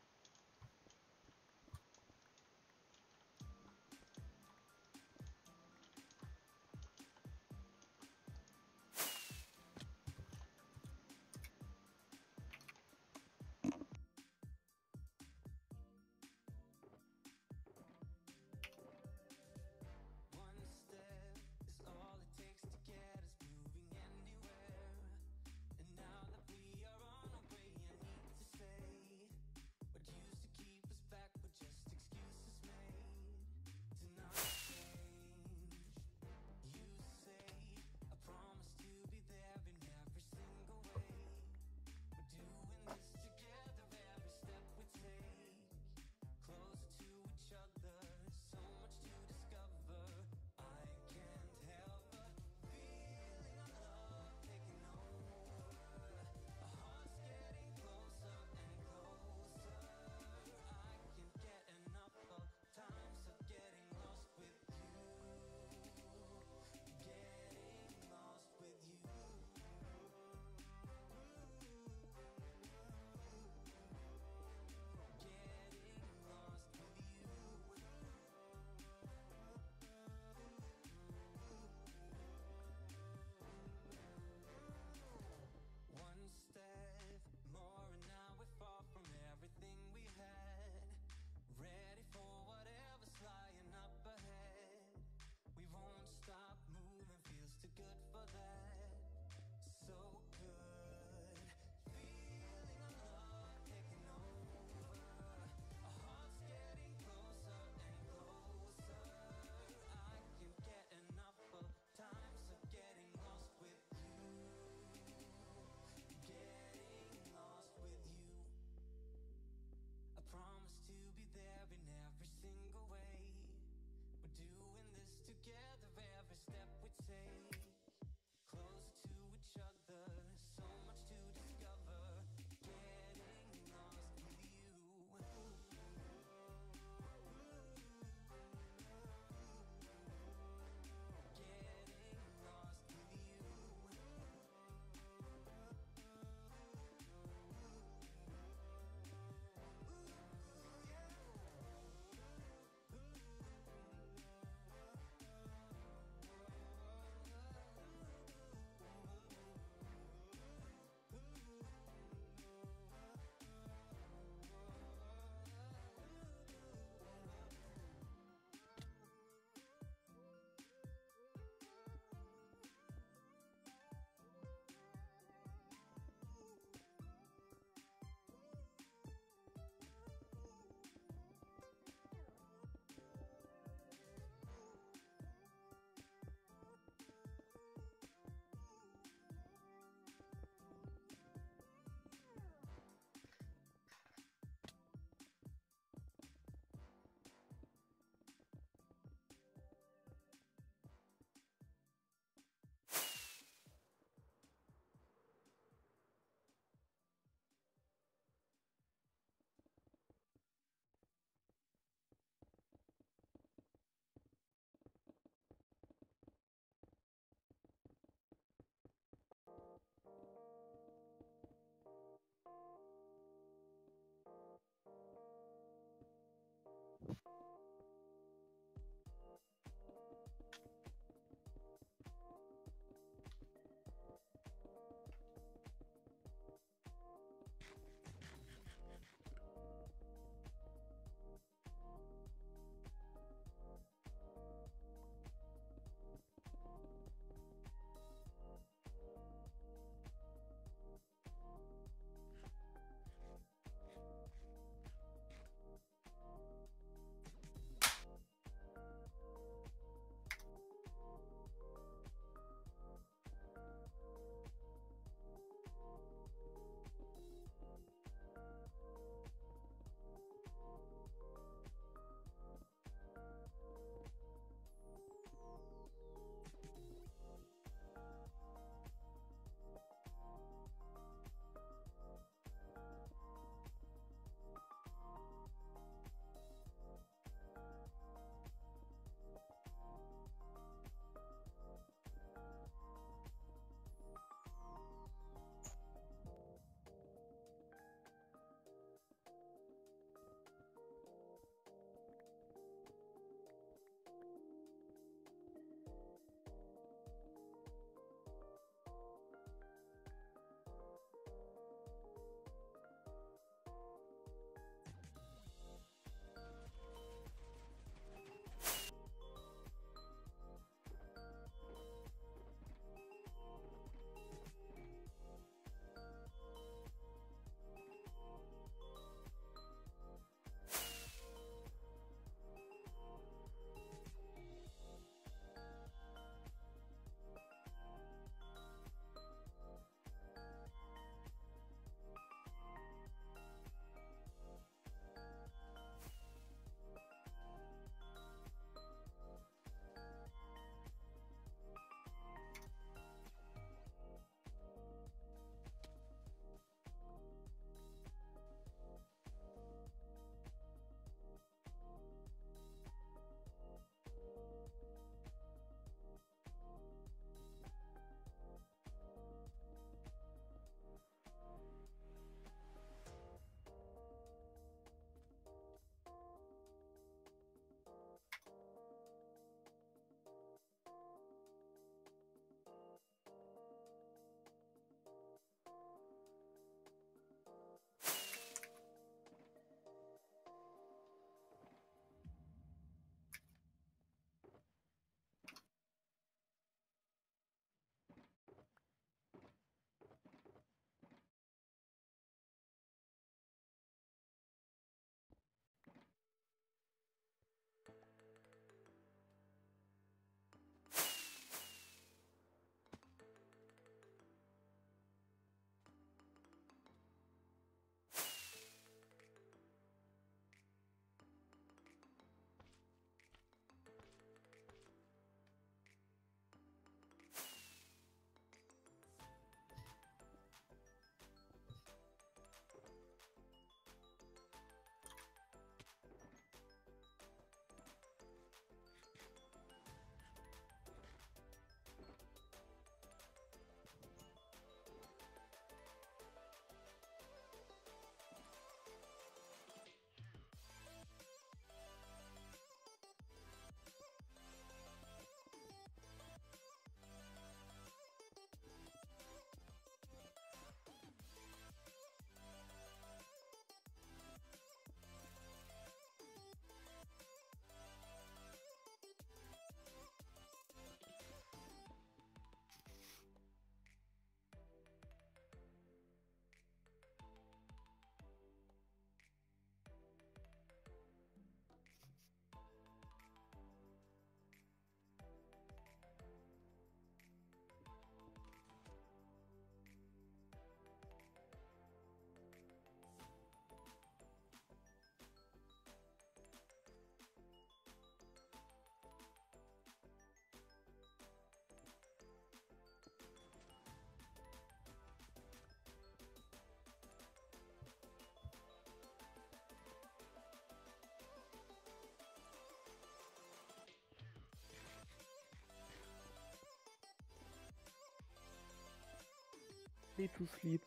need to sleep.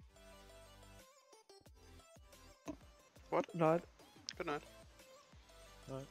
What? Night. Good night. Right.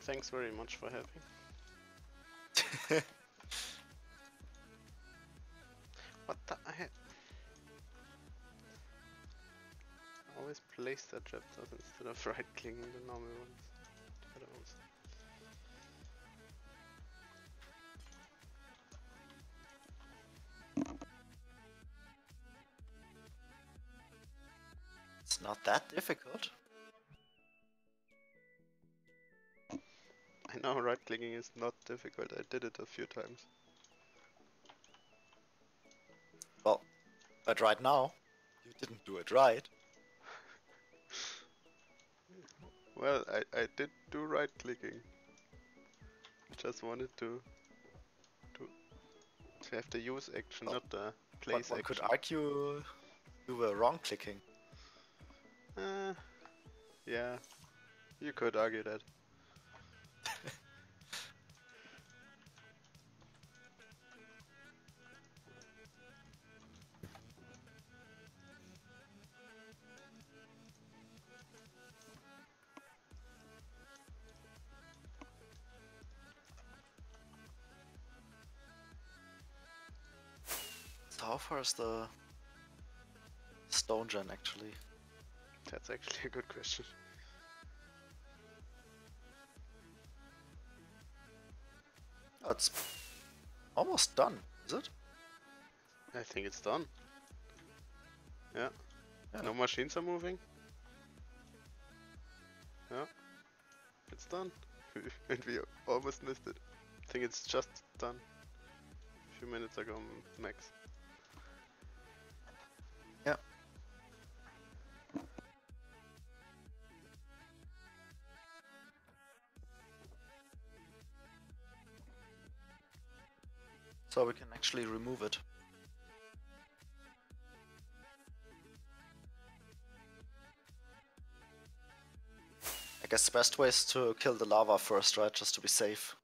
thanks very much for helping. What the heck? Always place the trapdoors instead of right-clicking the normal ones. The other ones. It's not that difficult. I know right-clicking is not difficult. I did it a few times. Well, but right now, you didn't do it right. Well, I did do right-clicking. Just wanted to have the use action, not the place One action. could argue you were wrong clicking. Yeah, you could argue that. So how far is the stone gen actually? That's actually a good question. Oh, it's almost done, is it? I think it's done. Yeah. Yeah. No machines are moving. Yeah. It's done. And we almost missed it. I think it's just done. A few minutes ago, max. Yeah. So we can actually remove it. I guess the best way is to kill the lava first, right? Just to be safe.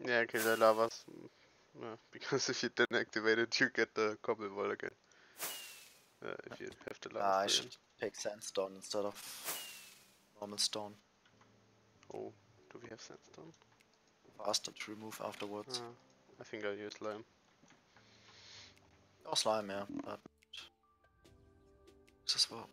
Yeah, kill the lavas. Because if you didn't activate it, you get the cobble wall again. If you have the lava I still in. should take sandstone instead of normal stone. Oh, do we have sandstone? Faster to remove afterwards. I think I'll use lime. Or slime, yeah. But this as well.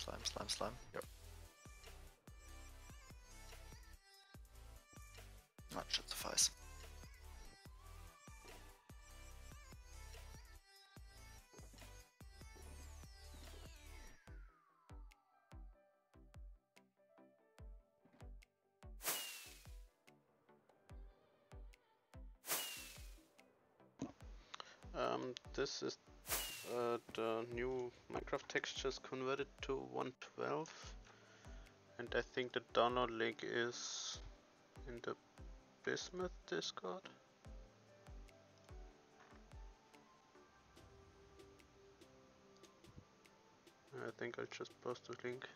Where's the slime? Yep. That should suffice. This is the new Minecraft textures converted to 112, and I think the download link is in the Bismuth Discord. I think I'll just post the link.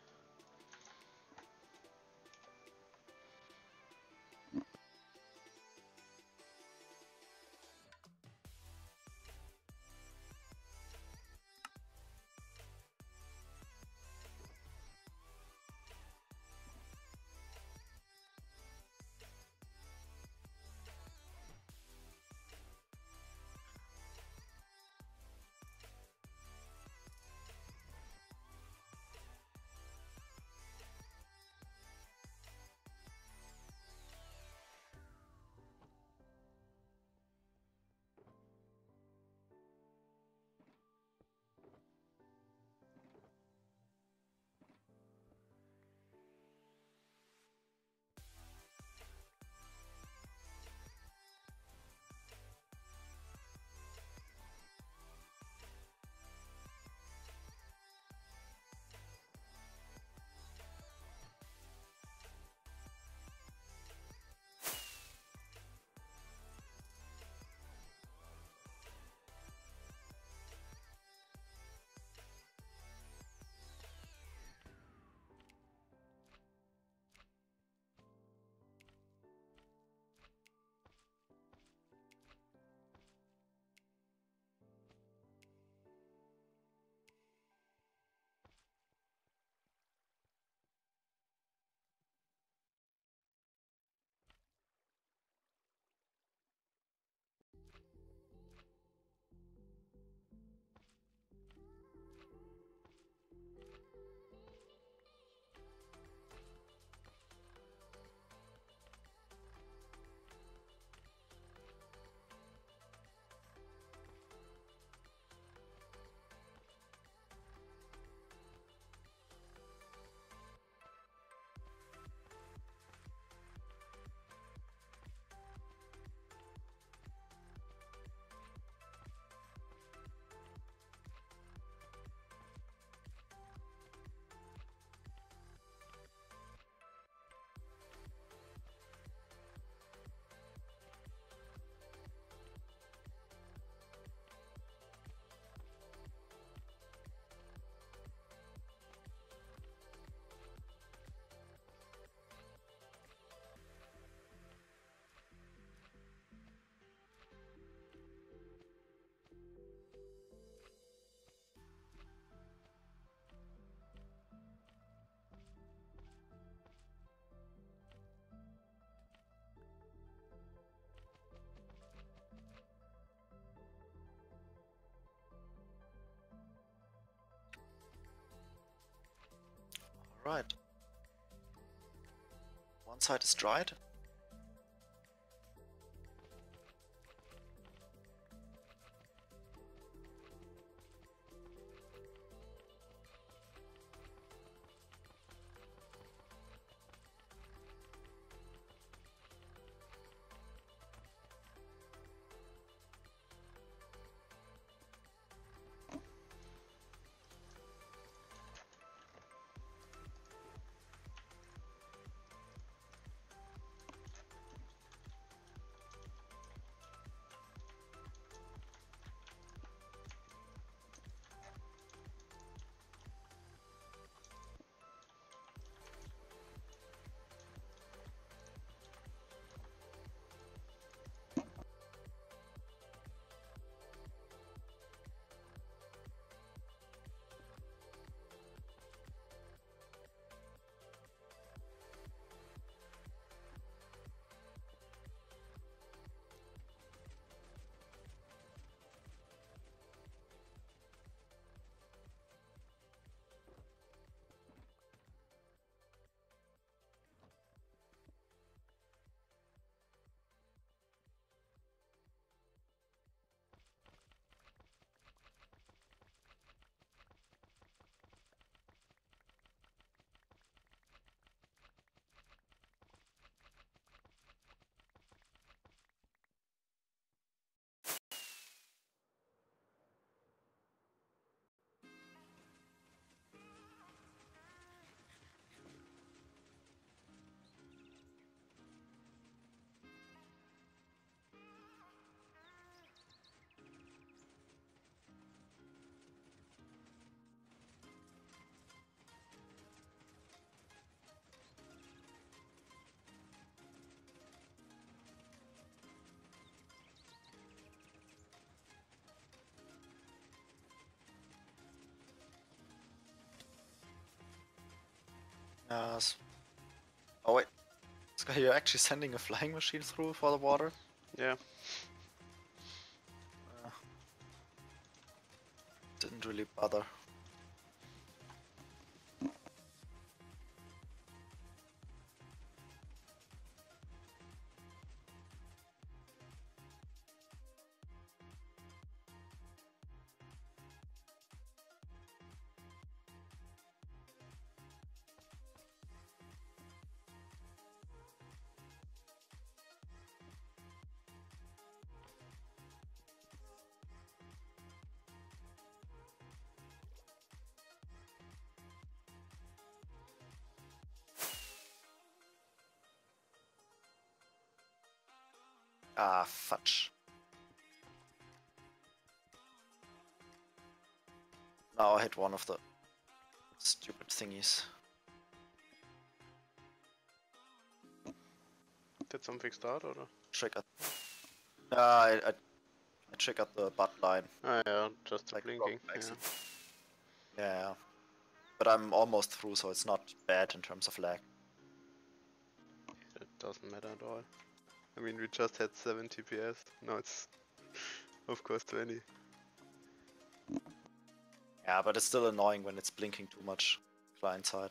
Alright. One side is dried. Oh wait. Sky, you're actually sending a flying machine through for the water? Yeah. Uh, didn't really bother. Ah, fudge. Now I hit one of the stupid thingies. Did something start or? Triggered. I triggered the butt line. Ah, yeah, just the Like blinking. wrong Yeah. exit. Yeah. But I'm almost through, so it's not bad in terms of lag. It doesn't matter at all. I mean, we just had 70 PS. Now it's, of course, 20. Yeah, but it's still annoying when it's blinking too much client side.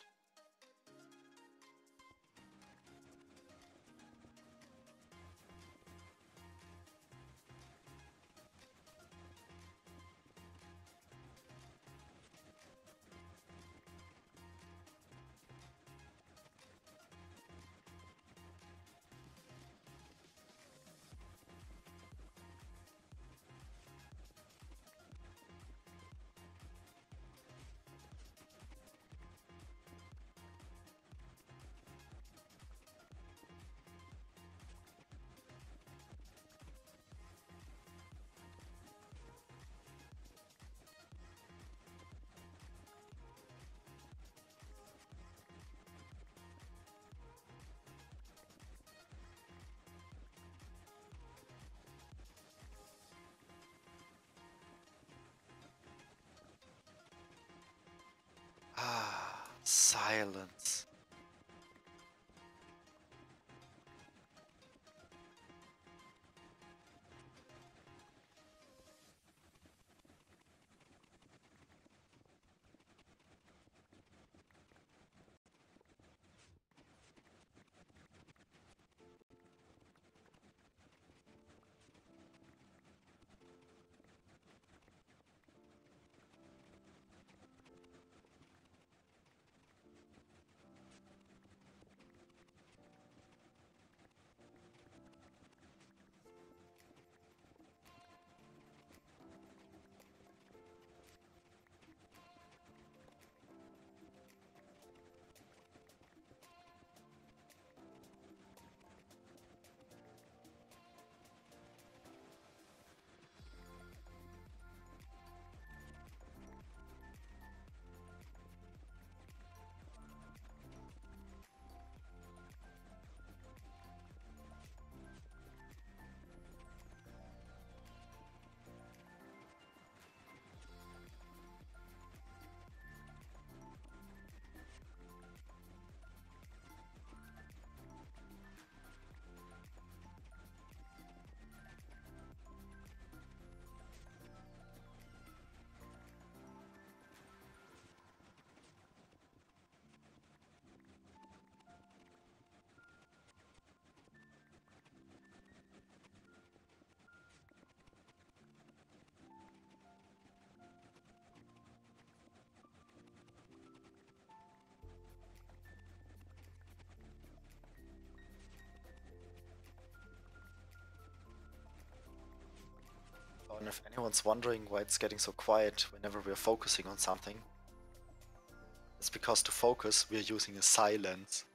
Ah, silence. And if anyone's wondering why it's getting so quiet whenever we're focusing on something, it's because to focus we're using a silence.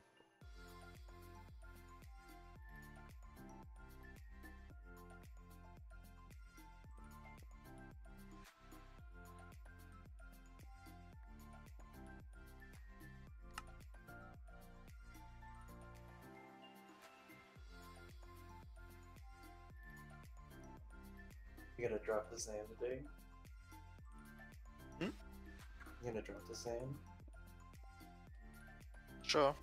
You gonna drop the sand today? Hmm? You gonna drop the sand? Sure.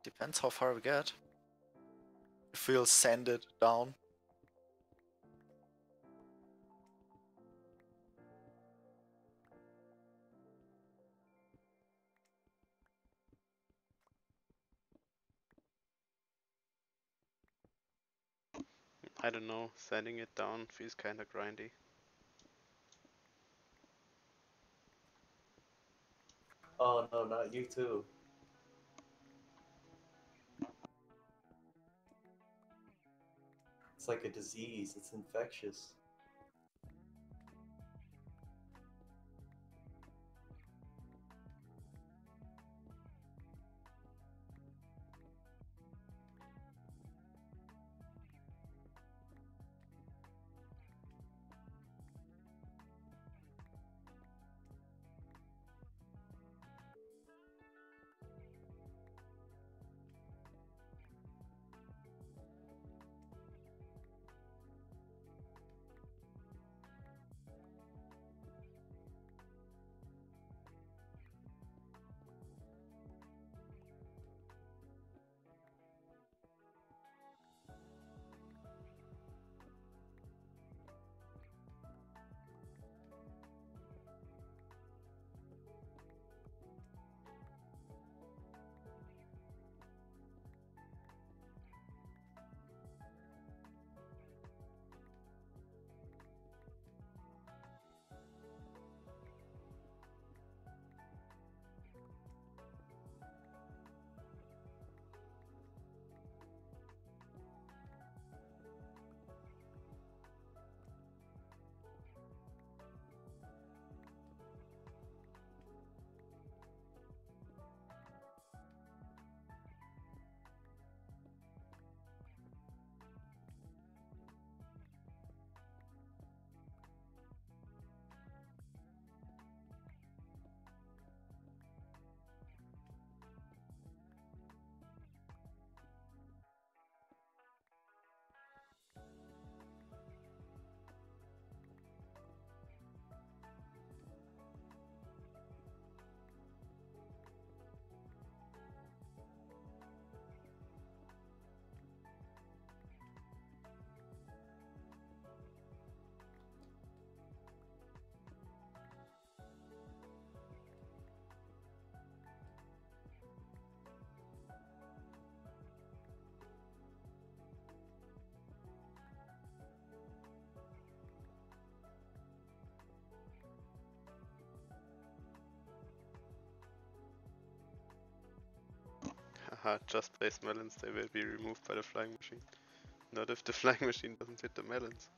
Depends how far we get. If we'll send it down. I don't know, sanding it down feels kinda grindy. Oh no, not you too. It's like a disease, it's infectious. Haha, just place melons, they will be removed by the flying machine. Not if the flying machine doesn't hit the melons.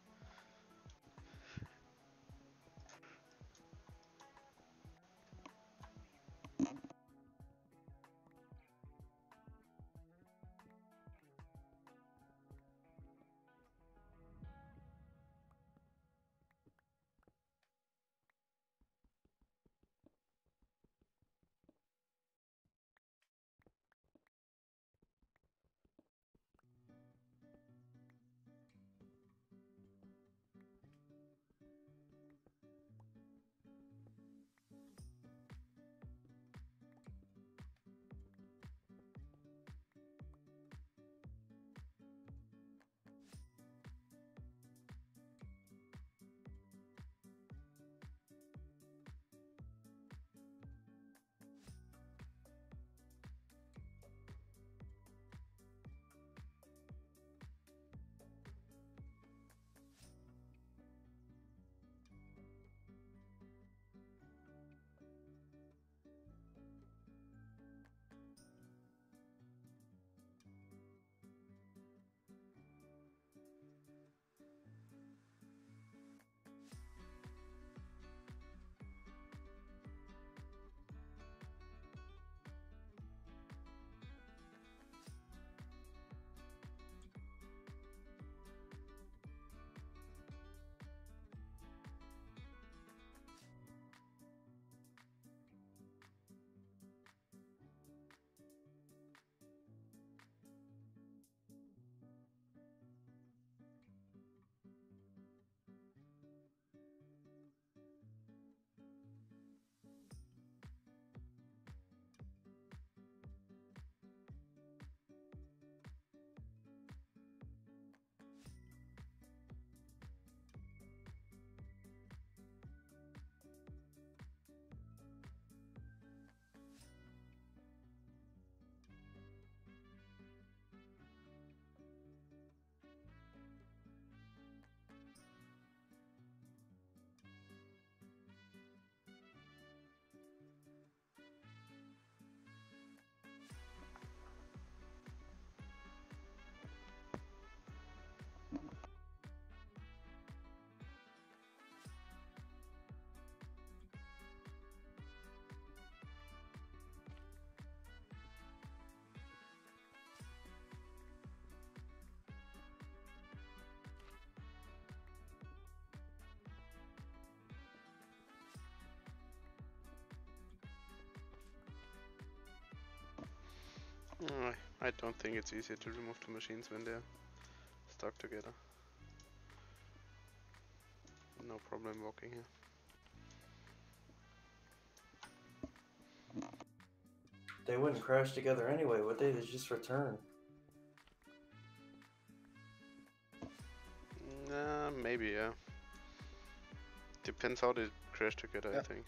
I don't think it's easier to remove two machines when they're stuck together. No problem walking here. They wouldn't crash together anyway, would they? They just return. Maybe, yeah. Depends how they crash together, I think.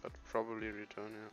But probably return, yeah.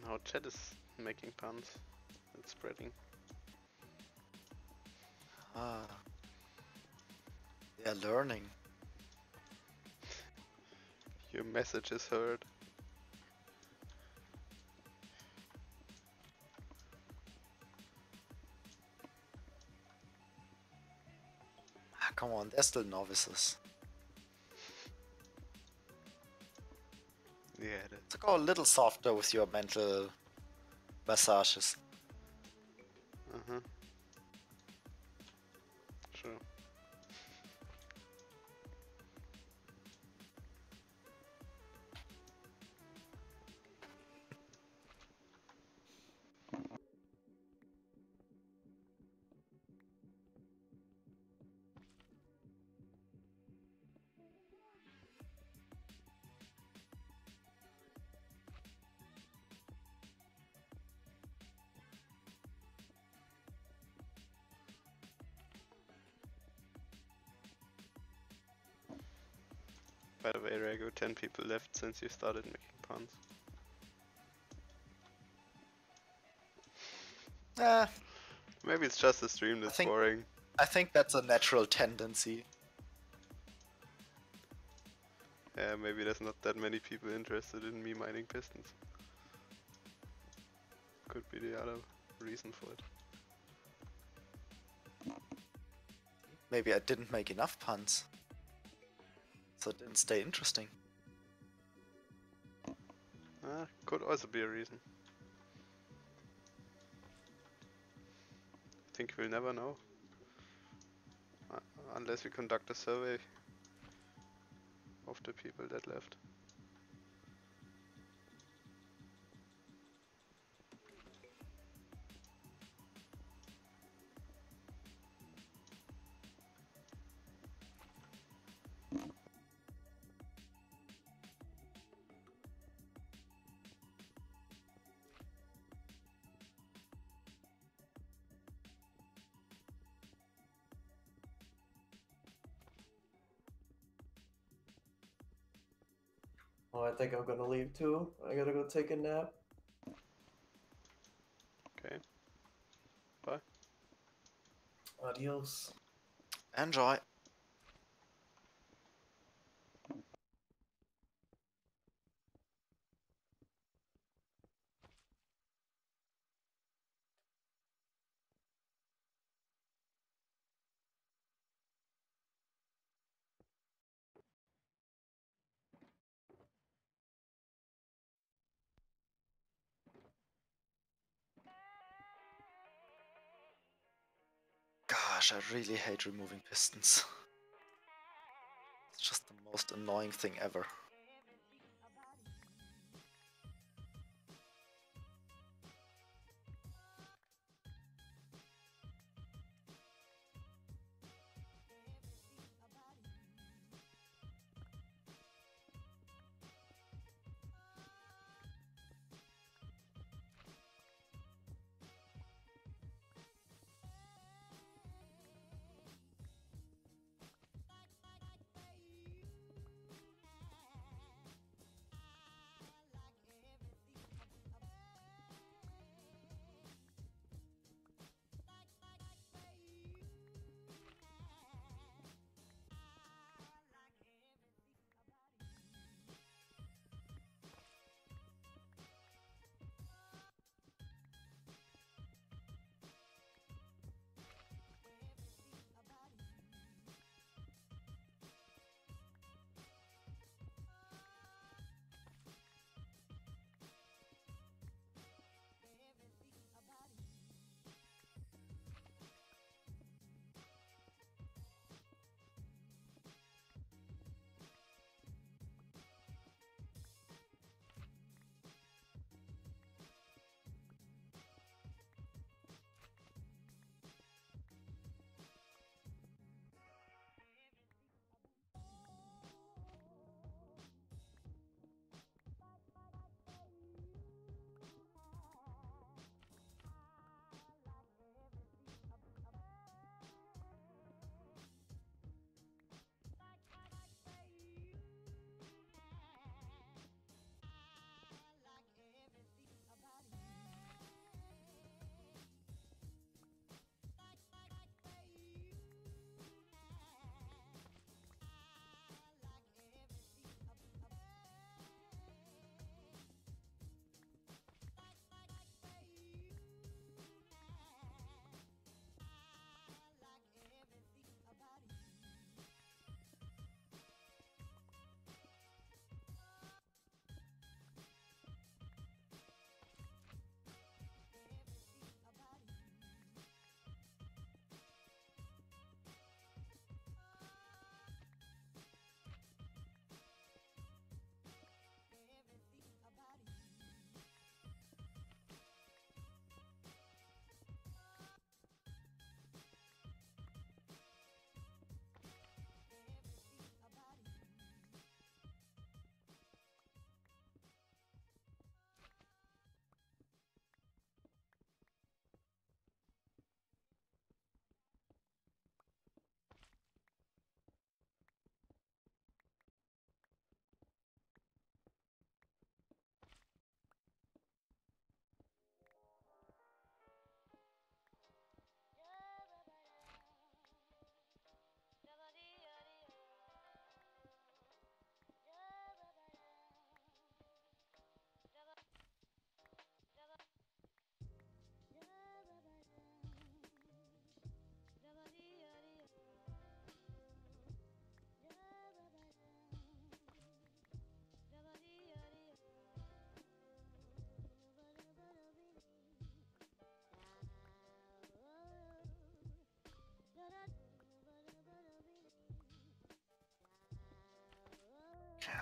Now chat is making puns and spreading. Ah. They are learning. Your message is heard. Ah, come on, they're still novices. Yeah, So go a little softer with your mental massages. Sure. By the way, Rago, 10 people left since you started making puns. Maybe it's just a stream that's boring. I think that's a natural tendency. Yeah, maybe there's not that many people interested in me mining pistons. Could be the other reason for it. Maybe I didn't make enough puns. So it didn't stay interesting. Could also be a reason. I think we'll never know. Unless we conduct a survey of the people that left. Oh, I think I'm gonna leave too. I gotta go take a nap. Okay. Bye. Adios. Enjoy. Gosh, I really hate removing pistons. It's just the most annoying thing ever.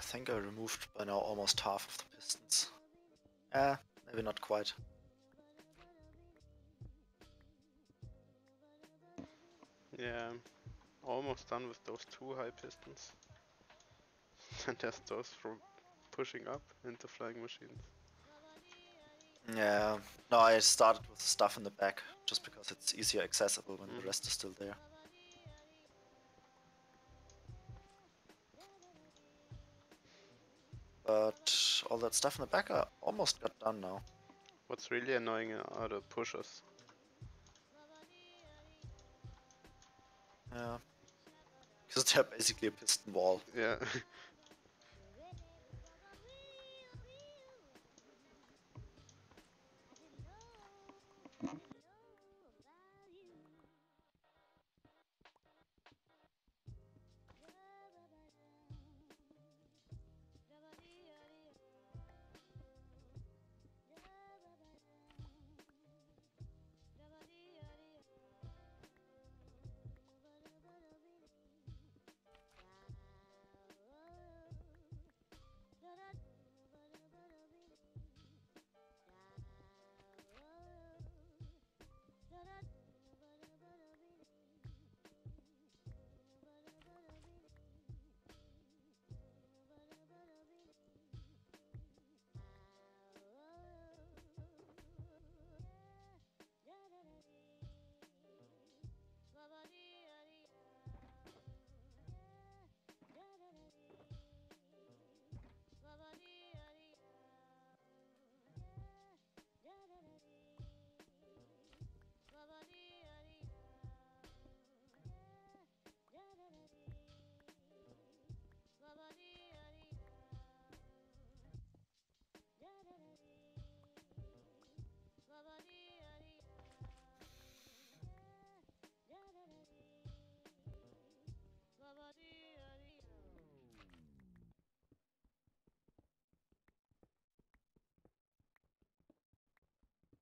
think I removed by now almost half of the pistons. Maybe not quite. Yeah, I'm almost done with those 2 high pistons. And there's those from pushing up into flying machines. Yeah, no, I started with stuff in the back, just because it's easier accessible when the rest is still there. But all that stuff in the back I almost got done now. What's really annoying are the pushers. Yeah. Because they're basically a piston wall. Yeah.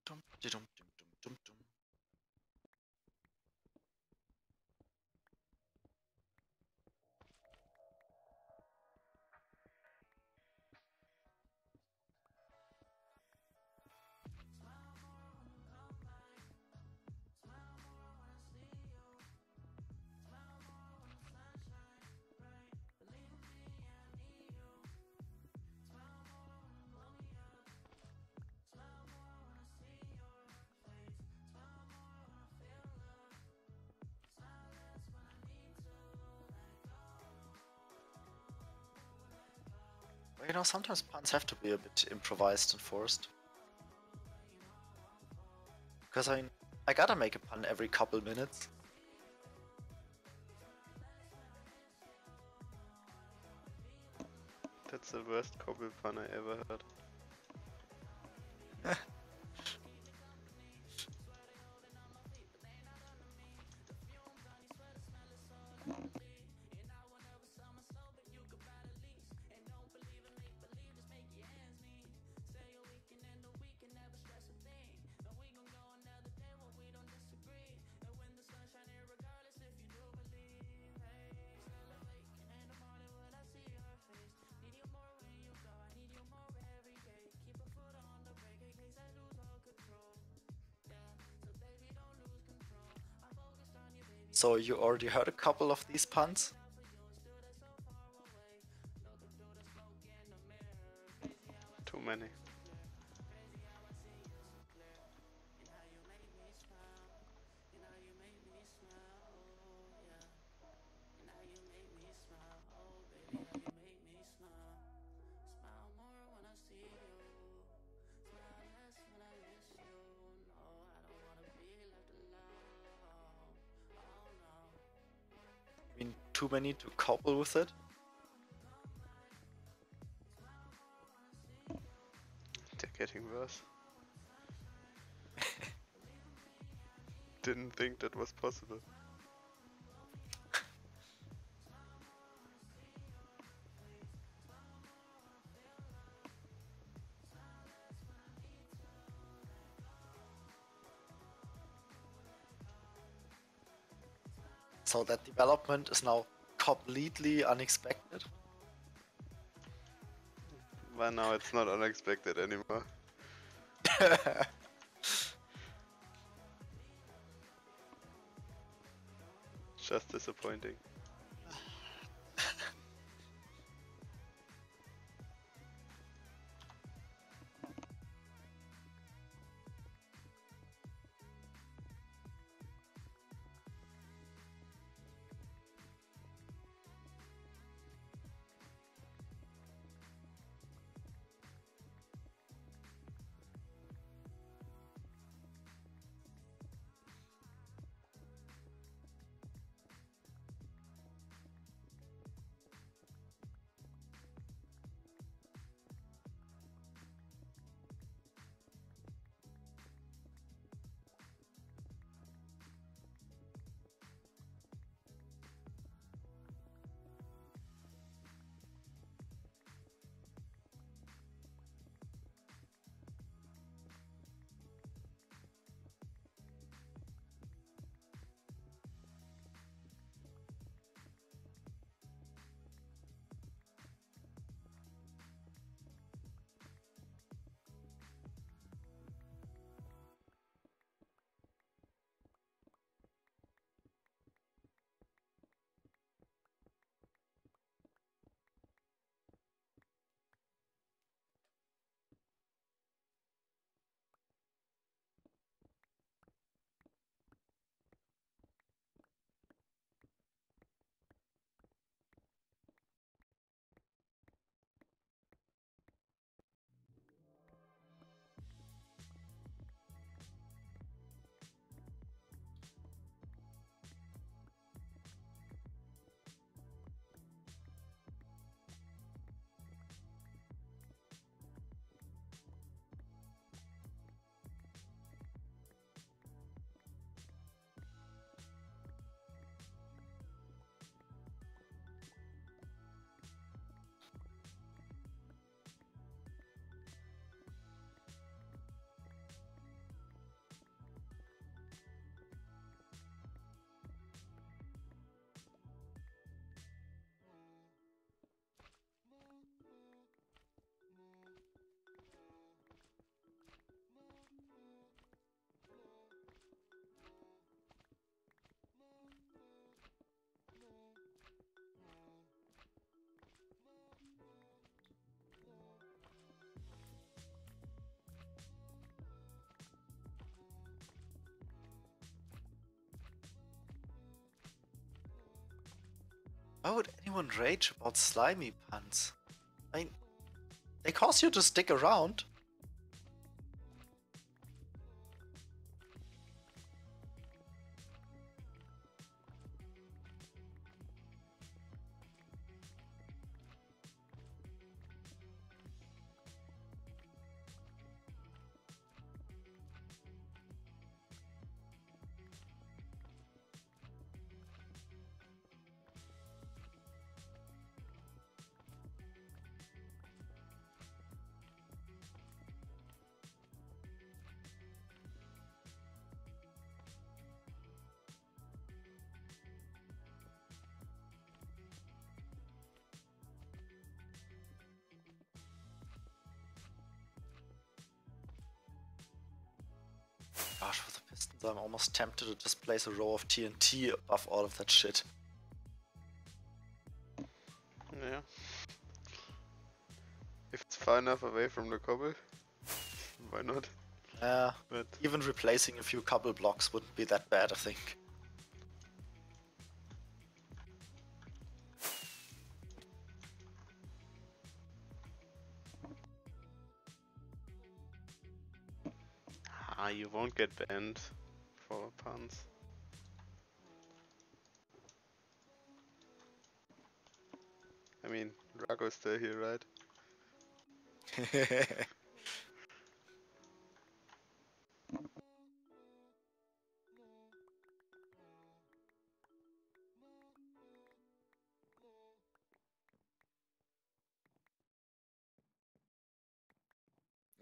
Dum, dum, dum, dum, dum, dum. Well, you know, sometimes puns have to be a bit improvised and forced. Because I gotta make a pun every couple minutes. That's the worst cobble pun I ever heard. So you already heard a couple of these puns? Too many. I mean, too many to couple with it? They're getting worse. Didn't think that was possible. So that development is now completely unexpected? By now it's not unexpected anymore. Just disappointing. Why would anyone rage about slimy puns? I mean, they cause you to stick around. Gosh, with the Pistons, I'm almost tempted to just place a row of TNT above all of that shit. Yeah. If it's far enough away from the cobble, why not? Yeah, But even replacing a few cobble blocks wouldn't be that bad, I think. you won't get banned for puns. I mean, Drago's still here, right?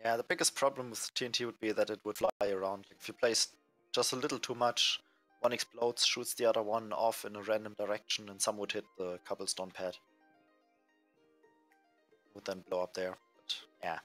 Yeah, the biggest problem with TNT would be that it would fly around. Like, if you place just a little too much, one explodes, shoots the other one off in a random direction, and some would hit the cobblestone pad. Would then blow up there. yeah.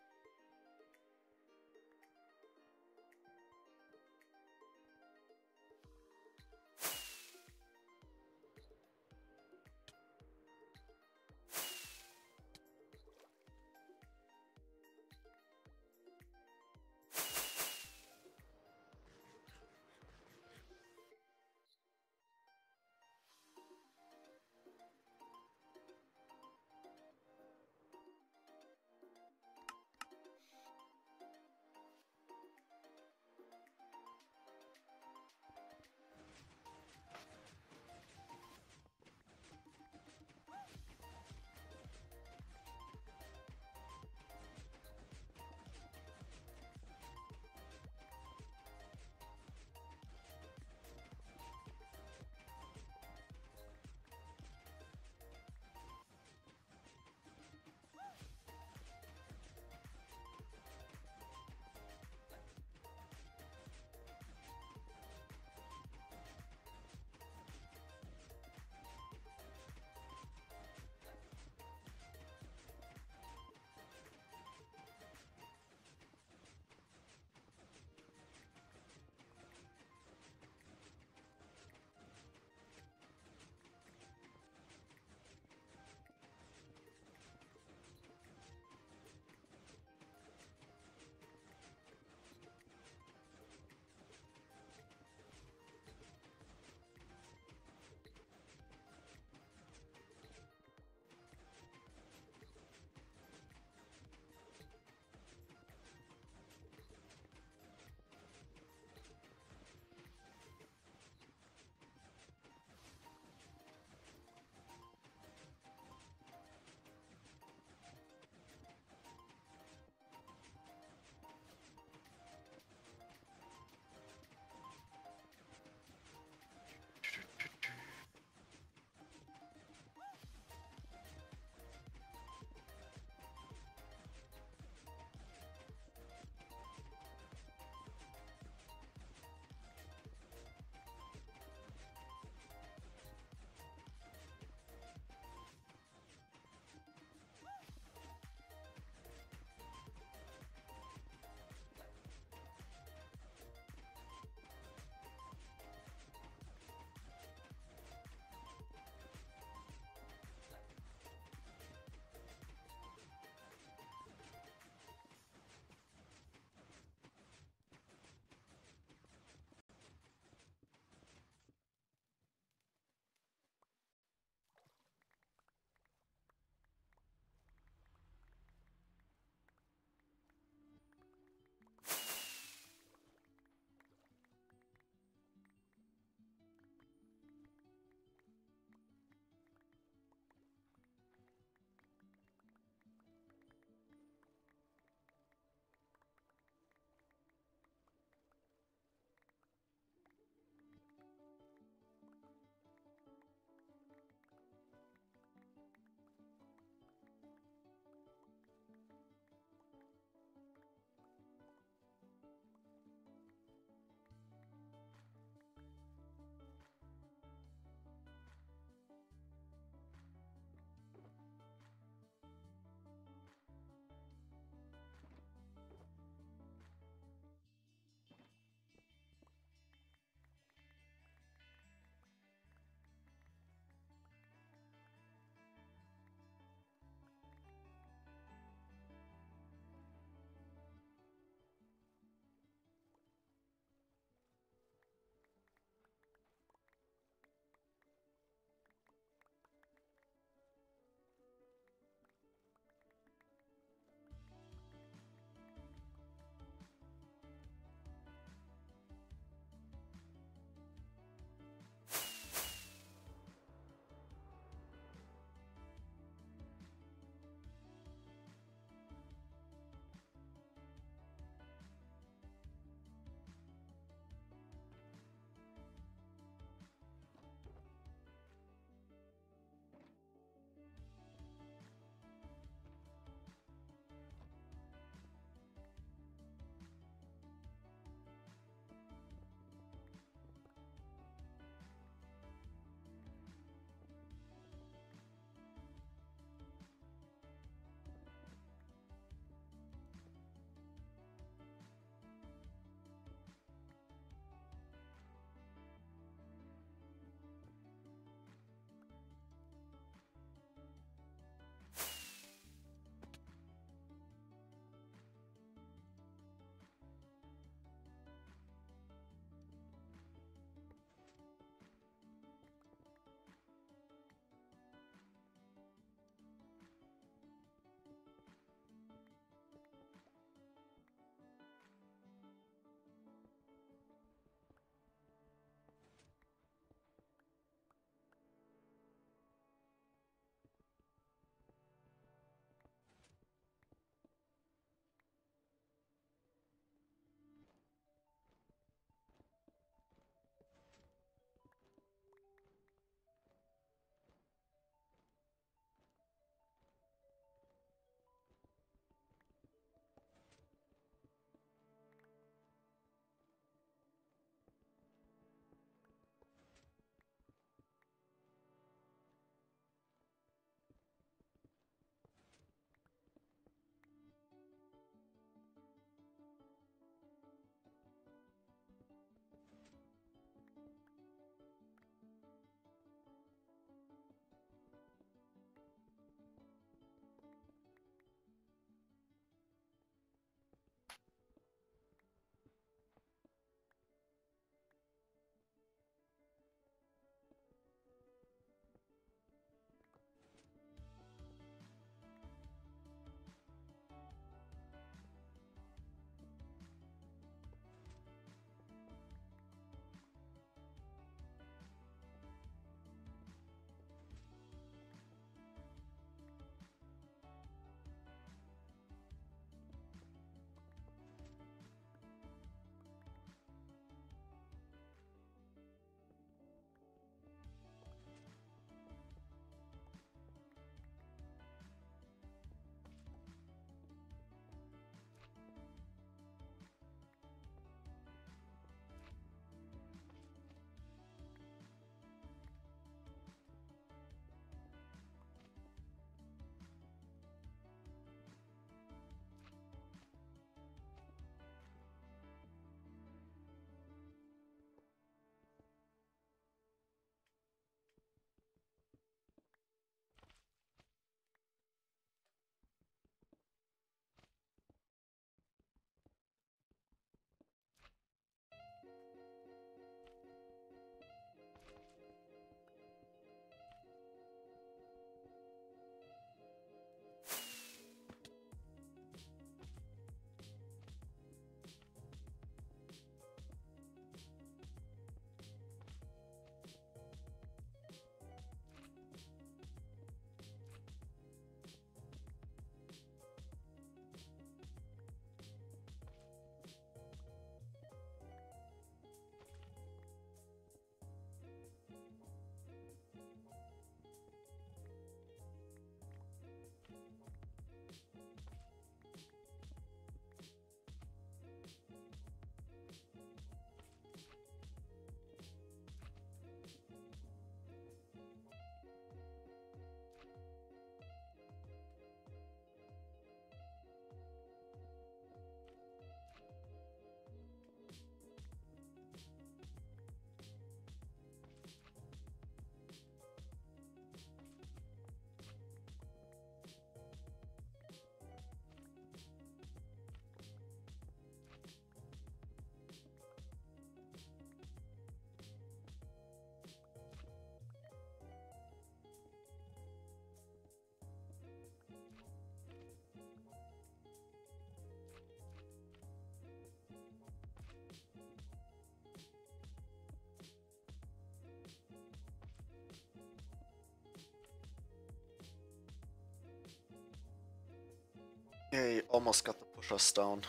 Yeah, almost got the pushers down.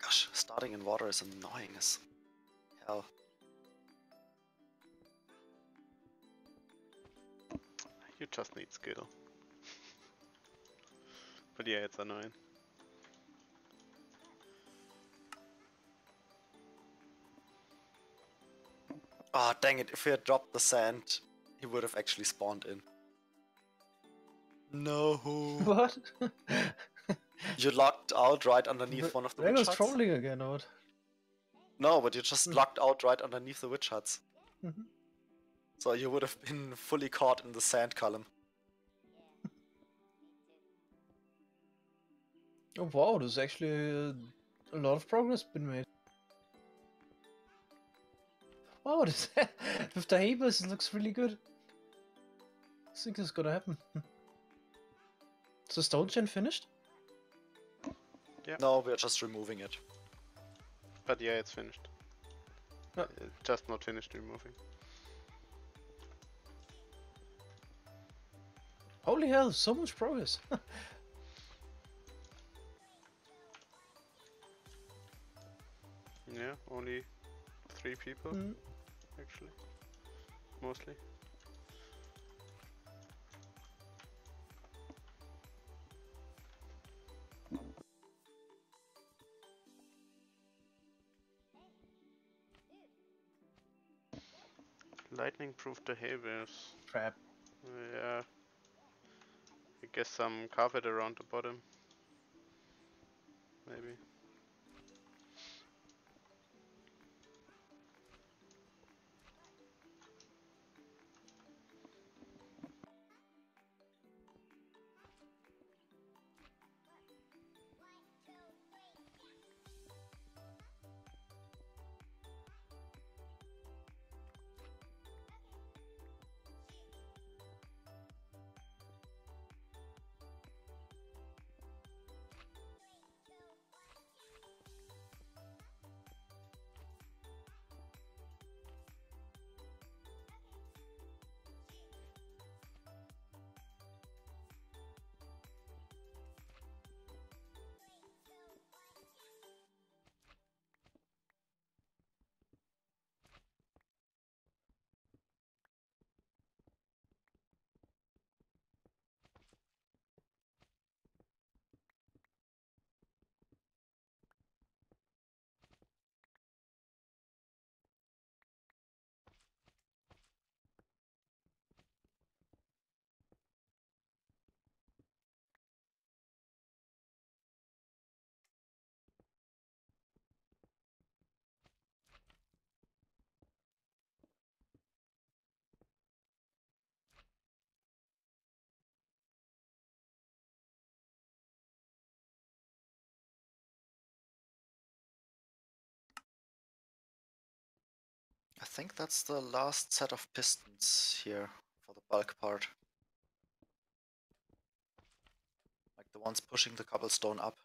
Gosh, starting in water is annoying as hell. You just need skill. But yeah, it's annoying. Ah, dang it, if he had dropped the sand, he would have actually spawned in. No. What? You locked out right underneath one of the That witch was huts? trolling again, or what? No, but you just locked out right underneath the witch huts. Mhm. So you would have been fully caught in the sand column. Oh wow, there's actually a lot of progress been made. Wow, this with the Habers, it looks really good. I think this is gonna happen. So Stone Gen finished? Yeah. No, we're just removing it. But yeah, it's finished. Yeah. Just not finished removing. Holy hell, so much progress. Yeah, only 3 people, Mm. actually. Mostly. Lightning proof behaviors. Crap. Yeah. I guess some carpet around the bottom. Maybe. think that's the last set of pistons here for the bulk part. Like the ones pushing the cobblestone up.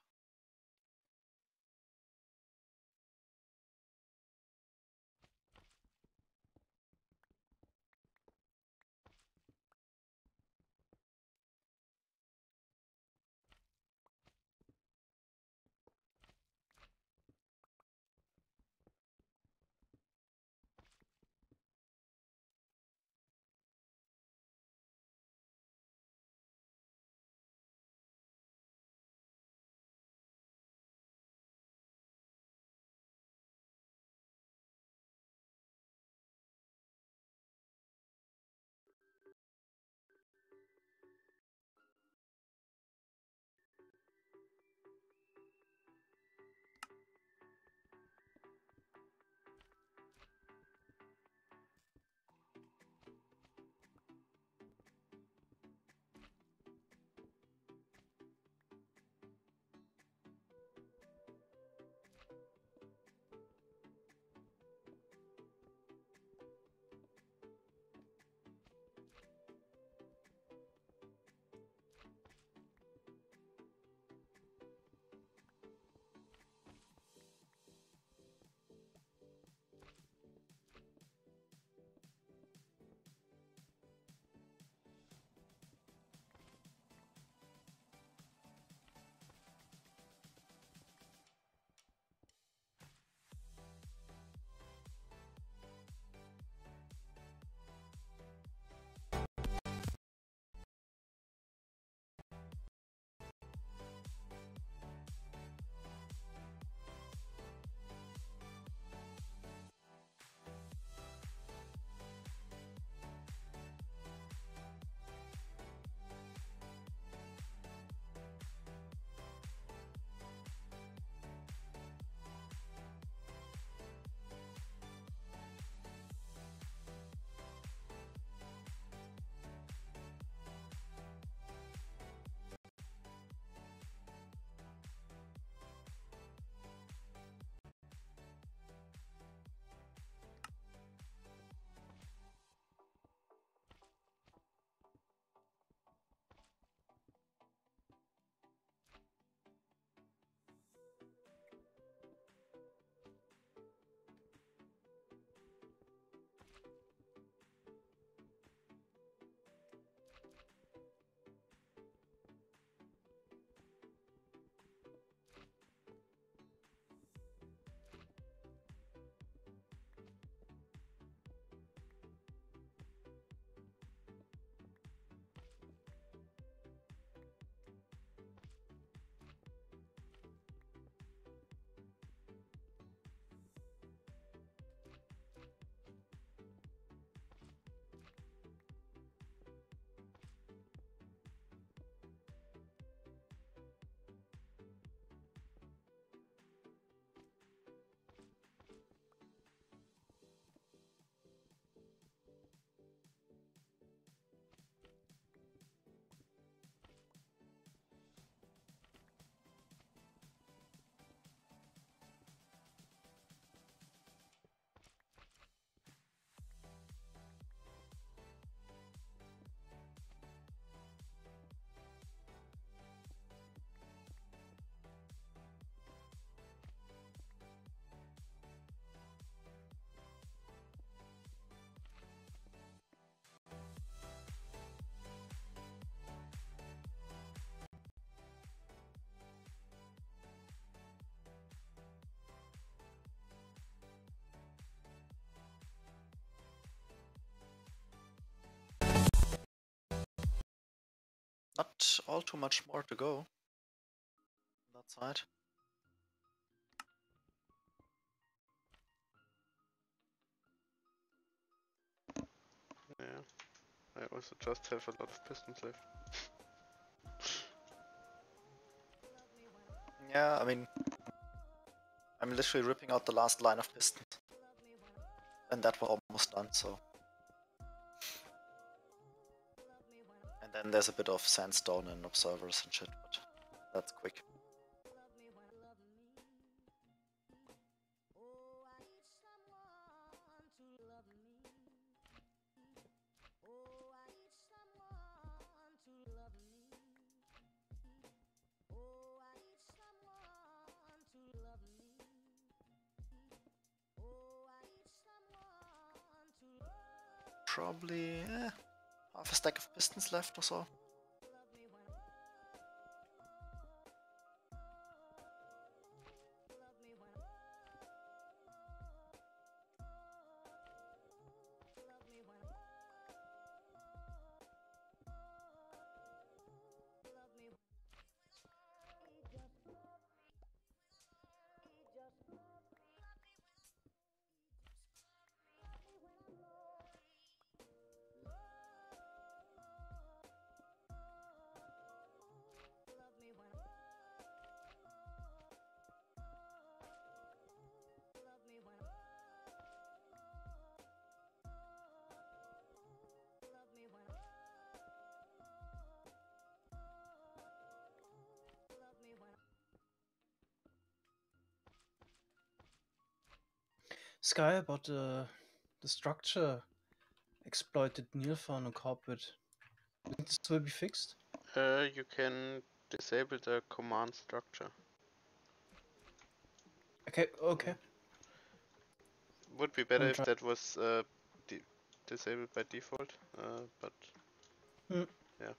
Not all too much more to go on that side. Yeah, I also just have a lot of pistons left. Yeah, I mean, I'm literally ripping out the last line of pistons. And that was almost done, so. And then there's a bit of sandstone and observers and shit, but that's quick. probably half a stack of pistons left or so. Sky, about the structure exploited Nilfan and Corporate. Do you think this will be fixed? You can disable the command structure. Okay. Would be better I'm if try- that was disabled by default, but Hmm. yeah.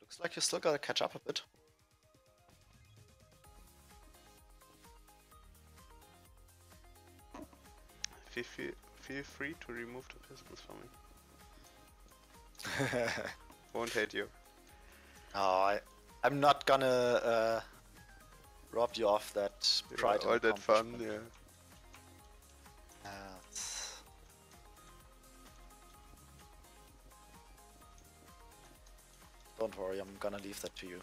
Looks like you still gotta catch up a bit. Feel free to remove the pistons for me. Won't hate you. Oh, I'm not gonna rob you of that pride and All that fun, accomplishment. yeah. Don't worry, I'm gonna leave that to you.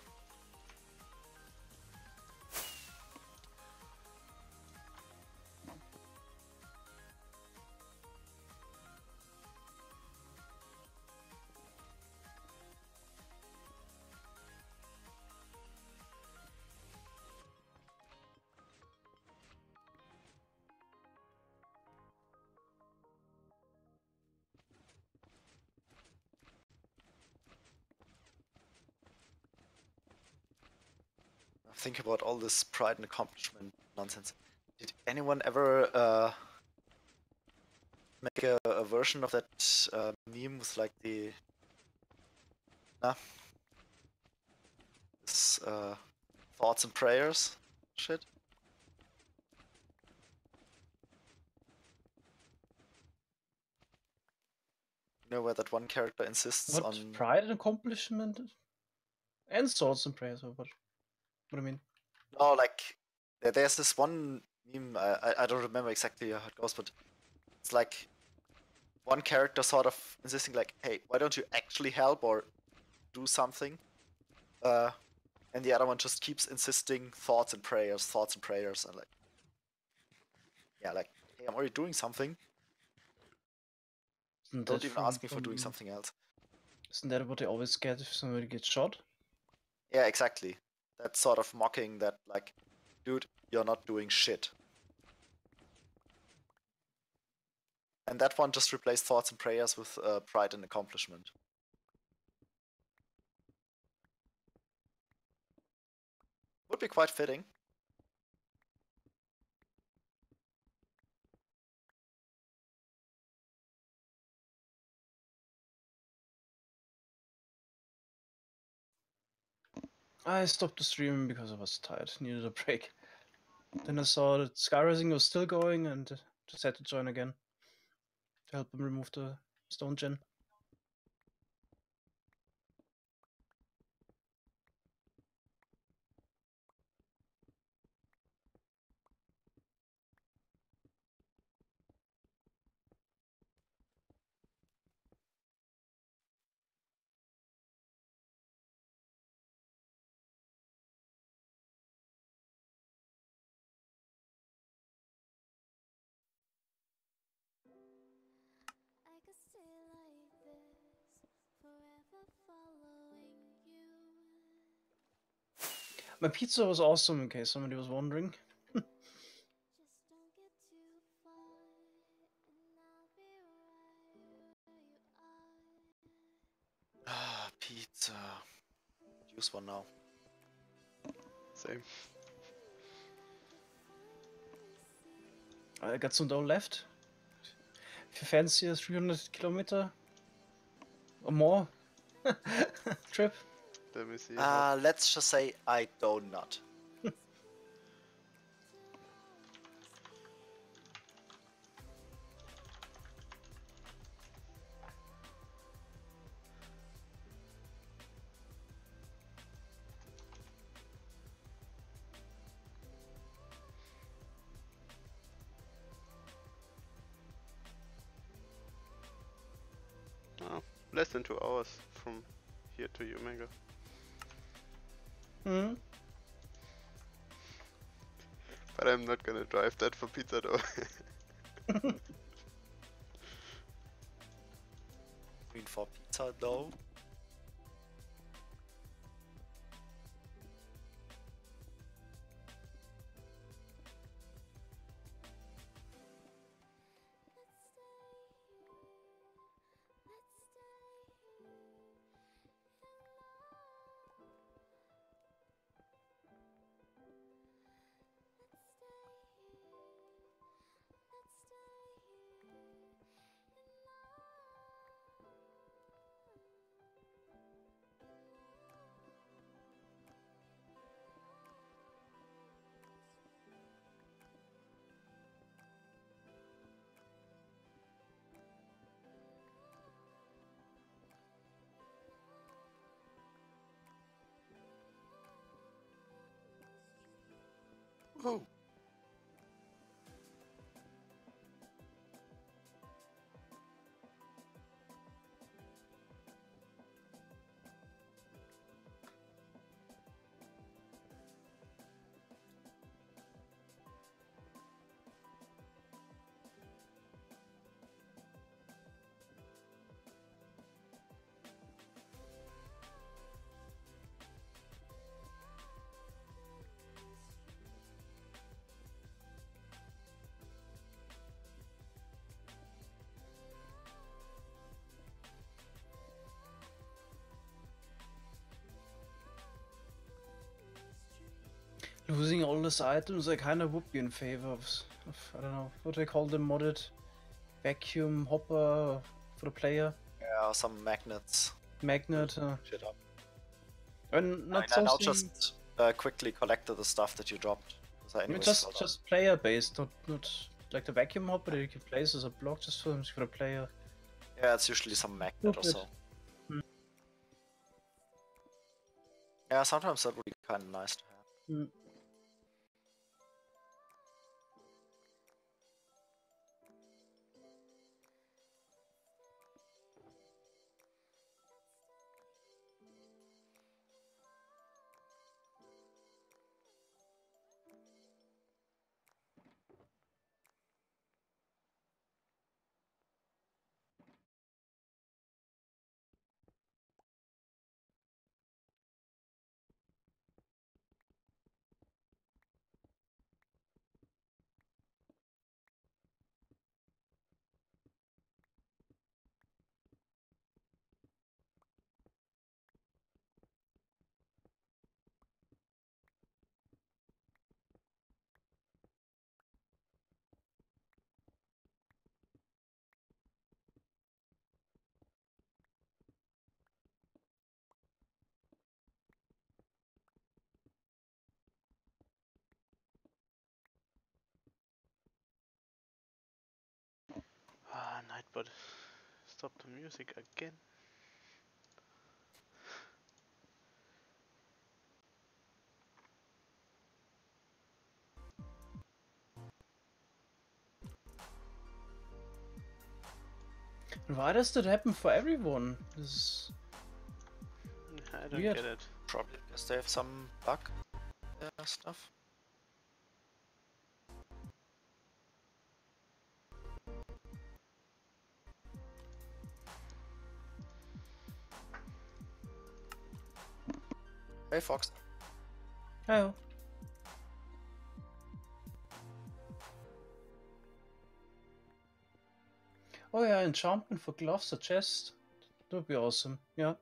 Think about all this pride and accomplishment nonsense. Did anyone ever make a version of that meme with like the this thoughts and prayers shit? You know where that one character insists What on pride and accomplishment and swords and prayers? Or what do you mean? no, like there's this one meme. I don't remember exactly how it goes, but it's like one character sort of insisting like, "Hey, why don't you actually help or do something?" And the other one just keeps insisting thoughts and prayers, and like, yeah, like, hey, I'm already doing something. Isn't Don't that even ask me for doing something else. Isn't that what they always get if somebody gets shot? Yeah, exactly. That sort of mocking that, like, dude, you're not doing shit. And that one just replaced thoughts and prayers with pride and accomplishment. Would be quite fitting. I stopped the stream because I was tired, needed a break. Then I saw that Skyracing was still going and just had to join again to help them remove the stone gen. My pizza was awesome, in case somebody was wondering. Ah, pizza. Use one now. Same. I got some dough left. If you fancy a 300-kilometer or more trip. Let me see. Let's just say I do not. Oh, less than 2 hours from here to Omega. Hmm. But I'm not gonna drive that for pizza though. Green for pizza though. Woohoo! Losing all these items, I kind of would be in favor of, I don't know, what do they call them, modded vacuum hopper for the player? Yeah, some magnets. Magnet. Shit up. And not I now so just quickly collected the stuff that you dropped. 'cause I I mean, anyways just filled up. just player based, not like the vacuum hopper that you can place as a block just for the player. Yeah, it's usually some magnet or Stupid. so. Yeah, sometimes that would be kind of nice to have. Mm. Ah, Nightbot. Stop the music again. And why does that happen for everyone? This is I don't weird. get it. Probably because they have some bug stuff. Hey, Fox. Oh. Oh yeah, enchantment for gloves or chest. That would be awesome. Yeah.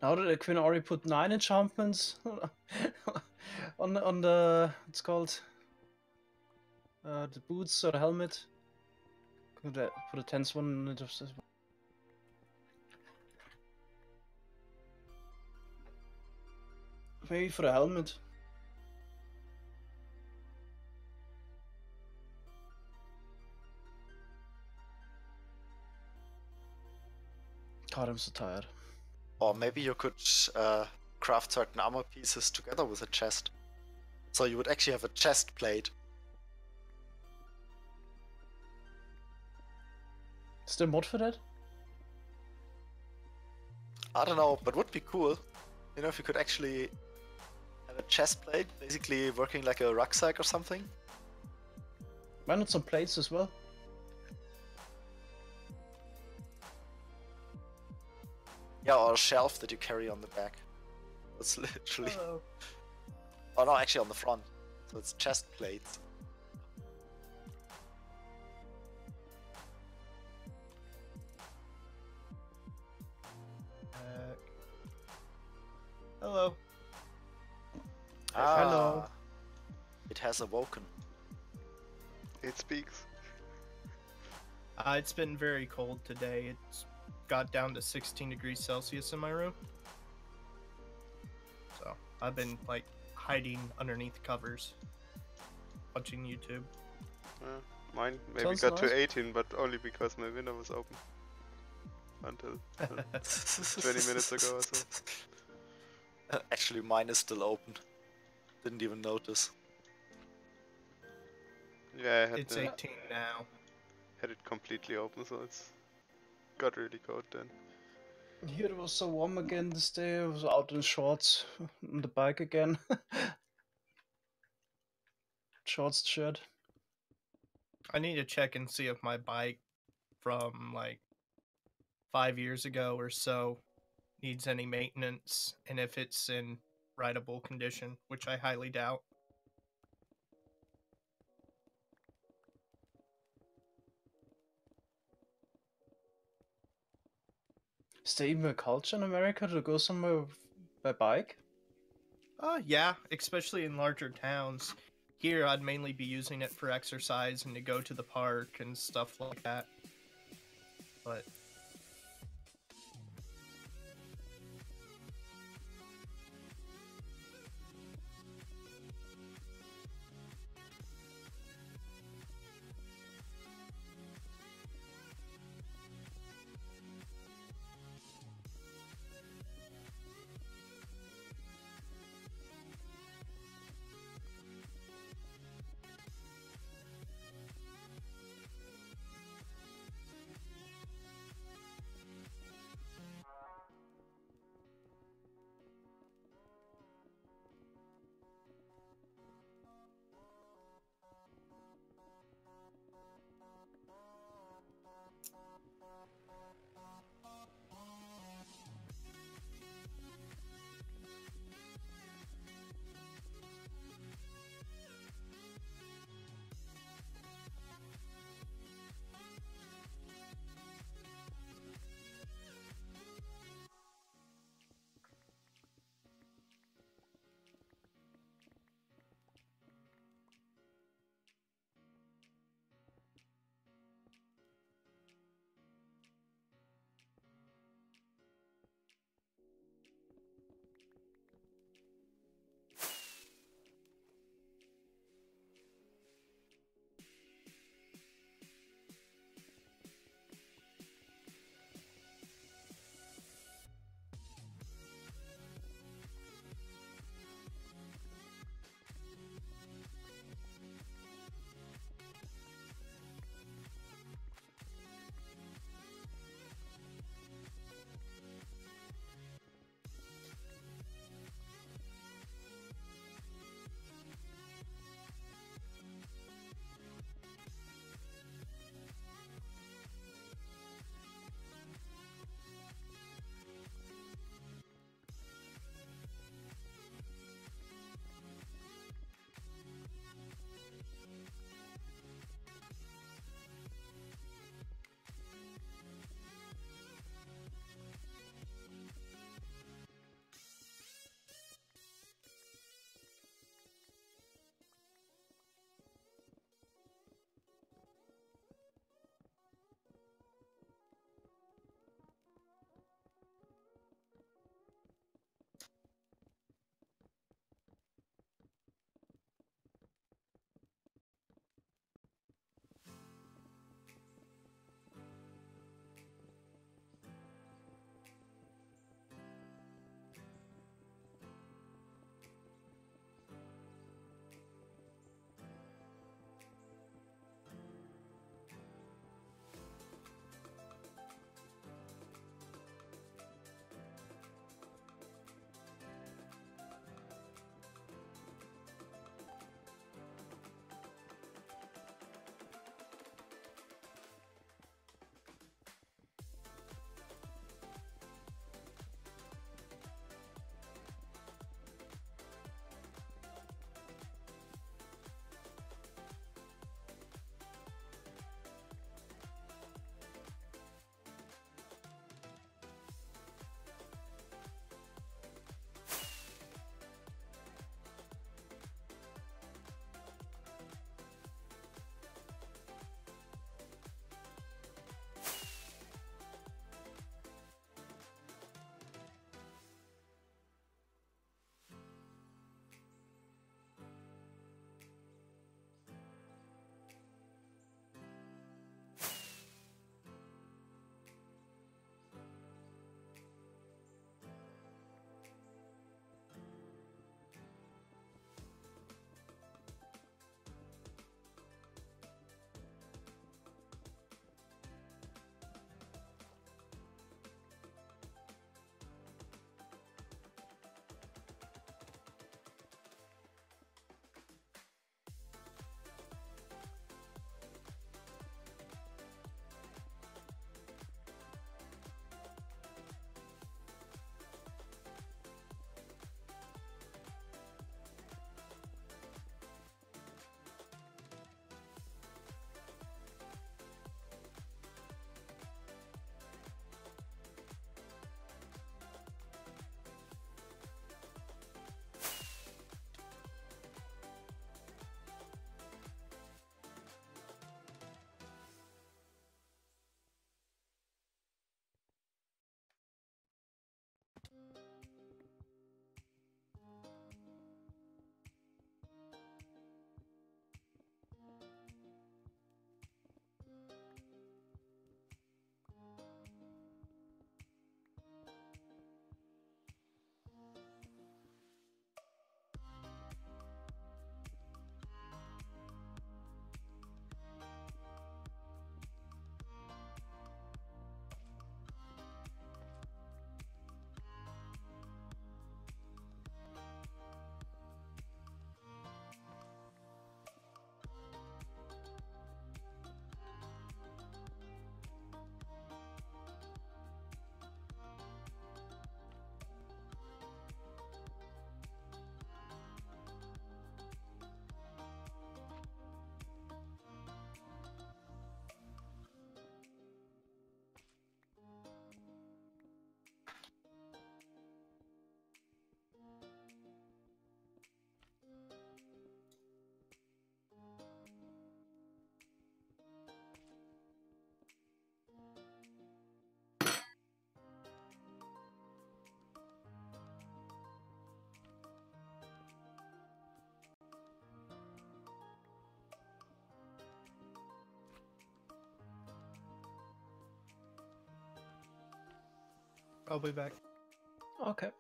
Now that I can already put 9 enchantments on the it's called the boots or the helmet. Could I put a 10th one in it as well? Maybe for the helmet. God, I'm so tired. Or maybe you could craft certain armor pieces together with a chest. So you would actually have a chest plate. Is there a mod for that? I don't know, but would be cool. You know, if you could actually have a chest plate, basically working like a rucksack or something. Why not some plates as well? Yeah, or a shelf that you carry on the back. That's literally... Oh. Oh no, actually on the front. So it's chest plates. Hello. Ah, Hello. It has awoken. It speaks. It's been very cold today. It's got down to 16 degrees Celsius in my room. So I've been like hiding underneath covers, watching YouTube. Mine maybe Sounds got nice. to 18, but only because my window was open. until 20 minutes ago or so. Actually, mine is still open. Didn't even notice. Yeah, I had It's 18 now. had it completely open, so it's got really cold then. Here it was so warm again this day. I was out in shorts on the bike again. Shorts shirt. I need to check and see if my bike from like 5 years ago or so needs any maintenance and if it's in rideable condition, which I highly doubt. Is there even a culture in America to go somewhere by bike? Yeah, especially in larger towns. Here, I'd mainly be using it for exercise and to go to the park and stuff like that. But I'll be back. Okay.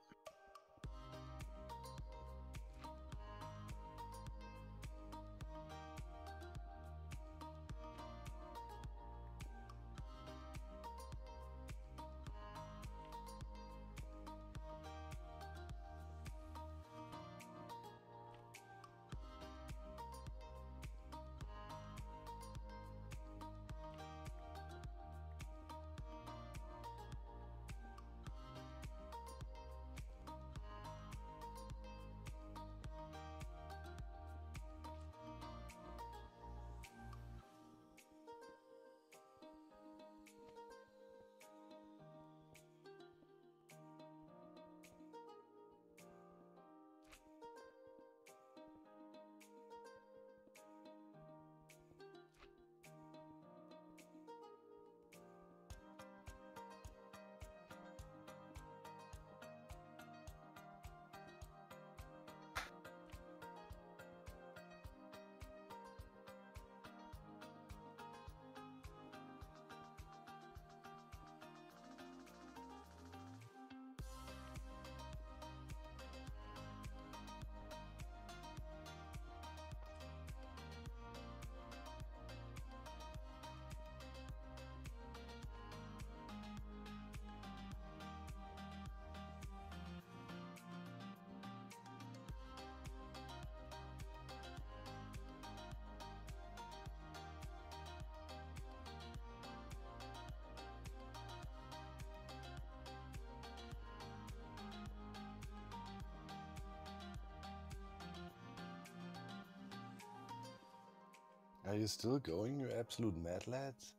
Are you still going, you absolute mad lads?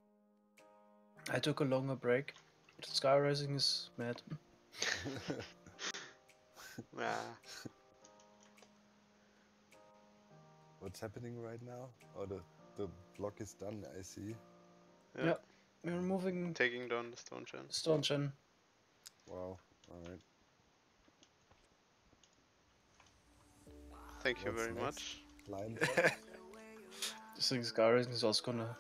I took a longer break. Sky Rising is mad. What's happening right now? Oh, the block is done, I see. Yeah. We're moving. Taking down the stone gen. Stone gen. Wow, alright. Thank you What's very next? much. Line I think Sky Rising is also gonna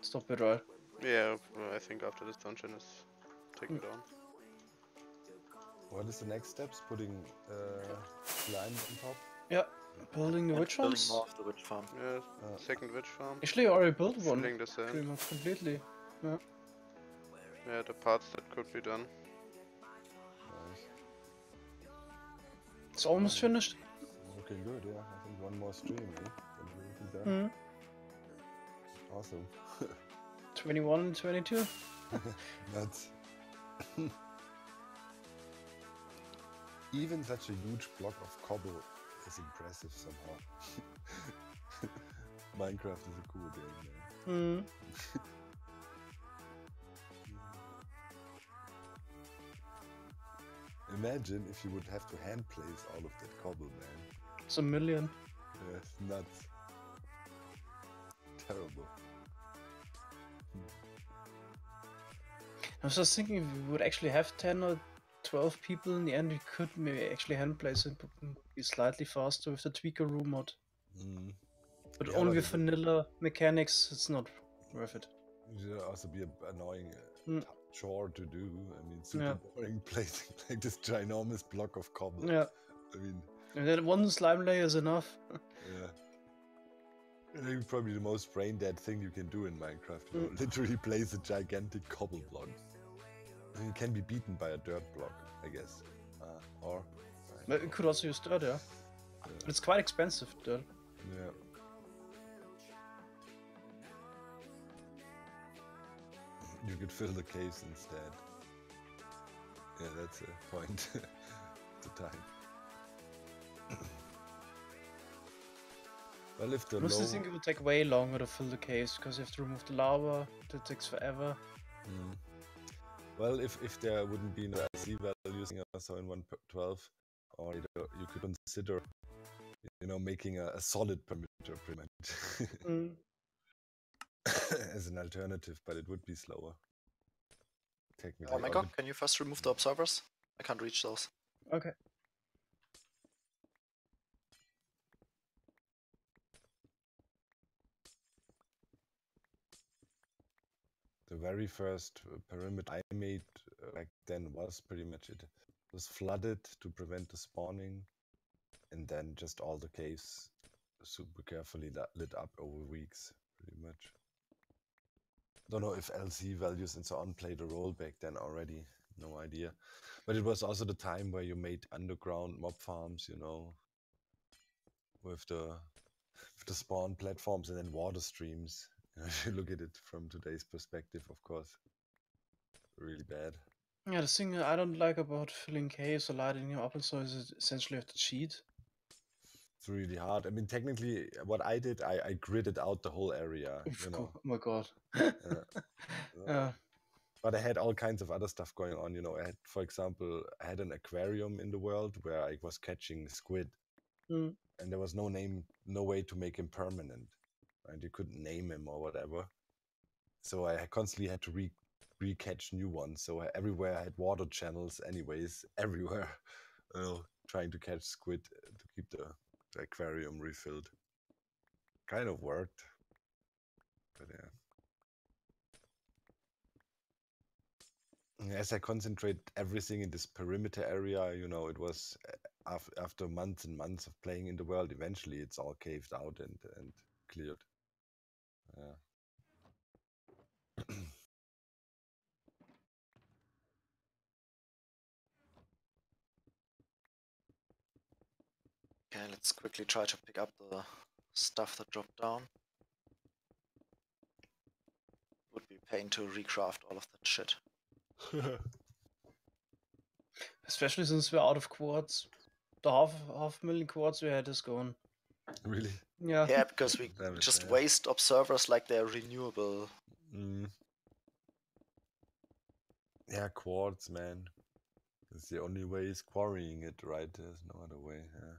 stop it, right? Yeah, I think after the stone gen is taken down. What is the next steps? Putting slime on top? Yeah, building the witch Building farms. more of the witch farm. Yeah, second witch farm. Actually, I already built one. Filling the sand. Pretty much completely. Yeah. Yeah, the parts that could be done. Nice. It's almost finished. Looking good, yeah. I think one more stream, eh? Then we'll be done. Awesome. 21 and 22. Nuts. Even such a huge block of cobble is impressive somehow. Minecraft is a cool game, man. Imagine if you would have to hand place all of that cobble, man. It's a million. Yeah, it's nuts. Terrible. I was just thinking if we would actually have 10 or 12 people in the end, we could maybe actually hand place it, but it would be slightly faster with the tweaker room mod. But Yeah, only but with vanilla mechanics, it's not worth it. It would also be an annoying chore to do. I mean, super boring placing like this ginormous block of cobble. Yeah. I mean, and then one slime layer is enough. Yeah. I think probably the most brain dead thing you can do in Minecraft. You know, literally place a gigantic cobble block. And you can be beaten by a dirt block, I guess. Or. But you could also use dirt, yeah. But it's quite expensive, dirt. Yeah. You could fill the caves instead. Yeah, that's a point. The time. Well, if the I honestly think it would take way longer to fill the caves because you have to remove the lava. That takes forever. Well, if there wouldn't be no IC values also in 1.12, or you could consider, making a solid perimeter pretty much as an alternative, but it would be slower. Technically. Mega, can you first remove the observers? I can't reach those. Okay. The very first pyramid I made back then was pretty much it. It was flooded to prevent the spawning, and then just all the caves super carefully lit up over weeks, pretty much. Don't know if LC values and so on played a role back then already, no idea. But it was also the time where you made underground mob farms, you know, with the spawn platforms and then water streams. If you look at it from today's perspective, of course, really bad. Yeah, the thing I don't like about filling caves or lighting them up and so is essentially you have to cheat. It's really hard. I mean, technically, what I did, I gridded out the whole area, you know. Oh my god. Yeah. But I had all kinds of other stuff going on, you know. I had, for example, I had an aquarium in the world where I was catching squid. Mm. And there was no way to make him permanent. And you couldn't name him or whatever. So I constantly had to re-catch new ones. So everywhere I had water channels anyways, everywhere, trying to catch squid to keep the aquarium refilled. Kind of worked, but yeah. As I concentrate everything in this perimeter area, you know, it was after months and months of playing in the world, eventually it's all caved out and cleared. Yeah. Okay, let's quickly try to pick up the stuff that dropped down. Would be a pain to recraft all of that shit. Especially since we're out of quartz. The half million quartz we had is gone. Really? Yeah. Yeah, because we just waste observers like they're renewable. Yeah, quartz, man. It's the only way is quarrying it, right? There's no other way. Yeah.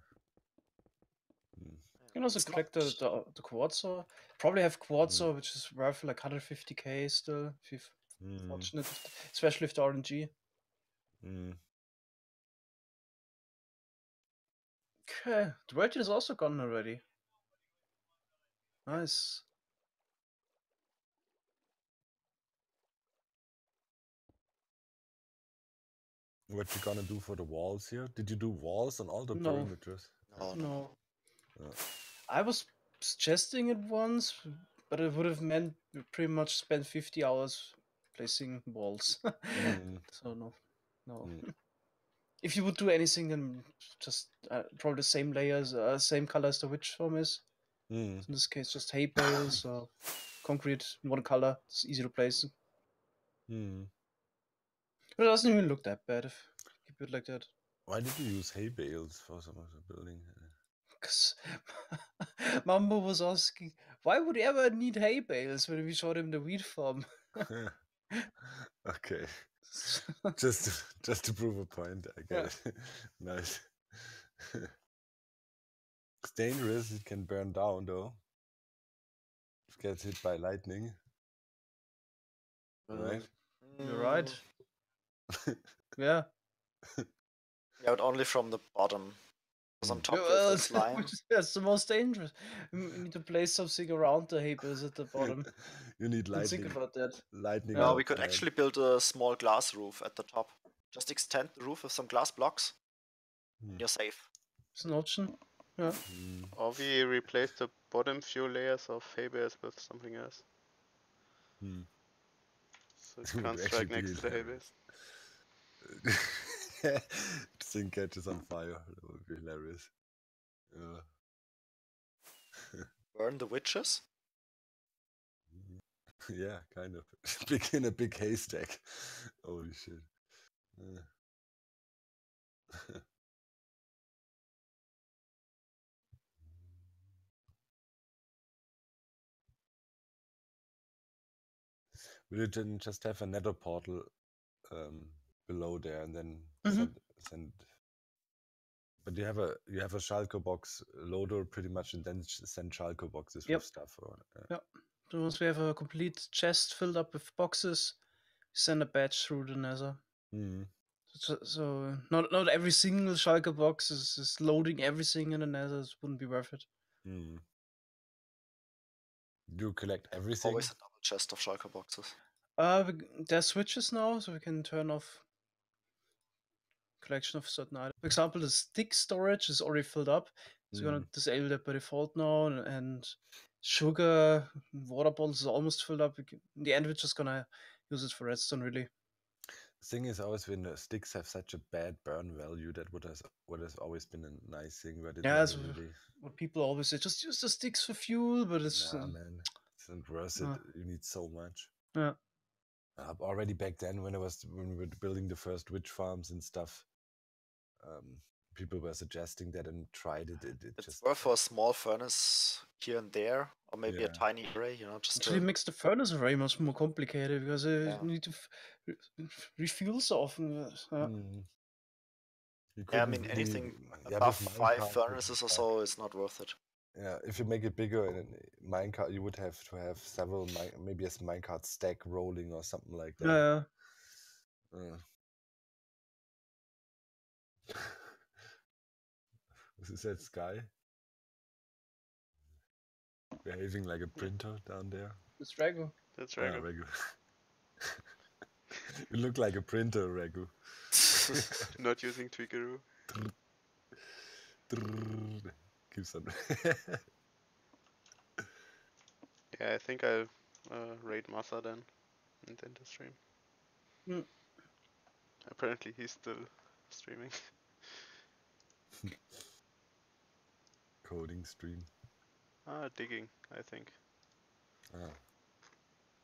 You can also collect the quartz ore. Probably have quartz ore, which is worth like 150k still, if you're fortunate, especially with the RNG. Okay, the rating is also gone already. Nice. What you gonna do for the walls here? Did you do walls on all the No. perimeters? No. I was suggesting it once, but it would have meant we pretty much spent 50 hours placing walls. So no. If you would do anything, then just probably the same layers, same color as the witch form is. So in this case, just hay bales or concrete in one color. It's easy to place. But it doesn't even look that bad if you keep it like that. Why did you use hay bales for some of the building? Because Mambo was asking, why would he ever need hay bales when we showed him the wheat farm? Okay. just to prove a point, I get it. Nice. It's dangerous, it can burn down though. If it gets hit by lightning. Right? You're right. Yeah. Yeah, but only from the bottom. Because on top Well, there's the slime. that's the most dangerous. You need to place something around the hay bales at the bottom. You need Didn't lightning. think about that. Lightning. No, we could actually build a small glass roof at the top. Just extend the roof with some glass blocks. You're safe. It's an option. Yeah. Or we replace the bottom few layers of hay bales with something else. So it Would can't actually strike be next to the hay hilarious. bales. The thing catches on fire. That would be hilarious. Burn the witches? Yeah, kind of. In a big haystack. Holy shit. We didn't just have a nether portal below there and then send. But you have a shulker box loader pretty much, and then send shulker boxes with stuff. Or, Yep. So once we have a complete chest filled up with boxes, we send a batch through the nether. So not every single shulker box is loading everything in the nether. It wouldn't be worth it. Do you collect everything? Always a double chest of shulker boxes. There's switches now, so we can turn off collection of certain items. For example, the stick storage is already filled up, so we're gonna disable that by default now. And sugar, water bottles is almost filled up. In the end, we're just gonna use it for redstone, really. The thing is always when the sticks have such a bad burn value, that what has always been a nice thing, but it never really. What people always say, just use the sticks for fuel, but it's Nah, man, it's not worth it. You need so much. Yeah. Already back then, when we were building the first witch farms and stuff, people were suggesting that and tried it. It's just worth for a small furnace here and there, or maybe a tiny array, you know, just actually makes the furnace very much more complicated because you need to refuel so often. Yeah, I mean, anything above 5 furnaces or so is not worth it. Yeah, if you make it bigger in a minecart, you would have to have several, maybe a minecart stack rolling or something like that. Is that Sky? Behaving like a printer down there? It's Ragu. That's Ragu. Ragu. You look like a printer, Ragu. Not using Tweakeroo. Keeps on. Yeah, I think I'll raid Massa then and end the stream. Apparently he's still streaming. Coding stream. Digging, I think.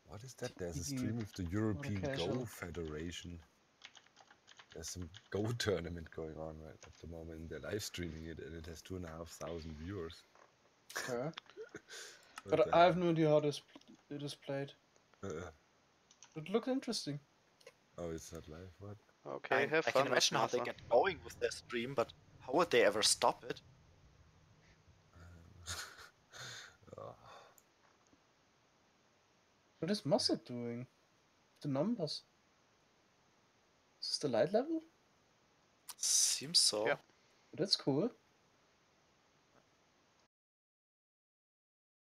What is that? There's a stream with the European Go Federation. There's some Go tournament going on right at the moment. They're live streaming it, and it has 2,500 viewers. Okay. But I have no idea how it is played. It looked interesting. Oh, it's not live. What? Okay, have fun. I can imagine how they get going with their stream, but how would they ever stop it? What is Massa doing? The numbers. Is this the light level? Seems so. Yeah. That's cool.